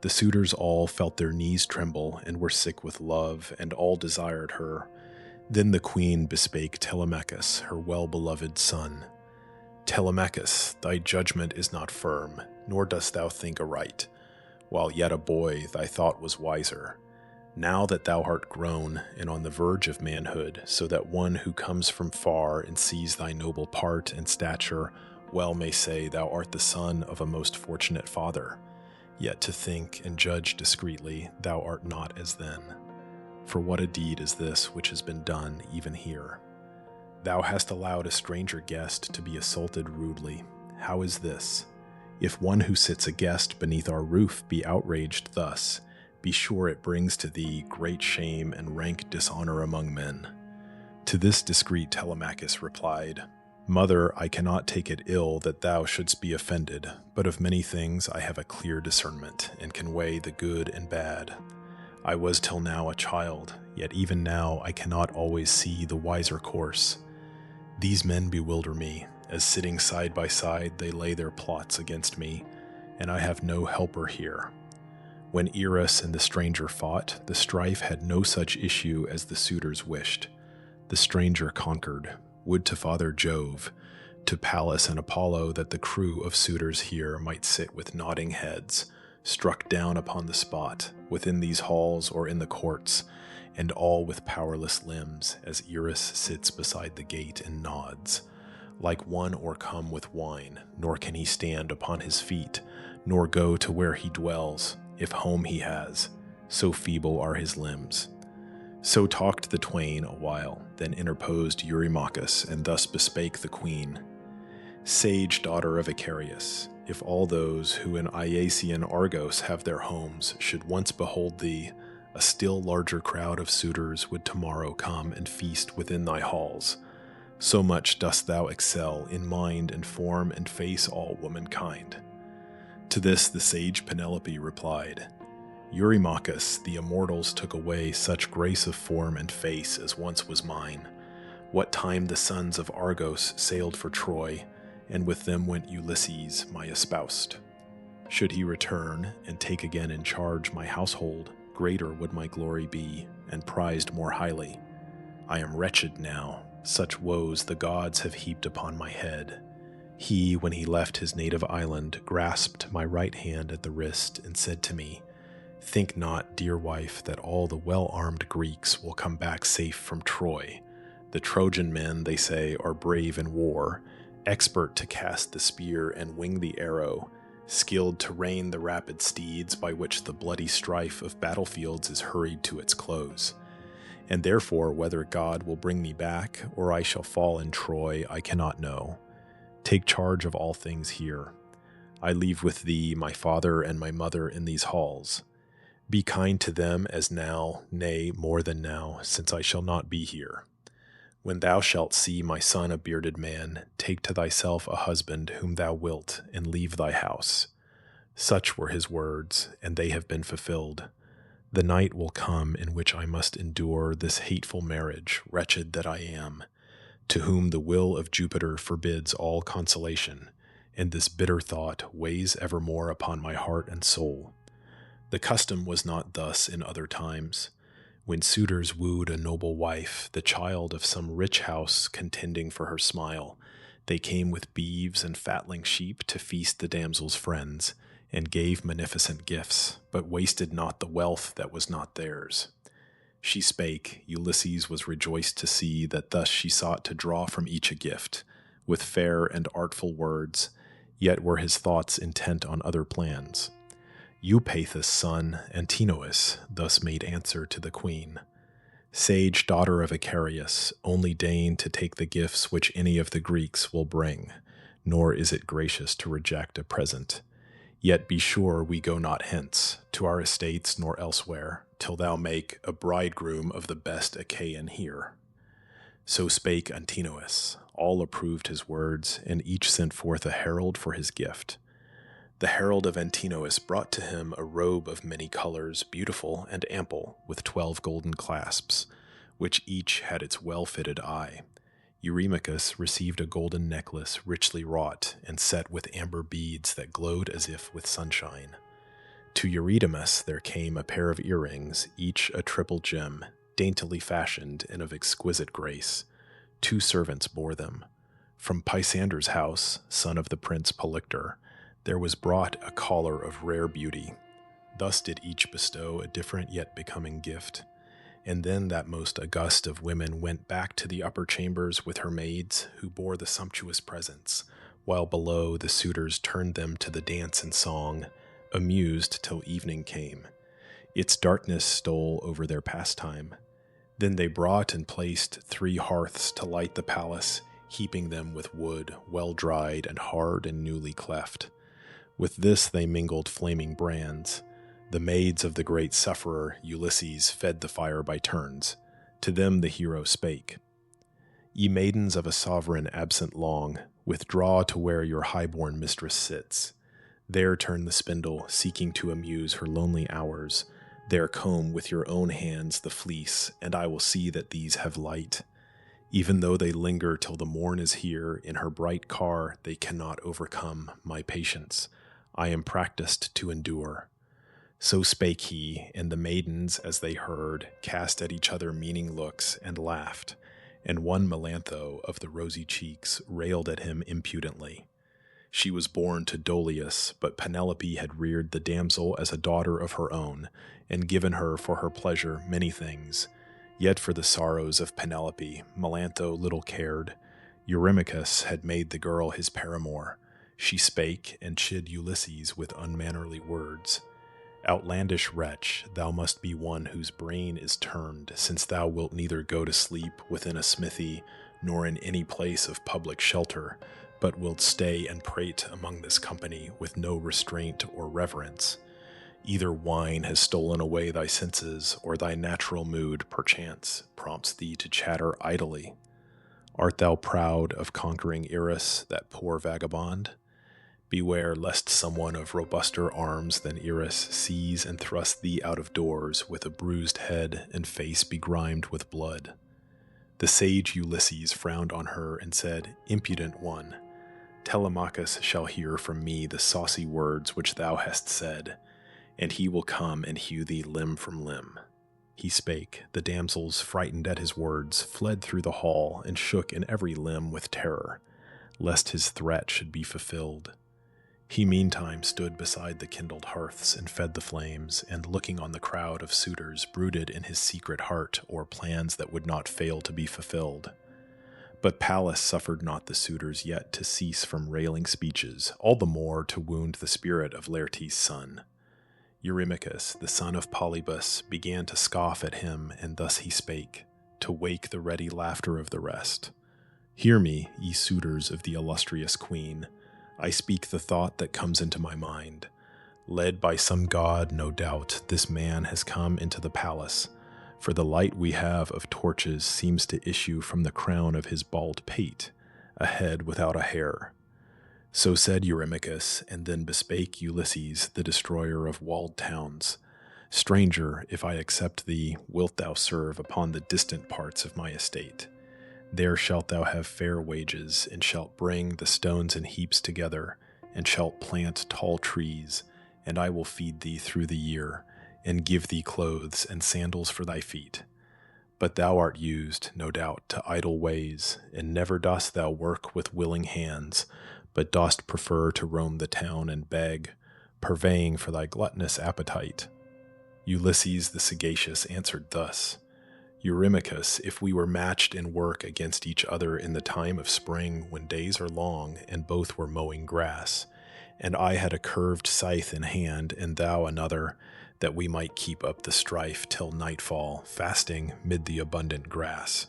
The suitors all felt their knees tremble, and were sick with love, and all desired her. Then the queen bespake Telemachus, her well-beloved son. Telemachus, thy judgment is not firm, nor dost thou think aright. While yet a boy, thy thought was wiser. Now that thou art grown, and on the verge of manhood, so that one who comes from far and sees thy noble part and stature well may say thou art the son of a most fortunate father, yet to think and judge discreetly thou art not as then. For what a deed is this which has been done even here? Thou hast allowed a stranger guest to be assaulted rudely. How is this? If one who sits a guest beneath our roof be outraged thus, be sure it brings to thee great shame and rank dishonor among men. To this discreet Telemachus replied, Mother, I cannot take it ill that thou shouldst be offended, but of many things I have a clear discernment, and can weigh the good and bad. I was till now a child, yet even now I cannot always see the wiser course. These men bewilder me, as sitting side by side they lay their plots against me, and I have no helper here. When Irus and the stranger fought, the strife had no such issue as the suitors wished. The stranger conquered. Would to Father Jove, to Pallas and Apollo, that the crew of suitors here might sit with nodding heads, struck down upon the spot, within these halls or in the courts, and all with powerless limbs, as Irus sits beside the gate and nods, like one o'ercome with wine, nor can he stand upon his feet, nor go to where he dwells, if home he has, so feeble are his limbs. So talked the twain a while, then interposed Eurymachus, and thus bespake the queen. Sage daughter of Icarius, if all those who in Iasian Argos have their homes should once behold thee, a still larger crowd of suitors would tomorrow come and feast within thy halls. So much dost thou excel in mind and form and face all womankind. To this the sage Penelope replied, Eurymachus, the immortals took away such grace of form and face as once was mine, what time the sons of Argos sailed for Troy, and with them went Ulysses, my espoused. Should he return and take again in charge my household, greater would my glory be, and prized more highly. I am wretched now, such woes the gods have heaped upon my head. He, when he left his native island, grasped my right hand at the wrist and said to me, Think not, dear wife, that all the well-armed Greeks will come back safe from Troy. The Trojan men, they say, are brave in war, expert to cast the spear and wing the arrow, skilled to rein the rapid steeds by which the bloody strife of battlefields is hurried to its close. And therefore, whether God will bring me back, or I shall fall in Troy, I cannot know. Take charge of all things here. I leave with thee my father and my mother in these halls. Be kind to them as now, nay, more than now, since I shall not be here. When thou shalt see my son a bearded man, take to thyself a husband whom thou wilt, and leave thy house. Such were his words, and they have been fulfilled. The night will come in which I must endure this hateful marriage, wretched that I am, to whom the will of Jupiter forbids all consolation, and this bitter thought weighs evermore upon my heart and soul. The custom was not thus in other times. When suitors wooed a noble wife, the child of some rich house contending for her smile, they came with beeves and fatling sheep to feast the damsel's friends, and gave munificent gifts, but wasted not the wealth that was not theirs. She spake, Ulysses was rejoiced to see that thus she sought to draw from each a gift, with fair and artful words, yet were his thoughts intent on other plans. Eupaethus' son, Antinous, thus made answer to the queen, Sage daughter of Icarius, only deign to take the gifts which any of the Greeks will bring, nor is it gracious to reject a present. Yet be sure we go not hence, to our estates nor elsewhere, till thou make a bridegroom of the best Achaean here. So spake Antinous. All approved his words, and each sent forth a herald for his gift. The herald of Antinous brought to him a robe of many colors, beautiful and ample, with 12 golden clasps, which each had its well-fitted eye. Eurymachus received a golden necklace richly wrought and set with amber beads that glowed as if with sunshine. To Eurydamas there came a pair of earrings, each a triple gem, daintily fashioned and of exquisite grace. 2 servants bore them. From Pisander's house, son of the prince Polyctor, there was brought a collar of rare beauty. Thus did each bestow a different yet becoming gift. And then that most august of women went back to the upper chambers with her maids, who bore the sumptuous presents, while below the suitors turned them to the dance and song, amused till evening came. Its darkness stole over their pastime. Then they brought and placed 3 hearths to light the palace, heaping them with wood, well dried and hard and newly cleft. With this they mingled flaming brands. The maids of the great sufferer, Ulysses, fed the fire by turns. To them the hero spake, Ye maidens of a sovereign absent long, withdraw to where your high-born mistress sits. There turn the spindle, seeking to amuse her lonely hours. There comb with your own hands the fleece, and I will see that these have light. Even though they linger till the morn is here, in her bright car they cannot overcome my patience. I am practiced to endure. So spake he, and the maidens, as they heard, cast at each other meaning looks, and laughed. And one Melantho of the rosy cheeks railed at him impudently. She was born to Dolius, but Penelope had reared the damsel as a daughter of her own, and given her for her pleasure many things. Yet for the sorrows of Penelope, Melantho little cared. Eurymachus had made the girl his paramour. She spake and chid Ulysses with unmannerly words. Outlandish wretch, thou must be one whose brain is turned, since thou wilt neither go to sleep within a smithy, nor in any place of public shelter, but wilt stay and prate among this company with no restraint or reverence. Either wine has stolen away thy senses, or thy natural mood, perchance, prompts thee to chatter idly. Art thou proud of conquering Irus, that poor vagabond? Beware lest someone of robuster arms than Irus seize and thrust thee out of doors with a bruised head and face begrimed with blood. The sage Ulysses frowned on her and said, Impudent one, Telemachus shall hear from me the saucy words which thou hast said, and he will come and hew thee limb from limb. He spake. The damsels, frightened at his words, fled through the hall and shook in every limb with terror, lest his threat should be fulfilled. He meantime stood beside the kindled hearths and fed the flames, and looking on the crowd of suitors, brooded in his secret heart o'er plans that would not fail to be fulfilled. But Pallas suffered not the suitors yet to cease from railing speeches, all the more to wound the spirit of Laertes' son. Eurymachus, the son of Polybus, began to scoff at him, and thus he spake, to wake the ready laughter of the rest. Hear me, ye suitors of the illustrious queen. I speak the thought that comes into my mind. Led by some god, no doubt, this man has come into the palace, for the light we have of torches seems to issue from the crown of his bald pate, a head without a hair. So said Eurymachus, and then bespake Ulysses, the destroyer of walled towns. Stranger, if I accept thee, wilt thou serve upon the distant parts of my estate. There shalt thou have fair wages, and shalt bring the stones in heaps together, and shalt plant tall trees, and I will feed thee through the year, and give thee clothes and sandals for thy feet. But thou art used, no doubt, to idle ways, and never dost thou work with willing hands, but dost prefer to roam the town and beg, purveying for thy gluttonous appetite. Ulysses the sagacious answered thus, Eurymachus, if we were matched in work against each other in the time of spring, when days are long, and both were mowing grass, and I had a curved scythe in hand, and thou another, that we might keep up the strife till nightfall, fasting mid the abundant grass.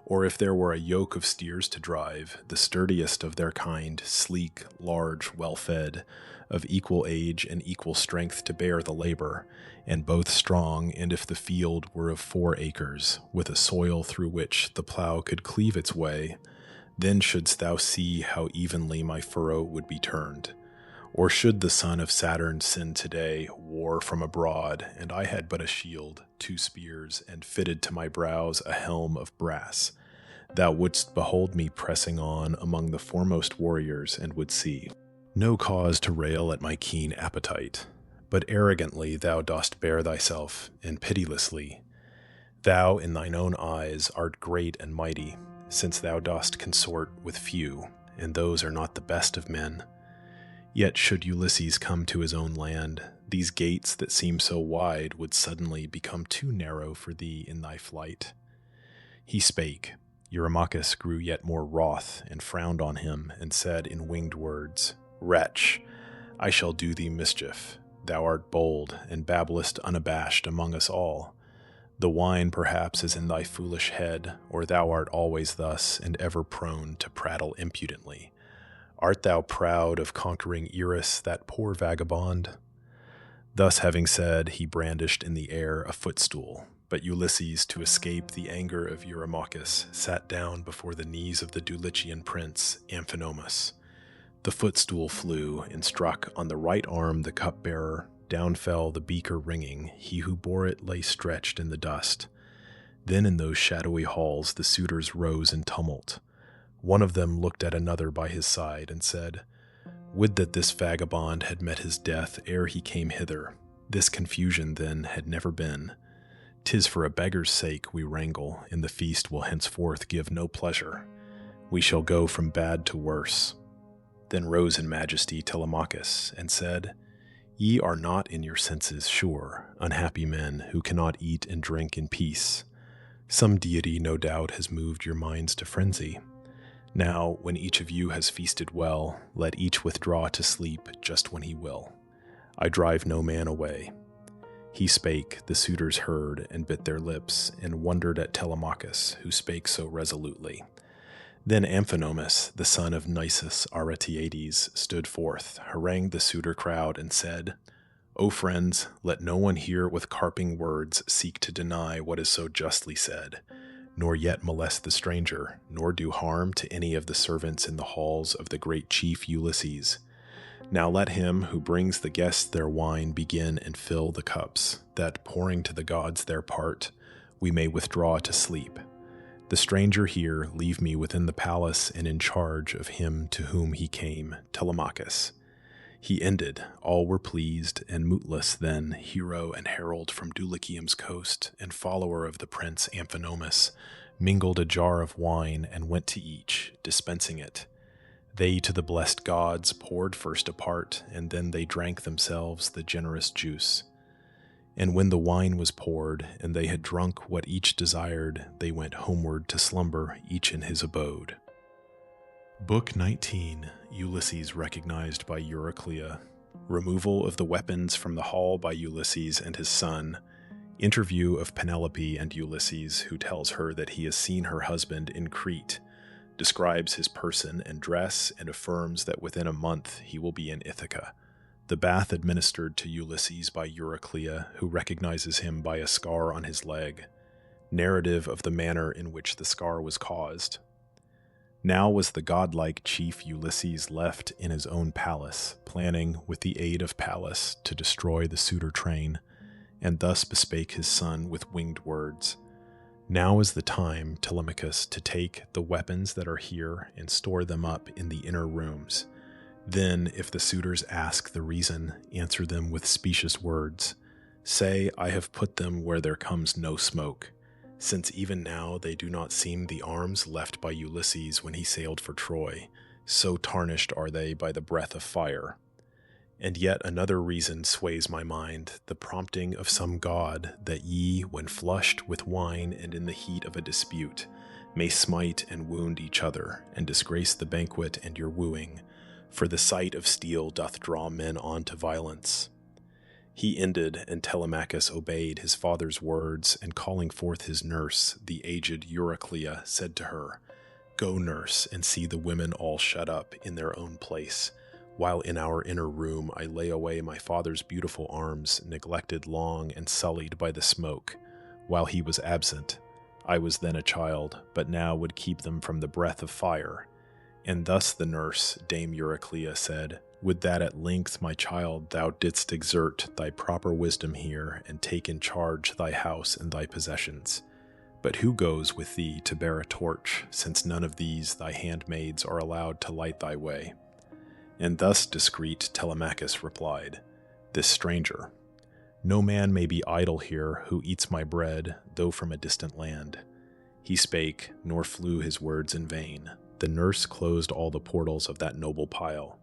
Or if there were a yoke of steers to drive, the sturdiest of their kind, sleek, large, well-fed, of equal age and equal strength to bear the labor, and both strong, and if the field were of 4 acres, with a soil through which the plough could cleave its way, then shouldst thou see how evenly my furrow would be turned. Or should the son of Saturn send today war from abroad, and I had but a shield, 2 spears, and fitted to my brows a helm of brass, thou wouldst behold me pressing on among the foremost warriors, and would see no cause to rail at my keen appetite, but arrogantly thou dost bear thyself, and pitilessly. Thou in thine own eyes art great and mighty, since thou dost consort with few, and those are not the best of men. Yet should Ulysses come to his own land, these gates that seem so wide would suddenly become too narrow for thee in thy flight. He spake. Eurymachus grew yet more wroth, and frowned on him, and said in winged words, Wretch, I shall do thee mischief. Thou art bold, and babblest unabashed among us all. The wine perhaps is in thy foolish head, or thou art always thus, and ever prone to prattle impudently. Art thou proud of conquering Irus, that poor vagabond? Thus having said, he brandished in the air a footstool, but Ulysses, to escape the anger of Eurymachus, sat down before the knees of the Dulichian prince, Amphinomus. The footstool flew, and struck on the right arm the cupbearer. Down fell the beaker ringing, he who bore it lay stretched in the dust. Then in those shadowy halls the suitors rose in tumult. One of them looked at another by his side, and said, Would that this vagabond had met his death ere he came hither. This confusion, then, had never been. 'Tis for a beggar's sake we wrangle, and the feast will henceforth give no pleasure. We shall go from bad to worse. Then rose in majesty Telemachus, and said, Ye are not in your senses sure, unhappy men, who cannot eat and drink in peace. Some deity, no doubt, has moved your minds to frenzy. Now, when each of you has feasted well, let each withdraw to sleep just when he will. I drive no man away. He spake, the suitors heard, and bit their lips, and wondered at Telemachus, who spake so resolutely. Then Amphinomus, the son of Nisus Aretiades, stood forth, harangued the suitor crowd, and said, O friends, let no one here with carping words seek to deny what is so justly said, nor yet molest the stranger, nor do harm to any of the servants in the halls of the great chief Ulysses. Now let him who brings the guests their wine begin and fill the cups, that, pouring to the gods their part, we may withdraw to sleep. The stranger here leave me within the palace and in charge of him to whom he came, Telemachus. He ended, all were pleased, and Mutlus then, hero and herald from Dulichium's coast, and follower of the prince Amphinomus, mingled a jar of wine and went to each, dispensing it. They to the blessed gods poured first a part, and then they drank themselves the generous juice. And when the wine was poured, and they had drunk what each desired, they went homeward to slumber, each in his abode. Book 19, Ulysses recognized by Eurycleia. Removal of the weapons from the hall by Ulysses and his son. Interview of Penelope and Ulysses, who tells her that he has seen her husband in Crete. Describes his person and dress, and affirms that within a month he will be in Ithaca. The bath administered to Ulysses by Eurycleia, who recognizes him by a scar on his leg. Narrative of the manner in which the scar was caused. Now was the godlike chief Ulysses left in his own palace, planning, with the aid of Pallas, to destroy the suitor train, and thus bespake his son with winged words. Now is the time, Telemachus, to take the weapons that are here and store them up in the inner rooms. Then, if the suitors ask the reason, answer them with specious words. Say, I have put them where there comes no smoke, since even now they do not seem the arms left by Ulysses when he sailed for Troy, so tarnished are they by the breath of fire. And yet another reason sways my mind, the prompting of some god, that ye, when flushed with wine and in the heat of a dispute, may smite and wound each other, and disgrace the banquet and your wooing, for the sight of steel doth draw men on to violence. He ended, and Telemachus obeyed his father's words, and calling forth his nurse, the aged Eurycleia, said to her, Go, nurse, and see the women all shut up in their own place, while in our inner room I lay away my father's beautiful arms, neglected long and sullied by the smoke, while he was absent. I was then a child, but now would keep them from the breath of fire. And thus the nurse, Dame Eurycleia, said, Would that at length, my child, thou didst exert thy proper wisdom here, and take in charge thy house and thy possessions. But who goes with thee to bear a torch, since none of these thy handmaids are allowed to light thy way? And thus discreet Telemachus replied, This stranger. No man may be idle here who eats my bread, though from a distant land. He spake, nor flew his words in vain. The nurse closed all the portals of that noble pile.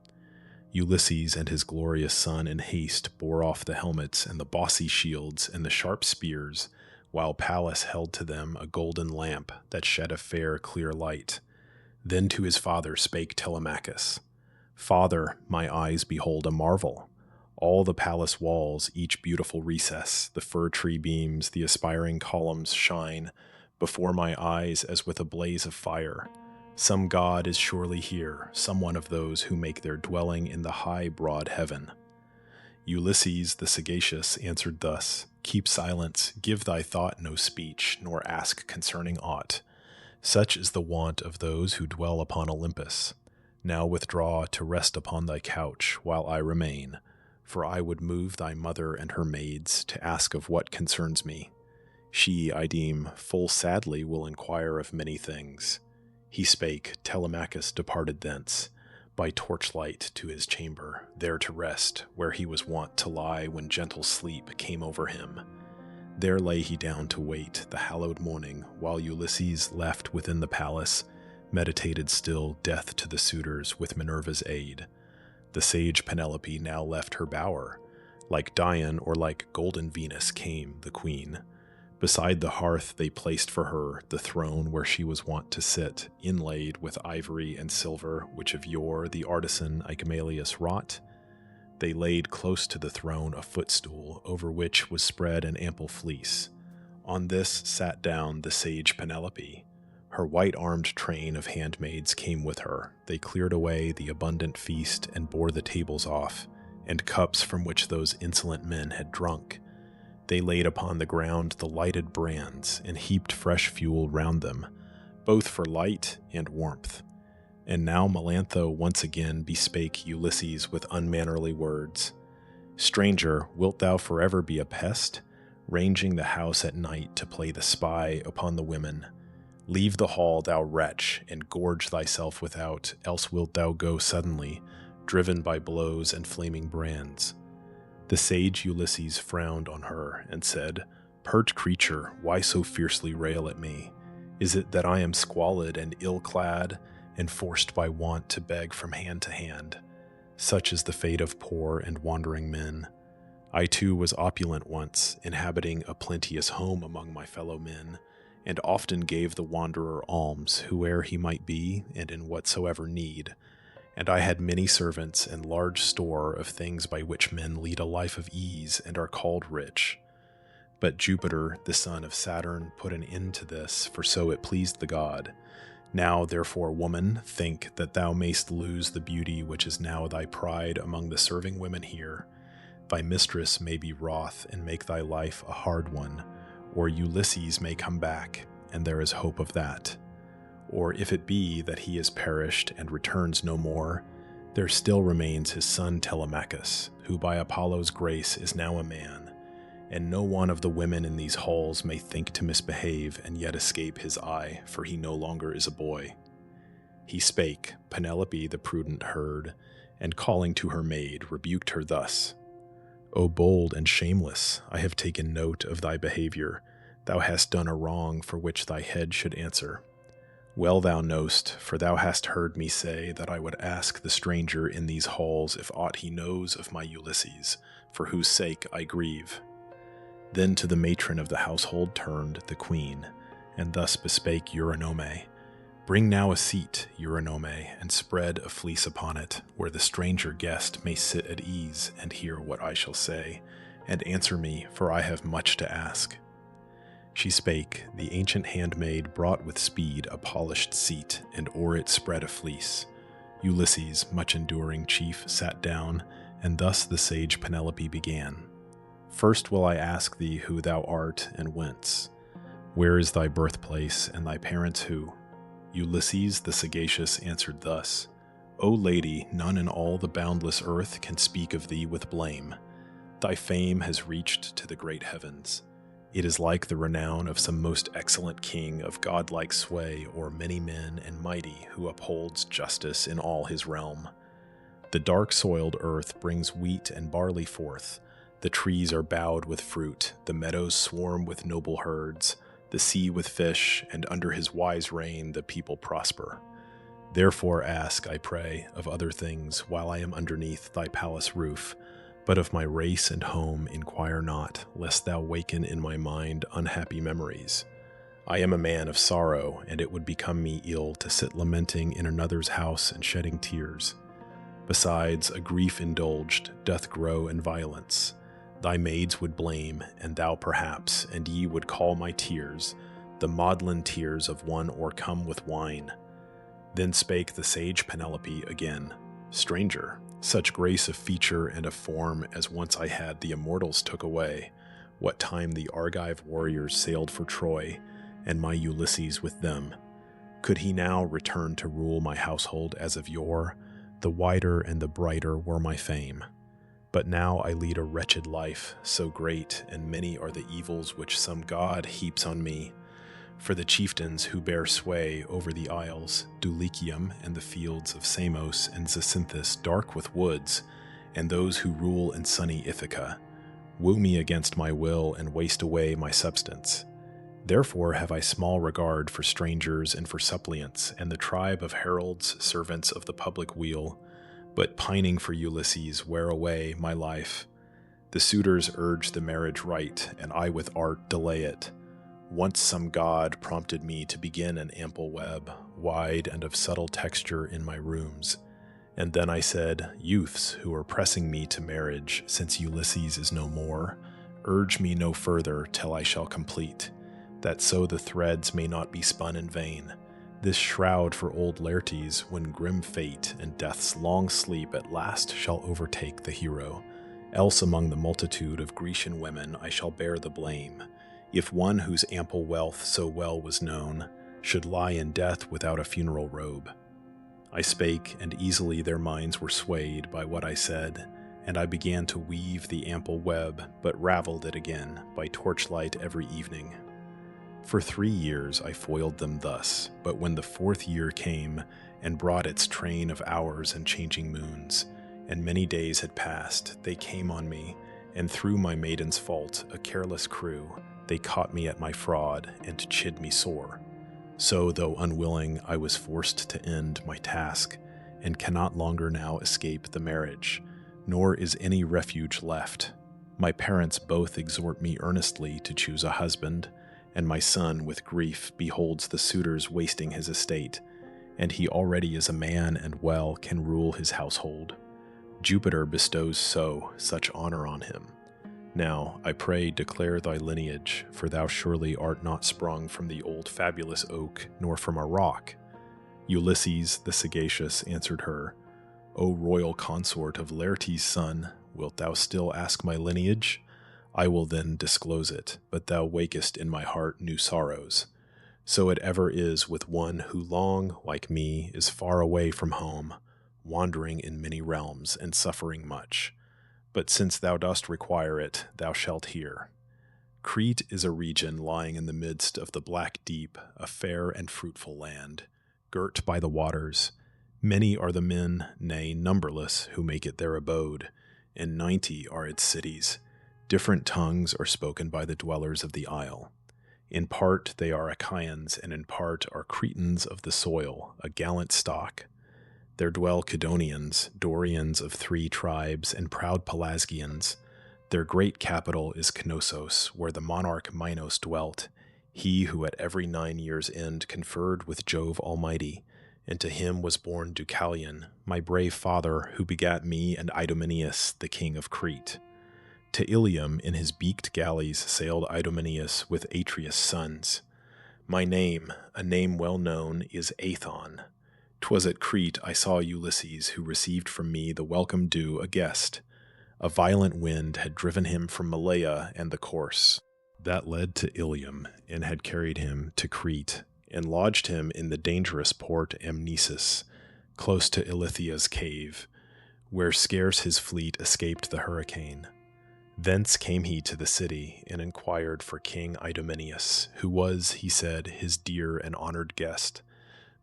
Ulysses and his glorious son in haste bore off the helmets and the bossy shields and the sharp spears, while Pallas held to them a golden lamp that shed a fair, clear light. Then to his father spake Telemachus, Father, my eyes behold a marvel. All the palace walls, each beautiful recess, the fir tree beams, the aspiring columns shine before my eyes as with a blaze of fire. Some god is surely here, some one of those who make their dwelling in the high, broad heaven. Ulysses the sagacious answered thus, Keep silence, give thy thought no speech, nor ask concerning aught. Such is the wont of those who dwell upon Olympus. Now withdraw to rest upon thy couch, while I remain, for I would move thy mother and her maids to ask of what concerns me. She, I deem, full sadly will inquire of many things. He spake, Telemachus departed thence, by torchlight to his chamber, there to rest, where he was wont to lie when gentle sleep came over him. There lay he down to wait the hallowed morning, while Ulysses, left within the palace, meditated still death to the suitors with Minerva's aid. The sage Penelope now left her bower. Like Dian or like golden Venus came the queen. Beside the hearth they placed for her the throne where she was wont to sit, inlaid with ivory and silver, which of yore the artisan Eumaeus wrought. They laid close to the throne a footstool, over which was spread an ample fleece. On this sat down the sage Penelope. Her white-armed train of handmaids came with her. They cleared away the abundant feast and bore the tables off, and cups from which those insolent men had drunk. They laid upon the ground the lighted brands, and heaped fresh fuel round them, both for light and warmth. And now Melantho once again bespake Ulysses with unmannerly words. Stranger, wilt thou forever be a pest, ranging the house at night to play the spy upon the women? Leave the hall, thou wretch, and gorge thyself without, else wilt thou go suddenly, driven by blows and flaming brands. The sage Ulysses frowned on her and said, Pert creature, why so fiercely rail at me? Is it that I am squalid and ill-clad, and forced by want to beg from hand to hand? Such is the fate of poor and wandering men. I too was opulent once, inhabiting a plenteous home among my fellow men, and often gave the wanderer alms, whoe'er he might be, and in whatsoever need. And I had many servants and large store of things by which men lead a life of ease and are called rich. But Jupiter, the son of Saturn, put an end to this, for so it pleased the god. Now, therefore, woman, think that thou mayst lose the beauty which is now thy pride among the serving women here. Thy mistress may be wroth and make thy life a hard one, or Ulysses may come back, and there is hope of that. Or if it be that he is perished and returns no more, there still remains his son Telemachus, who by Apollo's grace is now a man, and no one of the women in these halls may think to misbehave and yet escape his eye, for he no longer is a boy. He spake, Penelope the prudent heard, and calling to her maid, rebuked her thus, O bold and shameless, I have taken note of thy behavior. Thou hast done a wrong for which thy head should answer. Well thou knowst, for thou hast heard me say that I would ask the stranger in these halls if aught he knows of my Ulysses, for whose sake I grieve. Then to the matron of the household turned the queen, and thus bespake Eurynome, Bring now a seat, Eurynome, and spread a fleece upon it, where the stranger guest may sit at ease and hear what I shall say, and answer me, for I have much to ask. She spake, the ancient handmaid brought with speed a polished seat, and o'er it spread a fleece. Ulysses, much enduring chief, sat down, and thus the sage Penelope began. First will I ask thee who thou art and whence. Where is thy birthplace, and thy parents who? Ulysses the sagacious answered thus, O lady, none in all the boundless earth can speak of thee with blame. Thy fame has reached to the great heavens. It is like the renown of some most excellent king of godlike sway o'er many men and mighty who upholds justice in all his realm. The dark-soiled earth brings wheat and barley forth. The trees are bowed with fruit, the meadows swarm with noble herds, the sea with fish, and under his wise reign the people prosper. Therefore ask, I pray, of other things while I am underneath thy palace roof, but of my race and home inquire not, lest thou waken in my mind unhappy memories. I am a man of sorrow, and it would become me ill to sit lamenting in another's house and shedding tears. Besides, a grief indulged doth grow in violence. Thy maids would blame, and thou perhaps, and ye would call my tears, the maudlin tears of one o'ercome with wine. Then spake the sage Penelope again, Stranger, such grace of feature and of form as once I had the immortals took away, what time the Argive warriors sailed for Troy, and my Ulysses with them. Could he now return to rule my household as of yore, the wider and the brighter were my fame. But now I lead a wretched life, so great and many are the evils which some god heaps on me. For the chieftains who bear sway over the isles, Dulichium and the fields of Samos and Zacynthus dark with woods, and those who rule in sunny Ithaca, woo me against my will and waste away my substance. Therefore have I small regard for strangers and for suppliants, and the tribe of heralds, servants of the public weal, but pining for Ulysses wear away my life. The suitors urge the marriage rite, and I with art delay it. Once some god prompted me to begin an ample web, wide and of subtle texture in my rooms. And then I said, Youths who are pressing me to marriage, since Ulysses is no more, urge me no further till I shall complete, that so the threads may not be spun in vain. This shroud for old Laertes, when grim fate and death's long sleep at last shall overtake the hero. Else among the multitude of Grecian women I shall bear the blame, if one whose ample wealth so well was known should lie in death without a funeral robe. I spake, and easily their minds were swayed by what I said, and I began to weave the ample web, but raveled it again by torchlight every evening. For 3 years I foiled them thus, but when the 4th year came, and brought its train of hours and changing moons, and many days had passed, they came on me, and through my maiden's fault, a careless crew, they caught me at my fraud, and chid me sore. So, though unwilling, I was forced to end my task, and cannot longer now escape the marriage, nor is any refuge left. My parents both exhort me earnestly to choose a husband, and my son with grief beholds the suitors wasting his estate, and he already is a man and well can rule his household. Jupiter bestows such honor on him. Now, I pray, declare thy lineage, for thou surely art not sprung from the old fabulous oak, nor from a rock. Ulysses the sagacious answered her, O royal consort of Laertes' son, wilt thou still ask my lineage? I will then disclose it, but thou wakest in my heart new sorrows. So it ever is with one who long, like me, is far away from home, wandering in many realms and suffering much. But since thou dost require it, thou shalt hear. Crete is a region lying in the midst of the black deep, a fair and fruitful land, girt by the waters. Many are the men, nay, numberless, who make it their abode, and 90 are its cities. Different tongues are spoken by the dwellers of the isle. In part they are Achaeans, and in part are Cretans of the soil, a gallant stock. There dwell Cadonians, Dorians of 3 tribes, and proud Pelasgians. Their great capital is Knossos, where the monarch Minos dwelt, he who at every 9 years' end conferred with Jove Almighty, and to him was born Deucalion, my brave father, who begat me and Idomeneus, the king of Crete. To Ilium in his beaked galleys sailed Idomeneus with Atreus' sons. My name, a name well known, is Aethon. 'Twas at Crete I saw Ulysses, who received from me the welcome due a guest. A violent wind had driven him from Malea and the course that led to Ilium, and had carried him to Crete, and lodged him in the dangerous port Amnesis, close to Ilithia's cave, where scarce his fleet escaped the hurricane. Thence came he to the city, and inquired for King Idomeneus, who was, he said, his dear and honored guest.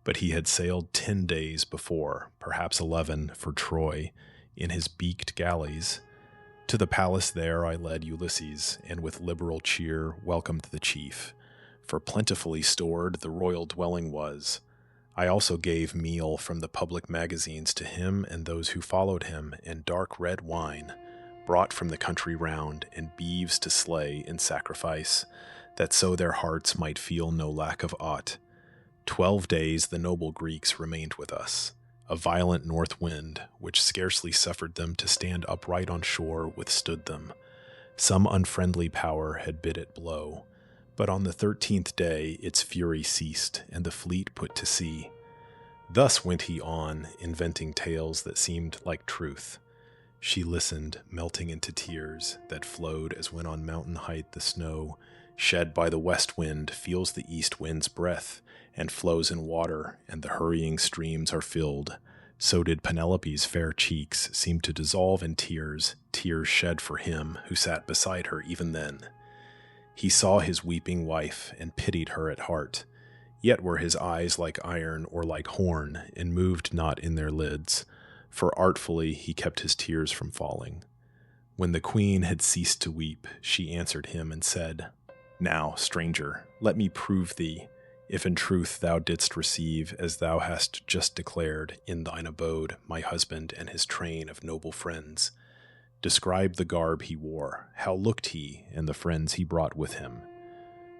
But he had sailed 10 days before, perhaps 11, for Troy, in his beaked galleys. To the palace there I led Ulysses, and with liberal cheer welcomed the chief, for plentifully stored the royal dwelling was. I also gave meal from the public magazines to him and those who followed him, and dark red wine, brought from the country round, and beeves to slay in sacrifice, that so their hearts might feel no lack of aught. 12 days the noble Greeks remained with us. A violent north wind, which scarcely suffered them to stand upright on shore, withstood them. Some unfriendly power had bid it blow, but on the 13th day its fury ceased, and the fleet put to sea. Thus went he on, inventing tales that seemed like truth. She listened, melting into tears, that flowed as when on mountain height the snow, shed by the west wind, feels the east wind's breath, and flows in water, and the hurrying streams are filled. So did Penelope's fair cheeks seem to dissolve in tears, tears shed for him who sat beside her even then. He saw his weeping wife, and pitied her at heart. Yet were his eyes like iron or like horn, and moved not in their lids, for artfully he kept his tears from falling. When the queen had ceased to weep, she answered him and said, Now, stranger, let me prove thee, if in truth thou didst receive, as thou hast just declared, in thine abode, my husband and his train of noble friends. Describe the garb he wore, how looked he, and the friends he brought with him.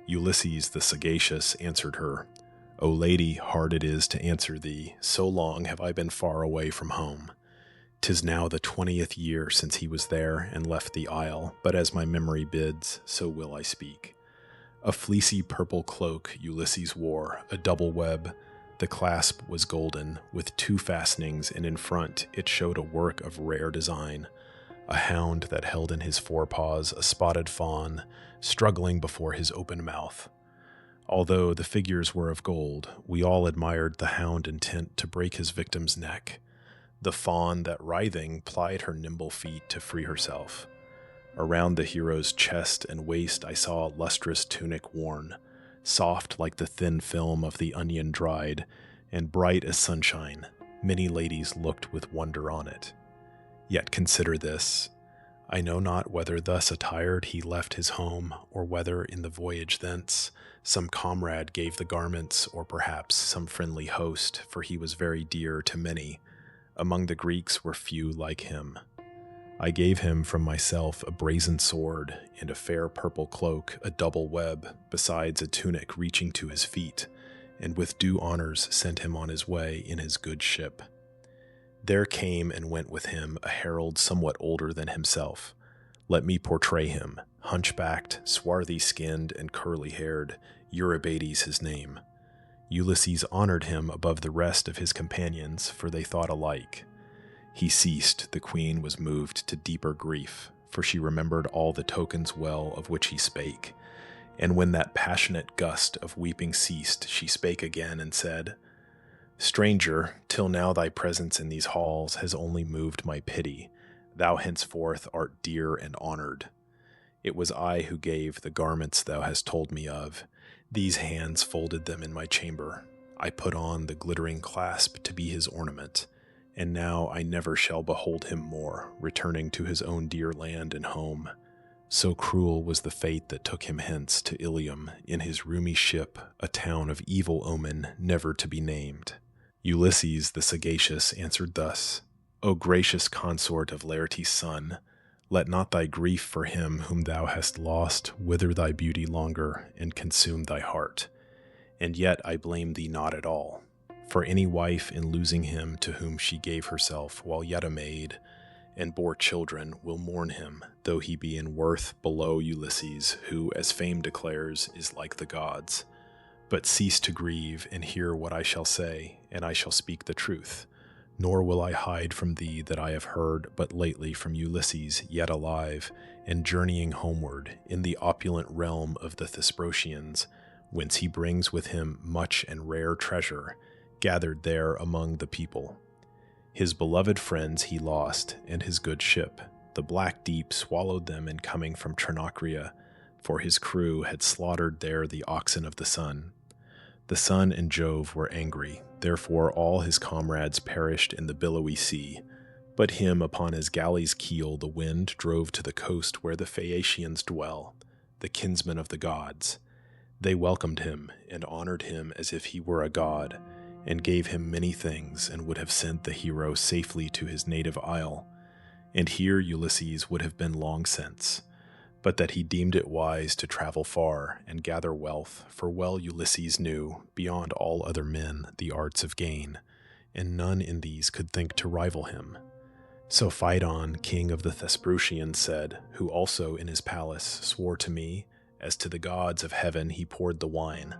Ulysses the sagacious answered her, O lady, hard it is to answer thee, so long have I been far away from home. 'Tis now the 20th year since he was there and left the isle, but as my memory bids, so will I speak. A fleecy purple cloak Ulysses wore, a double web. The clasp was golden, with 2 fastenings, and in front it showed a work of rare design. A hound that held in his forepaws a spotted fawn, struggling before his open mouth. Although the figures were of gold, we all admired the hound intent to break his victim's neck, the fawn that writhing plied her nimble feet to free herself. Around the hero's chest and waist I saw a lustrous tunic worn, soft like the thin film of the onion dried, and bright as sunshine. Many ladies looked with wonder on it. Yet consider this. I know not whether thus attired he left his home, or whether in the voyage thence some comrade gave the garments, or perhaps some friendly host, for he was very dear to many. Among the Greeks were few like him. I gave him from myself a brazen sword, and a fair purple cloak, a double web, besides a tunic reaching to his feet, and with due honors sent him on his way in his good ship. There came and went with him a herald somewhat older than himself. Let me portray him, hunchbacked, swarthy-skinned, and curly-haired, Eurybates his name. Ulysses honored him above the rest of his companions, for they thought alike. He ceased, the queen was moved to deeper grief, for she remembered all the tokens well of which he spake. And when that passionate gust of weeping ceased, she spake again and said, Stranger, till now thy presence in these halls has only moved my pity. Thou henceforth art dear and honored. It was I who gave the garments thou hast told me of. These hands folded them in my chamber. I put on the glittering clasp to be his ornament. And now I never shall behold him more, returning to his own dear land and home. So cruel was the fate that took him hence to Ilium in his roomy ship, a town of evil omen never to be named. Ulysses the sagacious answered thus, O gracious consort of Laertes' son, let not thy grief for him whom thou hast lost wither thy beauty longer and consume thy heart. And yet I blame thee not at all. For any wife in losing him to whom she gave herself while yet a maid, and bore children, will mourn him, though he be in worth below Ulysses, who, as fame declares, is like the gods. But cease to grieve, and hear what I shall say, and I shall speak the truth. Nor will I hide from thee that I have heard but lately from Ulysses, yet alive, and journeying homeward, in the opulent realm of the Thesprotians, whence he brings with him much and rare treasure, gathered there among the people. His beloved friends he lost, and his good ship. The black deep swallowed them in coming from Trinacria, for his crew had slaughtered there the oxen of the sun. The sun and Jove were angry, therefore all his comrades perished in the billowy sea. But him upon his galley's keel the wind drove to the coast where the Phaeacians dwell, the kinsmen of the gods. They welcomed him, and honored him as if he were a god, and gave him many things, and would have sent the hero safely to his native isle. And here Ulysses would have been long since, but that he deemed it wise to travel far, and gather wealth, for well Ulysses knew, beyond all other men, the arts of gain, and none in these could think to rival him. So Phaedon, king of the Thesprotians, said, who also in his palace swore to me, as to the gods of heaven he poured the wine,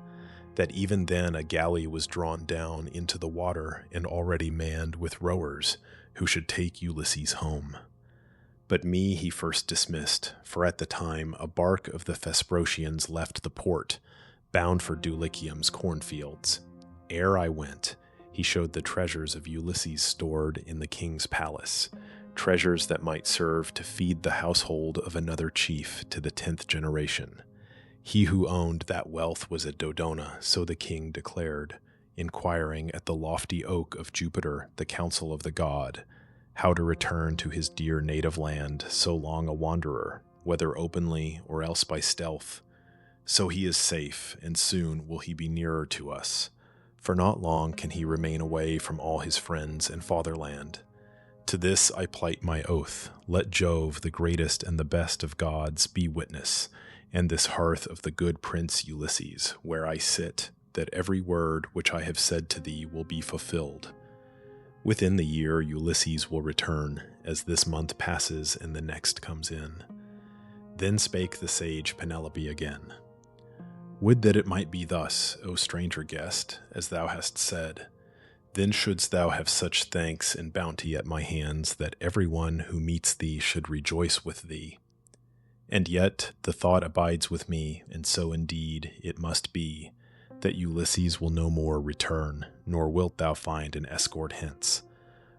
that even then a galley was drawn down into the water and already manned with rowers, who should take Ulysses home. But me he first dismissed, for at the time a bark of the Thesprotians left the port, bound for Dulichium's cornfields. Ere I went, he showed the treasures of Ulysses stored in the king's palace, treasures that might serve to feed the household of another chief to the 10th generation. He who owned that wealth was at Dodona, so the king declared, inquiring at the lofty oak of Jupiter, the counsel of the god, how to return to his dear native land, so long a wanderer, whether openly or else by stealth. So he is safe, and soon will he be nearer to us, for not long can he remain away from all his friends and fatherland. To this I plight my oath, let Jove, the greatest and the best of gods, be witness, and this hearth of the good prince Ulysses, where I sit, that every word which I have said to thee will be fulfilled. Within the year Ulysses will return, as this month passes and the next comes in. Then spake the sage Penelope again. Would that it might be thus, O stranger guest, as thou hast said. Then shouldst thou have such thanks and bounty at my hands that every one who meets thee should rejoice with thee. And yet the thought abides with me, and so indeed it must be, that Ulysses will no more return, nor wilt thou find an escort hence.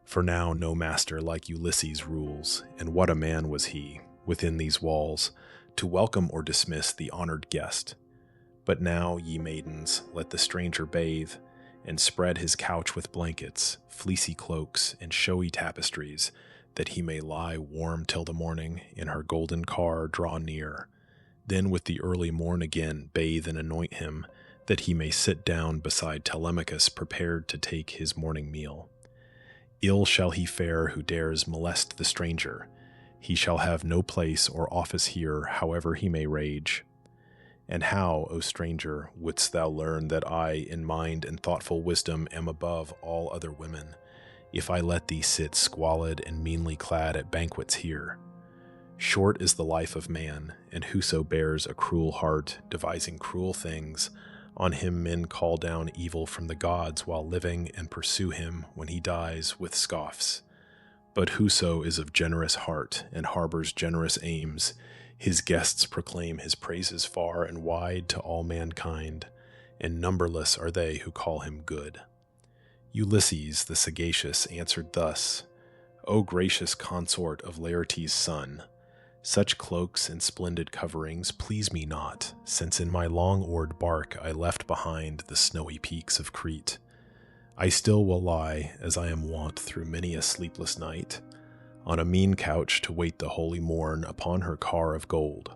For now no master like Ulysses rules, and what a man was he, within these walls, to welcome or dismiss the honored guest. But now, ye maidens, let the stranger bathe, and spread his couch with blankets, fleecy cloaks, and showy tapestries, that he may lie warm till the morning, in her golden car draw near. Then with the early morn again bathe and anoint him, that he may sit down beside Telemachus prepared to take his morning meal. Ill shall he fare who dares molest the stranger. He shall have no place or office here, however he may rage. And how, O stranger, wouldst thou learn that I, in mind and thoughtful wisdom, am above all other women, if I let thee sit squalid and meanly clad at banquets here? Short is the life of man, and whoso bears a cruel heart, devising cruel things, on him men call down evil from the gods while living, and pursue him, when he dies, with scoffs. But whoso is of generous heart, and harbors generous aims, his guests proclaim his praises far and wide to all mankind, and numberless are they who call him good. Ulysses the sagacious answered thus, O gracious consort of Laertes' son, such cloaks and splendid coverings please me not, since in my long-oared bark I left behind the snowy peaks of Crete. I still will lie, as I am wont through many a sleepless night, on a mean couch to wait the holy morn upon her car of gold.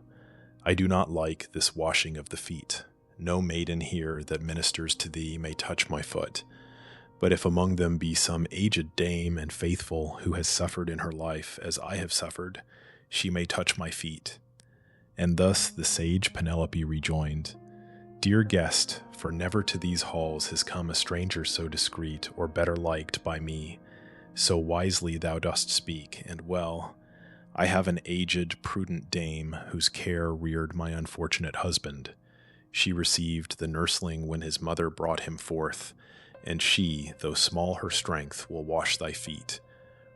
I do not like this washing of the feet. No maiden here that ministers to thee may touch my foot. But if among them be some aged dame and faithful who has suffered in her life as I have suffered, she may touch my feet. And thus the sage Penelope rejoined, Dear guest, for never to these halls has come a stranger so discreet or better liked by me. So wisely thou dost speak, and well. I have an aged, prudent dame whose care reared my unfortunate husband. She received the nursling when his mother brought him forth, and she, though small her strength, will wash thy feet.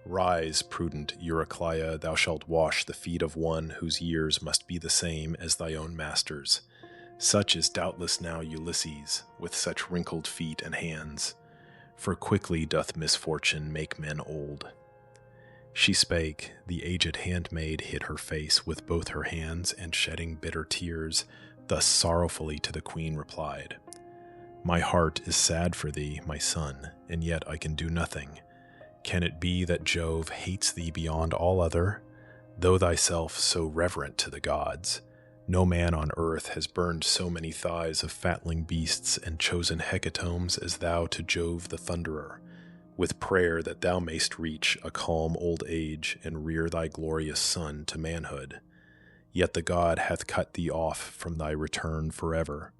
Rise, prudent Eurycleia, thou shalt wash the feet of one whose years must be the same as thy own master's. Such is doubtless now Ulysses, with such wrinkled feet and hands. For quickly doth misfortune make men old. She spake, the aged handmaid hid her face with both her hands, and shedding bitter tears, thus sorrowfully to the queen replied, My heart is sad for thee, my son, and yet I can do nothing. Can it be that Jove hates thee beyond all other? Though thyself so reverent to the gods, no man on earth has burned so many thighs of fatling beasts and chosen hecatombs as thou to Jove the Thunderer, with prayer that thou mayst reach a calm old age and rear thy glorious son to manhood. Yet the god hath cut thee off from thy return forever.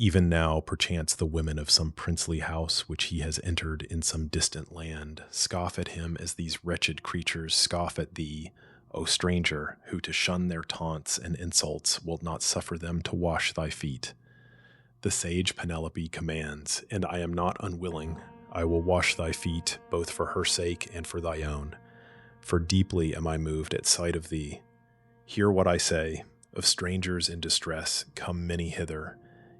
Even now, perchance the women of some princely house which he has entered in some distant land scoff at him as these wretched creatures scoff at thee, O stranger, who to shun their taunts and insults wilt not suffer them to wash thy feet. The sage Penelope commands, and I am not unwilling. I will wash thy feet, both for her sake and for thy own. For deeply am I moved at sight of thee. Hear what I say, of strangers in distress come many hither,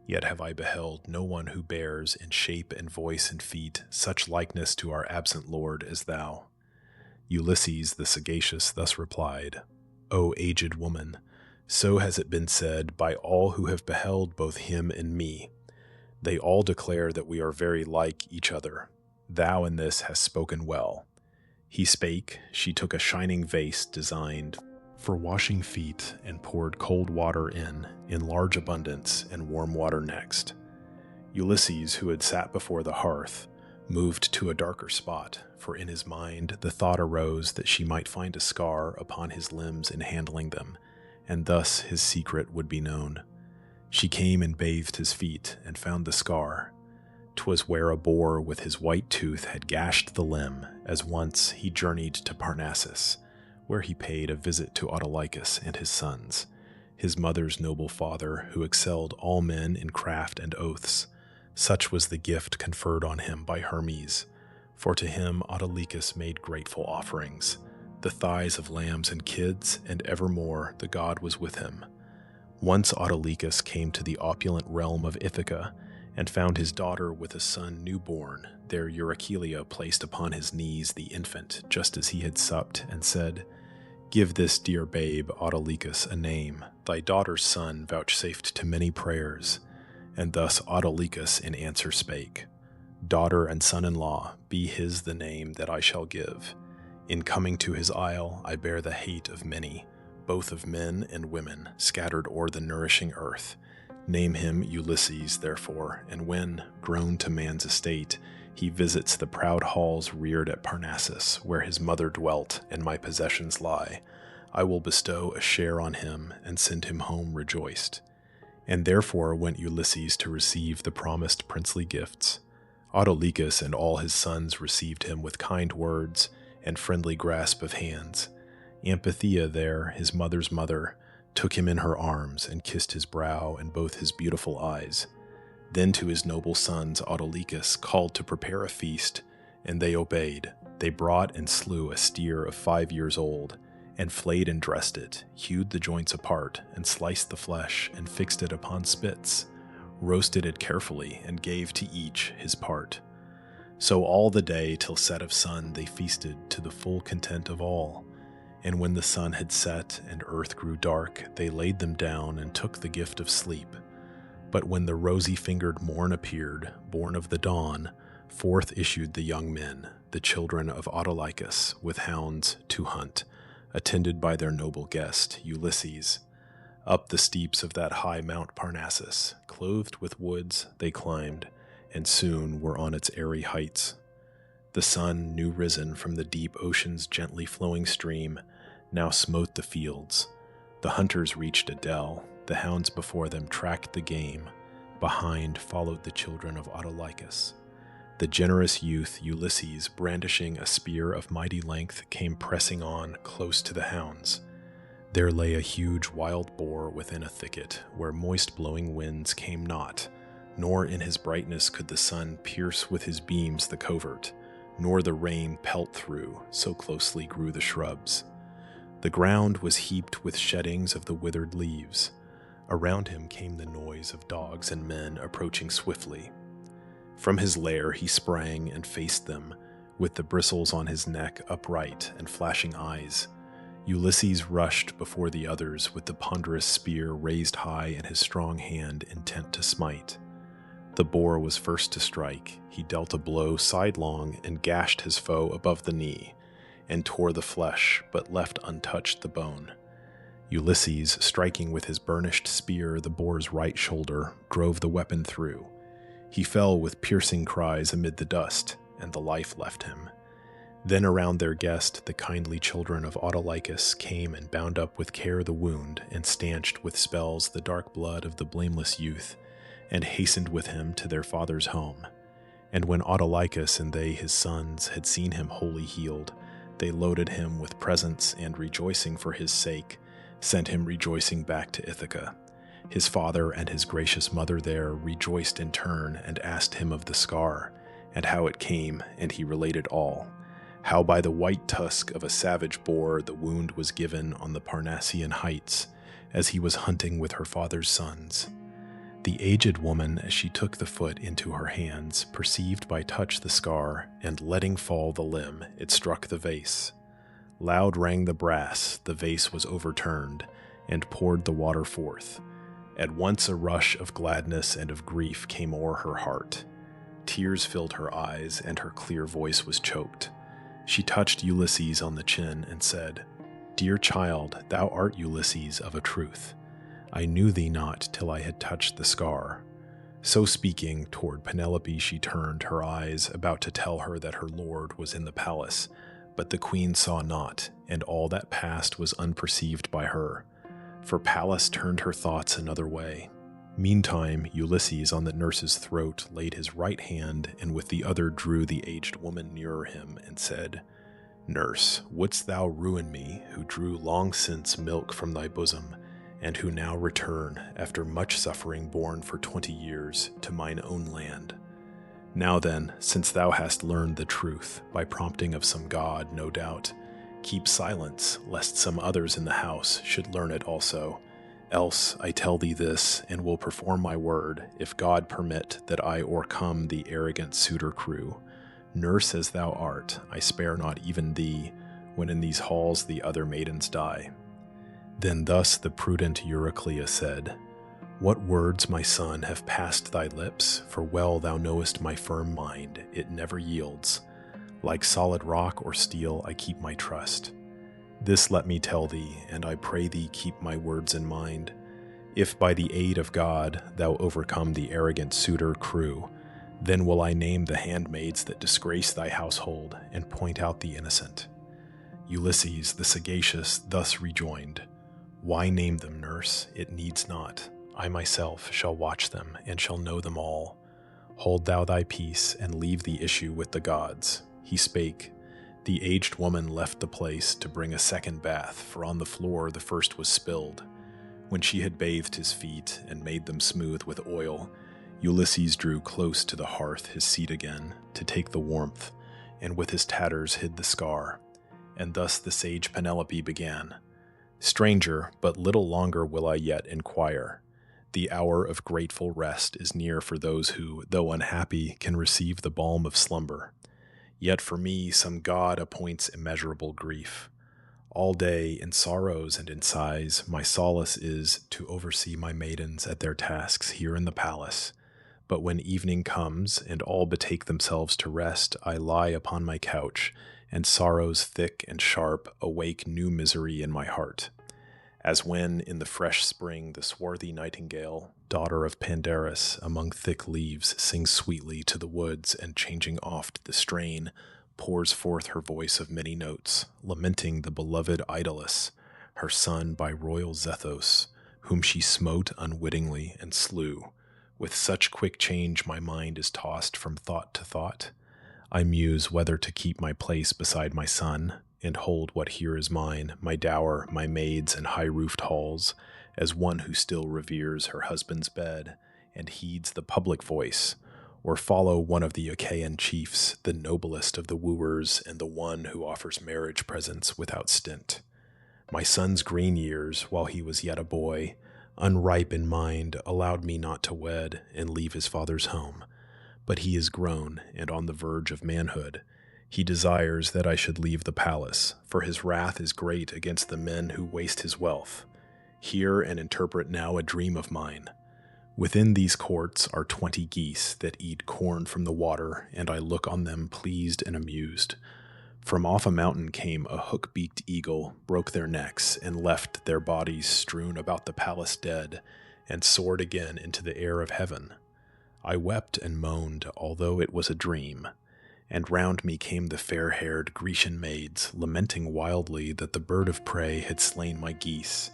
yet have I beheld no one who bears in shape and voice and feet such likeness to our absent lord as thou. Ulysses the sagacious thus replied, O aged woman, so has it been said by all who have beheld both him and me. They all declare that we are very like each other. Thou in this hast spoken well. He spake, she took a shining vase designed for washing feet, and poured cold water in large abundance, and warm water next. Ulysses, who had sat before the hearth, moved to a darker spot, for in his mind the thought arose that she might find a scar upon his limbs in handling them, and thus his secret would be known. She came and bathed his feet, and found the scar. 'Twas where a boar with his white tooth had gashed the limb, as once he journeyed to Parnassus, where he paid a visit to Autolycus and his sons, his mother's noble father, who excelled all men in craft and oaths. Such was the gift conferred on him by Hermes, for to him Autolycus made grateful offerings, the thighs of lambs and kids, and evermore the god was with him. Once Autolycus came to the opulent realm of Ithaca, and found his daughter with a son newborn. There Eurycleia placed upon his knees the infant, just as he had supped, and said, "Give this dear babe, Autolycus, a name. Thy daughter's son vouchsafed to many prayers." And thus Autolycus in answer spake, "Daughter and son-in-law, be his the name that I shall give. In coming to his isle, I bear the hate of many, both of men and women, scattered o'er the nourishing earth. Name him Ulysses, therefore, and when, grown to man's estate, he visits the proud halls reared at Parnassus, where his mother dwelt and my possessions lie, I will bestow a share on him and send him home rejoiced." And therefore went Ulysses to receive the promised princely gifts. Autolycus and all his sons received him with kind words and friendly grasp of hands. Amphithea there, his mother's mother, took him in her arms and kissed his brow and both his beautiful eyes. Then to his noble sons Autolycus called to prepare a feast, and they obeyed. They brought and slew a steer of 5 years old, and flayed and dressed it, hewed the joints apart, and sliced the flesh, and fixed it upon spits, roasted it carefully, and gave to each his part. So all the day till set of sun they feasted to the full content of all. And when the sun had set and earth grew dark, they laid them down and took the gift of sleep. But when the rosy-fingered morn appeared, born of the dawn, forth issued the young men, the children of Autolycus, with hounds to hunt, attended by their noble guest, Ulysses. Up the steeps of that high Mount Parnassus, clothed with woods, they climbed, and soon were on its airy heights. The sun, new risen from the deep ocean's gently flowing stream, now smote the fields. The hunters reached a dell, the hounds before them tracked the game, behind followed the children of Autolycus. The generous youth Ulysses, brandishing a spear of mighty length, came pressing on close to the hounds. There lay a huge wild boar within a thicket, where moist blowing winds came not, nor in his brightness could the sun pierce with his beams the covert, nor the rain pelt through, so closely grew the shrubs. The ground was heaped with sheddings of the withered leaves. Around him came the noise of dogs and men approaching swiftly. From his lair he sprang and faced them, with the bristles on his neck upright and flashing eyes. Ulysses rushed before the others with the ponderous spear raised high in his strong hand, intent to smite. The boar was first to strike. He dealt a blow sidelong and gashed his foe above the knee, and tore the flesh, but left untouched the bone. Ulysses, striking with his burnished spear the boar's right shoulder, drove the weapon through. He fell with piercing cries amid the dust, and the life left him. Then around their guest the kindly children of Autolycus came and bound up with care the wound, and stanched with spells the dark blood of the blameless youth, and hastened with him to their father's home. And when Autolycus and they his sons had seen him wholly healed, they loaded him with presents, and rejoicing for his sake, sent him rejoicing back to Ithaca. His father and his gracious mother there rejoiced in turn, and asked him of the scar, and how it came, and he related all. How by the white tusk of a savage boar the wound was given on the Parnassian heights, as he was hunting with her father's sons. The aged woman, as she took the foot into her hands, perceived by touch the scar, and letting fall the limb, it struck the vase. Loud rang the brass, the vase was overturned, and poured the water forth. At once a rush of gladness and of grief came o'er her heart. Tears filled her eyes, and her clear voice was choked. She touched Ulysses on the chin and said, "Dear child, thou art Ulysses of a truth. I knew thee not till I had touched the scar." So speaking, toward Penelope she turned her eyes, about to tell her that her lord was in the palace, but the queen saw not, and all that passed was unperceived by her, for Pallas turned her thoughts another way. Meantime, Ulysses on the nurse's throat laid his right hand, and with the other drew the aged woman nearer him, and said, "Nurse, wouldst thou ruin me, who drew long since milk from thy bosom, and who now return, after much suffering borne for 20 years, to mine own land? Now then, since thou hast learned the truth, by prompting of some god, no doubt, Keep silence, lest some others in the house should learn it also. Else I tell thee this, and will perform my word, if God permit that I o'ercome the arrogant suitor crew. Nurse as thou art, I spare not even thee, when in these halls the other maidens die. Then thus the prudent Eurycleia said, What words, my son, have passed thy lips? For well thou knowest my firm mind, it never yields. Like solid rock or steel I keep my trust. This let me tell thee, and I pray thee keep my words in mind. If by the aid of God thou overcome the arrogant suitor crew, then will I name the handmaids that disgrace thy household, and point out the innocent. Ulysses the sagacious thus rejoined, Why name them, nurse? It needs not. I myself shall watch them, and shall know them all. Hold thou thy peace, and leave the issue with the gods. He spake. The aged woman left the place to bring a second bath, for on the floor the first was spilled. When she had bathed his feet, and made them smooth with oil, Ulysses drew close to the hearth his seat again, to take the warmth, and with his tatters hid the scar. And thus the sage Penelope began, Stranger, but little longer will I yet inquire. The hour of grateful rest is near for those who, though unhappy, can receive the balm of slumber. Yet for me some god appoints immeasurable grief. All day, in sorrows and in sighs, my solace is to oversee my maidens at their tasks here in the palace. But when evening comes, and all betake themselves to rest, I lie upon my couch, and sorrows thick and sharp awake new misery in my heart. As when, in the fresh spring, the swarthy nightingale, daughter of Pandarus, among thick leaves sings sweetly to the woods, and changing oft the strain, pours forth her voice of many notes, lamenting the beloved Idols, her son by royal Zethos, whom she smote unwittingly and slew. With such quick change my mind is tossed from thought to thought. I muse whether to keep my place beside my son, and hold what here is mine, my dower, my maids, and high-roofed halls, as one who still reveres her husband's bed, and heeds the public voice, or follow one of the Achaean chiefs, the noblest of the wooers, and the one who offers marriage presents without stint. My son's green years, while he was yet a boy, unripe in mind, allowed me not to wed and leave his father's home. But he is grown, and on the verge of manhood. He desires that I should leave the palace, for his wrath is great against the men who waste his wealth. Hear and interpret now a dream of mine. Within these courts are 20 geese that eat corn from the water, and I look on them pleased and amused. From off a mountain came a hook-beaked eagle, broke their necks, and left their bodies strewn about the palace dead, and soared again into the air of heaven. I wept and moaned, although it was a dream. And round me came the fair-haired Grecian maids, lamenting wildly that the bird of prey had slain my geese.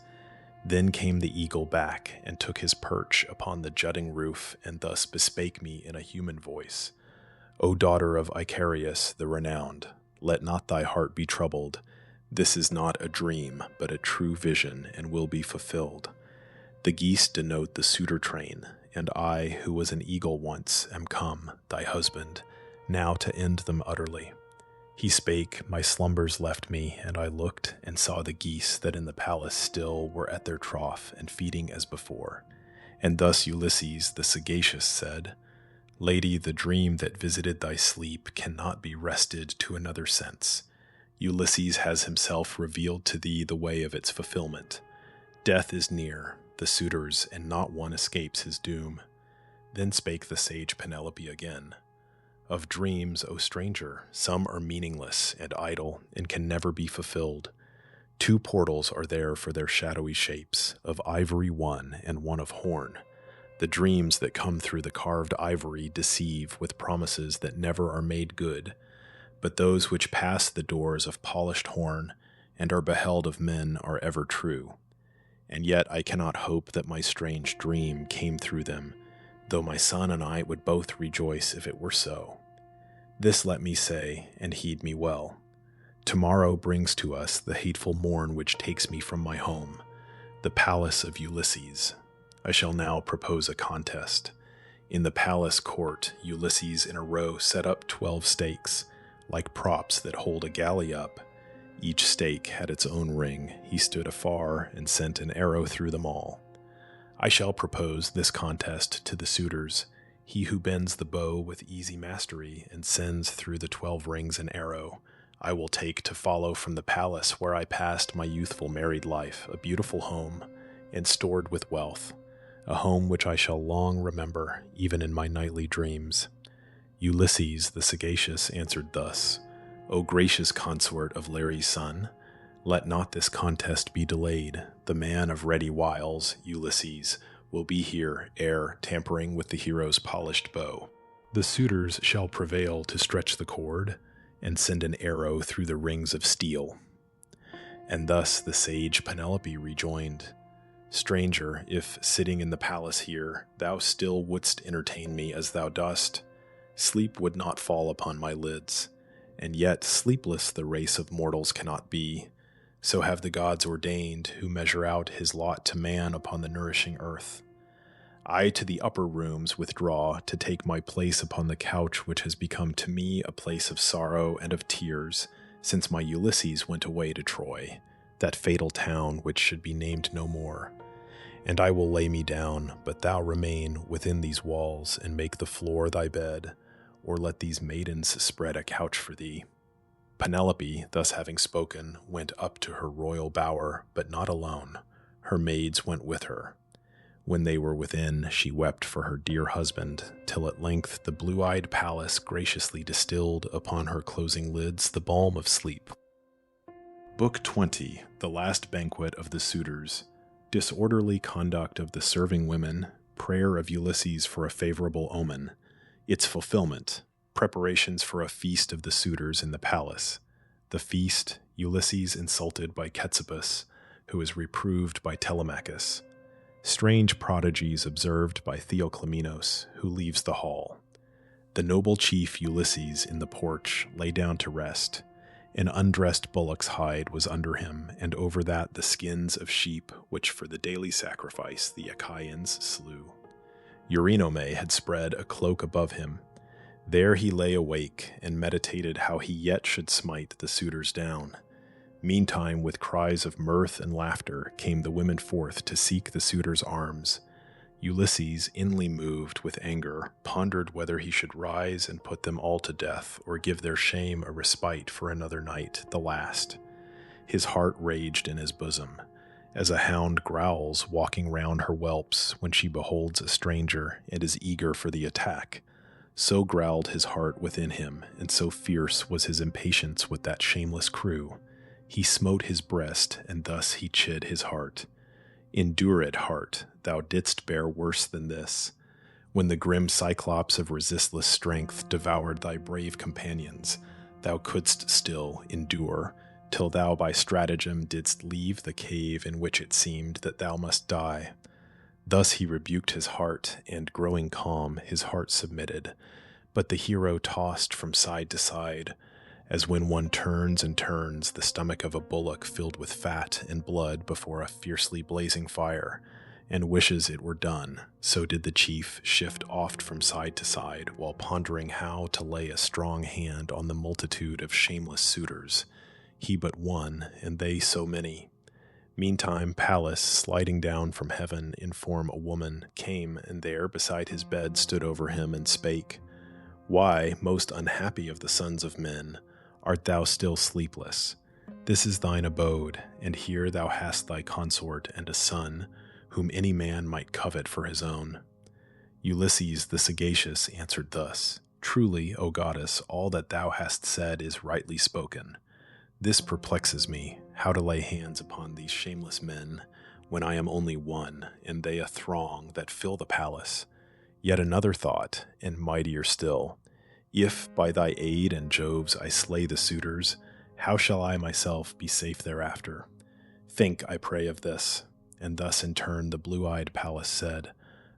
Then came the eagle back, and took his perch upon the jutting roof, and thus bespake me in a human voice. O daughter of Icarius the renowned, let not thy heart be troubled. This is not a dream, but a true vision, and will be fulfilled. The geese denote the suitor train, and I, who was an eagle once, am come, thy husband, now to end them utterly. He spake, my slumbers left me, and I looked, and saw the geese that in the palace still were at their trough, and feeding as before. And thus Ulysses the sagacious said, Lady, the dream that visited thy sleep cannot be wrested to another sense. Ulysses has himself revealed to thee the way of its fulfillment. Death is near, the suitors, and not one escapes his doom. Then spake the sage Penelope again. Of dreams, O stranger, some are meaningless and idle, and can never be fulfilled. 2 portals are there for their shadowy shapes, of ivory one, and one of horn. The dreams that come through the carved ivory deceive with promises that never are made good, but those which pass the doors of polished horn, and are beheld of men, are ever true. And yet I cannot hope that my strange dream came through them, though my son and I would both rejoice if it were so. This let me say, and heed me well. Tomorrow brings to us the hateful morn which takes me from my home, the palace of Ulysses. I shall now propose a contest. In the palace court, Ulysses in a row set up 12 stakes, like props that hold a galley up, Each stake had its own ring. He stood afar and sent an arrow through them all. I shall propose this contest to the suitors. He who bends the bow with easy mastery and sends through the 12 rings an arrow, I will take to follow from the palace where I passed my youthful married life, a beautiful home, and stored with wealth, a home which I shall long remember, even in my nightly dreams. Ulysses the sagacious answered thus, O gracious consort of Lares' son, let not this contest be delayed. The man of ready wiles, Ulysses, will be here ere tampering with the hero's polished bow. The suitors shall prevail to stretch the cord and send an arrow through the rings of steel. And thus the sage Penelope rejoined, Stranger, if sitting in the palace here, thou still wouldst entertain me as thou dost, sleep would not fall upon my lids, and yet sleepless the race of mortals cannot be. So have the gods ordained, who measure out his lot to man upon the nourishing earth. I to the upper rooms withdraw to take my place upon the couch which has become to me a place of sorrow and of tears, since my Ulysses went away to Troy, that fatal town which should be named no more. And I will lay me down, but thou remain within these walls, and make the floor thy bed, or let these maidens spread a couch for thee. Penelope, thus having spoken, went up to her royal bower, but not alone. Her maids went with her. When they were within, she wept for her dear husband, till at length the blue-eyed Pallas graciously distilled upon her closing lids the balm of sleep. Book 20, The Last Banquet of the Suitors. Disorderly conduct of the serving women, prayer of Ulysses for a favorable omen, its fulfillment, preparations for a feast of the suitors in the palace. The feast, Ulysses insulted by Xerxes, who is reproved by Telemachus. Strange prodigies observed by Theoclymenos, who leaves the hall. The noble chief Ulysses in the porch lay down to rest. An undressed bullock's hide was under him, and over that the skins of sheep, which for the daily sacrifice the Achaeans slew. Eurycleia had spread a cloak above him. There he lay awake, and meditated how he yet should smite the suitors down. Meantime, with cries of mirth and laughter, came the women forth to seek the suitors' arms. Ulysses, inly moved with anger, pondered whether he should rise and put them all to death, or give their shame a respite for another night, the last. His heart raged in his bosom, as a hound growls walking round her whelps when she beholds a stranger and is eager for the attack. So growled his heart within him, and so fierce was his impatience with that shameless crew. He smote his breast, and thus he chid his heart. Endure it, heart, thou didst bear worse than this, when the grim Cyclops of resistless strength devoured thy brave companions. Thou couldst still endure, till thou by stratagem didst leave the cave in which it seemed that thou must die. Thus he rebuked his heart, and growing calm, his heart submitted. But the hero tossed from side to side, as when one turns and turns the stomach of a bullock filled with fat and blood before a fiercely blazing fire, and wishes it were done. So did the chief shift oft from side to side, while pondering how to lay a strong hand on the multitude of shameless suitors. He but one, and they so many. Meantime Pallas, sliding down from heaven in form a woman, came, and there beside his bed stood over him and spake, Why, most unhappy of the sons of men, art thou still sleepless? This is thine abode, and here thou hast thy consort and a son, whom any man might covet for his own. Ulysses the sagacious answered thus, Truly, O goddess, all that thou hast said is rightly spoken. This perplexes me, how to lay hands upon these shameless men, when I am only one, and they a throng that fill the palace. Yet another thought, and mightier still. If by thy aid and Jove's I slay the suitors, how shall I myself be safe thereafter? Think, I pray, of this. And thus in turn the blue-eyed Pallas said,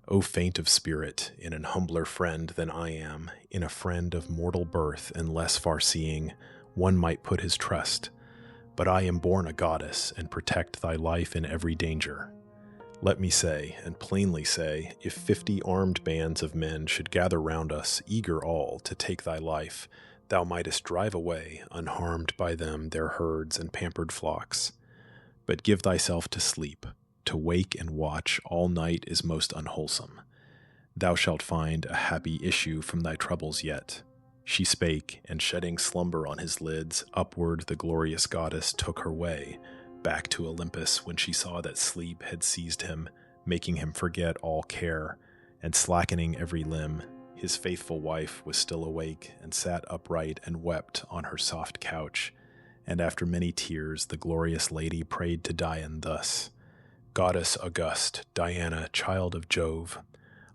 O faint of spirit, in an humbler friend than I am, in a friend of mortal birth and less far-seeing, one might put his trust. But I am born a goddess, and protect thy life in every danger. Let me say, and plainly say, if 50 armed bands of men should gather round us, eager all to take thy life, thou mightest drive away, unharmed by them, their herds and pampered flocks. But give thyself to sleep. To wake and watch all night is most unwholesome. Thou shalt find a happy issue from thy troubles yet. She spake, and shedding slumber on his lids, upward the glorious goddess took her way, back to Olympus when she saw that sleep had seized him, making him forget all care, and slackening every limb. His faithful wife was still awake, and sat upright and wept on her soft couch, and after many tears the glorious lady prayed to Dian thus, Goddess august, Diana, child of Jove,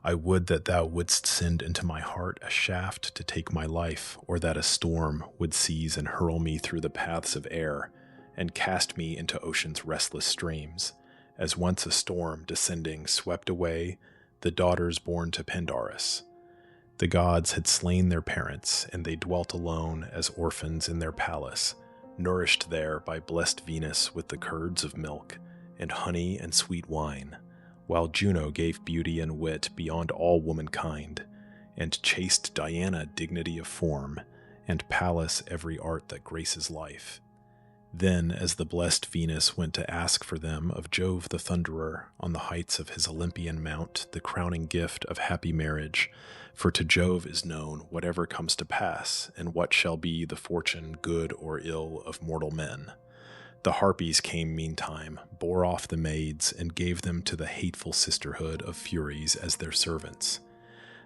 I would that thou wouldst send into my heart a shaft to take my life, or that a storm would seize and hurl me through the paths of air, and cast me into ocean's restless streams, as once a storm, descending, swept away the daughters born to Pandarus. The gods had slain their parents, and they dwelt alone as orphans in their palace, nourished there by blessed Venus with the curds of milk, and honey and sweet wine, while Juno gave beauty and wit beyond all womankind, and chaste Diana dignity of form, and Pallas every art that graces life. Then, as the blessed Venus went to ask for them of Jove the Thunderer on the heights of his Olympian mount the crowning gift of happy marriage, for to Jove is known whatever comes to pass, and what shall be the fortune, good or ill, of mortal men. The Harpies came meantime, bore off the maids, and gave them to the hateful sisterhood of Furies as their servants.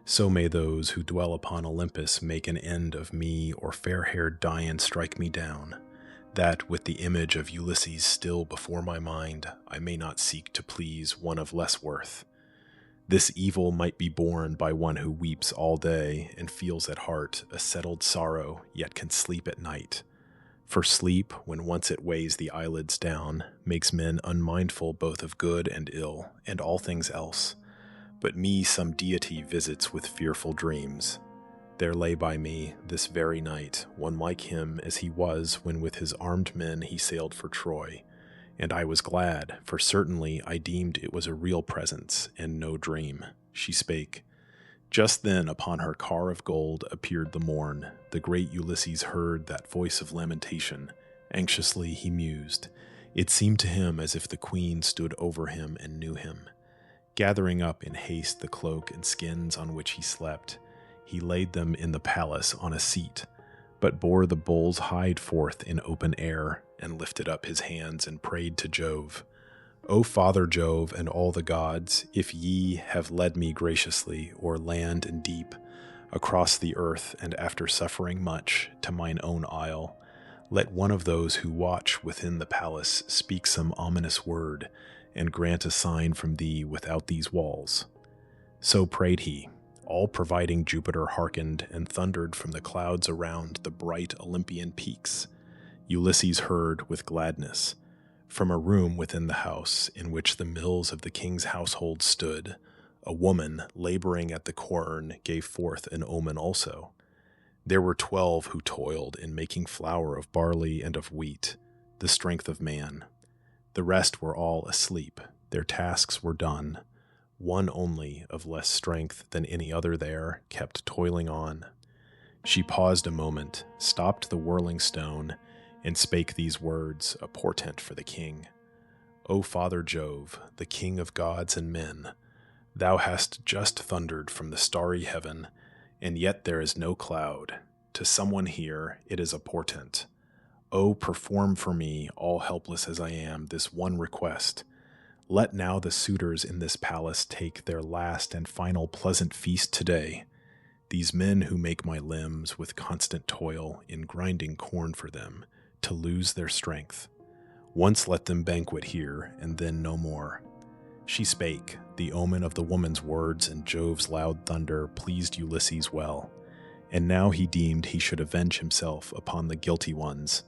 So may those who dwell upon Olympus make an end of me, or fair-haired Dian strike me down, that with the image of Ulysses still before my mind, I may not seek to please one of less worth. This evil might be borne by one who weeps all day, and feels at heart a settled sorrow, yet can sleep at night. For sleep, when once it weighs the eyelids down, makes men unmindful both of good and ill, and all things else. But me some deity visits with fearful dreams. There lay by me, this very night, one like him as he was when with his armed men he sailed for Troy. And I was glad, for certainly I deemed it was a real presence, and no dream. She spake. Just then upon her car of gold appeared the morn. The great Ulysses heard that voice of lamentation. Anxiously he mused. It seemed to him as if the queen stood over him and knew him. Gathering up in haste the cloak and skins on which he slept, he laid them in the palace on a seat, but bore the bull's hide forth in open air, and lifted up his hands and prayed to Jove. O Father Jove and all the gods, if ye have led me graciously o'er land and deep, across the earth, and after suffering much, to mine own isle, let one of those who watch within the palace speak some ominous word, and grant a sign from thee without these walls. So prayed he. All providing Jupiter hearkened, and thundered from the clouds around the bright Olympian peaks. Ulysses heard with gladness. From a room within the house, in which the mills of the king's household stood, a woman, laboring at the quern, gave forth an omen also. There were 12 who toiled in making flour of barley and of wheat, the strength of man. The rest were all asleep, their tasks were done. One only, of less strength than any other there, kept toiling on. She paused a moment, stopped the whirling stone, and spake these words, a portent for the king. O Father Jove, the king of gods and men, thou hast just thundered from the starry heaven, and yet there is no cloud. To someone here it is a portent. O perform for me, all helpless as I am, this one request. Let now the suitors in this palace take their last and final pleasant feast today. These men who make my limbs with constant toil in grinding corn for them, to lose their strength. Once let them banquet here, and then no more. She spake. The omen of the woman's words and Jove's loud thunder pleased Ulysses well, and now he deemed he should avenge himself upon the guilty ones.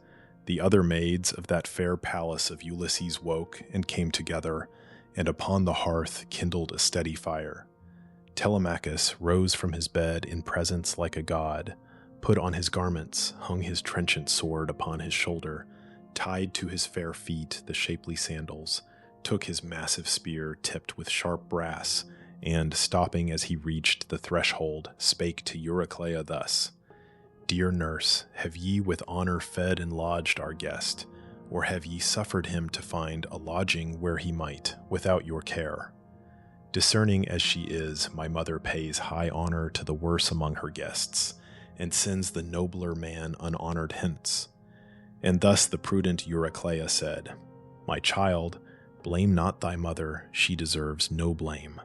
The other maids of that fair palace of Ulysses woke and came together, and upon the hearth kindled a steady fire. Telemachus rose from his bed in presence like a god, put on his garments, hung his trenchant sword upon his shoulder, tied to his fair feet the shapely sandals, took his massive spear tipped with sharp brass, and, stopping as he reached the threshold, spake to Eurycleia thus, Dear nurse, have ye with honor fed and lodged our guest, or have ye suffered him to find a lodging where he might, without your care? Discerning as she is, my mother pays high honor to the worse among her guests, and sends the nobler man unhonored hence. And thus the prudent Eurycleia said, My child, blame not thy mother, she deserves no blame.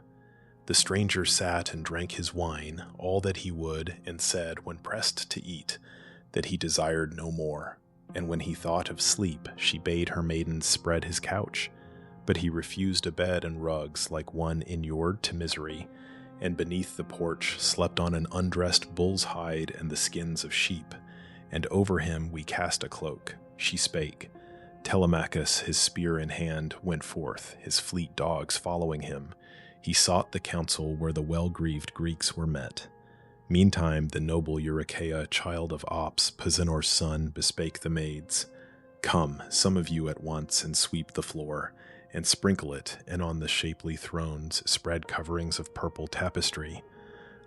The stranger sat and drank his wine, all that he would, and said, when pressed to eat, that he desired no more. And when he thought of sleep, she bade her maidens spread his couch. But he refused a bed and rugs like one inured to misery, and beneath the porch slept on an undressed bull's hide and the skins of sheep. And over him we cast a cloak. She spake. Telemachus, his spear in hand, went forth, his fleet dogs following him. He sought the council where the well-grieved Greeks were met. Meantime the noble Eurycleia, child of Ops, Pisinor's son, bespake the maids. Come, some of you at once, and sweep the floor, and sprinkle it, and on the shapely thrones spread coverings of purple tapestry.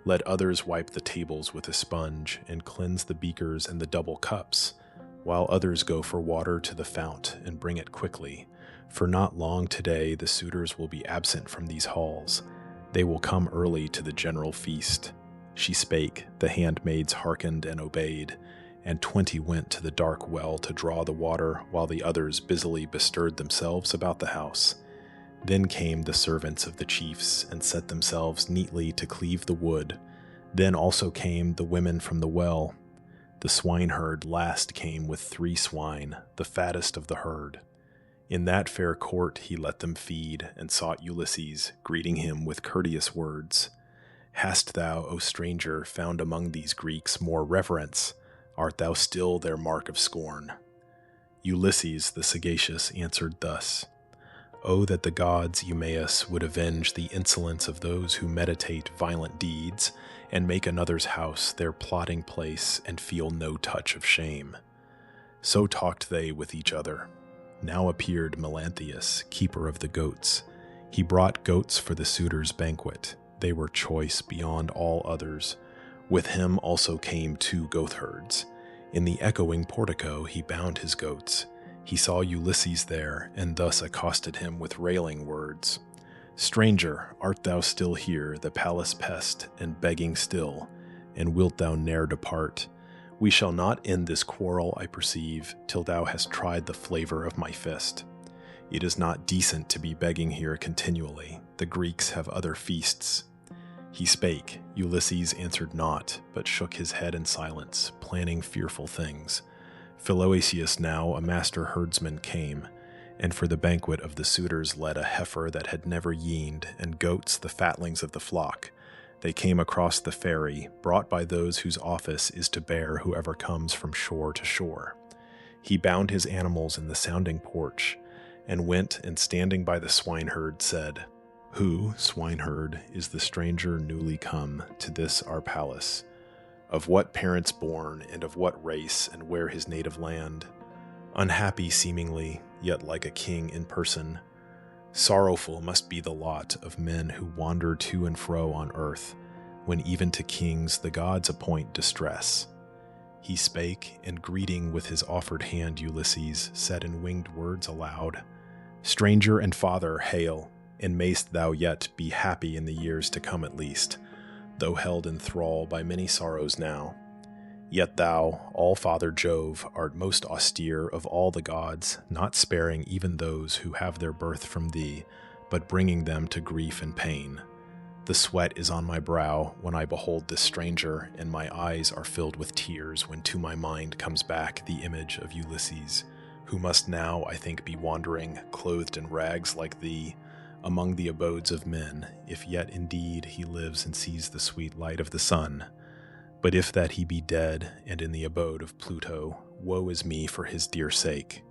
Let others wipe the tables with a sponge, and cleanse the beakers and the double cups, while others go for water to the fount, and bring it quickly. For not long today the suitors will be absent from these halls. They will come early to the general feast. She spake, the handmaids hearkened and obeyed, and 20 went to the dark well to draw the water, while the others busily bestirred themselves about the house. Then came the servants of the chiefs, and set themselves neatly to cleave the wood. Then also came the women from the well. The swineherd last came with 3 swine, the fattest of the herd. In that fair court he let them feed, and sought Ulysses, greeting him with courteous words. Hast thou, O stranger, found among these Greeks more reverence? Art thou still their mark of scorn? Ulysses the sagacious answered thus, O that the gods, Eumaeus, would avenge the insolence of those who meditate violent deeds, and make another's house their plotting place, and feel no touch of shame. So talked they with each other. Now appeared Melanthius, keeper of the goats. He brought goats for the suitors' banquet. They were choice beyond all others. With him also came 2 goatherds. In the echoing portico he bound his goats. He saw Ulysses there, and thus accosted him with railing words. Stranger, art thou still here, the palace pest, and begging still, and wilt thou ne'er depart? We shall not end this quarrel, I perceive, till thou hast tried the flavor of my fist. It is not decent to be begging here continually. The Greeks have other feasts. He spake. Ulysses answered not, but shook his head in silence, planning fearful things. Philoetius now, a master herdsman, came, and for the banquet of the suitors led a heifer that had never yeaned, and goats the fatlings of the flock. They came across the ferry, brought by those whose office is to bear whoever comes from shore to shore. He bound his animals in the sounding porch, and went and standing by the swineherd said, Who, swineherd, is the stranger newly come to this our palace? Of what parents born, and of what race, and where his native land? Unhappy seemingly, yet like a king in person. Sorrowful must be the lot of men who wander to and fro on earth, when even to kings the gods appoint distress. He spake, and greeting with his offered hand Ulysses, said in winged words aloud, Stranger and father, hail, and mayst thou yet be happy in the years to come at least, though held in thrall by many sorrows now. Yet thou, all-father Jove, art most austere of all the gods, not sparing even those who have their birth from thee, but bringing them to grief and pain. The sweat is on my brow when I behold this stranger, and my eyes are filled with tears when to my mind comes back the image of Ulysses, who must now, I think, be wandering, clothed in rags like thee, among the abodes of men, if yet indeed he lives and sees the sweet light of the sun. But if that he be dead, and in the abode of Pluto, woe is me for his dear sake.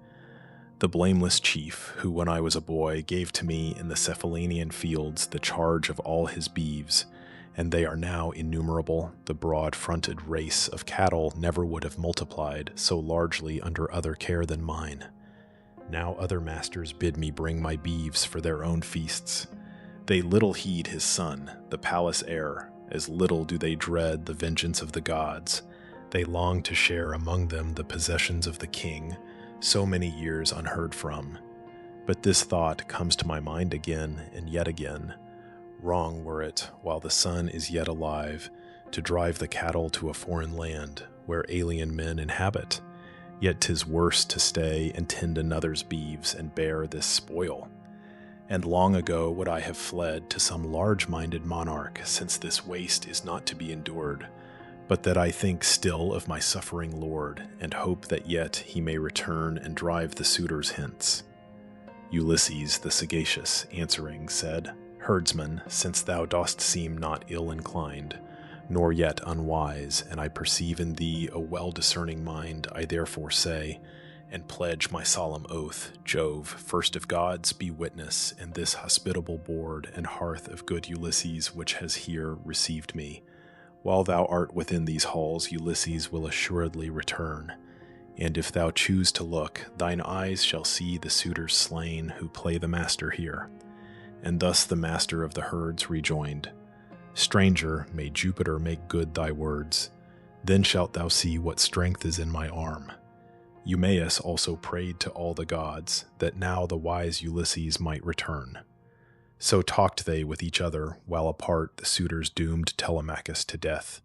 The blameless chief, who when I was a boy gave to me in the Cephallenian fields the charge of all his beeves, and they are now innumerable, the broad-fronted race of cattle never would have multiplied so largely under other care than mine. Now other masters bid me bring my beeves for their own feasts. They little heed his son, the palace heir, as little do they dread the vengeance of the gods. They long to share among them the possessions of the king, so many years unheard from. But this thought comes to my mind again and yet again. Wrong were it, while the sun is yet alive, to drive the cattle to a foreign land, where alien men inhabit. Yet 'tis worse to stay and tend another's beeves and bear this spoil. And long ago would I have fled to some large-minded monarch, since this waste is not to be endured, but that I think still of my suffering lord, and hope that yet he may return and drive the suitors hence. Ulysses the sagacious, answering, said, Herdsman, since thou dost seem not ill-inclined, nor yet unwise, and I perceive in thee a well-discerning mind, I therefore say, and pledge my solemn oath, Jove, first of gods, be witness, and this hospitable board and hearth of good Ulysses which has here received me. While thou art within these halls, Ulysses will assuredly return, and if thou choose to look, thine eyes shall see the suitors slain who play the master here. And thus the master of the herds rejoined, Stranger, may Jupiter make good thy words. Then shalt thou see what strength is in my arm. Eumaeus also prayed to all the gods, that now the wise Ulysses might return. So talked they with each other, while apart the suitors doomed Telemachus to death,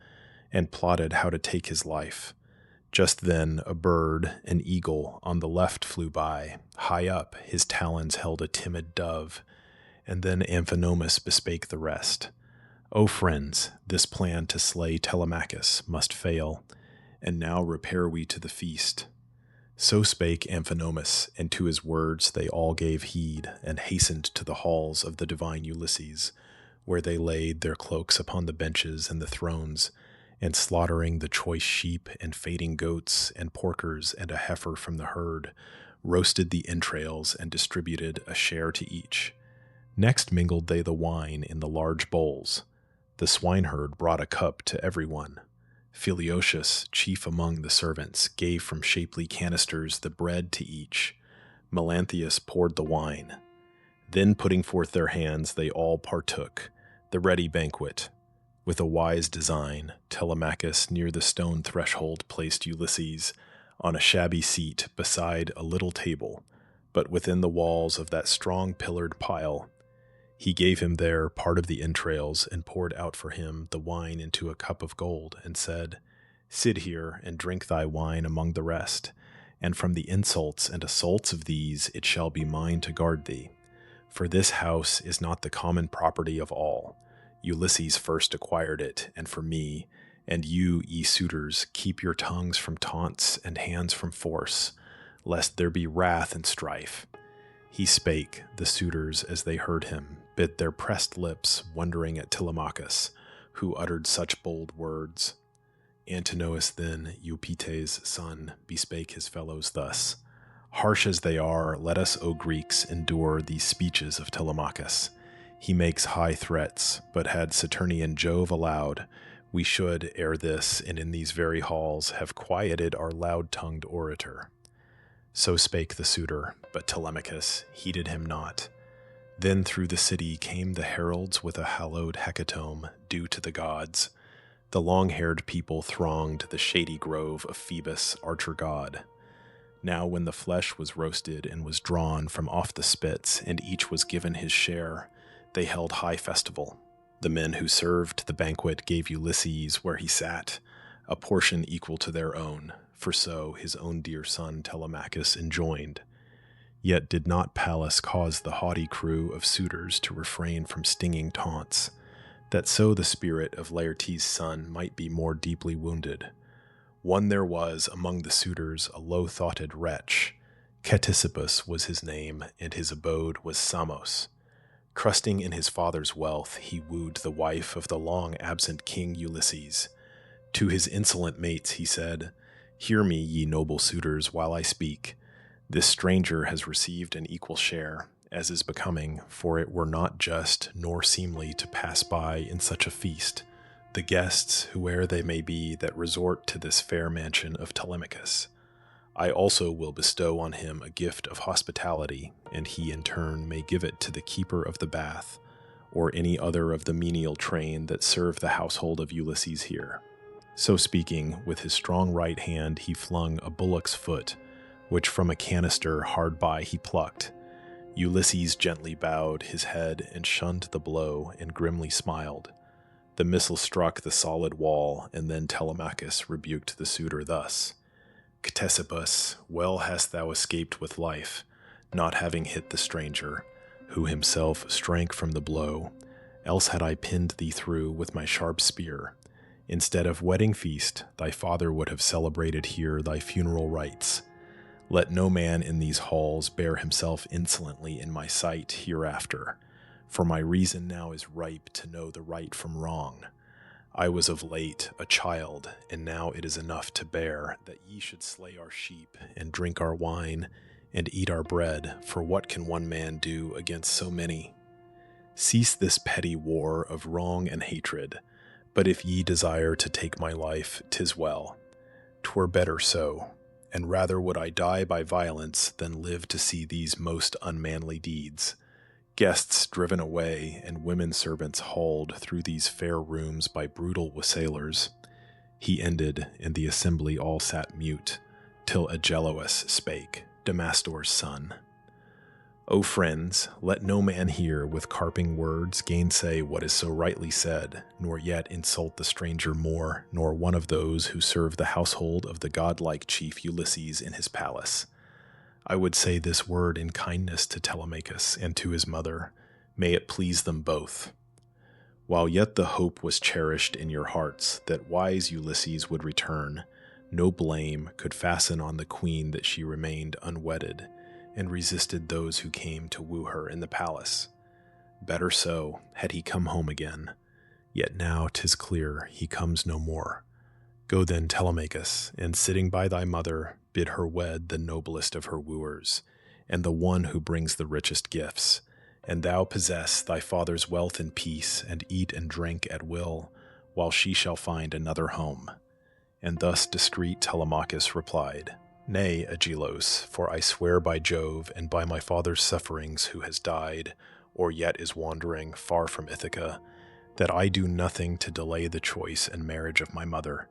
and plotted how to take his life. Just then a bird, an eagle, on the left flew by. High up his talons held a timid dove, and then Amphinomus bespake the rest. O friends, this plan to slay Telemachus must fail, and now repair we to the feast. So spake Amphinomus, and to his words they all gave heed, and hastened to the halls of the divine Ulysses, where they laid their cloaks upon the benches and the thrones, and slaughtering the choice sheep and fading goats and porkers and a heifer from the herd, roasted the entrails and distributed a share to each. Next mingled they the wine in the large bowls. The swineherd brought a cup to everyone. Philiotius, chief among the servants, gave from shapely canisters the bread to each. Melanthius poured the wine. Then putting forth their hands, they all partook, the ready banquet. With a wise design, Telemachus near the stone threshold placed Ulysses on a shabby seat beside a little table, but within the walls of that strong pillared pile. He gave him there part of the entrails and poured out for him the wine into a cup of gold and said, Sit here and drink thy wine among the rest, and from the insults and assaults of these it shall be mine to guard thee. For this house is not the common property of all. Ulysses first acquired it, and for me, and you, ye suitors, keep your tongues from taunts and hands from force, lest there be wrath and strife. He spake, the suitors, as they heard him, bit their pressed lips, wondering at Telemachus, who uttered such bold words. Antinous then, Eupetes' son, bespake his fellows thus, Harsh as they are, let us, O Greeks, endure these speeches of Telemachus. He makes high threats, but had Saturnian Jove allowed, we should, ere this, and in these very halls, have quieted our loud-tongued orator. So spake the suitor, but Telemachus heeded him not. Then through the city came the heralds with a hallowed hecatomb due to the gods. The long-haired people thronged the shady grove of Phoebus, archer god. Now when the flesh was roasted and was drawn from off the spits, and each was given his share, they held high festival. The men who served the banquet gave Ulysses, where he sat, a portion equal to their own, for so his own dear son Telemachus enjoined. Yet did not Pallas cause the haughty crew of suitors to refrain from stinging taunts, that so the spirit of Laertes' son might be more deeply wounded. One there was among the suitors a low-thoughted wretch. Ctesippus was his name, and his abode was Samos. Trusting in his father's wealth, he wooed the wife of the long-absent King Ulysses. To his insolent mates he said, Hear me, ye noble suitors, while I speak. This stranger has received an equal share, as is becoming, for it were not just nor seemly to pass by in such a feast the guests, whoe'er they may be, that resort to this fair mansion of Telemachus. I also will bestow on him a gift of hospitality, and he in turn may give it to the keeper of the bath, or any other of the menial train that serve the household of Ulysses here. So speaking, with his strong right hand he flung a bullock's foot, which from a canister hard by he plucked. Ulysses gently bowed his head and shunned the blow and grimly smiled. The missile struck the solid wall, and then Telemachus rebuked the suitor thus: Ctesippus, well hast thou escaped with life, not having hit the stranger, who himself shrank from the blow. Else had I pinned thee through with my sharp spear. Instead of wedding feast, thy father would have celebrated here thy funeral rites. Let no man in these halls bear himself insolently in my sight hereafter, for my reason now is ripe to know the right from wrong. I was of late a child, and now it is enough to bear that ye should slay our sheep, and drink our wine, and eat our bread, for what can one man do against so many? Cease this petty war of wrong and hatred, but if ye desire to take my life, 'tis well. 'Twere better so, and rather would I die by violence than live to see these most unmanly deeds. Guests driven away, and women servants hauled through these fair rooms by brutal wassailers. He ended, and the assembly all sat mute, till Agelaus spake, Damastor's son. O friends, let no man here with carping words gainsay what is so rightly said, nor yet insult the stranger more, nor one of those who serve the household of the godlike chief Ulysses in his palace. I would say this word in kindness to Telemachus and to his mother. May it please them both. While yet the hope was cherished in your hearts that wise Ulysses would return, no blame could fasten on the queen that she remained unwedded, and resisted those who came to woo her in the palace. Better so, had he come home again. Yet now 'tis clear he comes no more. Go then, Telemachus, and sitting by thy mother, bid her wed the noblest of her wooers, and the one who brings the richest gifts, and thou possess thy father's wealth in peace, and eat and drink at will, while she shall find another home. And thus discreet Telemachus replied, Nay, Agelaus, for I swear by Jove and by my father's sufferings who has died, or yet is wandering far from Ithaca, that I do nothing to delay the choice and marriage of my mother.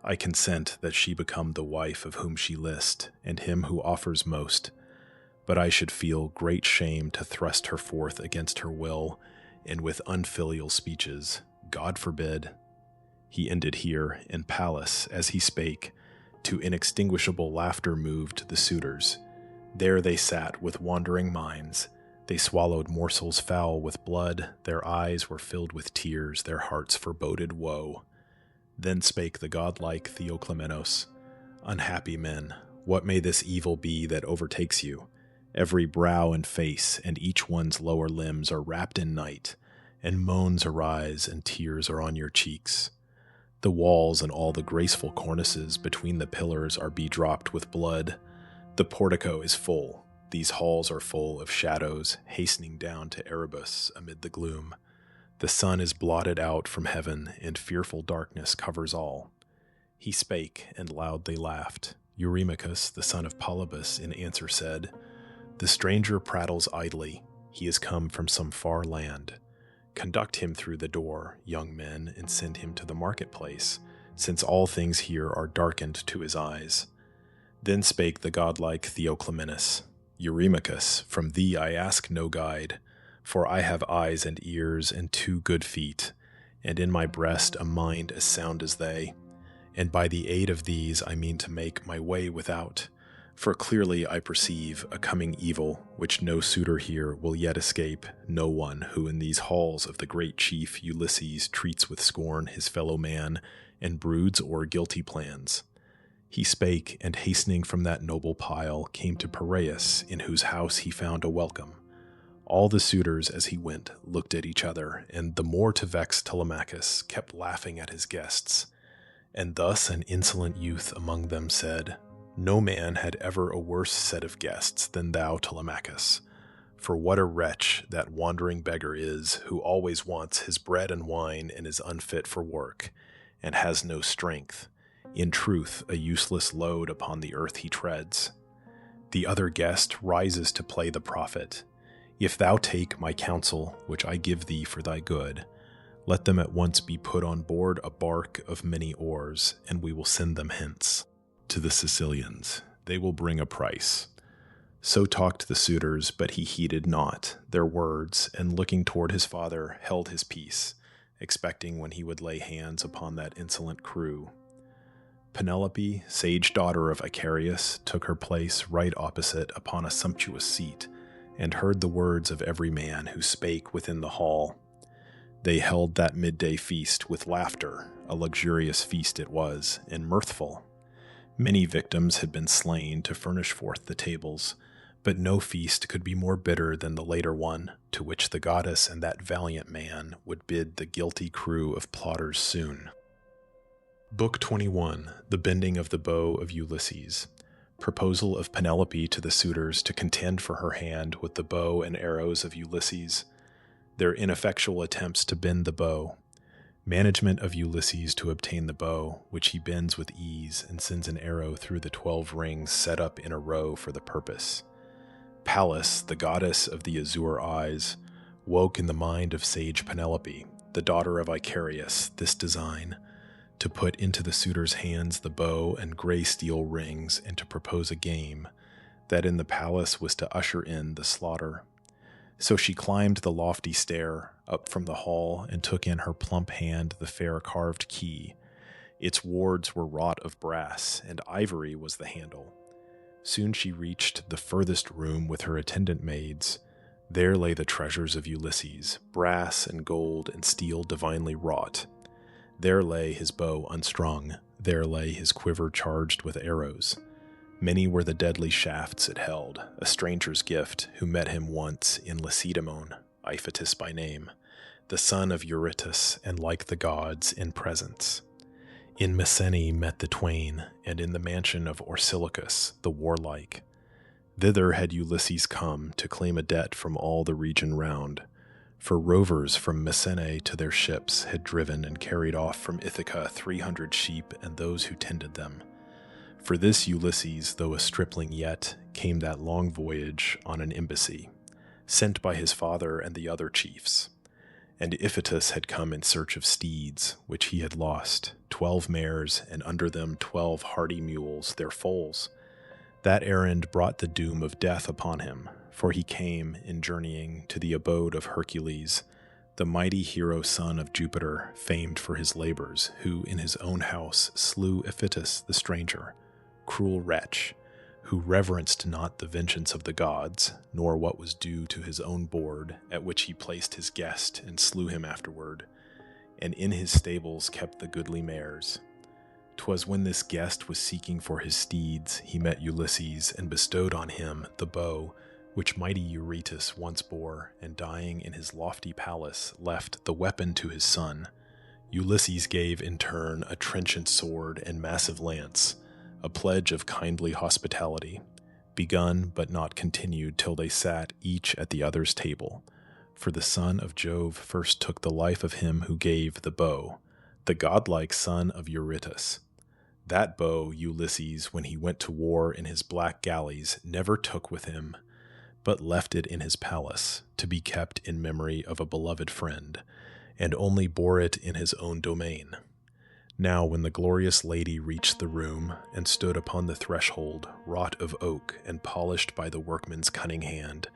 I consent that she become the wife of whom she list, and him who offers most. But I should feel great shame to thrust her forth against her will, and with unfilial speeches. God forbid. He ended here, and Pallas, as he spake, to inextinguishable laughter moved the suitors. There they sat with wandering minds. They swallowed morsels foul with blood, their eyes were filled with tears, their hearts foreboded woe. Then spake the godlike Theoclymenos, Unhappy men, what may this evil be that overtakes you? Every brow and face, and each one's lower limbs are wrapped in night, and moans arise and tears are on your cheeks. The walls and all the graceful cornices between the pillars are bedropped with blood. The portico is full. These halls are full of shadows, hastening down to Erebus amid the gloom. The sun is blotted out from heaven, and fearful darkness covers all. He spake, and loudly laughed. Eurymachus, the son of Polybus, in answer said, The stranger prattles idly. He is come from some far land. Conduct him through the door, young men, and send him to the marketplace, since all things here are darkened to his eyes. Then spake the godlike Theoclymenus, Eurymachus, from thee I ask no guide, for I have eyes and ears and 2 good feet, and in my breast a mind as sound as they, and by the aid of these I mean to make my way without. For clearly I perceive a coming evil, which no suitor here will yet escape, no one who in these halls of the great chief Ulysses treats with scorn his fellow man, and broods o'er guilty plans. He spake, and hastening from that noble pile, came to Piraeus, in whose house he found a welcome. All the suitors as he went looked at each other, and the more to vex Telemachus, kept laughing at his guests. And thus an insolent youth among them said, No man had ever a worse set of guests than thou, Telemachus. For what a wretch that wandering beggar is, who always wants his bread and wine and is unfit for work, and has no strength. In truth, a useless load upon the earth he treads. The other guest rises to play the prophet. If thou take my counsel, which I give thee for thy good, Let them at once be put on board a bark of many oars, and we will send them hence. To the Sicilians, they will bring a price. So talked the suitors, but he heeded not their words, and looking toward his father, held his peace, expecting when he would lay hands upon that insolent crew. Penelope, sage daughter of Icarius, took her place right opposite upon a sumptuous seat, and heard the words of every man who spake within the hall. They held that midday feast with laughter, a luxurious feast it was, and mirthful. Many victims had been slain to furnish forth the tables, but no feast could be more bitter than the later one, to which the goddess and that valiant man would bid the guilty crew of plotters soon. Book 21, The Bending of the Bow of Ulysses. Proposal of Penelope to the suitors to contend for her hand with the bow and arrows of Ulysses. Their ineffectual attempts to bend the bow. Management of Ulysses to obtain the bow, which he bends with ease and sends an arrow through the 12 rings set up in a row for the purpose. Pallas, the goddess of the azure eyes, woke in the mind of sage Penelope, the daughter of Icarius, this design, to put into the suitors' hands the bow and gray steel rings, and to propose a game, that in the palace was to usher in the slaughter. So she climbed the lofty stair up from the hall, and took in her plump hand the fair carved key. Its wards were wrought of brass, and ivory was the handle. Soon she reached the furthest room with her attendant maids. There lay the treasures of Ulysses, brass and gold and steel divinely wrought. There lay his bow unstrung, there lay his quiver charged with arrows. Many were the deadly shafts it held, a stranger's gift, who met him once in Lacedaemon, Iphitus by name, the son of Eurytus, and like the gods, in presence. In Mycenae met the twain, and in the mansion of Orsilochus, the warlike. Thither had Ulysses come to claim a debt from all the region round, for rovers from Mycenae to their ships had driven and carried off from Ithaca 300 sheep and those who tended them. For this Ulysses, though a stripling yet, came that long voyage on an embassy, sent by his father and the other chiefs. And Iphitus had come in search of steeds, which he had lost, 12 mares, and under them 12 hardy mules, their foals. That errand brought the doom of death upon him, for he came, in journeying, to the abode of Hercules, the mighty hero son of Jupiter, famed for his labors, who in his own house slew Iphitus the stranger, cruel wretch, who reverenced not the vengeance of the gods, nor what was due to his own board, at which he placed his guest and slew him afterward, and in his stables kept the goodly mares. 'Twas when this guest was seeking for his steeds, he met Ulysses, and bestowed on him the bow, which mighty Eurytus once bore, and dying in his lofty palace, left the weapon to his son. Ulysses gave in turn a trenchant sword and massive lance, a pledge of kindly hospitality, begun but not continued till they sat each at the other's table. For the son of Jove first took the life of him who gave the bow, the godlike son of Eurytus. That bow Ulysses, when he went to war in his black galleys, never took with him, but left it in his palace, to be kept in memory of a beloved friend, and only bore it in his own domain. Now when the glorious lady reached the room, and stood upon the threshold, wrought of oak and polished by the workman's cunning hand,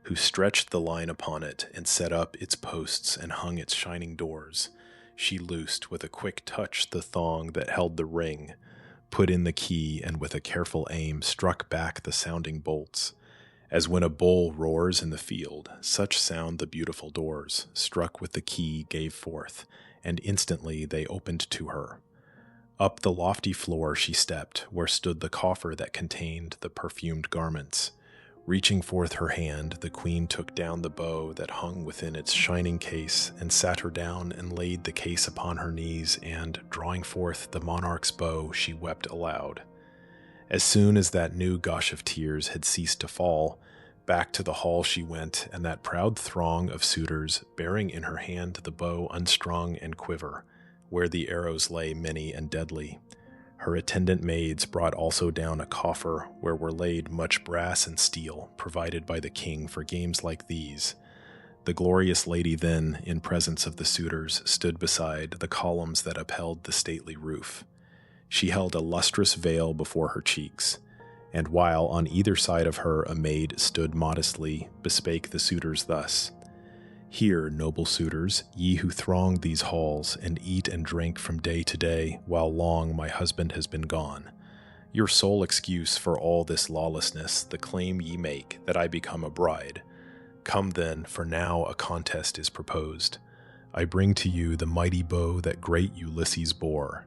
who stretched the line upon it, and set up its posts and hung its shining doors, she loosed with a quick touch the thong that held the ring, put in the key, and with a careful aim struck back the sounding bolts. As when a bull roars in the field, such sound the beautiful doors, struck with the key, gave forth, and instantly they opened to her. Up the lofty floor she stepped, where stood the coffer that contained the perfumed garments. Reaching forth her hand, the queen took down the bow that hung within its shining case, and sat her down and laid the case upon her knees, and, drawing forth the monarch's bow, she wept aloud. As soon as that new gush of tears had ceased to fall, back to the hall she went, and that proud throng of suitors, bearing in her hand the bow unstrung and quiver, where the arrows lay many and deadly. Her attendant maids brought also down a coffer, where were laid much brass and steel, provided by the king for games like these. The glorious lady then, in presence of the suitors, stood beside the columns that upheld the stately roof. She held a lustrous veil before her cheeks, and while on either side of her a maid stood modestly, bespake the suitors thus: "Hear, noble suitors, ye who throng these halls, and eat and drink from day to day, while long my husband has been gone. Your sole excuse for all this lawlessness, the claim ye make that I become a bride. Come then, for now a contest is proposed. I bring to you the mighty bow that great Ulysses bore.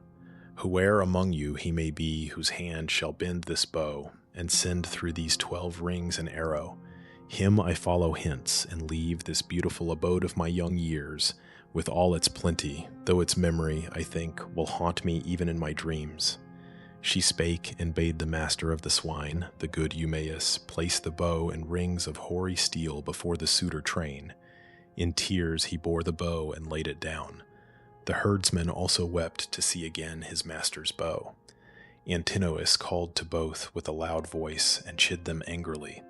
Whoe'er among you he may be whose hand shall bend this bow, and send through these 12 rings an arrow, him I follow hence, and leave this beautiful abode of my young years, with all its plenty, though its memory, I think, will haunt me even in my dreams." She spake, and bade the master of the swine, the good Eumaeus, place the bow and rings of hoary steel before the suitor train. In tears he bore the bow and laid it down. The herdsman also wept to see again his master's bow. Antinous called to both with a loud voice, and chid them angrily: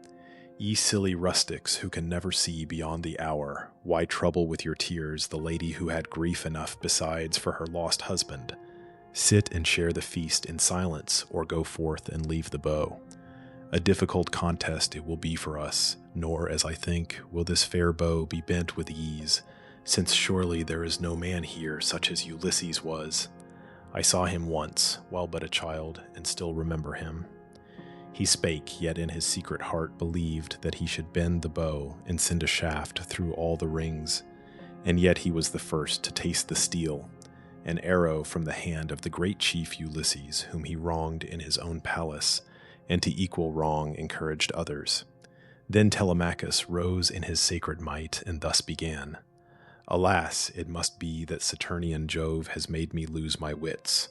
"Ye silly rustics, who can never see beyond the hour, why trouble with your tears the lady who had grief enough besides for her lost husband? Sit and share the feast in silence, or go forth and leave the bow. A difficult contest it will be for us, nor, as I think, will this fair bow be bent with ease, since surely there is no man here such as Ulysses was. I saw him once, while but a child, and still remember him." He spake, yet in his secret heart believed that he should bend the bow and send a shaft through all the rings, and yet he was the first to taste the steel, an arrow from the hand of the great chief Ulysses, whom he wronged in his own palace, and to equal wrong encouraged others. Then Telemachus rose in his sacred might, and thus began: "Alas, it must be that Saturnian Jove has made me lose my wits.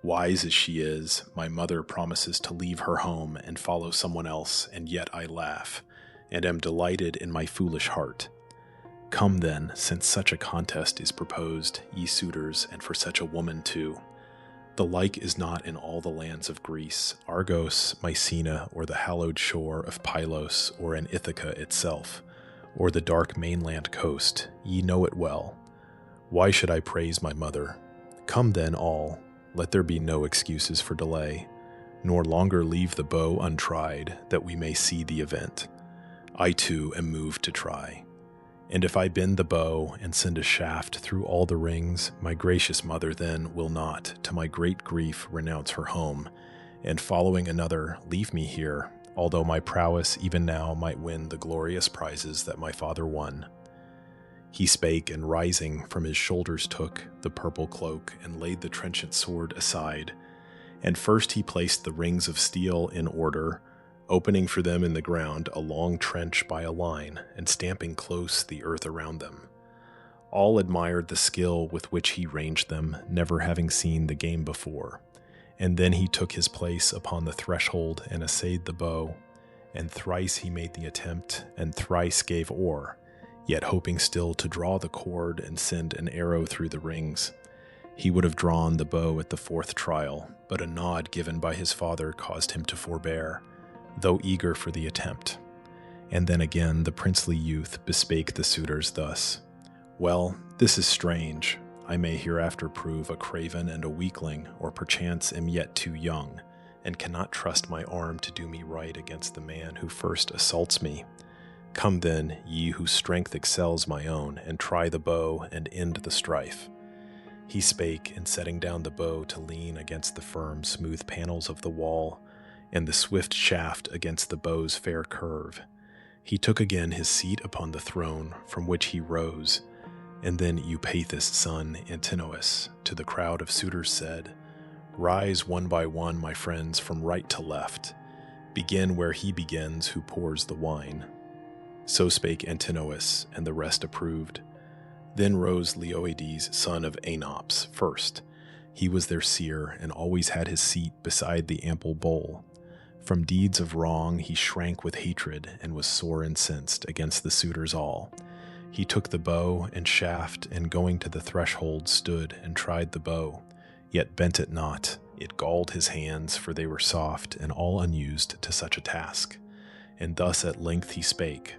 Wise as she is, my mother promises to leave her home and follow someone else, and yet I laugh, and am delighted in my foolish heart. Come then, since such a contest is proposed, ye suitors, and for such a woman too. The like is not in all the lands of Greece, Argos, Mycena, or the hallowed shore of Pylos, or in Ithaca itself, or the dark mainland coast. Ye know it well. Why should I praise my mother? Come then all, let there be no excuses for delay, nor longer leave the bow untried, that we may see the event. I too am moved to try. And if I bend the bow and send a shaft through all the rings, my gracious mother then will not, to my great grief, renounce her home, and following another, leave me here, although my prowess even now might win the glorious prizes that my father won." He spake, and rising from his shoulders took the purple cloak, and laid the trenchant sword aside. And first he placed the rings of steel in order, opening for them in the ground a long trench by a line, and stamping close the earth around them. All admired the skill with which he ranged them, never having seen the game before. And then he took his place upon the threshold and essayed the bow, and thrice he made the attempt, and thrice gave o'er, yet hoping still to draw the cord and send an arrow through the rings. He would have drawn the bow at the 4th trial, but a nod given by his father caused him to forbear, though eager for the attempt. And then again the princely youth bespake the suitors thus: "Well, this is strange. I may hereafter prove a craven and a weakling, or perchance am yet too young, and cannot trust my arm to do me right against the man who first assaults me. Come then, ye whose strength excels my own, and try the bow and end the strife." He spake, and setting down the bow to lean against the firm, smooth panels of the wall, and the swift shaft against the bow's fair curve, he took again his seat upon the throne, from which he rose, and then Eupaethus' son Antinous to the crowd of suitors said: "Rise one by one, my friends, from right to left. Begin where he begins who pours the wine." So spake Antinous, and the rest approved. Then rose Leoides, son of Anops, first. He was their seer, and always had his seat beside the ample bowl. From deeds of wrong he shrank with hatred, and was sore incensed against the suitors all. He took the bow and shaft, and going to the threshold stood and tried the bow, yet bent it not. It galled his hands, for they were soft and all unused to such a task. And thus at length he spake: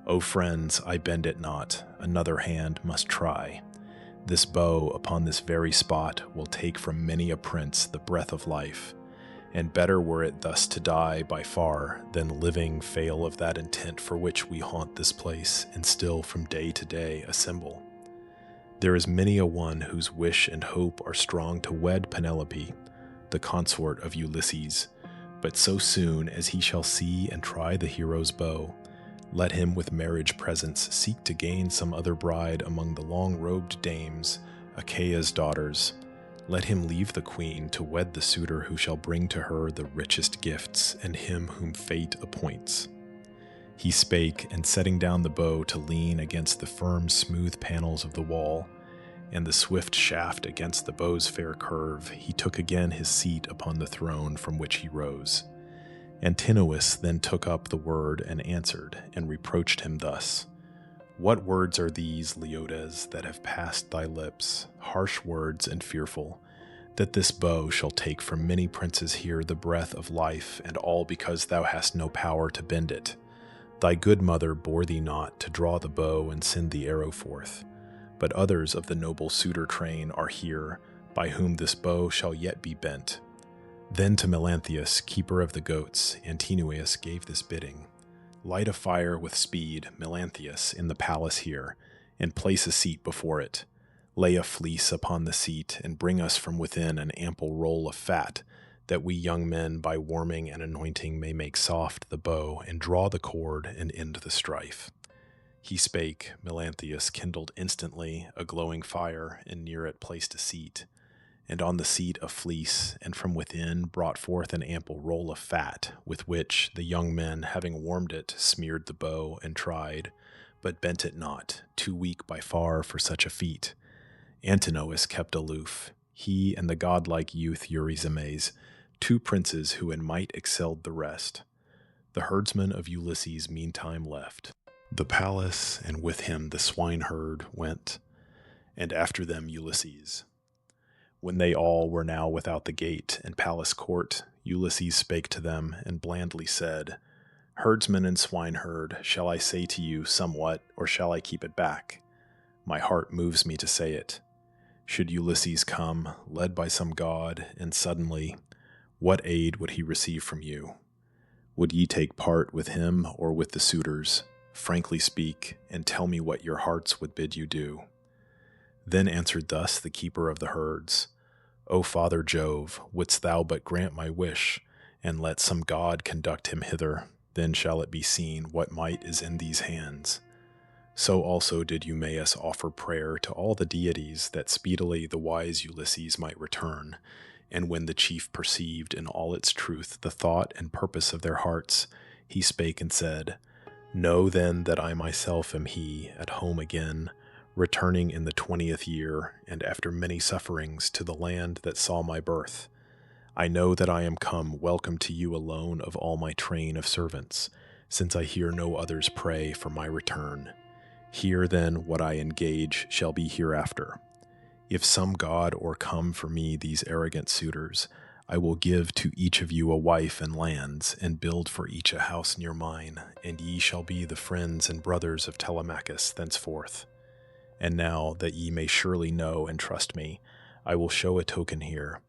O friends, I bend it not, another hand must try. This bow upon this very spot will take from many a prince the breath of life, and better were it thus to die by far than living fail of that intent for which we haunt this place and still from day to day assemble. There is many a one whose wish and hope are strong to wed Penelope, the consort of Ulysses, but so soon as he shall see and try the hero's bow, let him with marriage presents seek to gain some other bride among the long-robed dames, Achaea's daughters. Let him leave the queen to wed the suitor who shall bring to her the richest gifts and him whom fate appoints. He spake, and setting down the bow to lean against the firm smooth panels of the wall, and the swift shaft against the bow's fair curve, he took again his seat upon the throne from which he rose. Antinous then took up the word and answered, and reproached him thus: What words are these, Leodes, that have passed thy lips, harsh words and fearful, that this bow shall take from many princes here the breath of life, and all because thou hast no power to bend it? Thy good mother bore thee not to draw the bow and send the arrow forth, but others of the noble suitor train are here, by whom this bow shall yet be bent. Then to Melanthius, keeper of the goats, Antinous gave this bidding: Light a fire with speed, Melanthius, in the palace here, and place a seat before it. Lay a fleece upon the seat, and bring us from within an ample roll of fat, that we young men by warming and anointing may make soft the bow and draw the cord and end the strife. He spake, Melanthius kindled instantly a glowing fire, and near it placed a seat, and on the seat a fleece, and from within brought forth an ample roll of fat, with which the young men, having warmed it, smeared the bow and tried, but bent it not, too weak by far for such a feat. Antinous kept aloof, he and the godlike youth Eurycleia, two princes who in might excelled the rest. The herdsman of Ulysses meantime left the palace, and with him the swineherd went, and after them Ulysses. When they all were now without the gate and palace court, Ulysses spake to them, and blandly said, Herdsman and swineherd, shall I say to you somewhat, or shall I keep it back? My heart moves me to say it. Should Ulysses come, led by some god, and suddenly, what aid would he receive from you? Would ye take part with him or with the suitors? Frankly speak, and tell me what your hearts would bid you do. Then answered thus the keeper of the herds: O Father Jove, wouldst thou but grant my wish, and let some god conduct him hither, then shall it be seen what might is in these hands. So also did Eumaeus offer prayer to all the deities that speedily the wise Ulysses might return, and when the chief perceived in all its truth the thought and purpose of their hearts, he spake and said, Know then that I myself am he, at home again, returning in the 20th year, and after many sufferings, to the land that saw my birth. I know that I am come welcome to you alone of all my train of servants, since I hear no others pray for my return. Hear then what I engage shall be hereafter. If some god o'ercome for me these arrogant suitors, I will give to each of you a wife and lands, and build for each a house near mine, and ye shall be the friends and brothers of Telemachus thenceforth. And now, that ye may surely know and trust me, I will show a token here,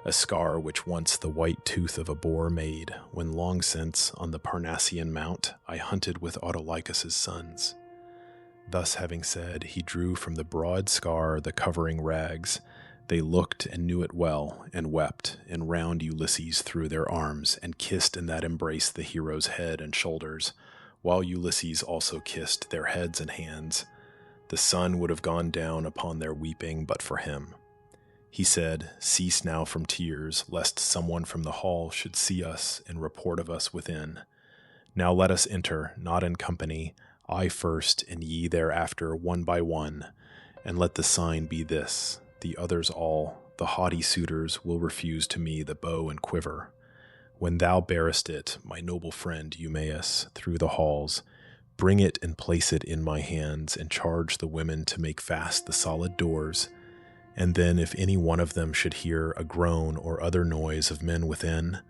a scar which once the white tooth of a boar made, when long since, on the Parnassian mount, I hunted with Autolycus' sons. Thus having said, he drew from the broad scar the covering rags. They looked and knew it well, and wept, and round Ulysses threw their arms, and kissed in that embrace the hero's head and shoulders, while Ulysses also kissed their heads and hands. The sun would have gone down upon their weeping but for him. He said, Cease now from tears, lest someone from the hall should see us and report of us within. Now let us enter, not in company, I first, and ye thereafter, one by one, and let the sign be this: the others all, the haughty suitors, will refuse to me the bow and quiver. When thou bearest it, my noble friend Eumaeus, through the halls, bring it and place it in my hands, and charge the women to make fast the solid doors. And then if any one of them should hear a groan or other noise of men within,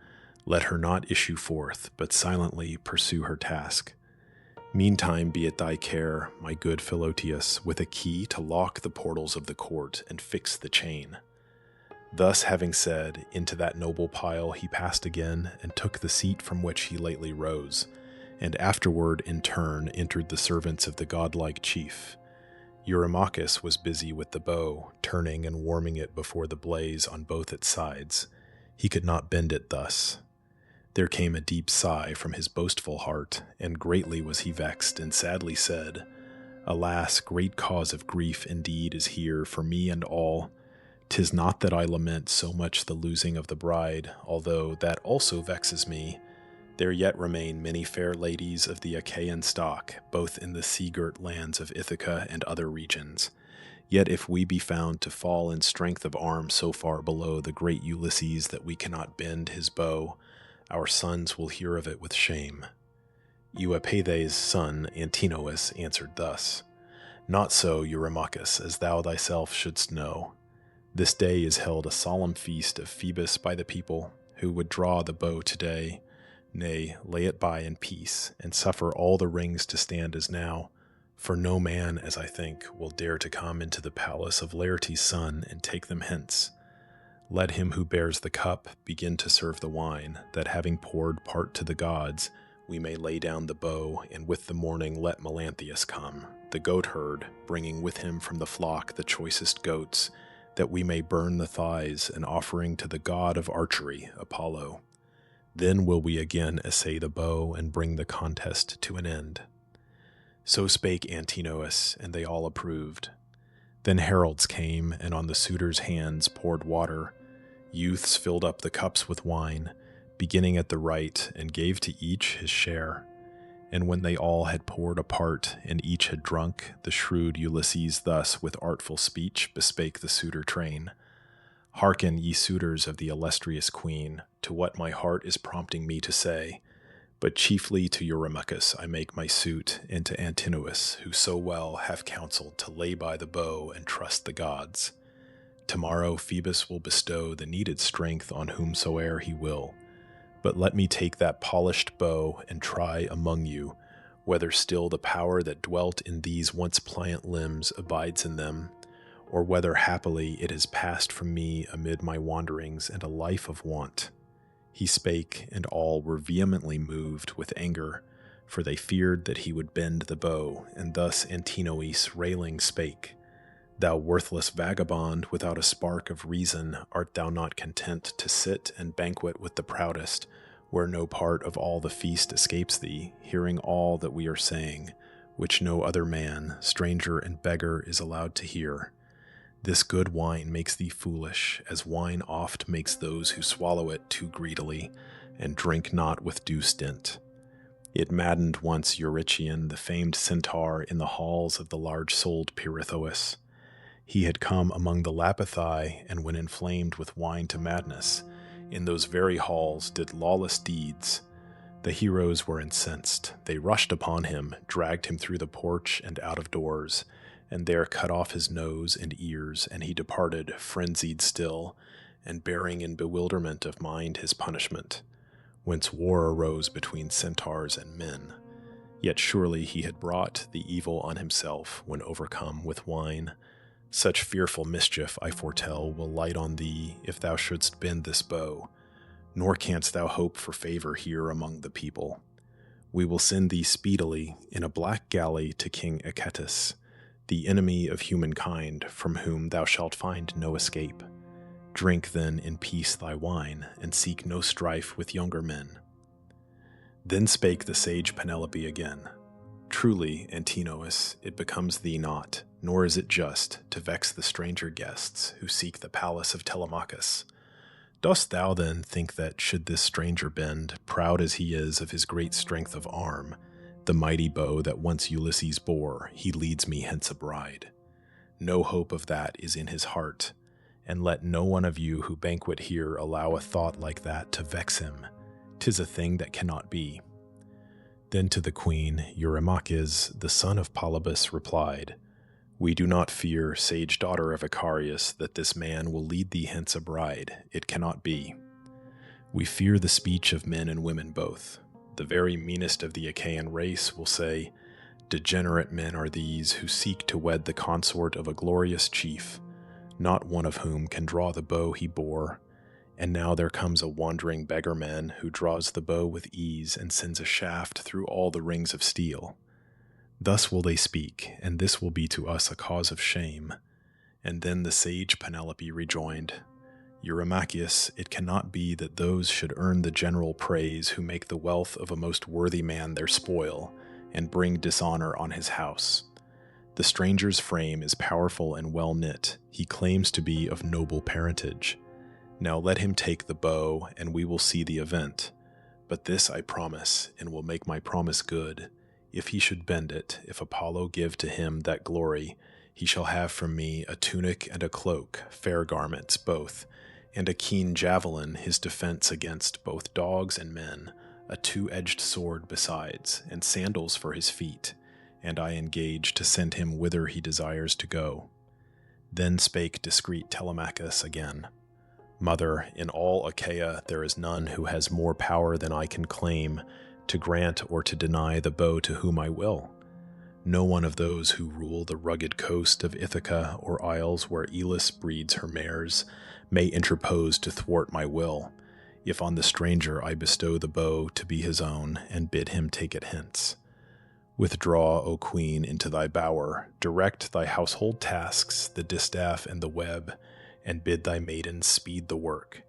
let her not issue forth, but silently pursue her task. Meantime be it thy care, my good Philotius, with a key to lock the portals of the court and fix the chain." Thus having said, into that noble pile he passed again, and took the seat from which he lately rose, and afterward in turn entered the servants of the godlike chief. Eurymachus was busy with the bow, turning and warming it before the blaze on both its sides. He could not bend it thus. There came a deep sigh from his boastful heart, and greatly was he vexed, and sadly said, "Alas, great cause of grief indeed is here for me and all. 'Tis not that I lament so much the losing of the bride, although that also vexes me. There yet remain many fair ladies of the Achaean stock, both in the sea-girt lands of Ithaca and other regions. Yet if we be found to fall in strength of arm so far below the great Ulysses that we cannot bend his bow, our sons will hear of it with shame." Eupaedes' son Antinous answered thus, "Not so, Eurymachus, as thou thyself shouldst know. This day is held a solemn feast of Phoebus by the people, who would draw the bow today. Nay, lay it by in peace, and suffer all the rings to stand as now, for no man, as I think, will dare to come into the palace of Laertes' son and take them hence. Let him who bears the cup begin to serve the wine, that having poured part to the gods, we may lay down the bow, and with the morning let Melanthius come, the goatherd, bringing with him from the flock the choicest goats, that we may burn the thighs, an offering to the god of archery, Apollo. Then will we again essay the bow and bring the contest to an end." So spake Antinous, and they all approved. Then heralds came, and on the suitors' hands poured water. Youths filled up the cups with wine, beginning at the right, and gave to each his share. And when they all had poured apart, and each had drunk, the shrewd Ulysses thus with artful speech bespake the suitor train. "Hearken, ye suitors of the illustrious queen, to what my heart is prompting me to say. But chiefly to Eurymachus I make my suit, and to Antinous, who so well hath counselled to lay by the bow and trust the gods. Tomorrow Phoebus will bestow the needed strength on whomsoe'er he will. But let me take that polished bow and try among you, whether still the power that dwelt in these once pliant limbs abides in them, or whether happily it has passed from me amid my wanderings and a life of want." He spake, and all were vehemently moved with anger, for they feared that he would bend the bow, and thus Antinous railing spake, "Thou worthless vagabond, without a spark of reason, art thou not content to sit and banquet with the proudest, where no part of all the feast escapes thee, hearing all that we are saying, which no other man, stranger and beggar, is allowed to hear? This good wine makes thee foolish, as wine oft makes those who swallow it too greedily, and drink not with due stint. It maddened once Eurycleia, the famed centaur, in the halls of the large-souled Pirithous. He had come among the Lapithae, and when inflamed with wine to madness, in those very halls did lawless deeds. The heroes were incensed. They rushed upon him, dragged him through the porch and out of doors, and there cut off his nose and ears, and he departed, frenzied still, and bearing in bewilderment of mind his punishment, whence war arose between centaurs and men. Yet surely he had brought the evil on himself when overcome with wine. Such fearful mischief, I foretell, will light on thee if thou shouldst bend this bow, nor canst thou hope for favor here among the people. We will send thee speedily in a black galley to King XVIII, the enemy of humankind, from whom thou shalt find no escape. Drink then in peace thy wine, and seek no strife with younger men." Then spake the sage Penelope again, "Truly, Antinous, it becomes thee not, nor is it just, to vex the stranger guests who seek the palace of Telemachus. Dost thou then think that, should this stranger bend, proud as he is of his great strength of arm, the mighty bow that once Ulysses bore, he leads me hence a bride? No hope of that is in his heart, and let no one of you who banquet here allow a thought like that to vex him. 'Tis a thing that cannot be." Then to the queen, Eurymachus, the son of Polybus, replied, "We do not fear, sage daughter of Icarius, that this man will lead thee hence a bride. It cannot be. We fear the speech of men and women both. The very meanest of the Achaean race will say, Degenerate men are these who seek to wed the consort of a glorious chief, not one of whom can draw the bow he bore. And now there comes a wandering beggarman who draws the bow with ease and sends a shaft through all the rings of steel. Thus will they speak, and this will be to us a cause of shame. And then the sage Penelope rejoined, Eurycleia, it cannot be that those should earn the general praise who make the wealth of a most worthy man their spoil, and bring dishonor on his house. The stranger's frame is powerful and well knit. He claims to be of noble parentage. Now let him take the bow, and we will see the event. But this I promise, and will make my promise good. If he should bend it, if Apollo give to him that glory, he shall have from me a tunic and a cloak, fair garments both, and a keen javelin, his defense against both dogs and men, a two-edged sword besides, and sandals for his feet, and I engage to send him whither he desires to go. Then spake discreet Telemachus again, Mother, in all Achaia there is none who has more power than I can claim, to grant or to deny the bow to whom I will. No one of those who rule the rugged coast of Ithaca or isles where Elis breeds her mares may interpose to thwart my will, if on the stranger I bestow the bow to be his own, and bid him take it hence. Withdraw, O queen, into thy bower, direct thy household tasks, the distaff and the web, and bid thy maidens speed the work.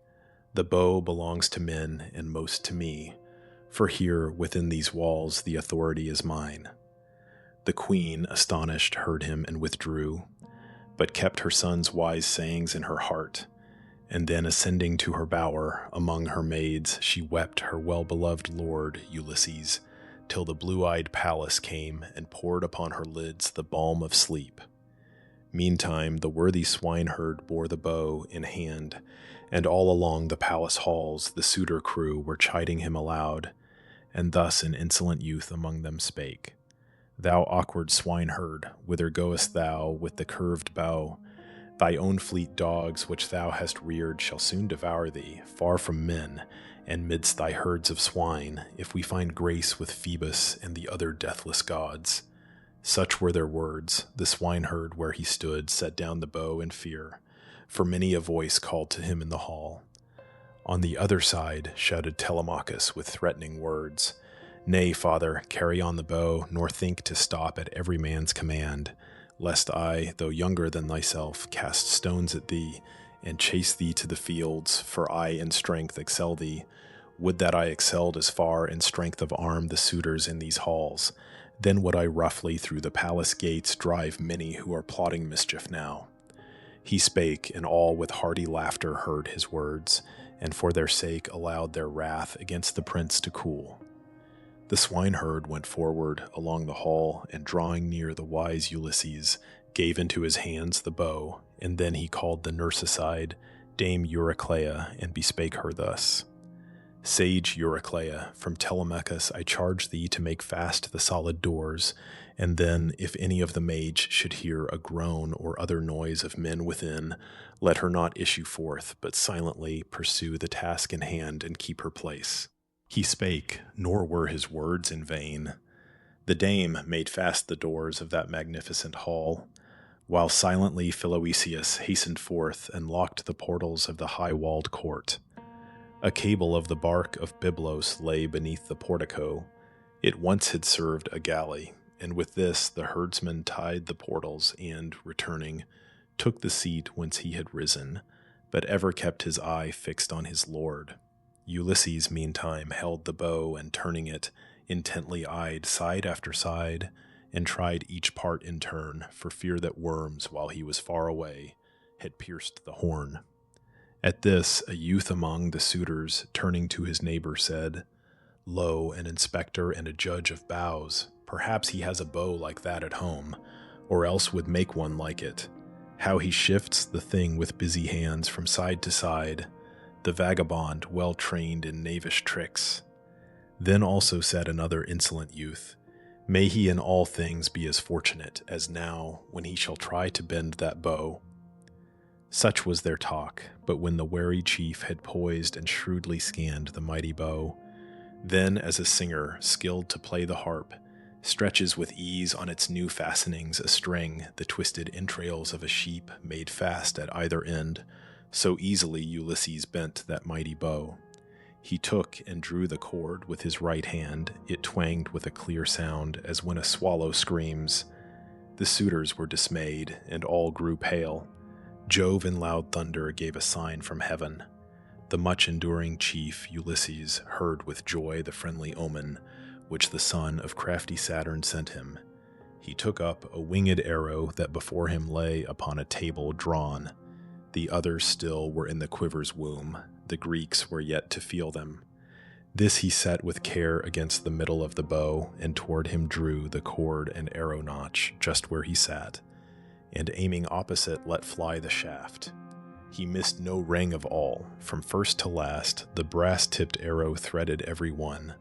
The bow belongs to men, and most to me, for here, within these walls, the authority is mine. The queen, astonished, heard him and withdrew, but kept her son's wise sayings in her heart. And then ascending to her bower, among her maids, she wept her well-beloved lord, Ulysses, till the blue-eyed Pallas came and poured upon her lids the balm of sleep. Meantime, the worthy swineherd bore the bow in hand, and all along the palace halls the suitor crew were chiding him aloud, and thus an insolent youth among them spake, Thou awkward swineherd, whither goest thou with the curved bow? Thy own fleet dogs which thou hast reared shall soon devour thee, far from men, and midst thy herds of swine, if we find grace with Phoebus and the other deathless gods. Such were their words. The swineherd where he stood set down the bow in fear, for many a voice called to him in the hall. On the other side shouted Telemachus with threatening words, Nay, father, carry on the bow, nor think to stop at every man's command, lest I, though younger than thyself, cast stones at thee, and chase thee to the fields, for I in strength excel thee. Would that I excelled as far in strength of arm the suitors in these halls. Then would I roughly through the palace gates drive many who are plotting mischief now. He spake, and all with hearty laughter heard his words, and for their sake allowed their wrath against the prince to cool. The swineherd went forward along the hall, and drawing near the wise Ulysses, gave into his hands the bow, and then he called the nurse aside, Dame Eurycleia, and bespake her thus. Sage Eurycleia, from Telemachus I charge thee to make fast the solid doors, and then, if any of the maids should hear a groan or other noise of men within, let her not issue forth, but silently pursue the task in hand and keep her place. He spake, nor were his words in vain. The dame made fast the doors of that magnificent hall, while silently Eumaeus hastened forth and locked the portals of the high-walled court. A cable of the bark of Byblos lay beneath the portico. It once had served a galley, and with this the herdsman tied the portals and, returning, took the seat whence he had risen, but ever kept his eye fixed on his lord. Ulysses, meantime, held the bow, and turning it, intently eyed side after side, and tried each part in turn, for fear that worms, while he was far away, had pierced the horn. At this, a youth among the suitors, turning to his neighbor, said, Lo, an inspector and a judge of bows. Perhaps he has a bow like that at home, or else would make one like it. How he shifts the thing with busy hands from side to side, the vagabond well trained in knavish tricks. Then also said another insolent youth, May he in all things be as fortunate as now, when he shall try to bend that bow. Such was their talk, but when the wary chief had poised and shrewdly scanned the mighty bow, then as a singer, skilled to play the harp, stretches with ease on its new fastenings a string, the twisted entrails of a sheep made fast at either end, so easily Ulysses bent that mighty bow. He took and drew the cord with his right hand. It twanged with a clear sound, as when a swallow screams. The suitors were dismayed, and all grew pale. Jove in loud thunder gave a sign from heaven. The much-enduring chief, Ulysses, heard with joy the friendly omen, which the son of crafty Saturn sent him. He took up a winged arrow that before him lay upon a table drawn. The others still were in the quiver's womb. The Greeks were yet to feel them. This he set with care against the middle of the bow, and toward him drew the cord and arrow notch just where he sat, and aiming opposite let fly the shaft. He missed no ring of all. From first to last, the brass-tipped arrow threaded every one.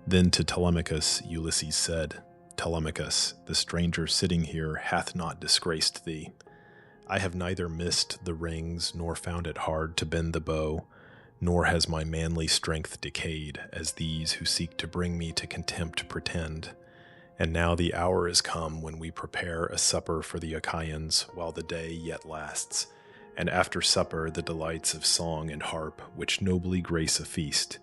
Then to Telemachus Ulysses said, Telemachus, the stranger sitting here hath not disgraced thee. I have neither missed the rings nor found it hard to bend the bow, nor has my manly strength decayed, as these who seek to bring me to contempt pretend. And now the hour is come when we prepare a supper for the Achaeans while the day yet lasts, and after supper the delights of song and harp, which nobly grace a feast.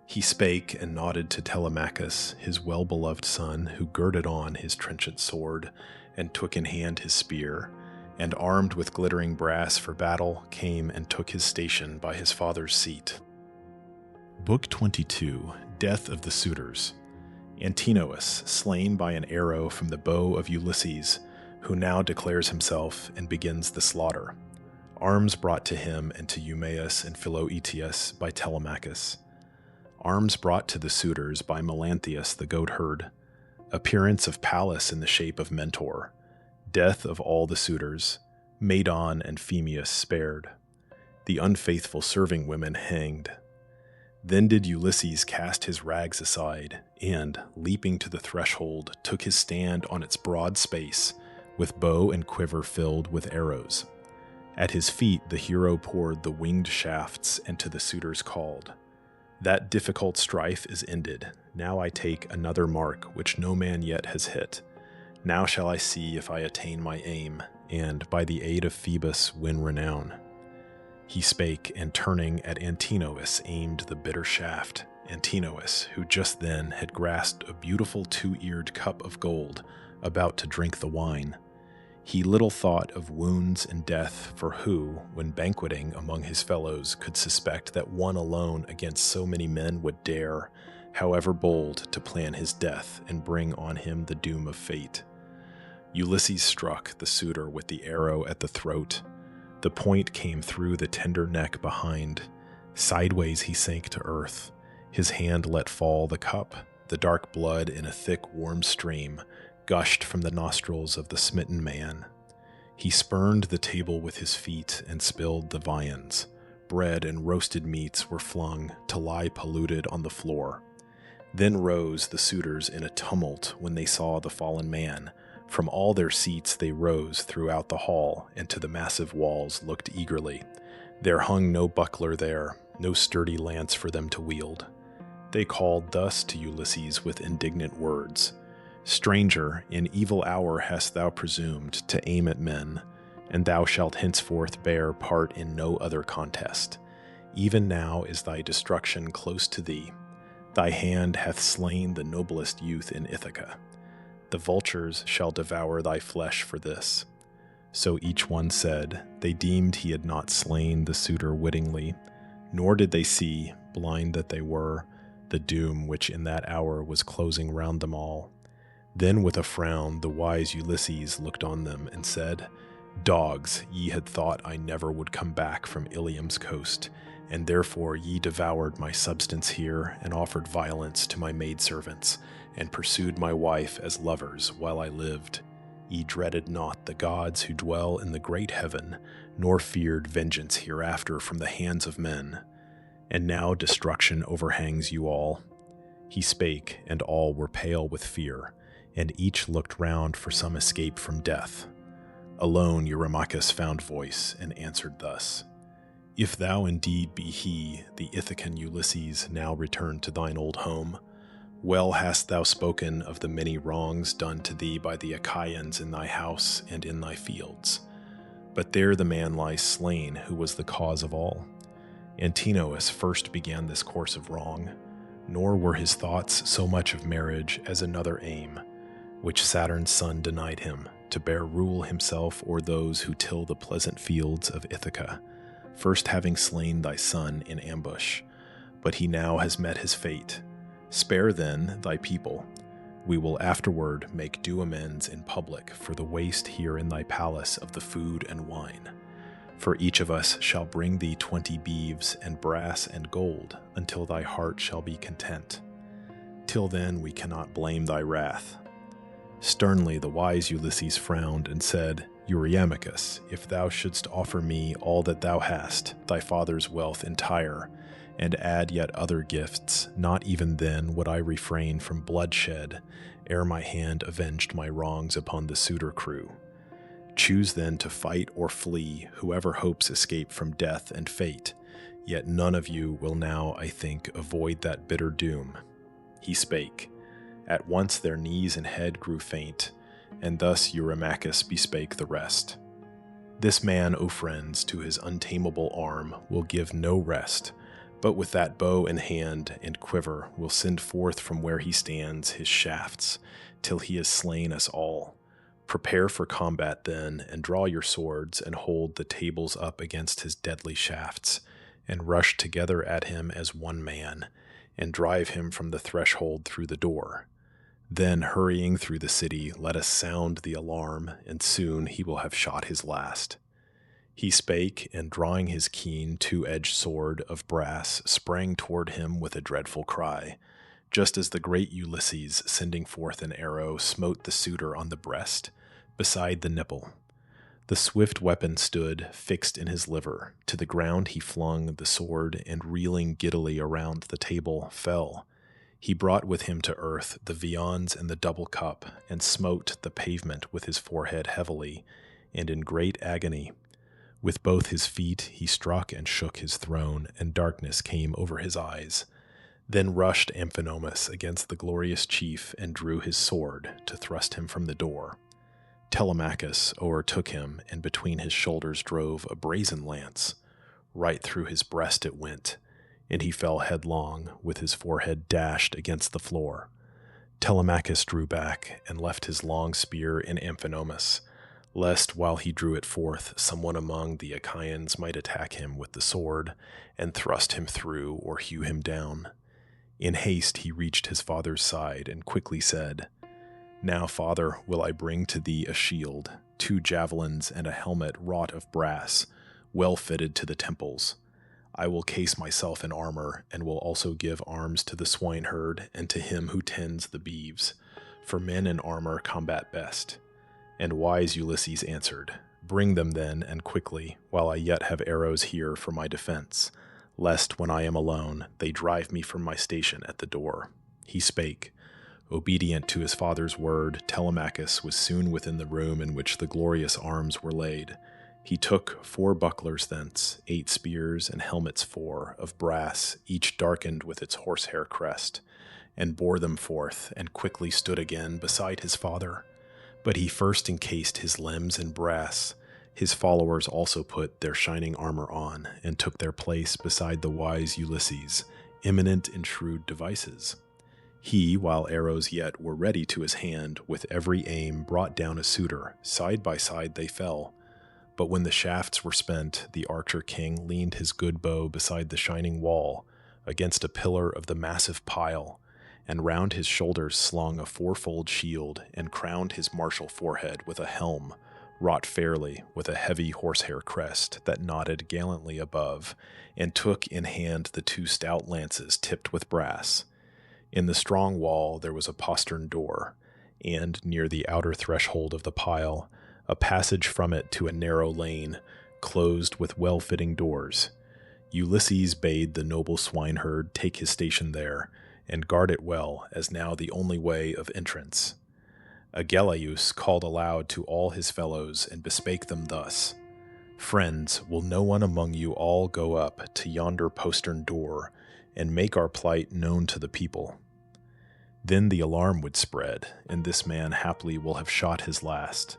He spake and nodded to Telemachus, his well-beloved son, who girded on his trenchant sword, and took in hand his spear, and armed with glittering brass for battle, came and took his station by his father's seat. Book 22, Death of the Suitors. Antinous, slain by an arrow from the bow of Ulysses, who now declares himself and begins the slaughter. Arms brought to him and to Eumaeus and Philoetius by Telemachus. Arms brought to the suitors by Melanthius the goatherd. Appearance of Pallas in the shape of Mentor. Death of all the suitors. Medon and Phemius spared. The unfaithful serving women hanged. Then did Ulysses cast his rags aside, and, leaping to the threshold, took his stand on its broad space, with bow and quiver filled with arrows. At his feet the hero poured the winged shafts, and to the suitors called, That difficult strife is ended. Now I take another mark which no man yet has hit. Now shall I see if I attain my aim, and by the aid of Phoebus win renown. He spake, and turning at Antinous aimed the bitter shaft. Antinous, who just then had grasped a beautiful two-eared cup of gold, about to drink the wine. He little thought of wounds and death, for who, when banqueting among his fellows, could suspect that one alone against so many men would dare, however bold, to plan his death and bring on him the doom of fate. Ulysses struck the suitor with the arrow at the throat. The point came through the tender neck behind. Sideways he sank to earth. His hand let fall the cup. The dark blood in a thick, warm stream gushed from the nostrils of the smitten man. He spurned the table with his feet and spilled the viands. Bread and roasted meats were flung to lie polluted on the floor. Then rose the suitors in a tumult when they saw the fallen man. From all their seats they rose throughout the hall, and to the massive walls looked eagerly. There hung no buckler there, no sturdy lance for them to wield. They called thus to Ulysses with indignant words, Stranger, in evil hour hast thou presumed to aim at men, and thou shalt henceforth bear part in no other contest. Even now is thy destruction close to thee. Thy hand hath slain the noblest youth in Ithaca. The vultures shall devour thy flesh for this. So each one said, they deemed he had not slain the suitor wittingly, nor did they see, blind that they were, the doom which in that hour was closing round them all. Then with a frown the wise Ulysses looked on them and said, Dogs, ye had thought I never would come back from Ilium's coast, and therefore ye devoured my substance here, and offered violence to my maidservants, and pursued my wife as lovers while I lived. Ye dreaded not the gods who dwell in the great heaven, nor feared vengeance hereafter from the hands of men. And now destruction overhangs you all. He spake, and all were pale with fear, and each looked round for some escape from death. Alone Eurymachus found voice, and answered thus, If thou indeed be he, the Ithacan Ulysses, now return to thine old home, Well hast thou spoken of the many wrongs done to thee by the Achaeans in thy house and in thy fields. But there the man lies slain who was the cause of all. Antinous first began this course of wrong, nor were his thoughts so much of marriage as another aim, which Saturn's son denied him, to bear rule himself o'er those who till the pleasant fields of Ithaca, first having slain thy son in ambush. But he now has met his fate. Spare then thy people. We will afterward make due amends in public for the waste here in thy palace of the food and wine. For each of us shall bring thee 20 beeves and brass and gold, until thy heart shall be content. Till then we cannot blame thy wrath. Sternly the wise Ulysses frowned and said, Eurymachus, if thou shouldst offer me all that thou hast, thy father's wealth entire, and add yet other gifts, not even then would I refrain from bloodshed, ere my hand avenged my wrongs upon the suitor crew. Choose then to fight or flee, whoever hopes escape from death and fate, yet none of you will now, I think, avoid that bitter doom. He spake. At once their knees and head grew faint, and thus Eurymachus bespake the rest. This man, O friends, to his untamable arm will give no rest, but with that bow in hand and quiver will send forth from where he stands his shafts, till he has slain us all. Prepare for combat then, and draw your swords, and hold the tables up against his deadly shafts, and rush together at him as one man, and drive him from the threshold through the door. Then, hurrying through the city, let us sound the alarm, and soon he will have shot his last. He spake, and drawing his keen two-edged sword of brass, sprang toward him with a dreadful cry, just as the great Ulysses, sending forth an arrow, smote the suitor on the breast, beside the nipple. The swift weapon stood, fixed in his liver. To the ground he flung the sword, and reeling giddily around the table, fell. He brought with him to earth the viands and the double cup, and smote the pavement with his forehead heavily, and in great agony. With both his feet he struck and shook his throne, and darkness came over his eyes. Then rushed Amphinomus against the glorious chief, and drew his sword to thrust him from the door. Telemachus o'ertook him, and between his shoulders drove a brazen lance. Right through his breast it went, and he fell headlong, with his forehead dashed against the floor. Telemachus drew back, and left his long spear in Amphinomus, lest while he drew it forth, someone among the Achaeans might attack him with the sword, and thrust him through or hew him down. In haste he reached his father's side, and quickly said, Now, father, will I bring to thee a shield, 2 javelins, and a helmet wrought of brass, well fitted to the temples. I will case myself in armor, and will also give arms to the swineherd, and to him who tends the beeves, for men in armor combat best. And wise Ulysses answered, Bring them then, and quickly, while I yet have arrows here for my defense, lest when I am alone they drive me from my station at the door. He spake. Obedient to his father's word, Telemachus was soon within the room in which the glorious arms were laid. He took 4 bucklers thence, 8 spears, and helmets 4, of brass, each darkened with its horsehair crest, and bore them forth, and quickly stood again beside his father. But he first encased his limbs in brass. His followers also put their shining armor on, and took their place beside the wise Ulysses, eminent in shrewd devices. He, while arrows yet were ready to his hand, with every aim brought down a suitor. Side by side they fell. But when the shafts were spent, the archer king leaned his good bow beside the shining wall, against a pillar of the massive pile, and round his shoulders slung a 4-fold shield, and crowned his martial forehead with a helm, wrought fairly, with a heavy horsehair crest that nodded gallantly above, and took in hand the 2 stout lances tipped with brass. In the strong wall there was a postern door, and near the outer threshold of the pile, a passage from it to a narrow lane, closed with well-fitting doors. Ulysses bade the noble swineherd take his station there, and guard it well, as now the only way of entrance. Eumaeus called aloud to all his fellows, and bespake them thus, Friends, will no one among you all go up to yonder postern door, and make our plight known to the people? Then the alarm would spread, and this man haply will have shot his last.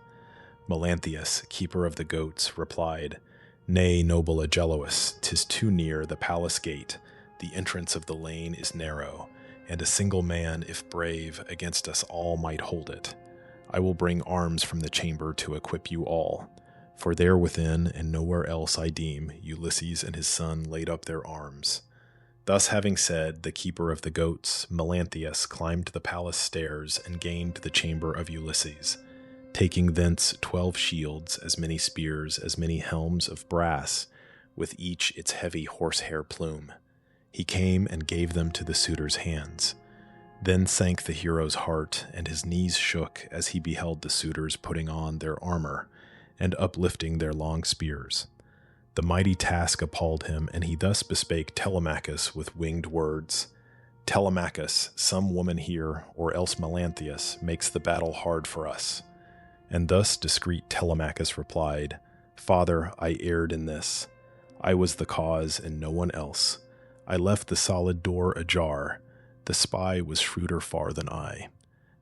Melanthius, keeper of the goats, replied, Nay, noble Agelaus, 'tis too near the palace gate. The entrance of the lane is narrow, and a single man, if brave, against us all might hold it. I will bring arms from the chamber to equip you all. For there within, and nowhere else I deem, Ulysses and his son laid up their arms. Thus having said, the keeper of the goats, Melanthius, climbed the palace stairs and gained the chamber of Ulysses, taking thence 12 shields, as many spears, as many helms of brass, with each its heavy horsehair plume. He came and gave them to the suitors' hands. Then sank the hero's heart, and his knees shook as he beheld the suitors putting on their armor and uplifting their long spears. The mighty task appalled him, and he thus bespake Telemachus with winged words. Telemachus, some woman here, or else Melanthius, makes the battle hard for us. And thus discreet Telemachus replied, Father, I erred in this. I was the cause, and no one else. I left the solid door ajar. The spy was shrewder far than I.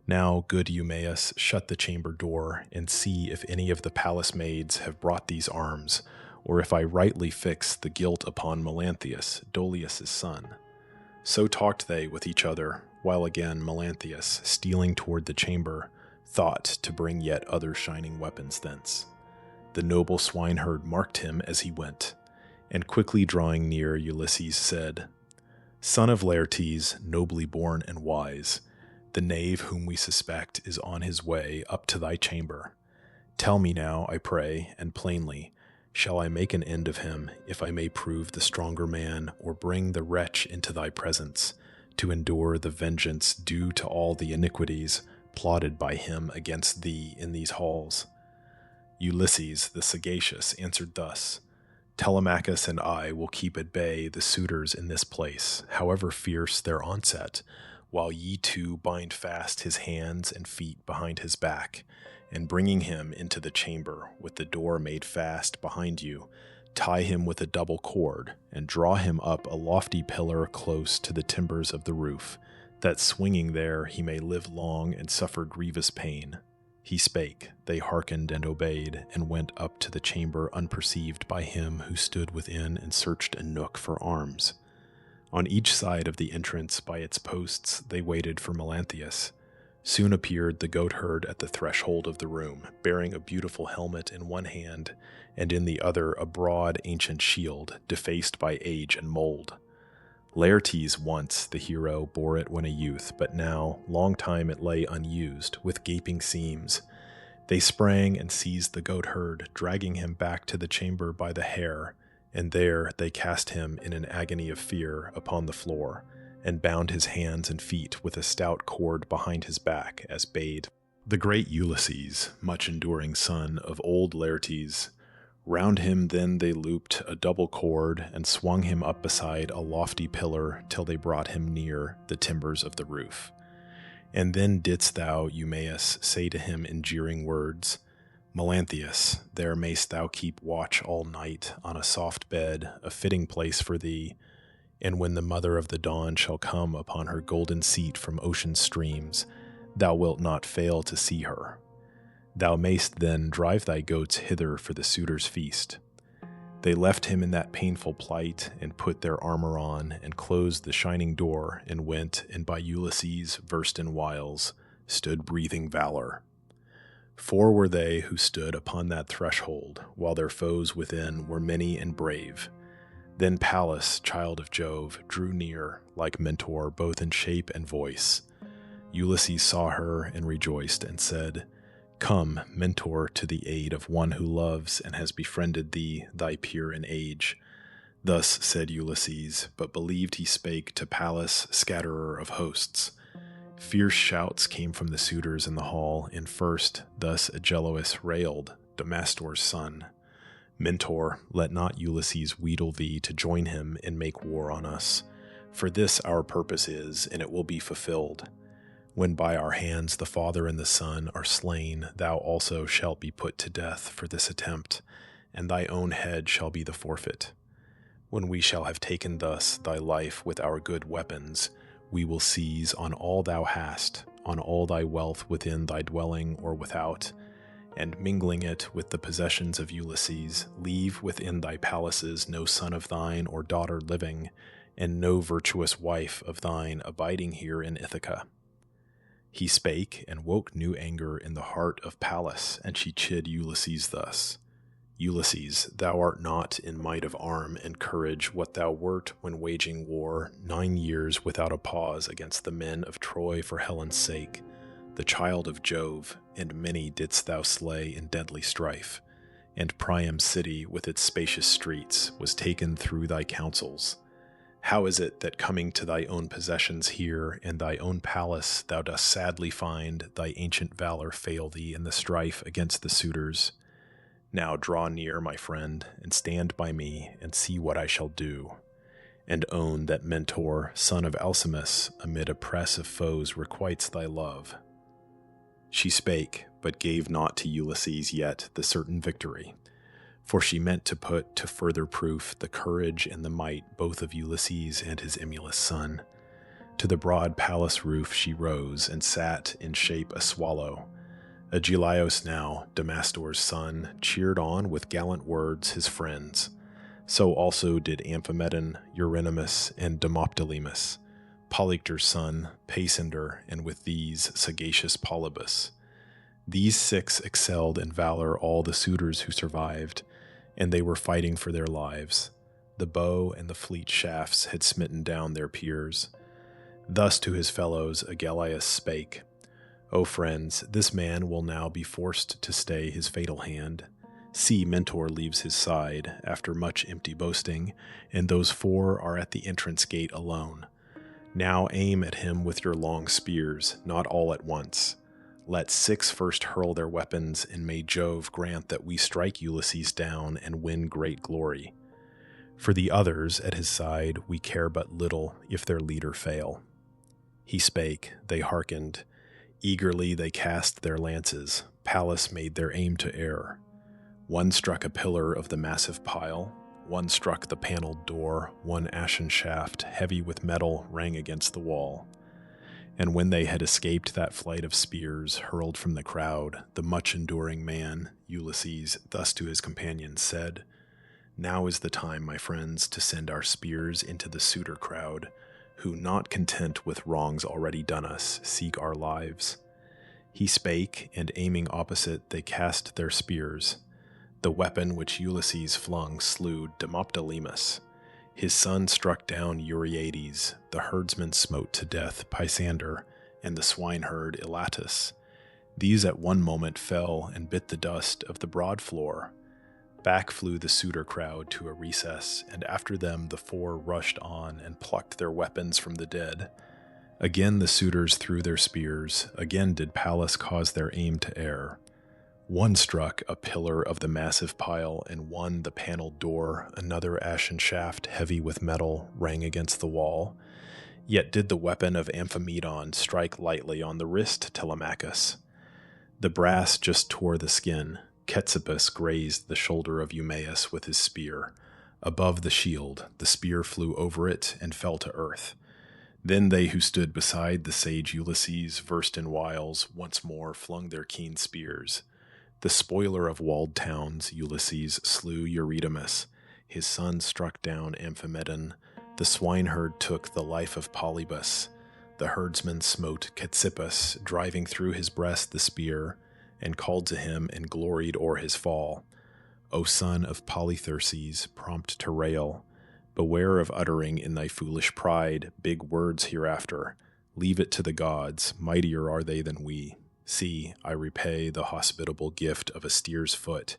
Now, good Eumaeus, shut the chamber door, and see if any of the palace maids have brought these arms, or if I rightly fix the guilt upon Melanthius, Dolius' son. So talked they with each other, while again Melanthius, stealing toward the chamber, thought to bring yet other shining weapons thence. The noble swineherd marked him as he went, and quickly drawing near, Ulysses said, Son of Laertes, nobly born and wise, the knave whom we suspect is on his way up to thy chamber. Tell me now, I pray, and plainly, shall I make an end of him, if I may prove the stronger man, or bring the wretch into thy presence, to endure the vengeance due to all the iniquities plotted by him against thee in these halls? Ulysses the sagacious answered thus, Telemachus and I will keep at bay the suitors in this place, however fierce their onset, while ye two bind fast his hands and feet behind his back, and bringing him into the chamber with the door made fast behind you, tie him with a double cord, and draw him up a lofty pillar close to the timbers of the roof, that swinging there he may live long and suffer grievous pain. He spake, they hearkened and obeyed, and went up to the chamber unperceived by him who stood within and searched a nook for arms. On each side of the entrance by its posts they waited for Melanthius. Soon appeared the goatherd at the threshold of the room, bearing a beautiful helmet in one hand, and in the other a broad ancient shield, defaced by age and mold. Laertes once, the hero, bore it when a youth, but now, long time it lay unused, with gaping seams. They sprang and seized the goatherd, dragging him back to the chamber by the hair, and there they cast him in an agony of fear upon the floor, and bound his hands and feet with a stout cord behind his back, as bade the great Ulysses, much enduring son of old Laertes. Round him then they looped a double cord, and swung him up beside a lofty pillar, till they brought him near the timbers of the roof. And then didst thou, Eumaeus, say to him in jeering words, Melanthius, there mayst thou keep watch all night, on a soft bed, a fitting place for thee, and when the mother of the dawn shall come upon her golden seat from ocean's streams, thou wilt not fail to see her. Thou mayst then drive thy goats hither for the suitors' feast. They left him in that painful plight, and put their armor on, and closed the shining door, and went, and by Ulysses, versed in wiles, stood breathing valor. 4 were they who stood upon that threshold, while their foes within were many and brave. Then Pallas, child of Jove, drew near, like Mentor both in shape and voice. Ulysses saw her and rejoiced, and said, Come, Mentor, to the aid of one who loves and has befriended thee, thy peer in age. Thus said Ulysses, but believed he spake to Pallas, scatterer of hosts. Fierce shouts came from the suitors in the hall, and first thus Agelaus railed, Damastor's son. Mentor, let not Ulysses wheedle thee to join him and make war on us, for this our purpose is, and it will be fulfilled. When by our hands the father and the son are slain, thou also shalt be put to death for this attempt, and thy own head shall be the forfeit. When we shall have taken thus thy life with our good weapons, we will seize on all thou hast, on all thy wealth within thy dwelling or without, and mingling it with the possessions of Ulysses, leave within thy palaces no son of thine or daughter living, and no virtuous wife of thine abiding here in Ithaca. He spake, and woke new anger in the heart of Pallas, and she chid Ulysses thus: Ulysses, thou art not in might of arm and courage what thou wert when waging war 9 years without a pause against the men of Troy for Helen's sake, the child of Jove, and many didst thou slay in deadly strife, and Priam's city with its spacious streets was taken through thy counsels. How is it that coming to thy own possessions here in thy own palace thou dost sadly find thy ancient valor fail thee in the strife against the suitors? Now draw near, my friend, and stand by me, and see what I shall do, and own that Mentor, son of Alcimus, amid a press of foes requites thy love. She spake, but gave not to Ulysses yet the certain victory, for she meant to put to further proof the courage and the might both of Ulysses and his emulous son. To the broad palace roof she rose, and sat in shape a swallow. Eurycleia now, Damastor's son, cheered on with gallant words his friends. So also did Amphimedon, Eurynomus, and Demoptolemus, Polyctor's son, Pacinder, and with these sagacious Polybus. These 6 excelled in valor all the suitors who survived, and they were fighting for their lives. The bow and the fleet shafts had smitten down their peers. Thus to his fellows Eurycleia spake: O friends, this man will now be forced to stay his fatal hand. See, Mentor leaves his side, after much empty boasting, and those 4 are at the entrance gate alone. Now aim at him with your long spears, not all at once. Let 6 first hurl their weapons, and may Jove grant that we strike Ulysses down and win great glory. For the others at his side we care but little if their leader fail. He spake, they hearkened. Eagerly they cast their lances. Pallas made their aim to err. One struck a pillar of the massive pile, one struck the paneled door, one ashen shaft, heavy with metal, rang against the wall. And when they had escaped that flight of spears hurled from the crowd, the much-enduring man, Ulysses, thus to his companions said: Now is the time, my friends, to send our spears into the suitor crowd, who, not content with wrongs already done us, seek our lives. He spake, and aiming opposite, they cast their spears. The weapon which Ulysses flung slew Demoptolemus. His son struck down Euryades, the herdsman smote to death Pisander, and the swineherd Elatus. These at one moment fell and bit the dust of the broad floor. Back flew the suitor crowd to a recess, and after them the 4 rushed on and plucked their weapons from the dead. Again the suitors threw their spears, again did Pallas cause their aim to err. One struck a pillar of the massive pile, and one the paneled door, another ashen shaft heavy with metal rang against the wall. Yet did the weapon of Amphimedon strike lightly on the wrist Telemachus. The brass just tore the skin. Xerxes grazed the shoulder of Eumaeus with his spear. Above the shield, the spear flew over it and fell to earth. Then they who stood beside the sage Ulysses, versed in wiles, once more flung their keen spears. The spoiler of walled towns, Ulysses, slew Eurynomus. His son struck down Amphimedon. The swineherd took the life of Polybus. The herdsman smote Xerxes, driving through his breast the spear, and called to him and gloried o'er his fall. O son of Polytherses, prompt to rail, beware of uttering in thy foolish pride big words hereafter. Leave it to the gods, mightier are they than we. See, I repay the hospitable gift of a steer's foot,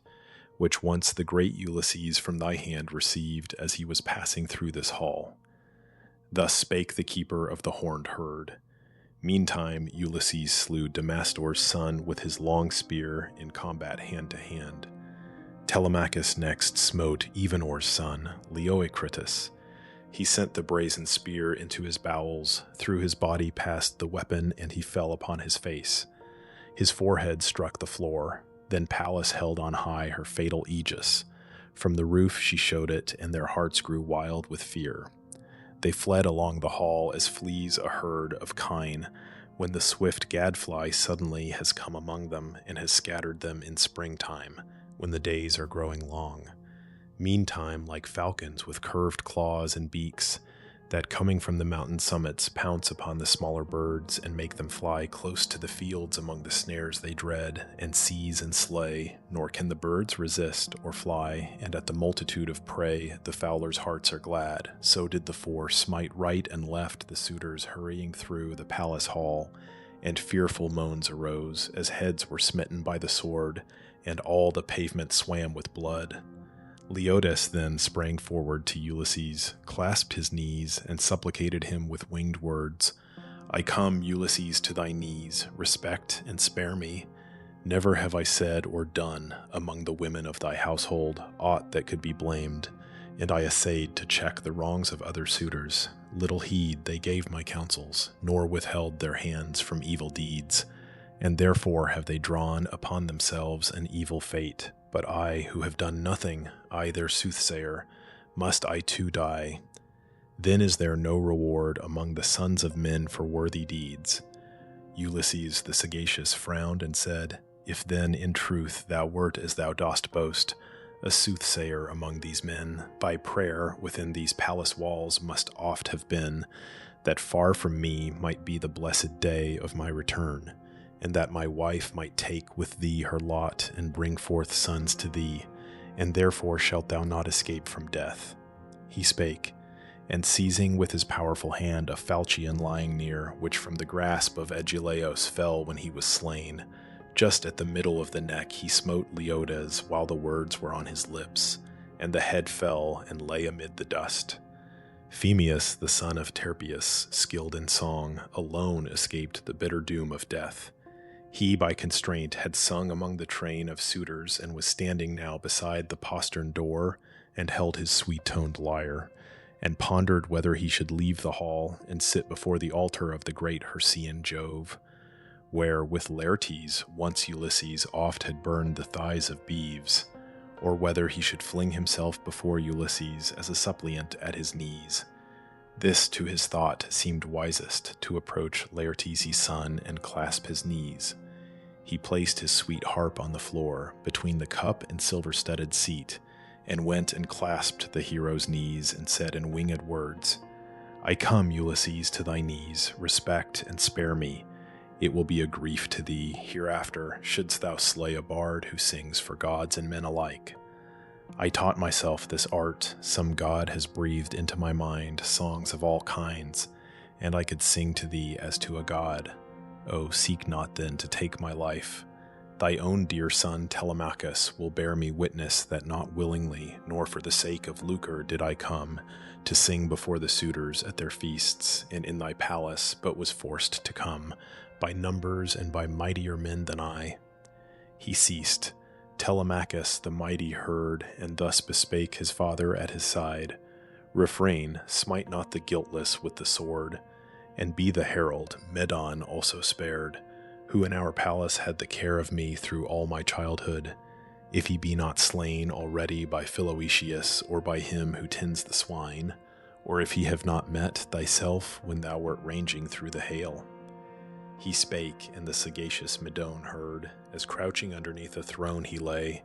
which once the great Ulysses from thy hand received as he was passing through this hall. Thus spake the keeper of the horned herd. Meantime Ulysses slew Damastor's son with his long spear in combat hand to hand. Telemachus next smote Evenor's son, Eurycleia. He sent the brazen spear into his bowels, through his body passed the weapon, and he fell upon his face. His forehead struck the floor. Then Pallas held on high her fatal aegis. From the roof she showed it, and their hearts grew wild with fear. They fled along the hall as flees a herd of kine, when the swift gadfly suddenly has come among them and has scattered them in springtime, when the days are growing long. Meantime, like falcons with curved claws and beaks, that coming from the mountain summits pounce upon the smaller birds and make them fly close to the fields among the snares they dread, and seize and slay, nor can the birds resist or fly, and at the multitude of prey the fowlers' hearts are glad. So did the four smite right and left the suitors hurrying through the palace hall, and fearful moans arose, as heads were smitten by the sword, and all the pavement swam with blood. Leodes then sprang forward to Ulysses, clasped his knees, and supplicated him with winged words. I come, Ulysses, to thy knees, respect and spare me. Never have I said or done, among the women of thy household, aught that could be blamed, and I essayed to check the wrongs of other suitors. Little heed they gave my counsels, nor withheld their hands from evil deeds, and therefore have they drawn upon themselves an evil fate. But I, who have done nothing, I their soothsayer, must I too die? Then is there no reward among the sons of men for worthy deeds? Ulysses the sagacious frowned and said, If then in truth thou wert as thou dost boast, a soothsayer among these men, thy prayer within these palace walls must oft have been, that far from me might be the blessed day of my return, and that my wife might take with thee her lot and bring forth sons to thee, and therefore shalt thou not escape from death. He spake, and seizing with his powerful hand a falchion lying near, which from the grasp of Eurycleia fell when he was slain, just at the middle of the neck he smote Leodes while the words were on his lips, and the head fell and lay amid the dust. Eumaeus, the son of Charybdis, skilled in song, alone escaped the bitter doom of death. He, by constraint, had sung among the train of suitors and was standing now beside the postern door and held his sweet-toned lyre, and pondered whether he should leave the hall and sit before the altar of the great Hercean Jove, where with Laertes once Ulysses oft had burned the thighs of beeves, or whether he should fling himself before Ulysses as a suppliant at his knees. This to his thought seemed wisest, to approach Laertes' son and clasp his knees. He placed his sweet harp on the floor, between the cup and silver-studded seat, and went and clasped the hero's knees and said in winged words, I come, Ulysses, to thy knees, respect and spare me. It will be a grief to thee, hereafter, shouldst thou slay a bard who sings for gods and men alike. I taught myself this art, some god has breathed into my mind songs of all kinds, and I could sing to thee as to a god. Oh, seek not then to take my life. Thy own dear son Telemachus will bear me witness that not willingly, nor for the sake of lucre did I come, to sing before the suitors at their feasts, and in thy palace, but was forced to come, by numbers and by mightier men than I. He ceased. Telemachus the mighty heard, and thus bespake his father at his side, Refrain, smite not the guiltless with the sword, and be the herald Medon also spared, who in our palace had the care of me through all my childhood, if he be not slain already by Philoetius or by him who tends the swine, or if he have not met thyself when thou wert ranging through the hail. He spake, and the sagacious Medon heard, as crouching underneath a throne he lay,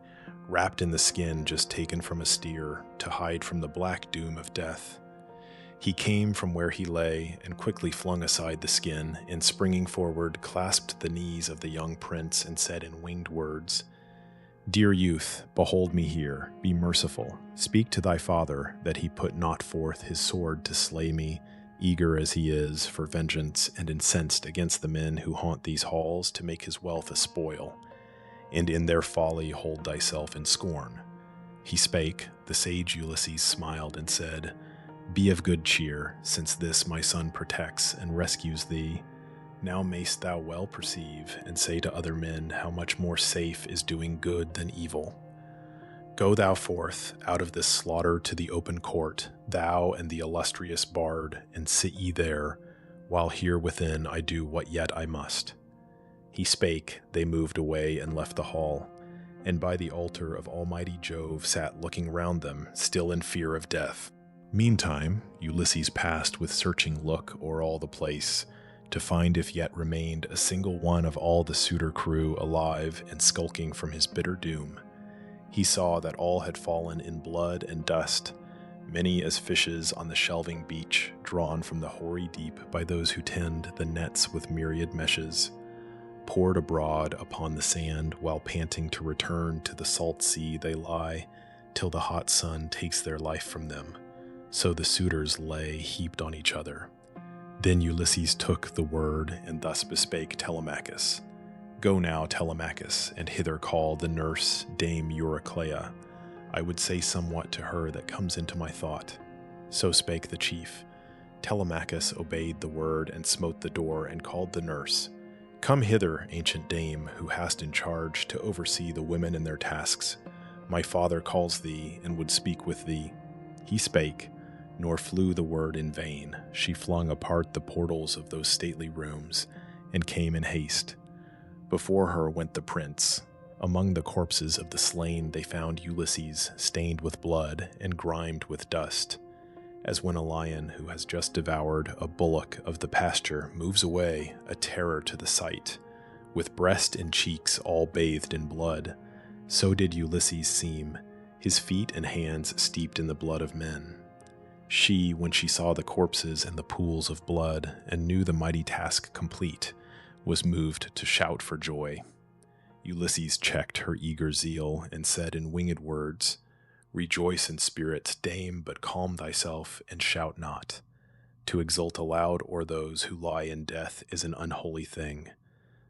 wrapped in the skin just taken from a steer, to hide from the black doom of death. He came from where he lay, and quickly flung aside the skin, and springing forward, clasped the knees of the young prince, and said in winged words, Dear youth, behold me here, be merciful, speak to thy father, that he put not forth his sword to slay me, eager as he is for vengeance, and incensed against the men who haunt these halls to make his wealth a spoil, and in their folly hold thyself in scorn. He spake, the sage Ulysses smiled and said, Be of good cheer, since this my son protects and rescues thee. Now mayst thou well perceive, and say to other men how much more safe is doing good than evil. Go thou forth, out of this slaughter to the open court, thou and the illustrious bard, and sit ye there, while here within I do what yet I must. He spake, they moved away and left the hall, and by the altar of almighty Jove sat looking round them, still in fear of death. Meantime, Ulysses passed with searching look o'er all the place, to find if yet remained a single one of all the suitor crew alive and skulking from his bitter doom. He saw that all had fallen in blood and dust, many as fishes on the shelving beach, drawn from the hoary deep by those who tend the nets with myriad meshes, poured abroad upon the sand while panting to return to the salt sea they lie, till the hot sun takes their life from them. So the suitors lay heaped on each other. Then Ulysses took the word and thus bespake Telemachus. Go now, Telemachus, and hither call the nurse, Dame Eurycleia. I would say somewhat to her that comes into my thought. So spake the chief. Telemachus obeyed the word and smote the door and called the nurse. Come hither, ancient dame, who hast in charge to oversee the women in their tasks. My father calls thee and would speak with thee. He spake, nor flew the word in vain. She flung apart the portals of those stately rooms, and came in haste. Before her went the prince. Among the corpses of the slain they found Ulysses, stained with blood and grimed with dust, as when a lion who has just devoured a bullock of the pasture moves away, a terror to the sight, with breast and cheeks all bathed in blood. So did Ulysses seem, his feet and hands steeped in the blood of men. She, when she saw the corpses and the pools of blood, and knew the mighty task complete, was moved to shout for joy. Ulysses checked her eager zeal, and said in winged words, Rejoice in spirit, dame, but calm thyself, and shout not. To exult aloud o'er those who lie in death is an unholy thing.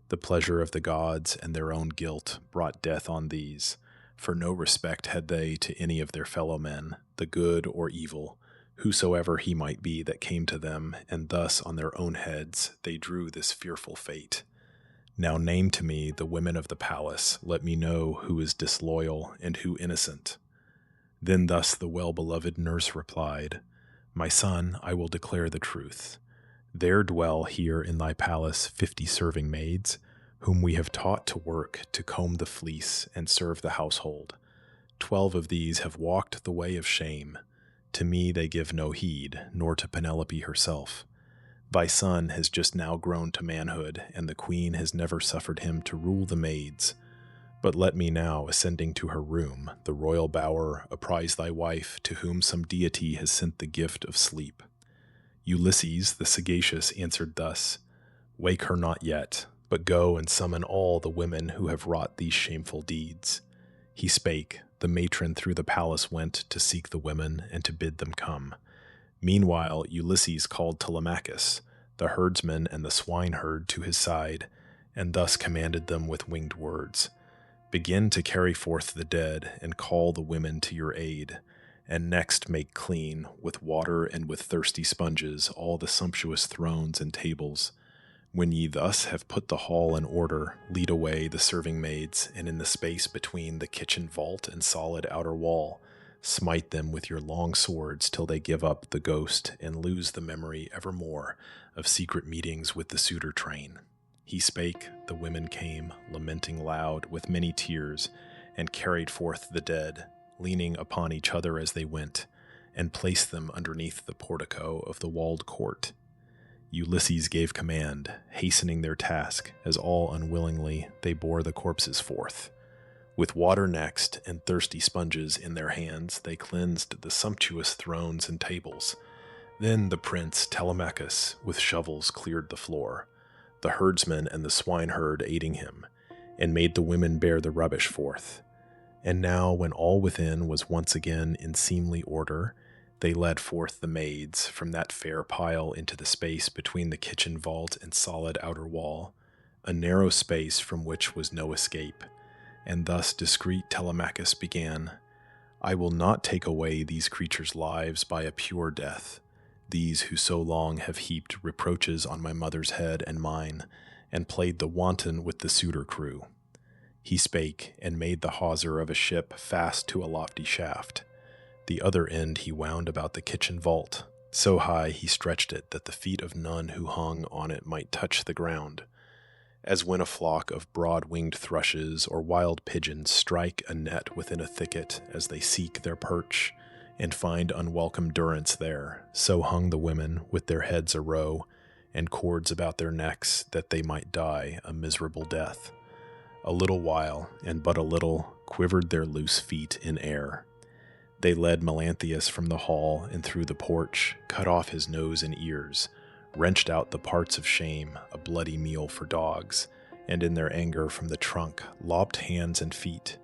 The pleasure of the gods and their own guilt brought death on these, for no respect had they to any of their fellow men, the good or evil, whosoever he might be that came to them, and thus on their own heads they drew this fearful fate. Now name to me the women of the palace, let me know who is disloyal and who innocent. Then thus the well-beloved nurse replied, My son, I will declare the truth. There dwell here in thy palace 50 serving maids, whom we have taught to work, to comb the fleece, and serve the household. 12 of these have walked the way of shame. To me they give no heed, nor to Penelope herself. Thy son has just now grown to manhood, and the queen has never suffered him to rule the maids. But let me now, ascending to her room, the royal bower, apprise thy wife, to whom some deity has sent the gift of sleep. Ulysses, the sagacious, answered thus, Wake her not yet, but go and summon all the women who have wrought these shameful deeds. He spake. The matron through the palace went to seek the women and to bid them come. Meanwhile Ulysses called Telemachus, the herdsman and the swineherd, to his side, and thus commanded them with winged words. Begin to carry forth the dead, and call the women to your aid, and next make clean, with water and with thirsty sponges, all the sumptuous thrones and tables. When ye thus have put the hall in order, lead away the serving maids, and in the space between the kitchen vault and solid outer wall, smite them with your long swords till they give up the ghost and lose the memory evermore of secret meetings with the suitor train. He spake, the women came, lamenting loud with many tears, and carried forth the dead, leaning upon each other as they went, and placed them underneath the portico of the walled court. Ulysses gave command, hastening their task, as all unwillingly they bore the corpses forth. With water next, and thirsty sponges in their hands, they cleansed the sumptuous thrones and tables. Then the prince Telemachus with shovels cleared the floor, the herdsman and the swineherd aiding him, and made the women bear the rubbish forth. And now, when all within was once again in seemly order, they led forth the maids from that fair pile into the space between the kitchen vault and solid outer wall, a narrow space from which was no escape. And thus discreet Telemachus began, I will not take away these creatures' lives by a pure death, these who so long have heaped reproaches on my mother's head and mine, and played the wanton with the suitor crew. He spake, and made the hawser of a ship fast to a lofty shaft. The other end he wound about the kitchen vault. So high he stretched it that the feet of none who hung on it might touch the ground. As when a flock of broad-winged thrushes or wild pigeons strike a net within a thicket as they seek their perch, and find unwelcome durance there. So hung the women with their heads a row, and cords about their necks, that they might die a miserable death. A little while, and but a little, quivered their loose feet in air. They led Melanthius from the hall and through the porch, cut off his nose and ears, wrenched out the parts of shame, a bloody meal for dogs, and in their anger from the trunk lopped hands and feet.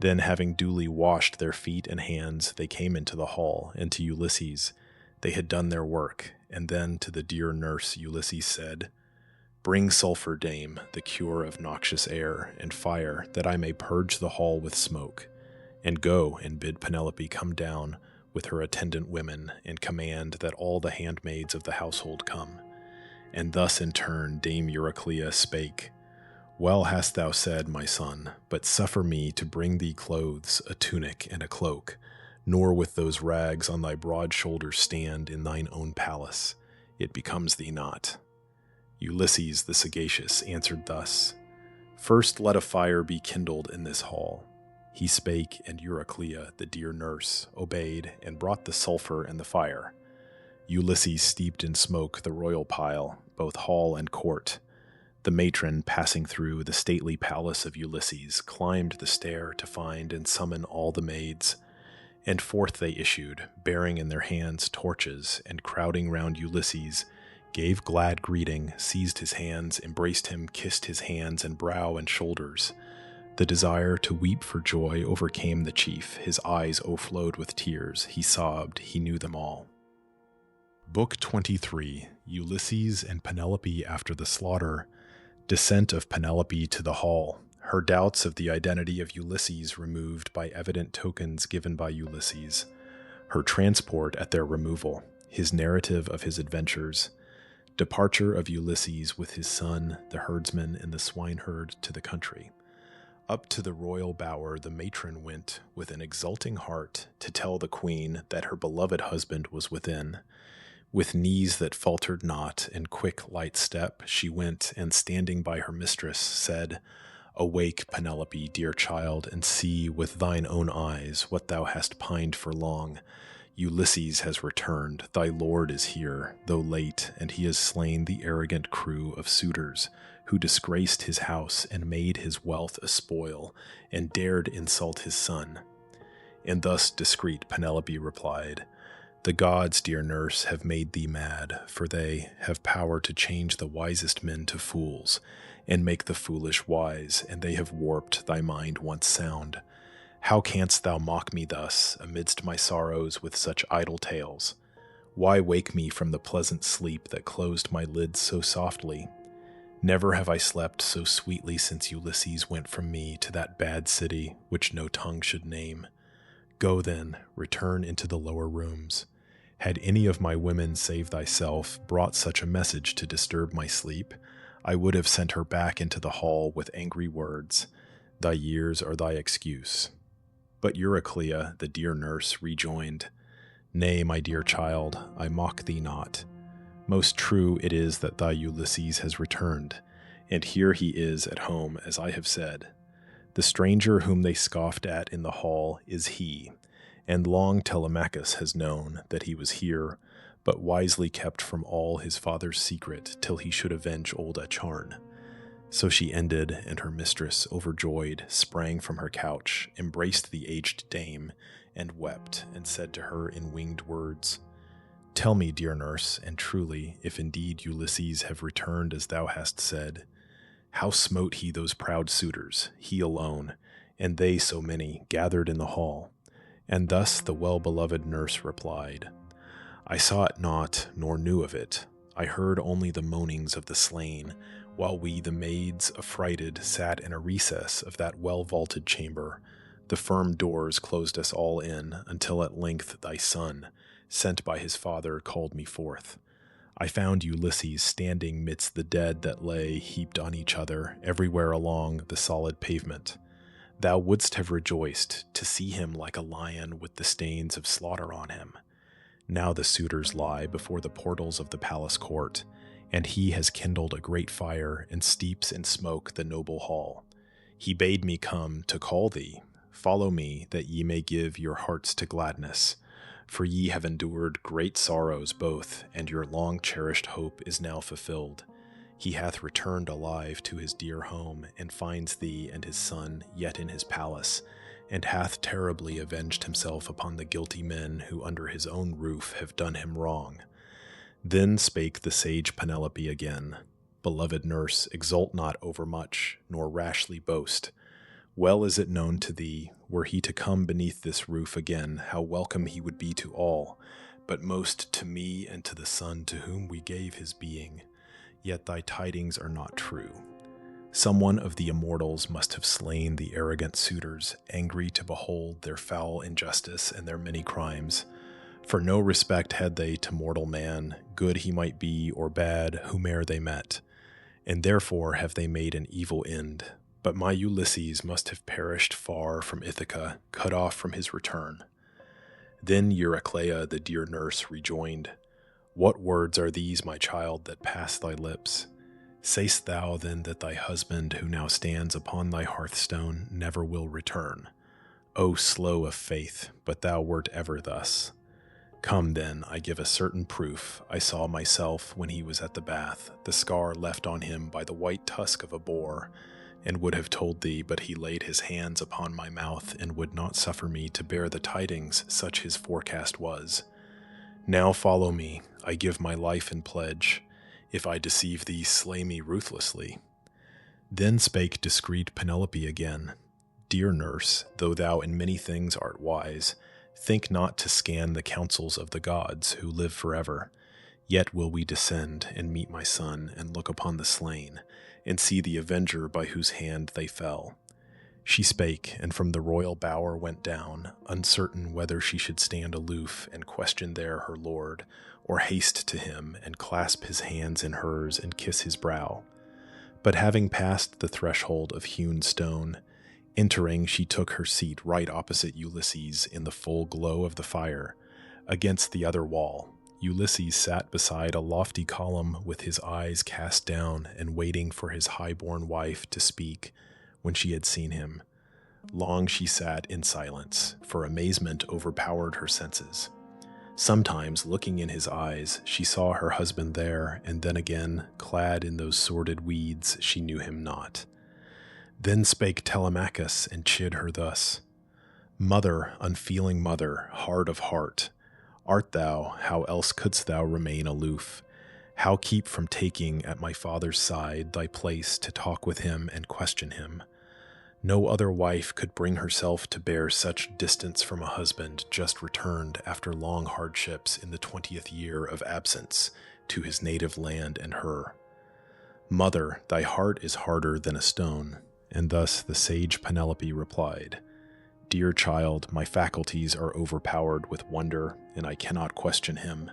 Then, having duly washed their feet and hands, they came into the hall, and to Ulysses they had done their work, and then to the dear nurse Ulysses said, "Bring sulphur, dame, the cure of noxious air, and fire, that I may purge the hall with smoke. And go and bid Penelope come down with her attendant women, and command that all the handmaids of the household come." And thus in turn Dame Eurycleia spake, "Well hast thou said, my son, but suffer me to bring thee clothes, a tunic and a cloak, nor with those rags on thy broad shoulders stand in thine own palace. It becomes thee not." Ulysses the sagacious answered thus, "First let a fire be kindled in this hall." He spake, and Eurycleia, the dear nurse, obeyed, and brought the sulphur and the fire. Ulysses steeped in smoke the royal pile, both hall and court. The matron, passing through the stately palace of Ulysses, climbed the stair to find and summon all the maids. And forth they issued, bearing in their hands torches, and crowding round Ulysses, gave glad greeting, seized his hands, embraced him, kissed his hands and brow and shoulders. The desire to weep for joy overcame the chief. His eyes o'erflowed with tears. He sobbed. He knew them all. Book 23, Ulysses and Penelope after the slaughter. Descent of Penelope to the hall. Her doubts of the identity of Ulysses removed by evident tokens given by Ulysses. Her transport at their removal. His narrative of his adventures. Departure of Ulysses with his son, the herdsman and the swineherd, to the country. Up to the royal bower the matron went with an exulting heart to tell the queen that her beloved husband was within. With knees that faltered not and quick light step she went, and standing by her mistress said, "Awake, Penelope, dear child, and see with thine own eyes what thou hast pined for long. Ulysses has returned, thy lord is here, though late, and he has slain the arrogant crew of suitors, who disgraced his house and made his wealth a spoil, and dared insult his son." And thus discreet Penelope replied, "The gods, dear nurse, have made thee mad, for they have power to change the wisest men to fools, and make the foolish wise, and they have warped thy mind once sound. How canst thou mock me thus, amidst my sorrows, with such idle tales? Why wake me from the pleasant sleep that closed my lids so softly? Never have I slept so sweetly since Ulysses went from me to that bad city which no tongue should name. Go then, return into the lower rooms. Had any of my women save thyself brought such a message to disturb my sleep, I would have sent her back into the hall with angry words. Thy years are thy excuse." But Eurycleia, the dear nurse, rejoined, "Nay, my dear child, I mock thee not. Most true it is that thy Ulysses has returned, and here he is at home, as I have said. The stranger whom they scoffed at in the hall is he, and long Telemachus has known that he was here, but wisely kept from all his father's secret till he should avenge old Acharn." So she ended, and her mistress, overjoyed, sprang from her couch, embraced the aged dame, and wept, and said to her in winged words, "Tell me, dear nurse, and truly, if indeed Ulysses have returned as thou hast said, how smote he those proud suitors, he alone, and they so many, gathered in the hall?" And thus the well-beloved nurse replied, "I saw it not, nor knew of it. I heard only the moanings of the slain, while we, the maids, affrighted, sat in a recess of that well-vaulted chamber. The firm doors closed us all in, until at length thy son, sent by his father, called me forth. I found Ulysses standing midst the dead that lay heaped on each other, everywhere along the solid pavement. Thou wouldst have rejoiced to see him like a lion with the stains of slaughter on him. Now the suitors lie before the portals of the palace court, and he has kindled a great fire and steeps in smoke the noble hall. He bade me come to call thee. Follow me, that ye may give your hearts to gladness. For ye have endured great sorrows both, and your long-cherished hope is now fulfilled. He hath returned alive to his dear home, and finds thee and his son yet in his palace, and hath terribly avenged himself upon the guilty men who under his own roof have done him wrong. Then spake the sage Penelope again, Beloved nurse, exult not overmuch, nor rashly boast. Well is it known to thee, were he to come beneath this roof again, how welcome he would be to all, but most to me and to the son to whom we gave his being. Yet thy tidings are not true. Someone of the immortals must have slain the arrogant suitors, angry to behold their foul injustice and their many crimes. For no respect had they to mortal man, good he might be or bad, whome'er they met. And therefore have they made an evil end. But my Ulysses must have perished far from Ithaca, cut off from his return. Then Eurycleia, the dear nurse, rejoined, What words are these, my child, that pass thy lips? Say'st thou then that thy husband, who now stands upon thy hearthstone, never will return? O slow of faith, but thou wert ever thus. Come then, I give a certain proof. I saw myself, when he was at the bath, the scar left on him by the white tusk of a boar, and would have told thee, but he laid his hands upon my mouth, and would not suffer me to bear the tidings, such his forecast was. Now follow me, I give my life in pledge. If I deceive thee, slay me ruthlessly. Then spake discreet Penelope again, Dear nurse, though thou in many things art wise, think not to scan the counsels of the gods, who live forever. Yet will we descend, and meet my son, and look upon the slain, and see the avenger by whose hand they fell. She spake, and from the royal bower went down, uncertain whether she should stand aloof and question there her lord, or haste to him and clasp his hands in hers and kiss his brow. But having passed the threshold of hewn stone, entering she took her seat right opposite Ulysses in the full glow of the fire, against the other wall. Ulysses sat beside a lofty column with his eyes cast down and waiting for his high-born wife to speak when she had seen him. Long she sat in silence, for amazement overpowered her senses. Sometimes, looking in his eyes, she saw her husband there, and then again, clad in those sordid weeds, she knew him not. Then spake Telemachus and chid her thus, Mother, unfeeling mother, hard of heart, art thou, how else couldst thou remain aloof? How keep from taking at my father's side thy place to talk with him and question him? No other wife could bring herself to bear such distance from a husband just returned after long hardships in the 20th year of absence to his native land and her. Mother, thy heart is harder than a stone. And thus the sage Penelope replied, Dear child, my faculties are overpowered with wonder, and I cannot question him,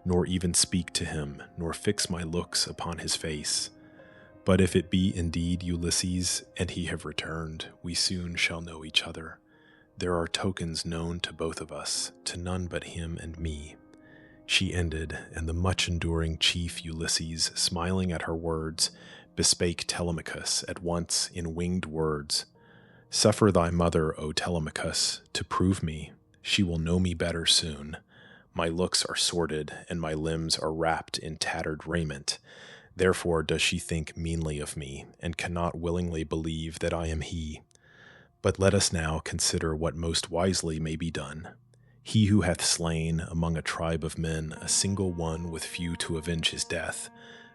nor even speak to him, nor fix my looks upon his face. But if it be indeed Ulysses, and he have returned, we soon shall know each other. There are tokens known to both of us, to none but him and me. She ended, and the much-enduring chief Ulysses, smiling at her words, bespake Telemachus at once in winged words. Suffer thy mother, O Telemachus, to prove me. She will know me better soon. My looks are sordid, and my limbs are wrapped in tattered raiment. Therefore does she think meanly of me, and cannot willingly believe that I am he. But let us now consider what most wisely may be done. He who hath slain among a tribe of men a single one with few to avenge his death,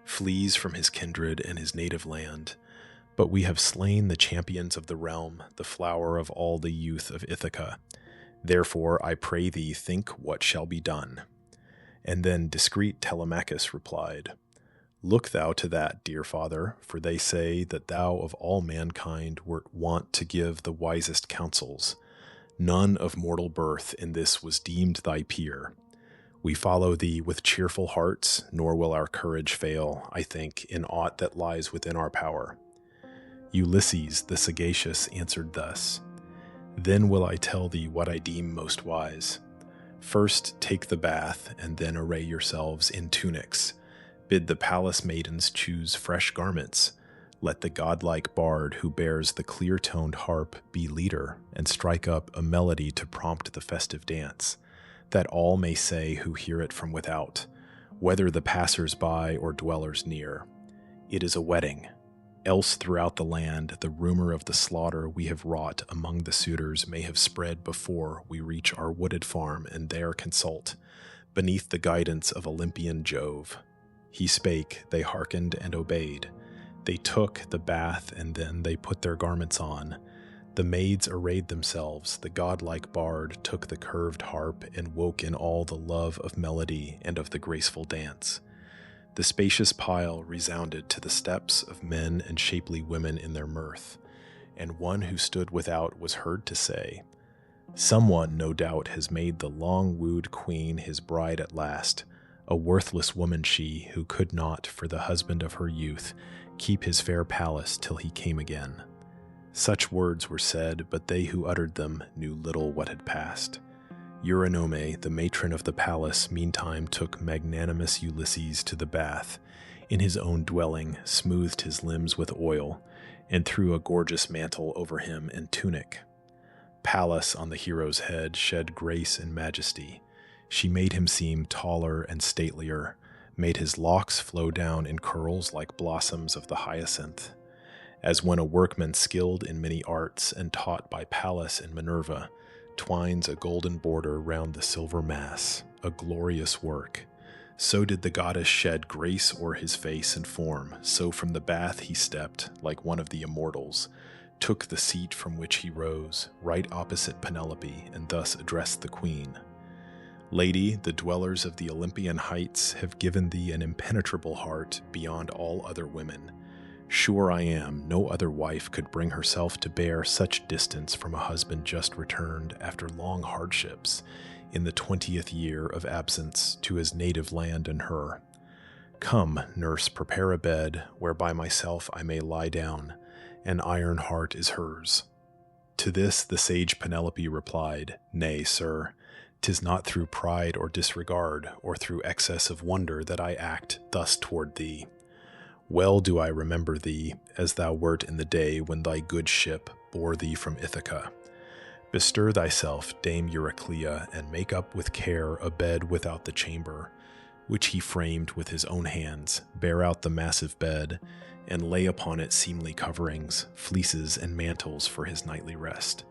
flees from his kindred and his native land. But we have slain the champions of the realm, the flower of all the youth of Ithaca. Therefore I pray thee think what shall be done. And then discreet Telemachus replied, Look thou to that, dear father, for they say that thou of all mankind wert wont to give the wisest counsels. None of mortal birth in this was deemed thy peer. We follow thee with cheerful hearts, nor will our courage fail, I think, in aught that lies within our power. Ulysses the sagacious answered thus, Then will I tell thee what I deem most wise. First take the bath, and then array yourselves in tunics. Bid the palace maidens choose fresh garments. Let the godlike bard who bears the clear-toned harp be leader, and strike up a melody to prompt the festive dance. that all may say who hear it from without, whether the passers-by or dwellers near. It is a wedding. Else throughout the land the rumor of the slaughter we have wrought among the suitors may have spread before we reach our wooded farm and there consult, beneath the guidance of Olympian Jove. He spake, they hearkened and obeyed. They took the bath and then they put their garments on. The maids arrayed themselves, the godlike bard took the curved harp and woke in all the love of melody and of the graceful dance. The spacious pile resounded to the steps of men and shapely women in their mirth, and one who stood without was heard to say, "Someone, no doubt, has made the long-wooed queen his bride at last, a worthless woman she, who could not, for the husband of her youth, keep his fair palace till he came again." Such words were said, but they who uttered them knew little what had passed. Eurycleia, the matron of the palace, meantime took magnanimous Ulysses to the bath, in his own dwelling, smoothed his limbs with oil, and threw a gorgeous mantle over him and tunic. Pallas on the hero's head shed grace and majesty. She made him seem taller and statelier, made his locks flow down in curls like blossoms of the hyacinth. As when a workman skilled in many arts and taught by Pallas and Minerva twines a golden border round the silver mass, a glorious work, so did the goddess shed grace o'er his face and form. So from the bath he stepped, like one of the immortals, took the seat from which he rose, right opposite Penelope, and thus addressed the queen. "Lady, the dwellers of the Olympian heights have given thee an impenetrable heart beyond all other women. Sure I am, no other wife could bring herself to bear such distance from a husband just returned after long hardships, in the 20th year of absence, to his native land and her. Come, nurse, prepare a bed, where by myself I may lie down. An iron heart is hers." To this the sage Penelope replied, "Nay, sir, 'tis not through pride or disregard, or through excess of wonder that I act thus toward thee. Well do I remember thee, as thou wert in the day when thy good ship bore thee from Ithaca. Bestir thyself, Dame Eurycleia, and make up with care a bed without the chamber, which he framed with his own hands. Bear out the massive bed, and lay upon it seemly coverings, fleeces, and mantles for his nightly rest."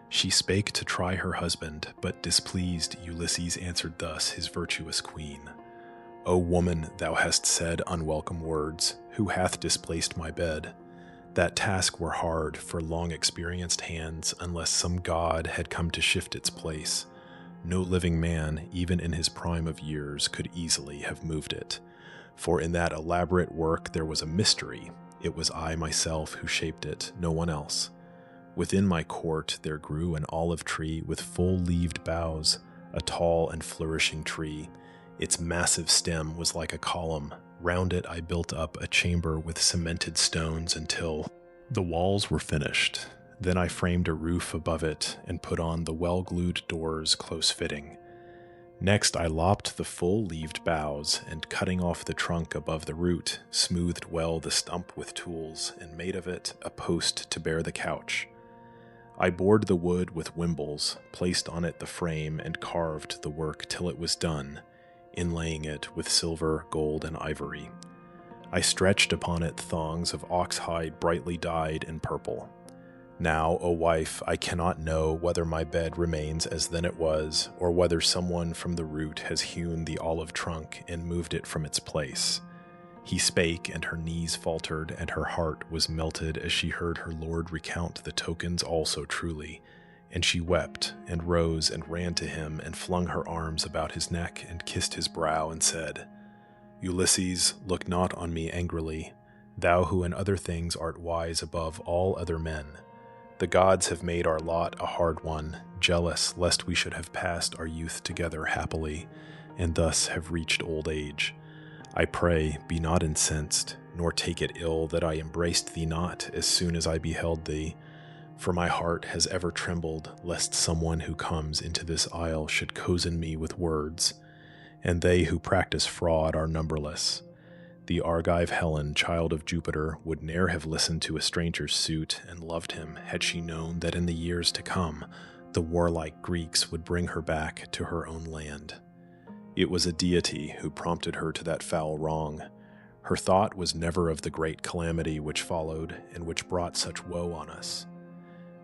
She spake to try her husband, but displeased Ulysses answered thus his virtuous queen, "O woman, thou hast said unwelcome words. Who hath displaced my bed? That task were hard for long-experienced hands, unless some god had come to shift its place. No living man, even in his prime of years, could easily have moved it. For in that elaborate work there was a mystery. It was I myself who shaped it, no one else. Within my court there grew an olive tree with full-leaved boughs, a tall and flourishing tree. Its massive stem was like a column. Round it I built up a chamber with cemented stones until the walls were finished. Then I framed a roof above it and put on the well-glued doors close-fitting. Next I lopped the full-leaved boughs, and cutting off the trunk above the root, smoothed well the stump with tools, and made of it a post to bear the couch. I bored the wood with wimbles, placed on it the frame, and carved the work till it was done, inlaying it with silver, gold, and ivory. I stretched upon it thongs of ox-hide brightly dyed in purple. Now, O wife, I cannot know whether my bed remains as then it was, or whether someone from the root has hewn the olive trunk and moved it from its place." He spake, and her knees faltered, and her heart was melted as she heard her lord recount the tokens all so truly. And she wept, and rose, and ran to him, and flung her arms about his neck, and kissed his brow, and said, "Ulysses, look not on me angrily, thou who in other things art wise above all other men. The gods have made our lot a hard one, jealous lest we should have passed our youth together happily, and thus have reached old age. I pray, be not incensed, nor take it ill that I embraced thee not as soon as I beheld thee, for my heart has ever trembled lest someone who comes into this isle should cozen me with words, and they who practice fraud are numberless. The Argive Helen, child of Jupiter, would ne'er have listened to a stranger's suit and loved him had she known that in the years to come The warlike Greeks would bring her back to her own land. It was a deity who prompted her to that foul wrong. Her thought was never of the great calamity which followed and which brought such woe on us.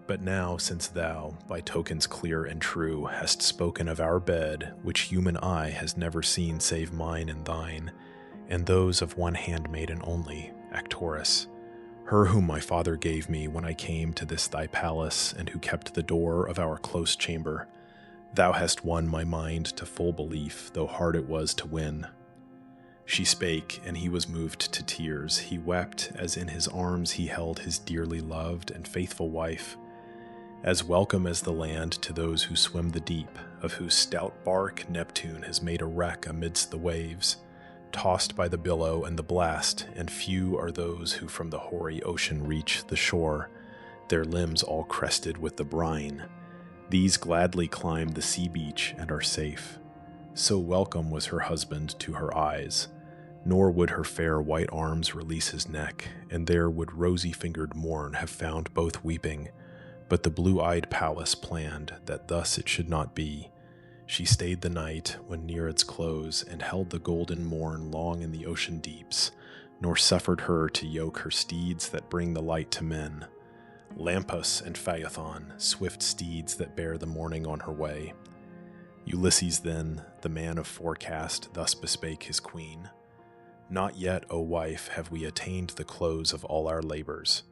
But now, since thou, by tokens clear and true, hast spoken of our bed, which human eye has never seen save mine and thine, and those of one handmaiden only, Actorus, her whom my father gave me when I came to this thy palace, and who kept the door of our close chamber, thou hast won my mind to full belief, though hard it was to win. She spake, and he was moved to tears. He wept, as in his arms he held his dearly loved and faithful wife, as welcome as the land to those who swim the deep, of whose stout bark Neptune has made a wreck amidst the waves, tossed by the billow and the blast, and few are those who from the hoary ocean reach the shore, their limbs all crested with the brine. These gladly climb the sea beach and are safe. So welcome was her husband to her eyes, nor would her fair white arms release his neck, and there would rosy-fingered morn have found both weeping. But the blue-eyed Pallas planned that thus it should not be. She stayed the night when near its close, and held the golden morn long in the ocean deeps, nor suffered her to yoke her steeds that bring the light to men. Lampus and Phaethon, swift steeds that bear the morning on her way. Ulysses then, the man of forecast, thus bespake his queen. Not yet, O wife, have we attained the close of all our labors.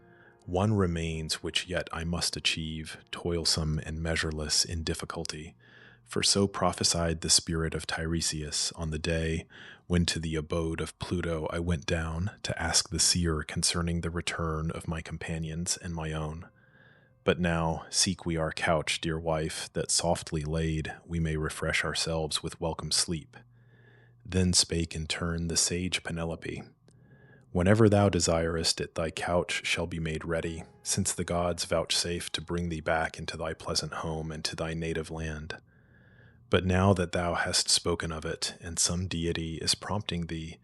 One remains which yet I must achieve, toilsome and measureless in difficulty. For so prophesied the spirit of Tiresias on the day when to the abode of Pluto I went down to ask the seer concerning the return of my companions and my own. But now seek we our couch, dear wife, that softly laid we may refresh ourselves with welcome sleep. Then spake in turn the sage Penelope, whenever thou desirest it, thy couch shall be made ready, since the gods vouchsafe to bring thee back into thy pleasant home and to thy native land. But now that thou hast spoken of it, and some deity is prompting thee,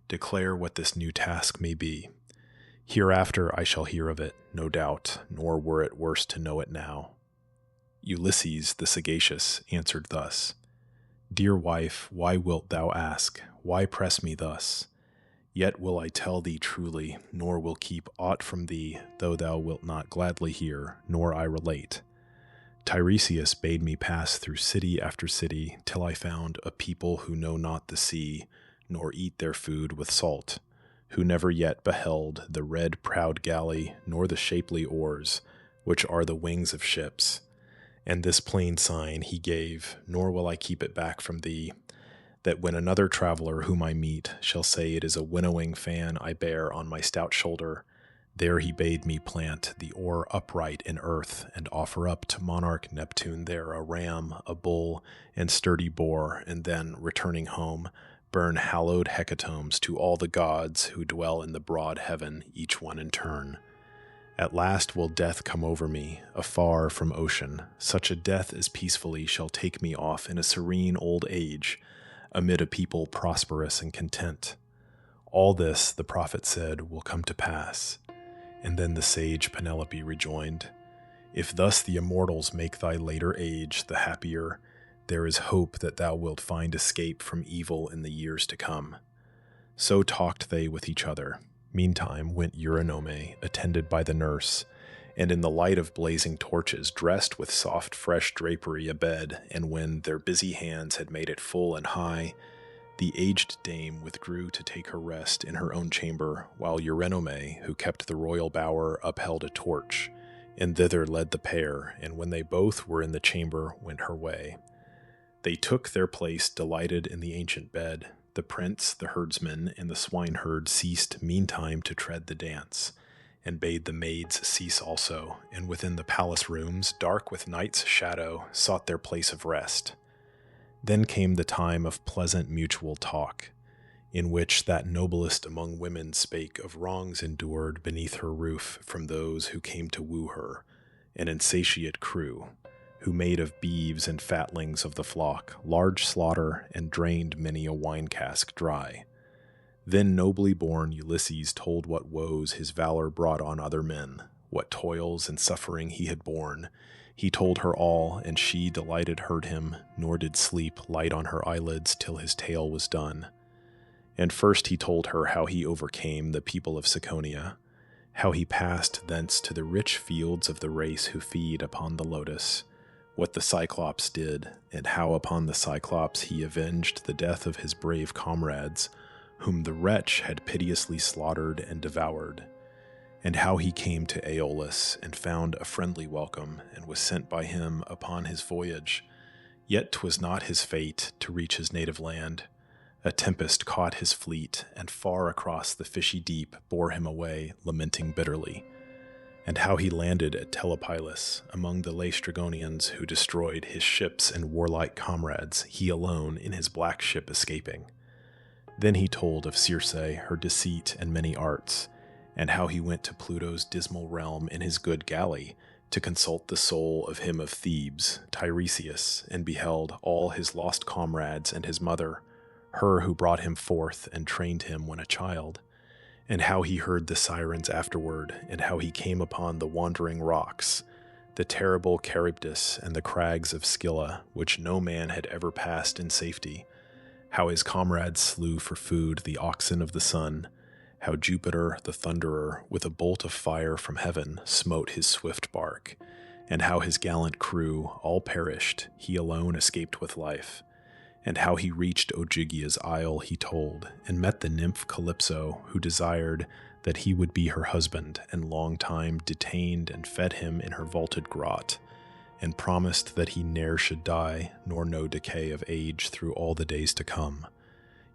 declare what this new task may be. Hereafter I shall hear of it, no doubt, nor were it worse to know it now. Ulysses the sagacious answered thus, Dear wife, why wilt thou ask? Why press me thus? Yet will I tell thee truly, nor will keep aught from thee, though thou wilt not gladly hear, nor I relate. Tiresias bade me pass through city after city, till I found a people who know not the sea, nor eat their food with salt, who never yet beheld the red proud galley, nor the shapely oars, which are the wings of ships. And this plain sign he gave, nor will I keep it back from thee, that when another traveler whom I meet shall say it is a winnowing fan I bear on my stout shoulder, there he bade me plant the oar upright in earth, and offer up to monarch Neptune there a ram, a bull, and sturdy boar, and then, returning home, burn hallowed hecatombs to all the gods who dwell in the broad heaven, each one in turn. At last will death come over me, afar from ocean, such a death as peacefully shall take me off in a serene old age, amid a people prosperous and content. All this, the prophet said, will come to pass. And then the sage Penelope rejoined, If thus the immortals make thy later age the happier, there is hope that thou wilt find escape from evil in the years to come. So talked they with each other. Meantime went Eurycleia, attended by the nurse, and in the light of blazing torches, dressed with soft fresh drapery abed, and when their busy hands had made it full and high, the aged dame withdrew to take her rest in her own chamber, while Eurycleia, who kept the royal bower, upheld a torch, and thither led the pair, and when they both were in the chamber, went her way. They took their place delighted in the ancient bed. The prince, the herdsman, and the swineherd ceased meantime to tread the dance, and bade the maids cease also, and within the palace rooms, dark with night's shadow, sought their place of rest. Then came the time of pleasant mutual talk, in which that noblest among women spake of wrongs endured beneath her roof from those who came to woo her, an insatiate crew, who made of beeves and fatlings of the flock large slaughter and drained many a wine cask dry. Then nobly born Ulysses told what woes his valor brought on other men, what toils and suffering he had borne. He told her all, and she delighted heard him, nor did sleep light on her eyelids till his tale was done. And first he told her how he overcame the people of Ciconia, how he passed thence to the rich fields of the race who feed upon the lotus, what the Cyclops did, and how upon the Cyclops he avenged the death of his brave comrades, whom the wretch had pitilessly slaughtered and devoured, and how he came to Aeolus and found a friendly welcome, and was sent by him upon his voyage. Yet 'twas not his fate to reach his native land. A tempest caught his fleet, and far across the fishy deep bore him away, lamenting bitterly. And how he landed at Telemachus among the Laestrygonians, who destroyed his ships and warlike comrades, he alone in his black ship escaping. Then he told of Circe, her deceit and many arts, and how he went to Pluto's dismal realm in his good galley to consult the soul of him of Thebes, Tiresias, and beheld all his lost comrades and his mother, her who brought him forth and trained him when a child, and how he heard the Sirens afterward, and how he came upon the wandering rocks, the terrible Charybdis and the crags of Scylla, which no man had ever passed in safety, how his comrades slew for food the oxen of the sun, how Jupiter the Thunderer, with a bolt of fire from heaven, smote his swift bark, and how his gallant crew all perished, he alone escaped with life, and how he reached Ogygia's isle he told, and met the nymph Calypso, who desired that he would be her husband, and long time detained and fed him in her vaulted grot, and promised that he ne'er should die, nor know decay of age through all the days to come.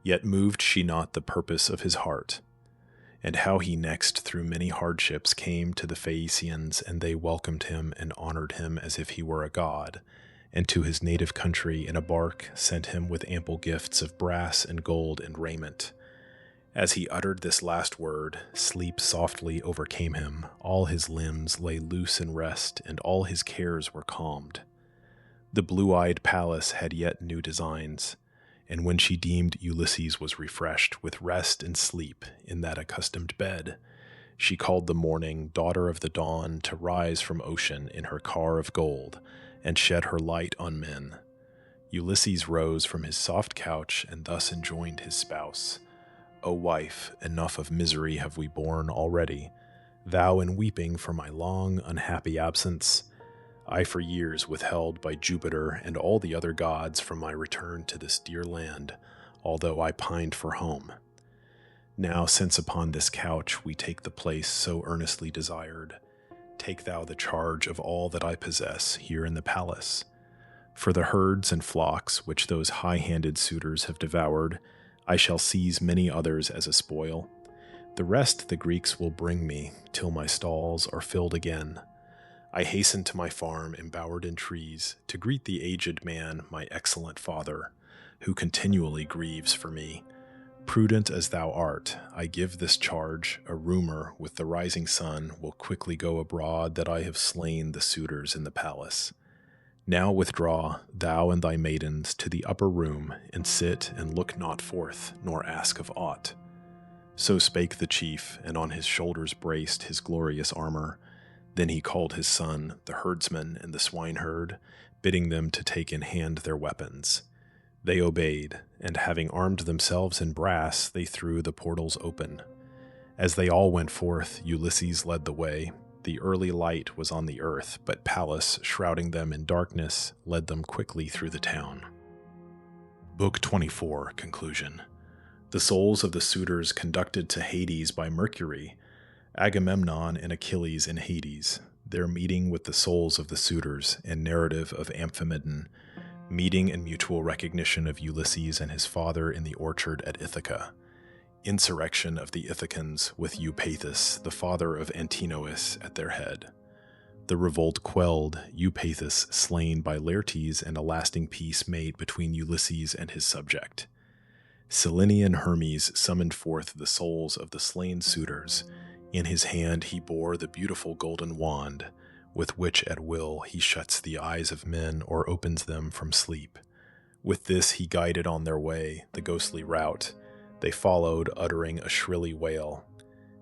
Yet moved she not the purpose of his heart. And how he next through many hardships came to the Phaeacians, and they welcomed him and honored him as if he were a god, and to his native country in a bark sent him with ample gifts of brass and gold and raiment. As he uttered this last word, sleep softly overcame him, all his limbs lay loose in rest, and all his cares were calmed. The blue-eyed Pallas had yet new designs, and when she deemed Ulysses was refreshed with rest and sleep in that accustomed bed, she called the morning, daughter of the dawn, to rise from ocean in her car of gold, and shed her light on men. Ulysses rose from his soft couch, and thus enjoined his spouse, "O wife, enough of misery have we borne already, thou in weeping for my long, unhappy absence, I for years withheld by Jupiter and all the other gods from my return to this dear land, although I pined for home. Now, since upon this couch we take the place so earnestly desired, take thou the charge of all that I possess here in the palace. For the herds and flocks which those high-handed suitors have devoured, I shall seize many others as a spoil. The rest the Greeks will bring me, till my stalls are filled again. I hasten to my farm embowered in trees, to greet the aged man, my excellent father, who continually grieves for me. Prudent as thou art, I give this charge, a rumor with the rising sun will quickly go abroad that I have slain the suitors in the palace. Now withdraw, thou and thy maidens, to the upper room, and sit and look not forth, nor ask of aught." So spake the chief, and on his shoulders braced his glorious armor. Then he called his son, the herdsman and the swineherd, bidding them to take in hand their weapons. They obeyed, and having armed themselves in brass, they threw the portals open. As they all went forth, Ulysses led the way. The early light was on the earth, but Pallas, shrouding them in darkness, led them quickly through the town. Book 24, Conclusion. The souls of the suitors conducted to Hades by Mercury, Agamemnon and Achilles in Hades, their meeting with the souls of the suitors, and narrative of Amphimedon, meeting and mutual recognition of Ulysses and his father in the orchard at Ithaca, insurrection of the Ithacans with Eupathus, the father of Antinous, at their head, the revolt quelled, Eupathus slain by Laertes, and a lasting peace made between Ulysses and his subject. Cyllenian Hermes summoned forth the souls of the slain suitors. In his hand he bore the beautiful golden wand, with which at will he shuts the eyes of men or opens them from sleep. With this he guided on their way the ghostly route. They followed, uttering a shrilly wail.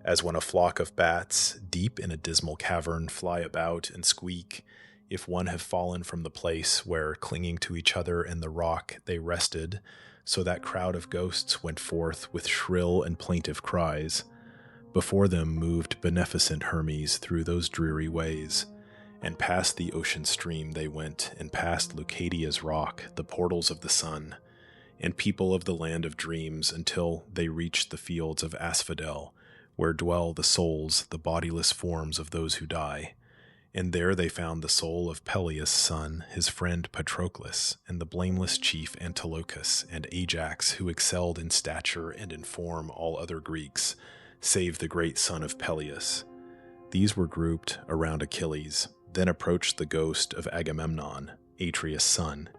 as when a flock of bats, deep in a dismal cavern, fly about and squeak, if one have fallen from the place where, clinging to each other in the rock, they rested, so that crowd of ghosts went forth with shrill and plaintive cries. Before them moved beneficent Hermes through those dreary ways, and past the ocean stream they went, and past Leucadia's rock, the portals of the sun, and people of the land of dreams, until they reached the fields of asphodel, where dwell the souls, the bodiless forms of those who die. And there they found the soul of Peleus' son, his friend Patroclus, and the blameless chief Antilochus, and Ajax, who excelled in stature and in form all other Greeks, save the great son of Peleus. These were grouped around Achilles. Then approached the ghost of Agamemnon, Atreus' son.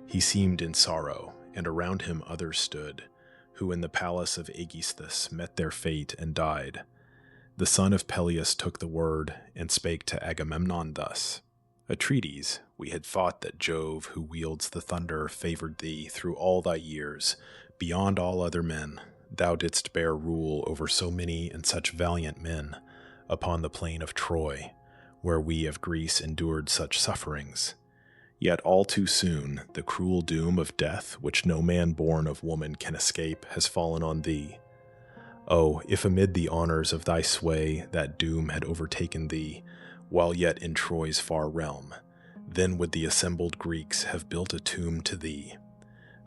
He seemed in sorrow, and around him others stood, who in the palace of Aegisthus met their fate and died. The son of Peleus took the word, and spake to Agamemnon thus: Atrides, we had thought that Jove, who wields the thunder, favored thee through all thy years, beyond all other men. Thou didst bear rule over so many and such valiant men, upon the plain of Troy, where we of Greece endured such sufferings. Yet all too soon the cruel doom of death, which no man born of woman can escape, has fallen on thee. Oh, if amid the honors of thy sway that doom had overtaken thee, while yet in Troy's far realm, then would the assembled Greeks have built a tomb to thee.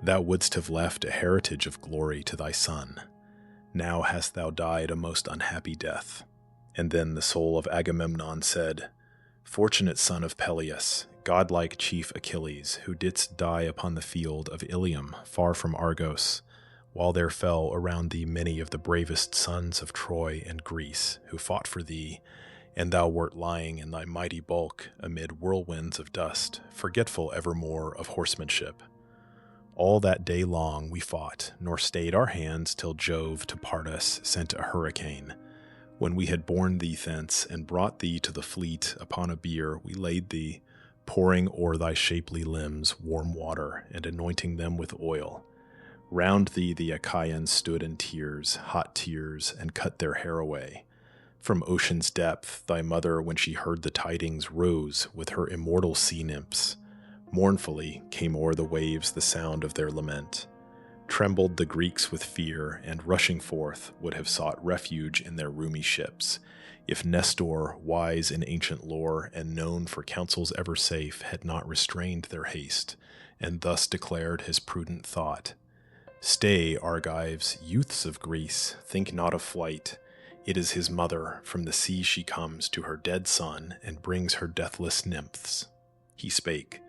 Thou wouldst have left a heritage of glory to thy son. Now hast thou died a most unhappy death. And then the soul of Agamemnon said, Fortunate son of Peleus, godlike chief Achilles, who didst die upon the field of Ilium, far from Argos, while there fell around thee many of the bravest sons of Troy and Greece, who fought for thee, and thou wert lying in thy mighty bulk amid whirlwinds of dust, forgetful evermore of horsemanship. All that day long we fought, nor stayed our hands till Jove to part us sent a hurricane. When we had borne thee thence, and brought thee to the fleet upon a bier, we laid thee, pouring o'er thy shapely limbs warm water, and anointing them with oil. Round thee the Achaeans stood in tears, hot tears, and cut their hair away. From ocean's depth thy mother, when she heard the tidings, rose with her immortal sea nymphs. Mournfully came o'er the waves the sound of their lament. Trembled the Greeks with fear, and rushing forth would have sought refuge in their roomy ships, if Nestor, wise in ancient lore and known for counsels ever safe, had not restrained their haste, and thus declared his prudent thought: Stay, Argives, youths of Greece, think not of flight. It is his mother, from the sea she comes to her dead son, and brings her deathless nymphs. He spake.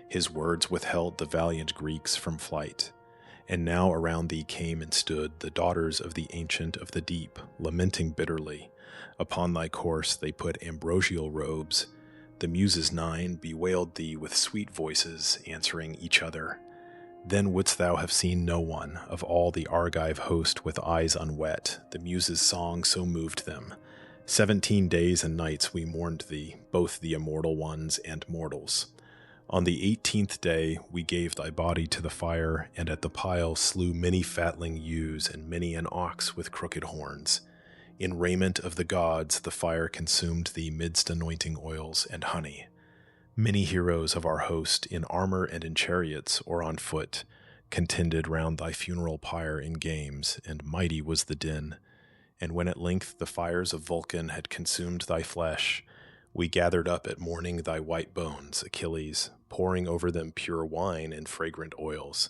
His words withheld the valiant Greeks from flight. And now around thee came and stood the daughters of the Ancient of the Deep, lamenting bitterly. Upon thy corse they put ambrosial robes. The Muses 9 bewailed thee with sweet voices, answering each other. Then wouldst thou have seen no one of all the Argive host with eyes unwet, the Muses' song so moved them. 17 days and nights we mourned thee, both the immortal ones and mortals. On the 18th day we gave thy body to the fire, and at the pile slew many fatling ewes and many an ox with crooked horns. In raiment of the gods the fire consumed thee midst anointing oils and honey. Many heroes of our host, in armor and in chariots or on foot, contended round thy funeral pyre in games, and mighty was the din. And when at length the fires of Vulcan had consumed thy flesh, we gathered up at morning thy white bones, Achilles, pouring over them pure wine and fragrant oils.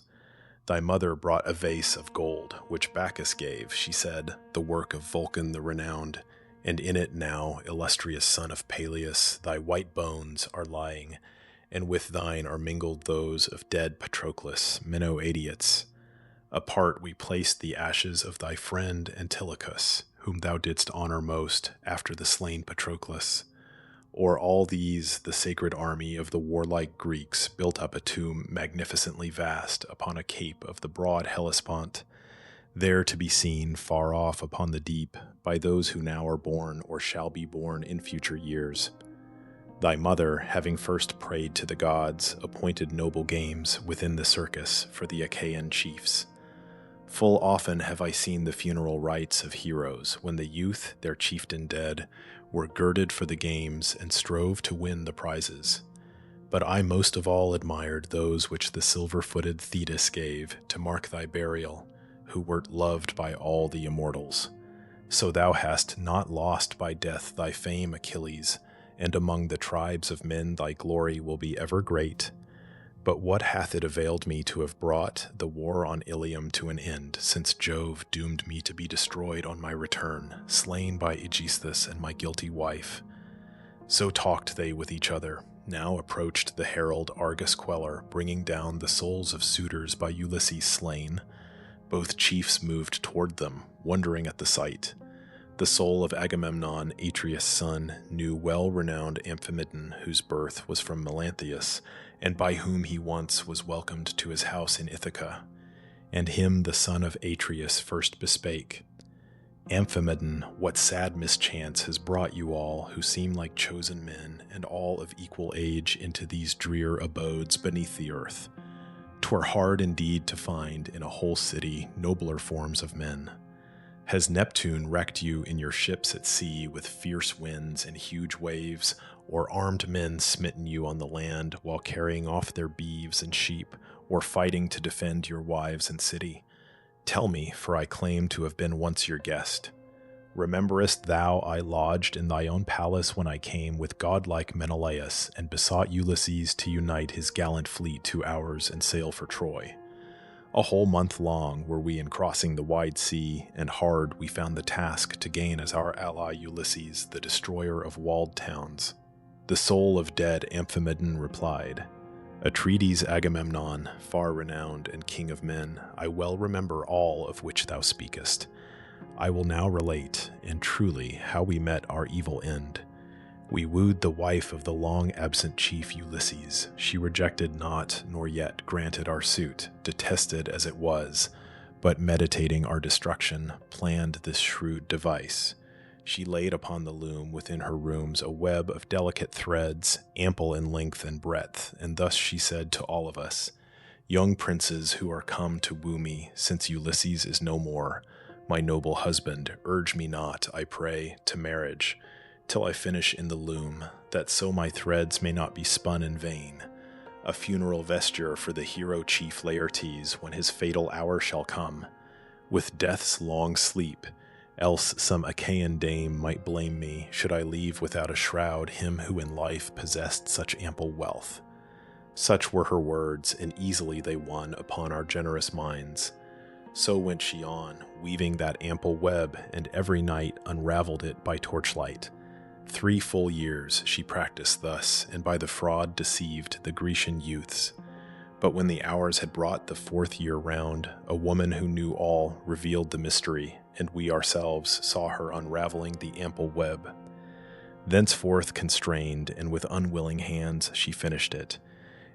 Thy mother brought a vase of gold, which Bacchus gave, she said, the work of Vulcan the renowned, and in it now, illustrious son of Peleus, thy white bones are lying, and with thine are mingled those of dead Patroclus, Menoetius. Apart we placed the ashes of thy friend Antilochus, whom thou didst honor most after the slain Patroclus. O'er all these the sacred army of the warlike Greeks built up a tomb magnificently vast upon a cape of the broad Hellespont, there to be seen far off upon the deep by those who now are born or shall be born in future years. Thy mother, having first prayed to the gods, appointed noble games within the circus for the Achaean chiefs. Full often have I seen the funeral rites of heroes, when the youth, their chieftain dead, were girded for the games and strove to win the prizes. But I most of all admired those which the silver-footed Thetis gave to mark thy burial, who wert loved by all the immortals. So thou hast not lost by death thy fame, Achilles, and among the tribes of men thy glory will be ever great. But what hath it availed me to have brought the war on Ilium to an end, since Jove doomed me to be destroyed on my return, slain by Aegisthus and my guilty wife? So talked they with each other. Now approached the herald Argus Queller, bringing down the souls of suitors by Ulysses slain. Both chiefs moved toward them, wondering at the sight. The soul of Agamemnon, Atreus' son, knew well-renowned Amphimedon, whose birth was from Melanthius, and by whom he once was welcomed to his house in Ithaca. And him the son of Atreus first bespake, Amphimedon, what sad mischance has brought you all, who seem like chosen men, and all of equal age, into these drear abodes beneath the earth? 'Twere hard indeed to find in a whole city nobler forms of men. Has Neptune wrecked you in your ships at sea with fierce winds and huge waves, or armed men smitten you on the land while carrying off their beeves and sheep, or fighting to defend your wives and city? Tell me, for I claim to have been once your guest. Rememberest thou I lodged in thy own palace when I came with godlike Menelaus and besought Ulysses to unite his gallant fleet to ours and sail for Troy? A whole month long were we in crossing the wide sea, and hard we found the task to gain as our ally Ulysses, the destroyer of walled towns. The soul of dead Amphimedon replied, Atrides Agamemnon, far renowned and king of men, I well remember all of which thou speakest. I will now relate, and truly, how we met our evil end. We wooed the wife of the long-absent chief Ulysses. She rejected not, nor yet granted our suit, detested as it was, but meditating our destruction, planned this shrewd device. She laid upon the loom within her rooms a web of delicate threads, ample in length and breadth, and thus she said to all of us, Young princes who are come to woo me, since Ulysses is no more, my noble husband, urge me not, I pray, to marriage, till I finish in the loom, that so my threads may not be spun in vain. A funeral vesture for the hero chief Laertes when his fatal hour shall come, with death's long sleep, else some Achaean dame might blame me should I leave without a shroud him who in life possessed such ample wealth. Such were her words, and easily they won upon our generous minds. So went she on, weaving that ample web, and every night unraveled it by torchlight. 3 full years she practiced thus, and by the fraud deceived the Grecian youths. But when the hours had brought the 4th year round, a woman who knew all revealed the mystery, and we ourselves saw her unraveling the ample web. Thenceforth constrained, and with unwilling hands she finished it.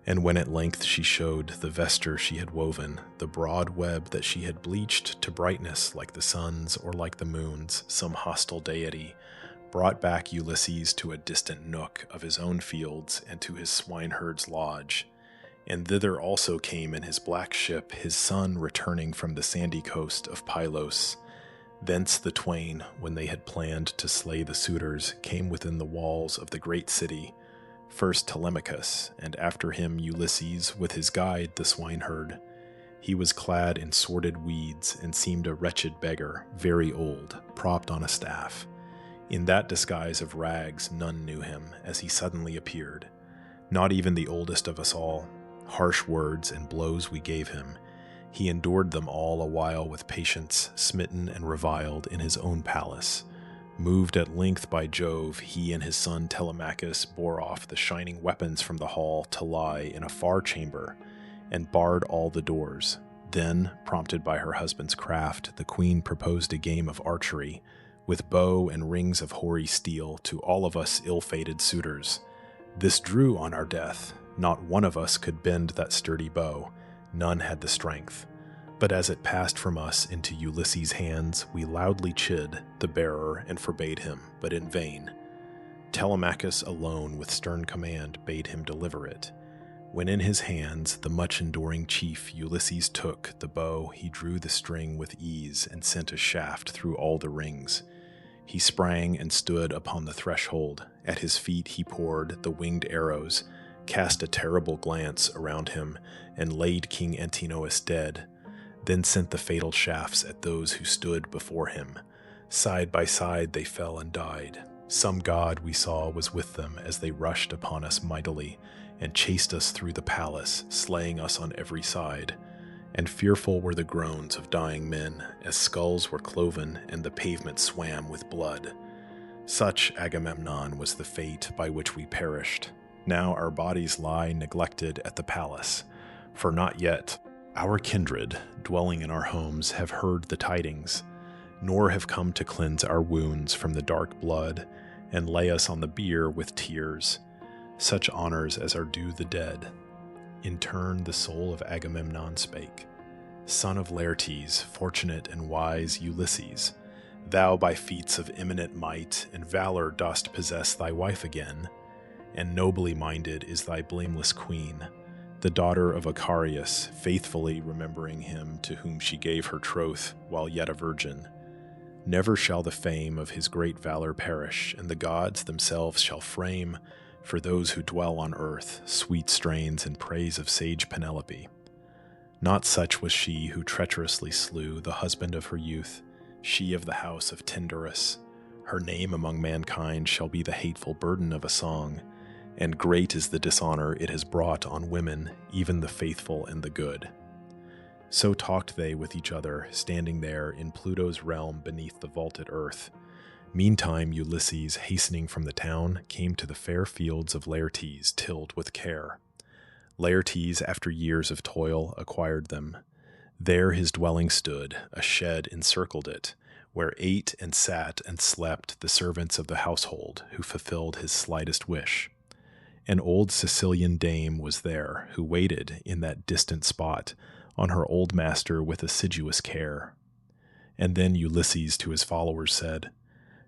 And when at length she showed the vesture she had woven, the broad web that she had bleached to brightness like the sun's or like the moon's, some hostile deity, brought back Ulysses to a distant nook of his own fields and to his swineherd's lodge. And thither also came in his black ship his son returning from the sandy coast of Pylos. Thence the twain, when they had planned to slay the suitors, came within the walls of the great city, first Telemachus, and after him Ulysses with his guide the swineherd. He was clad in sordid weeds and seemed a wretched beggar, very old, propped on a staff. In that disguise of rags none knew him, as he suddenly appeared. Not even the oldest of us all. Harsh words and blows we gave him. He endured them all a while with patience, smitten and reviled in his own palace. Moved at length by Jove, he and his son Telemachus bore off the shining weapons from the hall to lie in a far chamber, and barred all the doors. Then, prompted by her husband's craft, the queen proposed a game of archery, with bow and rings of hoary steel to all of us ill-fated suitors. This drew on our death. Not one of us could bend that sturdy bow. None had the strength. But as it passed from us into Ulysses' hands, we loudly chid the bearer and forbade him, but in vain. Telemachus alone with stern command bade him deliver it. When in his hands the much-enduring chief Ulysses took the bow, he drew the string with ease and sent a shaft through all the rings. He sprang and stood upon the threshold. At his feet he poured the winged arrows, cast a terrible glance around him, and laid King Antinous dead, then sent the fatal shafts at those who stood before him. Side by side they fell and died. Some god we saw was with them as they rushed upon us mightily, and chased us through the palace, slaying us on every side. And fearful were the groans of dying men, as skulls were cloven and the pavement swam with blood. Such, Agamemnon, was the fate by which we perished. Now our bodies lie neglected at the palace, for not yet our kindred, dwelling in our homes, have heard the tidings, nor have come to cleanse our wounds from the dark blood, and lay us on the bier with tears, such honors as are due the dead. In turn the soul of Agamemnon spake, Son of Laertes, fortunate and wise Ulysses, thou by feats of eminent might and valor dost possess thy wife again, and nobly minded is thy blameless queen, the daughter of Icarius, faithfully remembering him to whom she gave her troth while yet a virgin. Never shall the fame of his great valor perish, and the gods themselves shall frame, for those who dwell on earth, sweet strains in praise of sage Penelope. Not such was she who treacherously slew the husband of her youth, she of the house of Tyndarus. Her name among mankind shall be the hateful burden of a song, and great is the dishonor it has brought on women, even the faithful and the good. So talked they with each other, standing there in Pluto's realm beneath the vaulted earth. Meantime Ulysses, hastening from the town, came to the fair fields of Laertes, tilled with care. Laertes, after years of toil, acquired them. There his dwelling stood, a shed encircled it, where ate and sat and slept the servants of the household, who fulfilled his slightest wish. An old Sicilian dame was there, who waited in that distant spot on her old master with assiduous care. And then Ulysses to his followers said,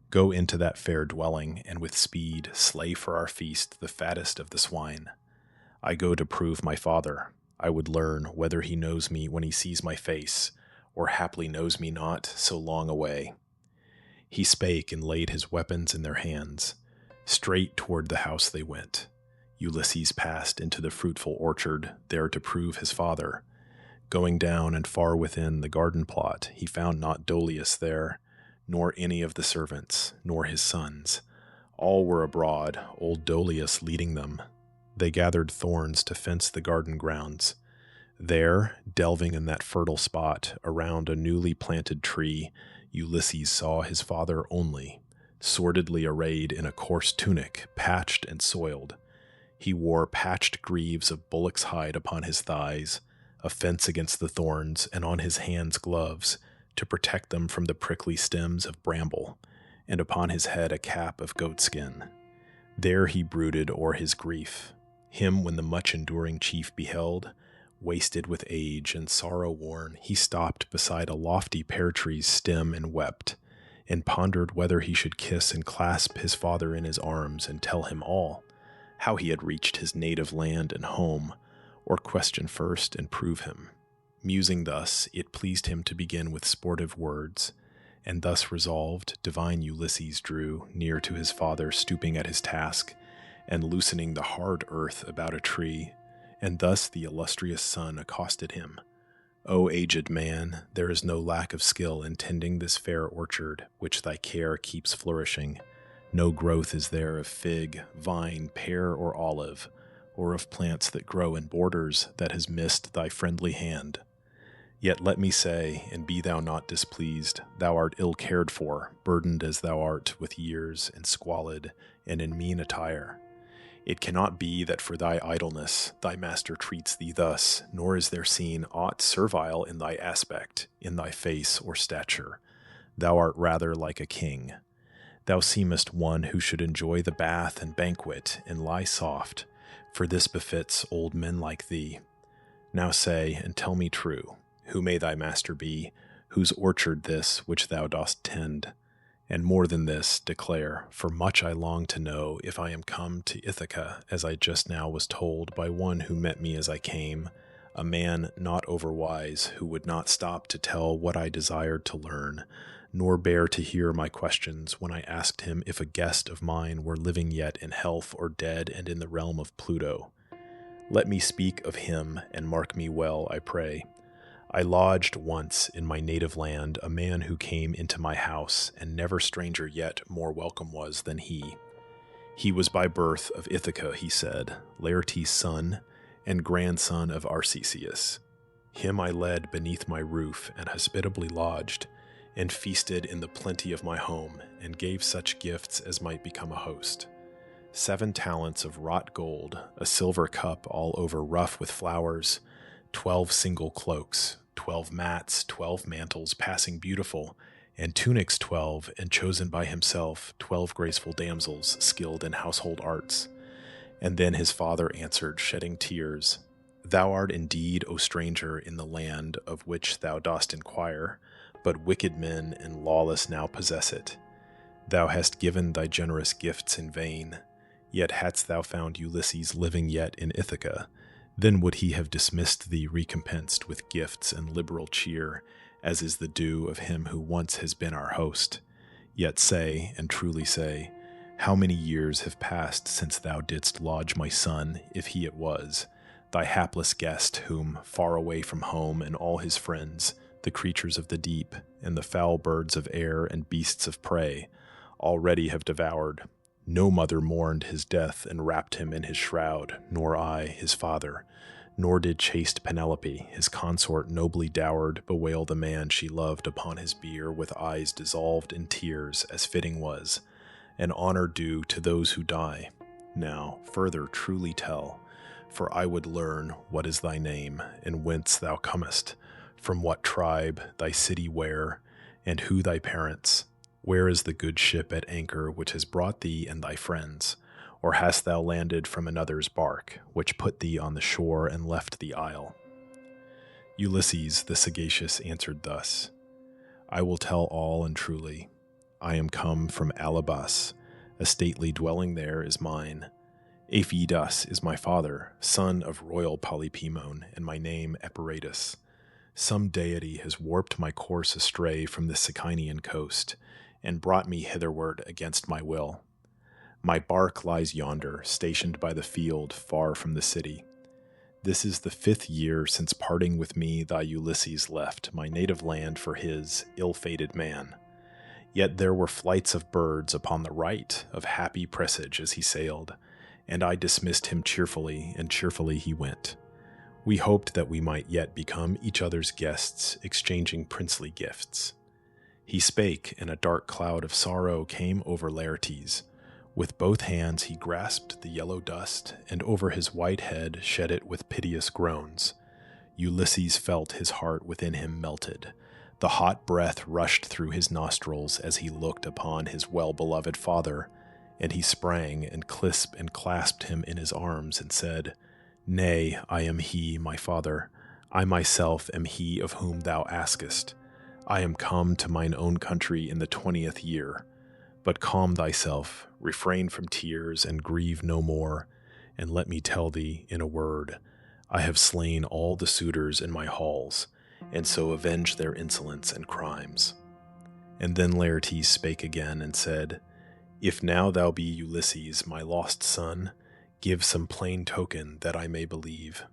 Go into that fair dwelling, and with speed slay for our feast the fattest of the swine. I go to prove my father. I would learn whether he knows me when he sees my face, or haply knows me not, so long away. He spake and laid his weapons in their hands. Straight toward the house they went. Ulysses passed into the fruitful orchard, there to prove his father. Going down and far within the garden plot, he found not Dolius there, nor any of the servants, nor his sons. All were abroad, old Dolius leading them. They gathered thorns to fence the garden grounds. There, delving in that fertile spot, around a newly planted tree, Ulysses saw his father only, sordidly arrayed in a coarse tunic, patched and soiled. He wore patched greaves of bullock's hide upon his thighs, a fence against the thorns, and on his hands gloves, to protect them from the prickly stems of bramble, and upon his head a cap of goatskin. There he brooded o'er his grief. Him when the much-enduring chief beheld, wasted with age and sorrow-worn, he stopped beside a lofty pear-tree's stem and wept, and pondered whether he should kiss and clasp his father in his arms and tell him all, how he had reached his native land and home, or question first and prove him. Musing thus, it pleased him to begin with sportive words, and thus resolved, divine Ulysses drew near to his father, stooping at his task, and loosening the hard earth about a tree, and thus the illustrious son accosted him. O aged man, there is no lack of skill in tending this fair orchard, which thy care keeps flourishing. No growth is there of fig, vine, pear, or olive, or of plants that grow in borders that has missed thy friendly hand. Yet let me say, and be thou not displeased, thou art ill cared for, burdened as thou art with years, and squalid, and in mean attire. It cannot be that for thy idleness thy master treats thee thus, nor is there seen aught servile in thy aspect, in thy face or stature. Thou art rather like a king. Thou seemest one who should enjoy the bath and banquet, and lie soft, for this befits old men like thee. Now say, and tell me true, who may thy master be, whose orchard this which thou dost tend? And more than this, declare, for much I long to know if I am come to Ithaca, as I just now was told by one who met me as I came, a man not overwise, who would not stop to tell what I desired to learn, nor bear to hear my questions when I asked him if a guest of mine were living yet in health or dead and in the realm of Pluto. Let me speak of him, and mark me well, I pray. I lodged once in my native land a man who came into my house, and never stranger yet more welcome was than he. He was by birth of Ithaca, he said, Laertes' son, and grandson of Arceisius. Him I led beneath my roof, and hospitably lodged, and feasted in the plenty of my home, and gave such gifts as might become a host. 7 talents of wrought gold, a silver cup all over rough with flowers, 12 single cloaks, 12 mats, 12 mantles passing beautiful, and tunics 12, and chosen by himself 12 graceful damsels skilled in household arts. And then his father answered, shedding tears, Thou art indeed, O stranger, in the land of which thou dost inquire, but wicked men and lawless now possess it. Thou hast given thy generous gifts in vain, yet hadst thou found Ulysses living yet in Ithaca, then would he have dismissed thee recompensed with gifts and liberal cheer, as is the due of him who once has been our host. Yet say, and truly say, how many years have passed since thou didst lodge my son, if he it was, thy hapless guest, whom, far away from home and all his friends, the creatures of the deep, and the foul birds of air and beasts of prey, already have devoured. No mother mourned his death and wrapped him in his shroud, nor I, his father, nor did chaste Penelope, his consort nobly dowered, bewail the man she loved upon his bier with eyes dissolved in tears, as fitting was, an honor due to those who die. Now, further truly tell, for I would learn what is thy name, and whence thou comest, from what tribe, thy city where, and who thy parents. Where is the good ship at anchor which has brought thee and thy friends? Or hast thou landed from another's bark, which put thee on the shore and left the isle? Ulysses the sagacious answered thus, I will tell all and truly. I am come from Alybas, a stately dwelling there is mine. Aphidas is my father, son of royal Polypemon, and my name Eperitus. Some deity has warped my course astray from the Sicinian coast, and brought me hitherward against my will. My bark lies yonder, stationed by the field, far from the city. This is the 5th year since parting with me thy Ulysses left my native land for his ill-fated man. Yet there were flights of birds upon the right, of happy presage as he sailed, and I dismissed him cheerfully, and cheerfully he went. We hoped that we might yet become each other's guests, exchanging princely gifts. He spake, and a dark cloud of sorrow came over Laertes. With both hands he grasped the yellow dust, and over his white head shed it with piteous groans. Ulysses felt his heart within him melted. The hot breath rushed through his nostrils as he looked upon his well-beloved father, and he sprang and clasped him in his arms, and said, Nay, I am he, my father. I myself am he of whom thou askest. I am come to mine own country in the 20th year. But calm thyself, refrain from tears, and grieve no more, and let me tell thee in a word, I have slain all the suitors in my halls, and so avenged their insolence and crimes. And then Laertes spake again, and said, If now thou be Ulysses, my lost son, give some plain token that I may believe.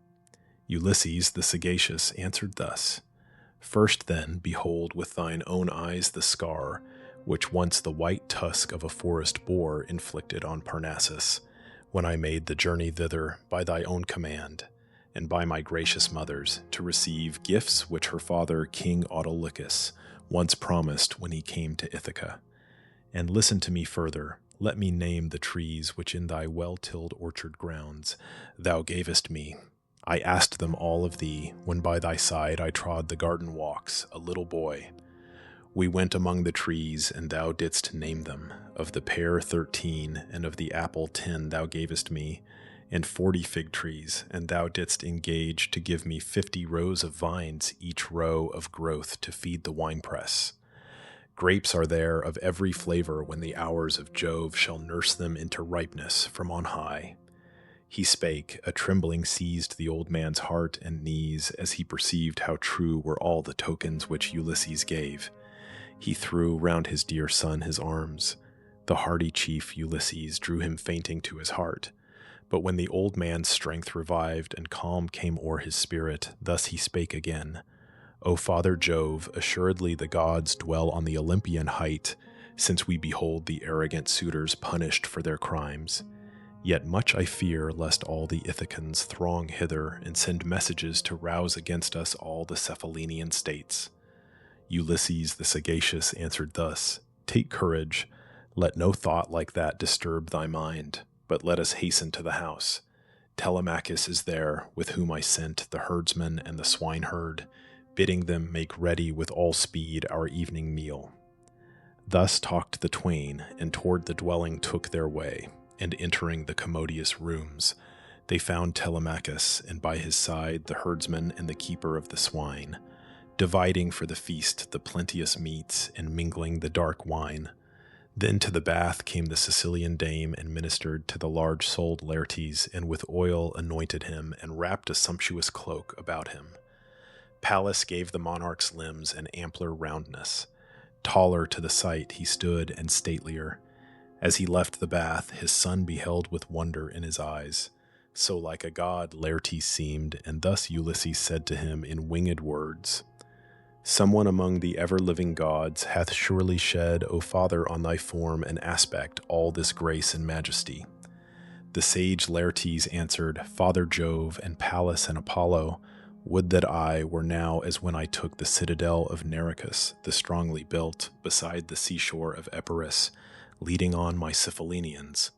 Ulysses the sagacious answered thus, First then behold with thine own eyes the scar, which once the white tusk of a forest boar inflicted on Parnassus, when I made the journey thither by thy own command, and by my gracious mother's, to receive gifts which her father King Autolycus once promised when he came to Ithaca. And listen to me further, let me name the trees which in thy well-tilled orchard grounds thou gavest me. I asked them all of thee, when by thy side I trod the garden walks, a little boy. We went among the trees, and thou didst name them. Of the pear 13, and of the apple 10 thou gavest me, and 40 fig trees, and thou didst engage to give me 50 rows of vines, each row of growth to feed the winepress. Grapes are there of every flavor when the hours of Jove shall nurse them into ripeness from on high. He spake, a trembling seized the old man's heart and knees as he perceived how true were all the tokens which Ulysses gave. He threw round his dear son his arms. The hardy chief Ulysses drew him fainting to his heart. But when the old man's strength revived and calm came o'er his spirit, thus he spake again. O Father Jove, assuredly the gods dwell on the Olympian height, since we behold the arrogant suitors punished for their crimes. Yet much I fear lest all the Ithacans throng hither and send messages to rouse against us all the Cephallenian states. Ulysses the sagacious answered thus, Take courage, let no thought like that disturb thy mind, but let us hasten to the house. Telemachus is there, with whom I sent the herdsman and the swineherd, bidding them make ready with all speed our evening meal. Thus talked the twain, and toward the dwelling took their way, and entering the commodious rooms, they found Telemachus, and by his side the herdsman and the keeper of the swine, dividing for the feast the plenteous meats and mingling the dark wine. Then to the bath came the Sicilian dame and ministered to the large-souled Laertes, and with oil anointed him and wrapped a sumptuous cloak about him. Pallas gave the monarch's limbs an ampler roundness. Taller to the sight he stood and statelier. As he left the bath, his son beheld with wonder in his eyes. So like a god Laertes seemed, and thus Ulysses said to him in winged words, Someone among the ever-living gods hath surely shed, O Father, on thy form and aspect all this grace and majesty. The sage Laertes answered, Father Jove and Pallas and Apollo, would that I were now as when I took the citadel of Nericus, the strongly built, beside the seashore of Epirus, leading on my Cephallenians.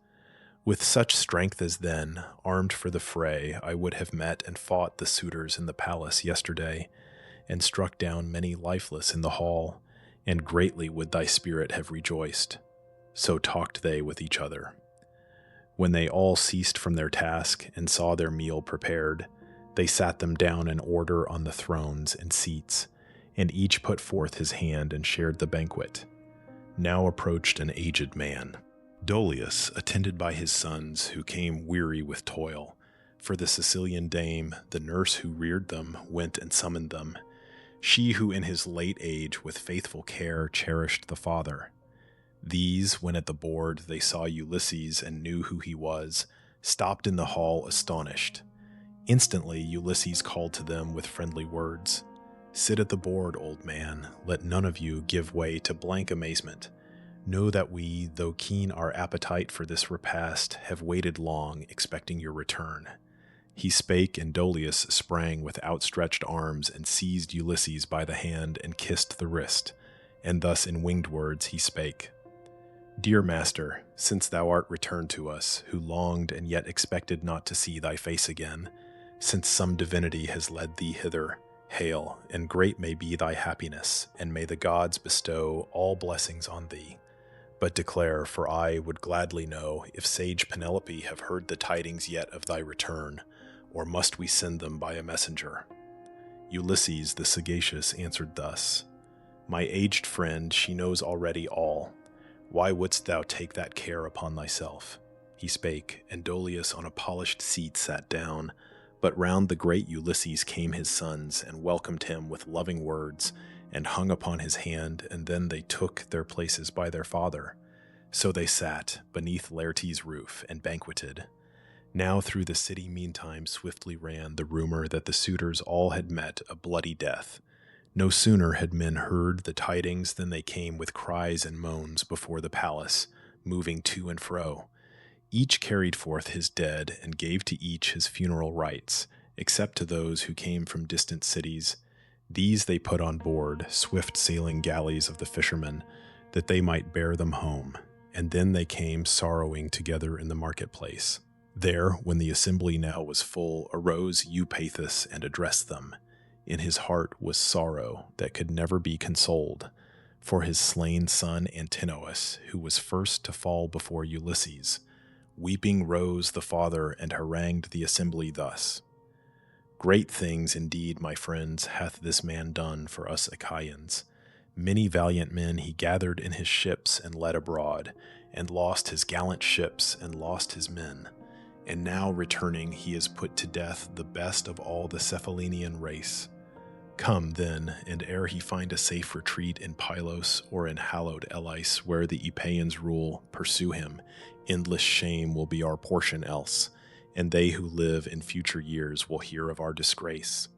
With such strength as then, armed for the fray, I would have met and fought the suitors in the palace yesterday, and struck down many lifeless in the hall, and greatly would thy spirit have rejoiced. So talked they with each other. When they all ceased from their task and saw their meal prepared, they sat them down in order on the thrones and seats, and each put forth his hand and shared the banquet. Now approached an aged man, Dolius, attended by his sons, who came weary with toil. For the Sicilian dame, the nurse who reared them, went and summoned them, she who in his late age with faithful care cherished the father. These, when at the board they saw Ulysses and knew who he was, stopped in the hall astonished. Instantly Ulysses called to them with friendly words, Sit at the board, old man, let none of you give way to blank amazement. Know that we, though keen our appetite for this repast, have waited long, expecting your return. He spake, and Dolius sprang with outstretched arms and seized Ulysses by the hand and kissed the wrist, and thus in winged words he spake. Dear master, since thou art returned to us, who longed and yet expected not to see thy face again, since some divinity has led thee hither, hail, and great may be thy happiness, and may the gods bestow all blessings on thee. But declare, for I would gladly know, if sage Penelope have heard the tidings yet of thy return, or must we send them by a messenger? Ulysses the sagacious answered thus, My aged friend, she knows already all. Why wouldst thou take that care upon thyself? He spake, and Dolius on a polished seat sat down, but round the great Ulysses came his sons, and welcomed him with loving words, and hung upon his hand, and then they took their places by their father. So they sat beneath Laertes' roof, and banqueted. Now through the city meantime swiftly ran the rumor that the suitors all had met a bloody death. No sooner had men heard the tidings than they came with cries and moans before the palace, moving to and fro. Each carried forth his dead and gave to each his funeral rites, except to those who came from distant cities. These they put on board swift sailing galleys of the fishermen, that they might bear them home, and then they came sorrowing together in the marketplace. There, when the assembly now was full, arose Eupaethus and addressed them. In his heart was sorrow that could never be consoled, for his slain son Antinous, who was first to fall before Ulysses. Weeping rose the father and harangued the assembly thus, Great things indeed, my friends, hath this man done for us Achaeans. Many valiant men he gathered in his ships and led abroad, and lost his gallant ships and lost his men. And now returning he has put to death the best of all the Cephallenian race. Come then, and ere he find a safe retreat in Pylos or in hallowed Elis where the Epeans rule, pursue him. Endless shame will be our portion else, and they who live in future years will hear of our disgrace.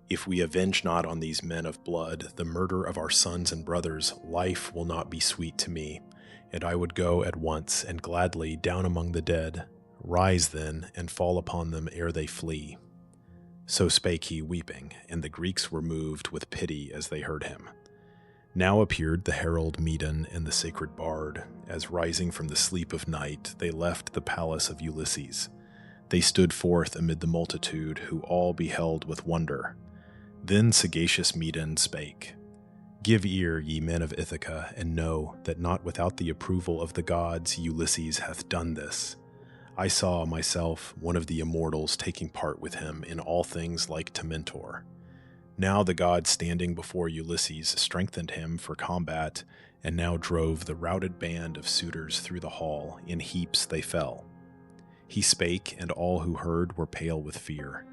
If we avenge not on these men of blood the murder of our sons and brothers, life will not be sweet to me, and I would go at once and gladly down among the dead. Rise then, and fall upon them ere they flee. So spake he weeping, and the Greeks were moved with pity as they heard him. Now appeared the herald Medon and the sacred bard, as rising from the sleep of night they left the palace of Ulysses. They stood forth amid the multitude, who all beheld with wonder. Then sagacious Medon spake, Give ear, ye men of Ithaca, and know that not without the approval of the gods Ulysses hath done this. I saw myself one of the immortals taking part with him in all things like to Mentor. Now the gods standing before Ulysses strengthened him for combat, and now drove the routed band of suitors through the hall. In heaps they fell. He spake, and all who heard were pale with fear.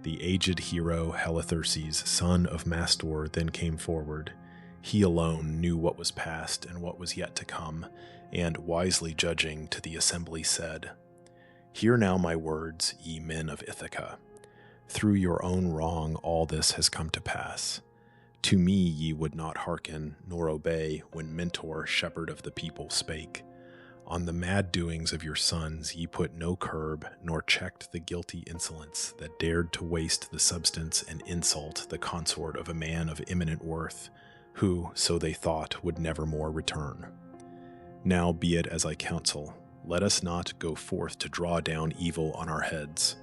The aged hero Halitherses, son of Mastor, then came forward. He alone knew what was past and what was yet to come, and wisely judging to the assembly said, Hear now my words, ye men of Ithaca. Through your own wrong all this has come to pass. To me ye would not hearken nor obey when Mentor, shepherd of the people, spake. On the mad doings of your sons ye put no curb, nor checked the guilty insolence that dared to waste the substance and insult the consort of a man of eminent worth, who, so they thought, would never more return. Now be it as I counsel, let us not go forth to draw down evil on our heads.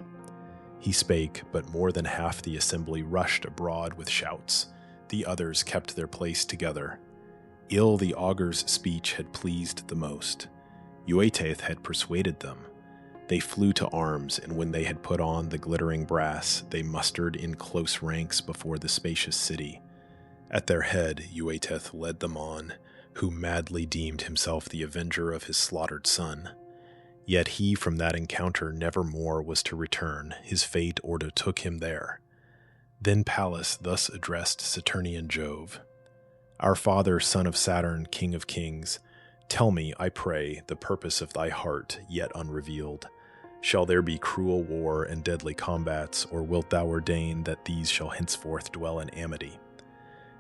He spake, but more than half the assembly rushed abroad with shouts. The others kept their place together. Ill the augur's speech had pleased the most. Euaetes had persuaded them. They flew to arms, and when they had put on the glittering brass, they mustered in close ranks before the spacious city. At their head Euaetes led them on, who madly deemed himself the avenger of his slaughtered son. Yet he from that encounter never more was to return, his fate o'ertook him there. Then Pallas thus addressed Saturnian Jove, Our father, son of Saturn, king of kings, tell me, I pray, the purpose of thy heart, yet unrevealed. Shall there be cruel war and deadly combats, or wilt thou ordain that these shall henceforth dwell in amity?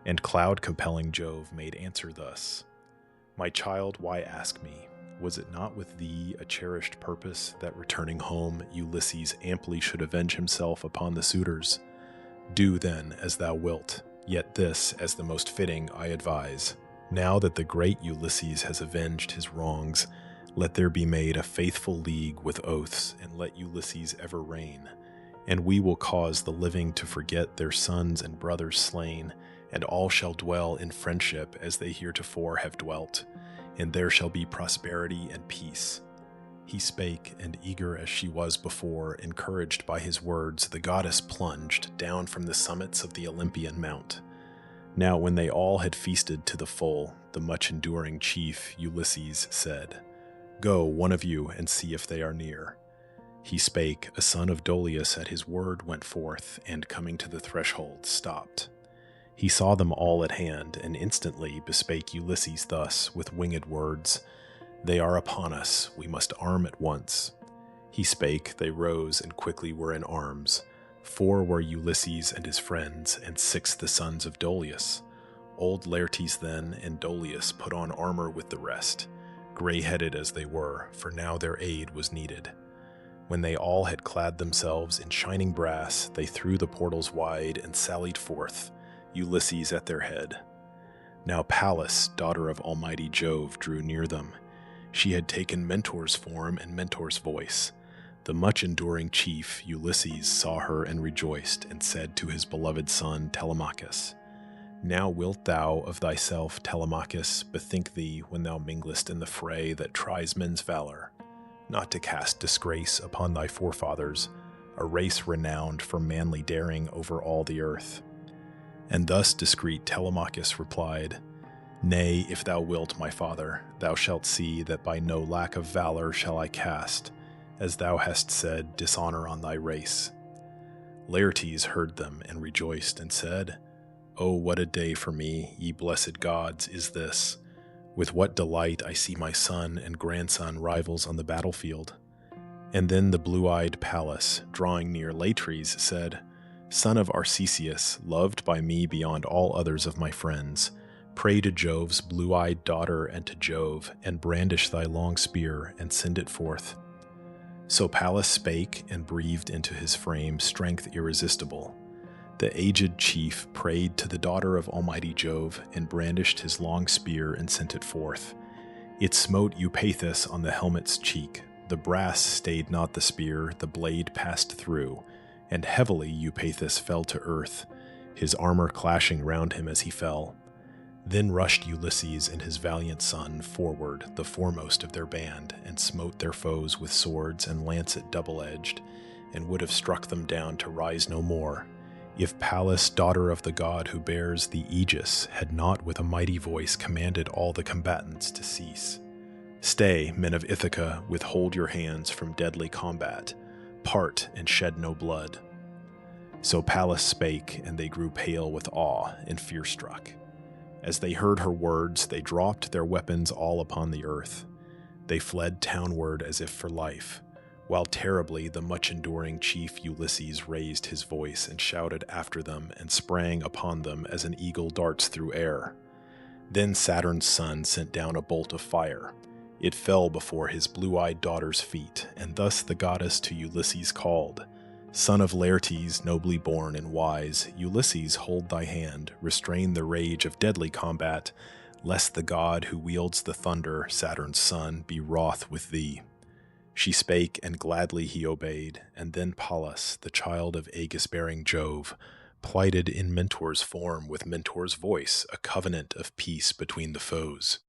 And cloud-compelling Jove made answer thus, My child, why ask me? Was it not with thee a cherished purpose that returning home Ulysses amply should avenge himself upon the suitors? Do then as thou wilt, yet this as the most fitting I advise. Now that the great Ulysses has avenged his wrongs, let there be made a faithful league with oaths, and let Ulysses ever reign. And we will cause the living to forget their sons and brothers slain, and all shall dwell in friendship as they heretofore have dwelt, and there shall be prosperity and peace. He spake, and eager as she was before, encouraged by his words, the goddess plunged down from the summits of the Olympian mount. Now when they all had feasted to the full, the much-enduring chief Ulysses said, Go, one of you, and see if they are near. He spake, a son of Dolius at his word went forth, and coming to the threshold stopped. He saw them all at hand, and instantly bespake Ulysses thus, with winged words, They are upon us, we must arm at once. He spake, they rose, and quickly were in arms. 4 were Ulysses and his friends, and 6 the sons of Dolius. Old Laertes then and Dolius put on armor with the rest, gray-headed as they were, for now their aid was needed. When they all had clad themselves in shining brass, they threw the portals wide and sallied forth, Ulysses at their head. Now Pallas, daughter of almighty Jove, drew near them. She had taken Mentor's form and Mentor's voice. The much-enduring chief, Ulysses, saw her and rejoiced, and said to his beloved son Telemachus, Now wilt thou of thyself, Telemachus, bethink thee when thou minglest in the fray that tries men's valor, not to cast disgrace upon thy forefathers, a race renowned for manly daring over all the earth. And thus discreet Telemachus replied, Nay, if thou wilt, my father, thou shalt see that by no lack of valor shall I cast, as thou hast said, dishonor on thy race. Laertes heard them and rejoiced and said, O what a day for me, ye blessed gods, is this! With what delight I see my son and grandson rivals on the battlefield. And then the blue-eyed Pallas, drawing near Laertes, said, Son of Arcesius, loved by me beyond all others of my friends, pray to Jove's blue-eyed daughter and to Jove, and brandish thy long spear, and send it forth. So Pallas spake, and breathed into his frame strength irresistible. The aged chief prayed to the daughter of almighty Jove, and brandished his long spear, and sent it forth. It smote Eupathus on the helmet's cheek. The brass stayed not the spear, the blade passed through, and heavily Eupathus fell to earth, his armor clashing round him as he fell. Then rushed Ulysses and his valiant son forward, the foremost of their band, and smote their foes with swords and lancet double-edged, and would have struck them down to rise no more, if Pallas, daughter of the god who bears the aegis, had not with a mighty voice commanded all the combatants to cease. Stay, men of Ithaca, withhold your hands from deadly combat. Part and shed no blood. So Pallas spake, and they grew pale with awe and fear-struck. As they heard her words, they dropped their weapons all upon the earth. They fled townward as if for life, while terribly the much-enduring chief Ulysses raised his voice and shouted after them and sprang upon them as an eagle darts through air. Then Saturn's son sent down a bolt of fire. It fell before his blue-eyed daughter's feet, and thus the goddess to Ulysses called, Son of Laertes, nobly born and wise, Ulysses, hold thy hand, restrain the rage of deadly combat, lest the god who wields the thunder, Saturn's son, be wroth with thee. She spake, and gladly he obeyed, and then Pallas, the child of aegis-bearing Jove, plighted in Mentor's form with Mentor's voice a covenant of peace between the foes.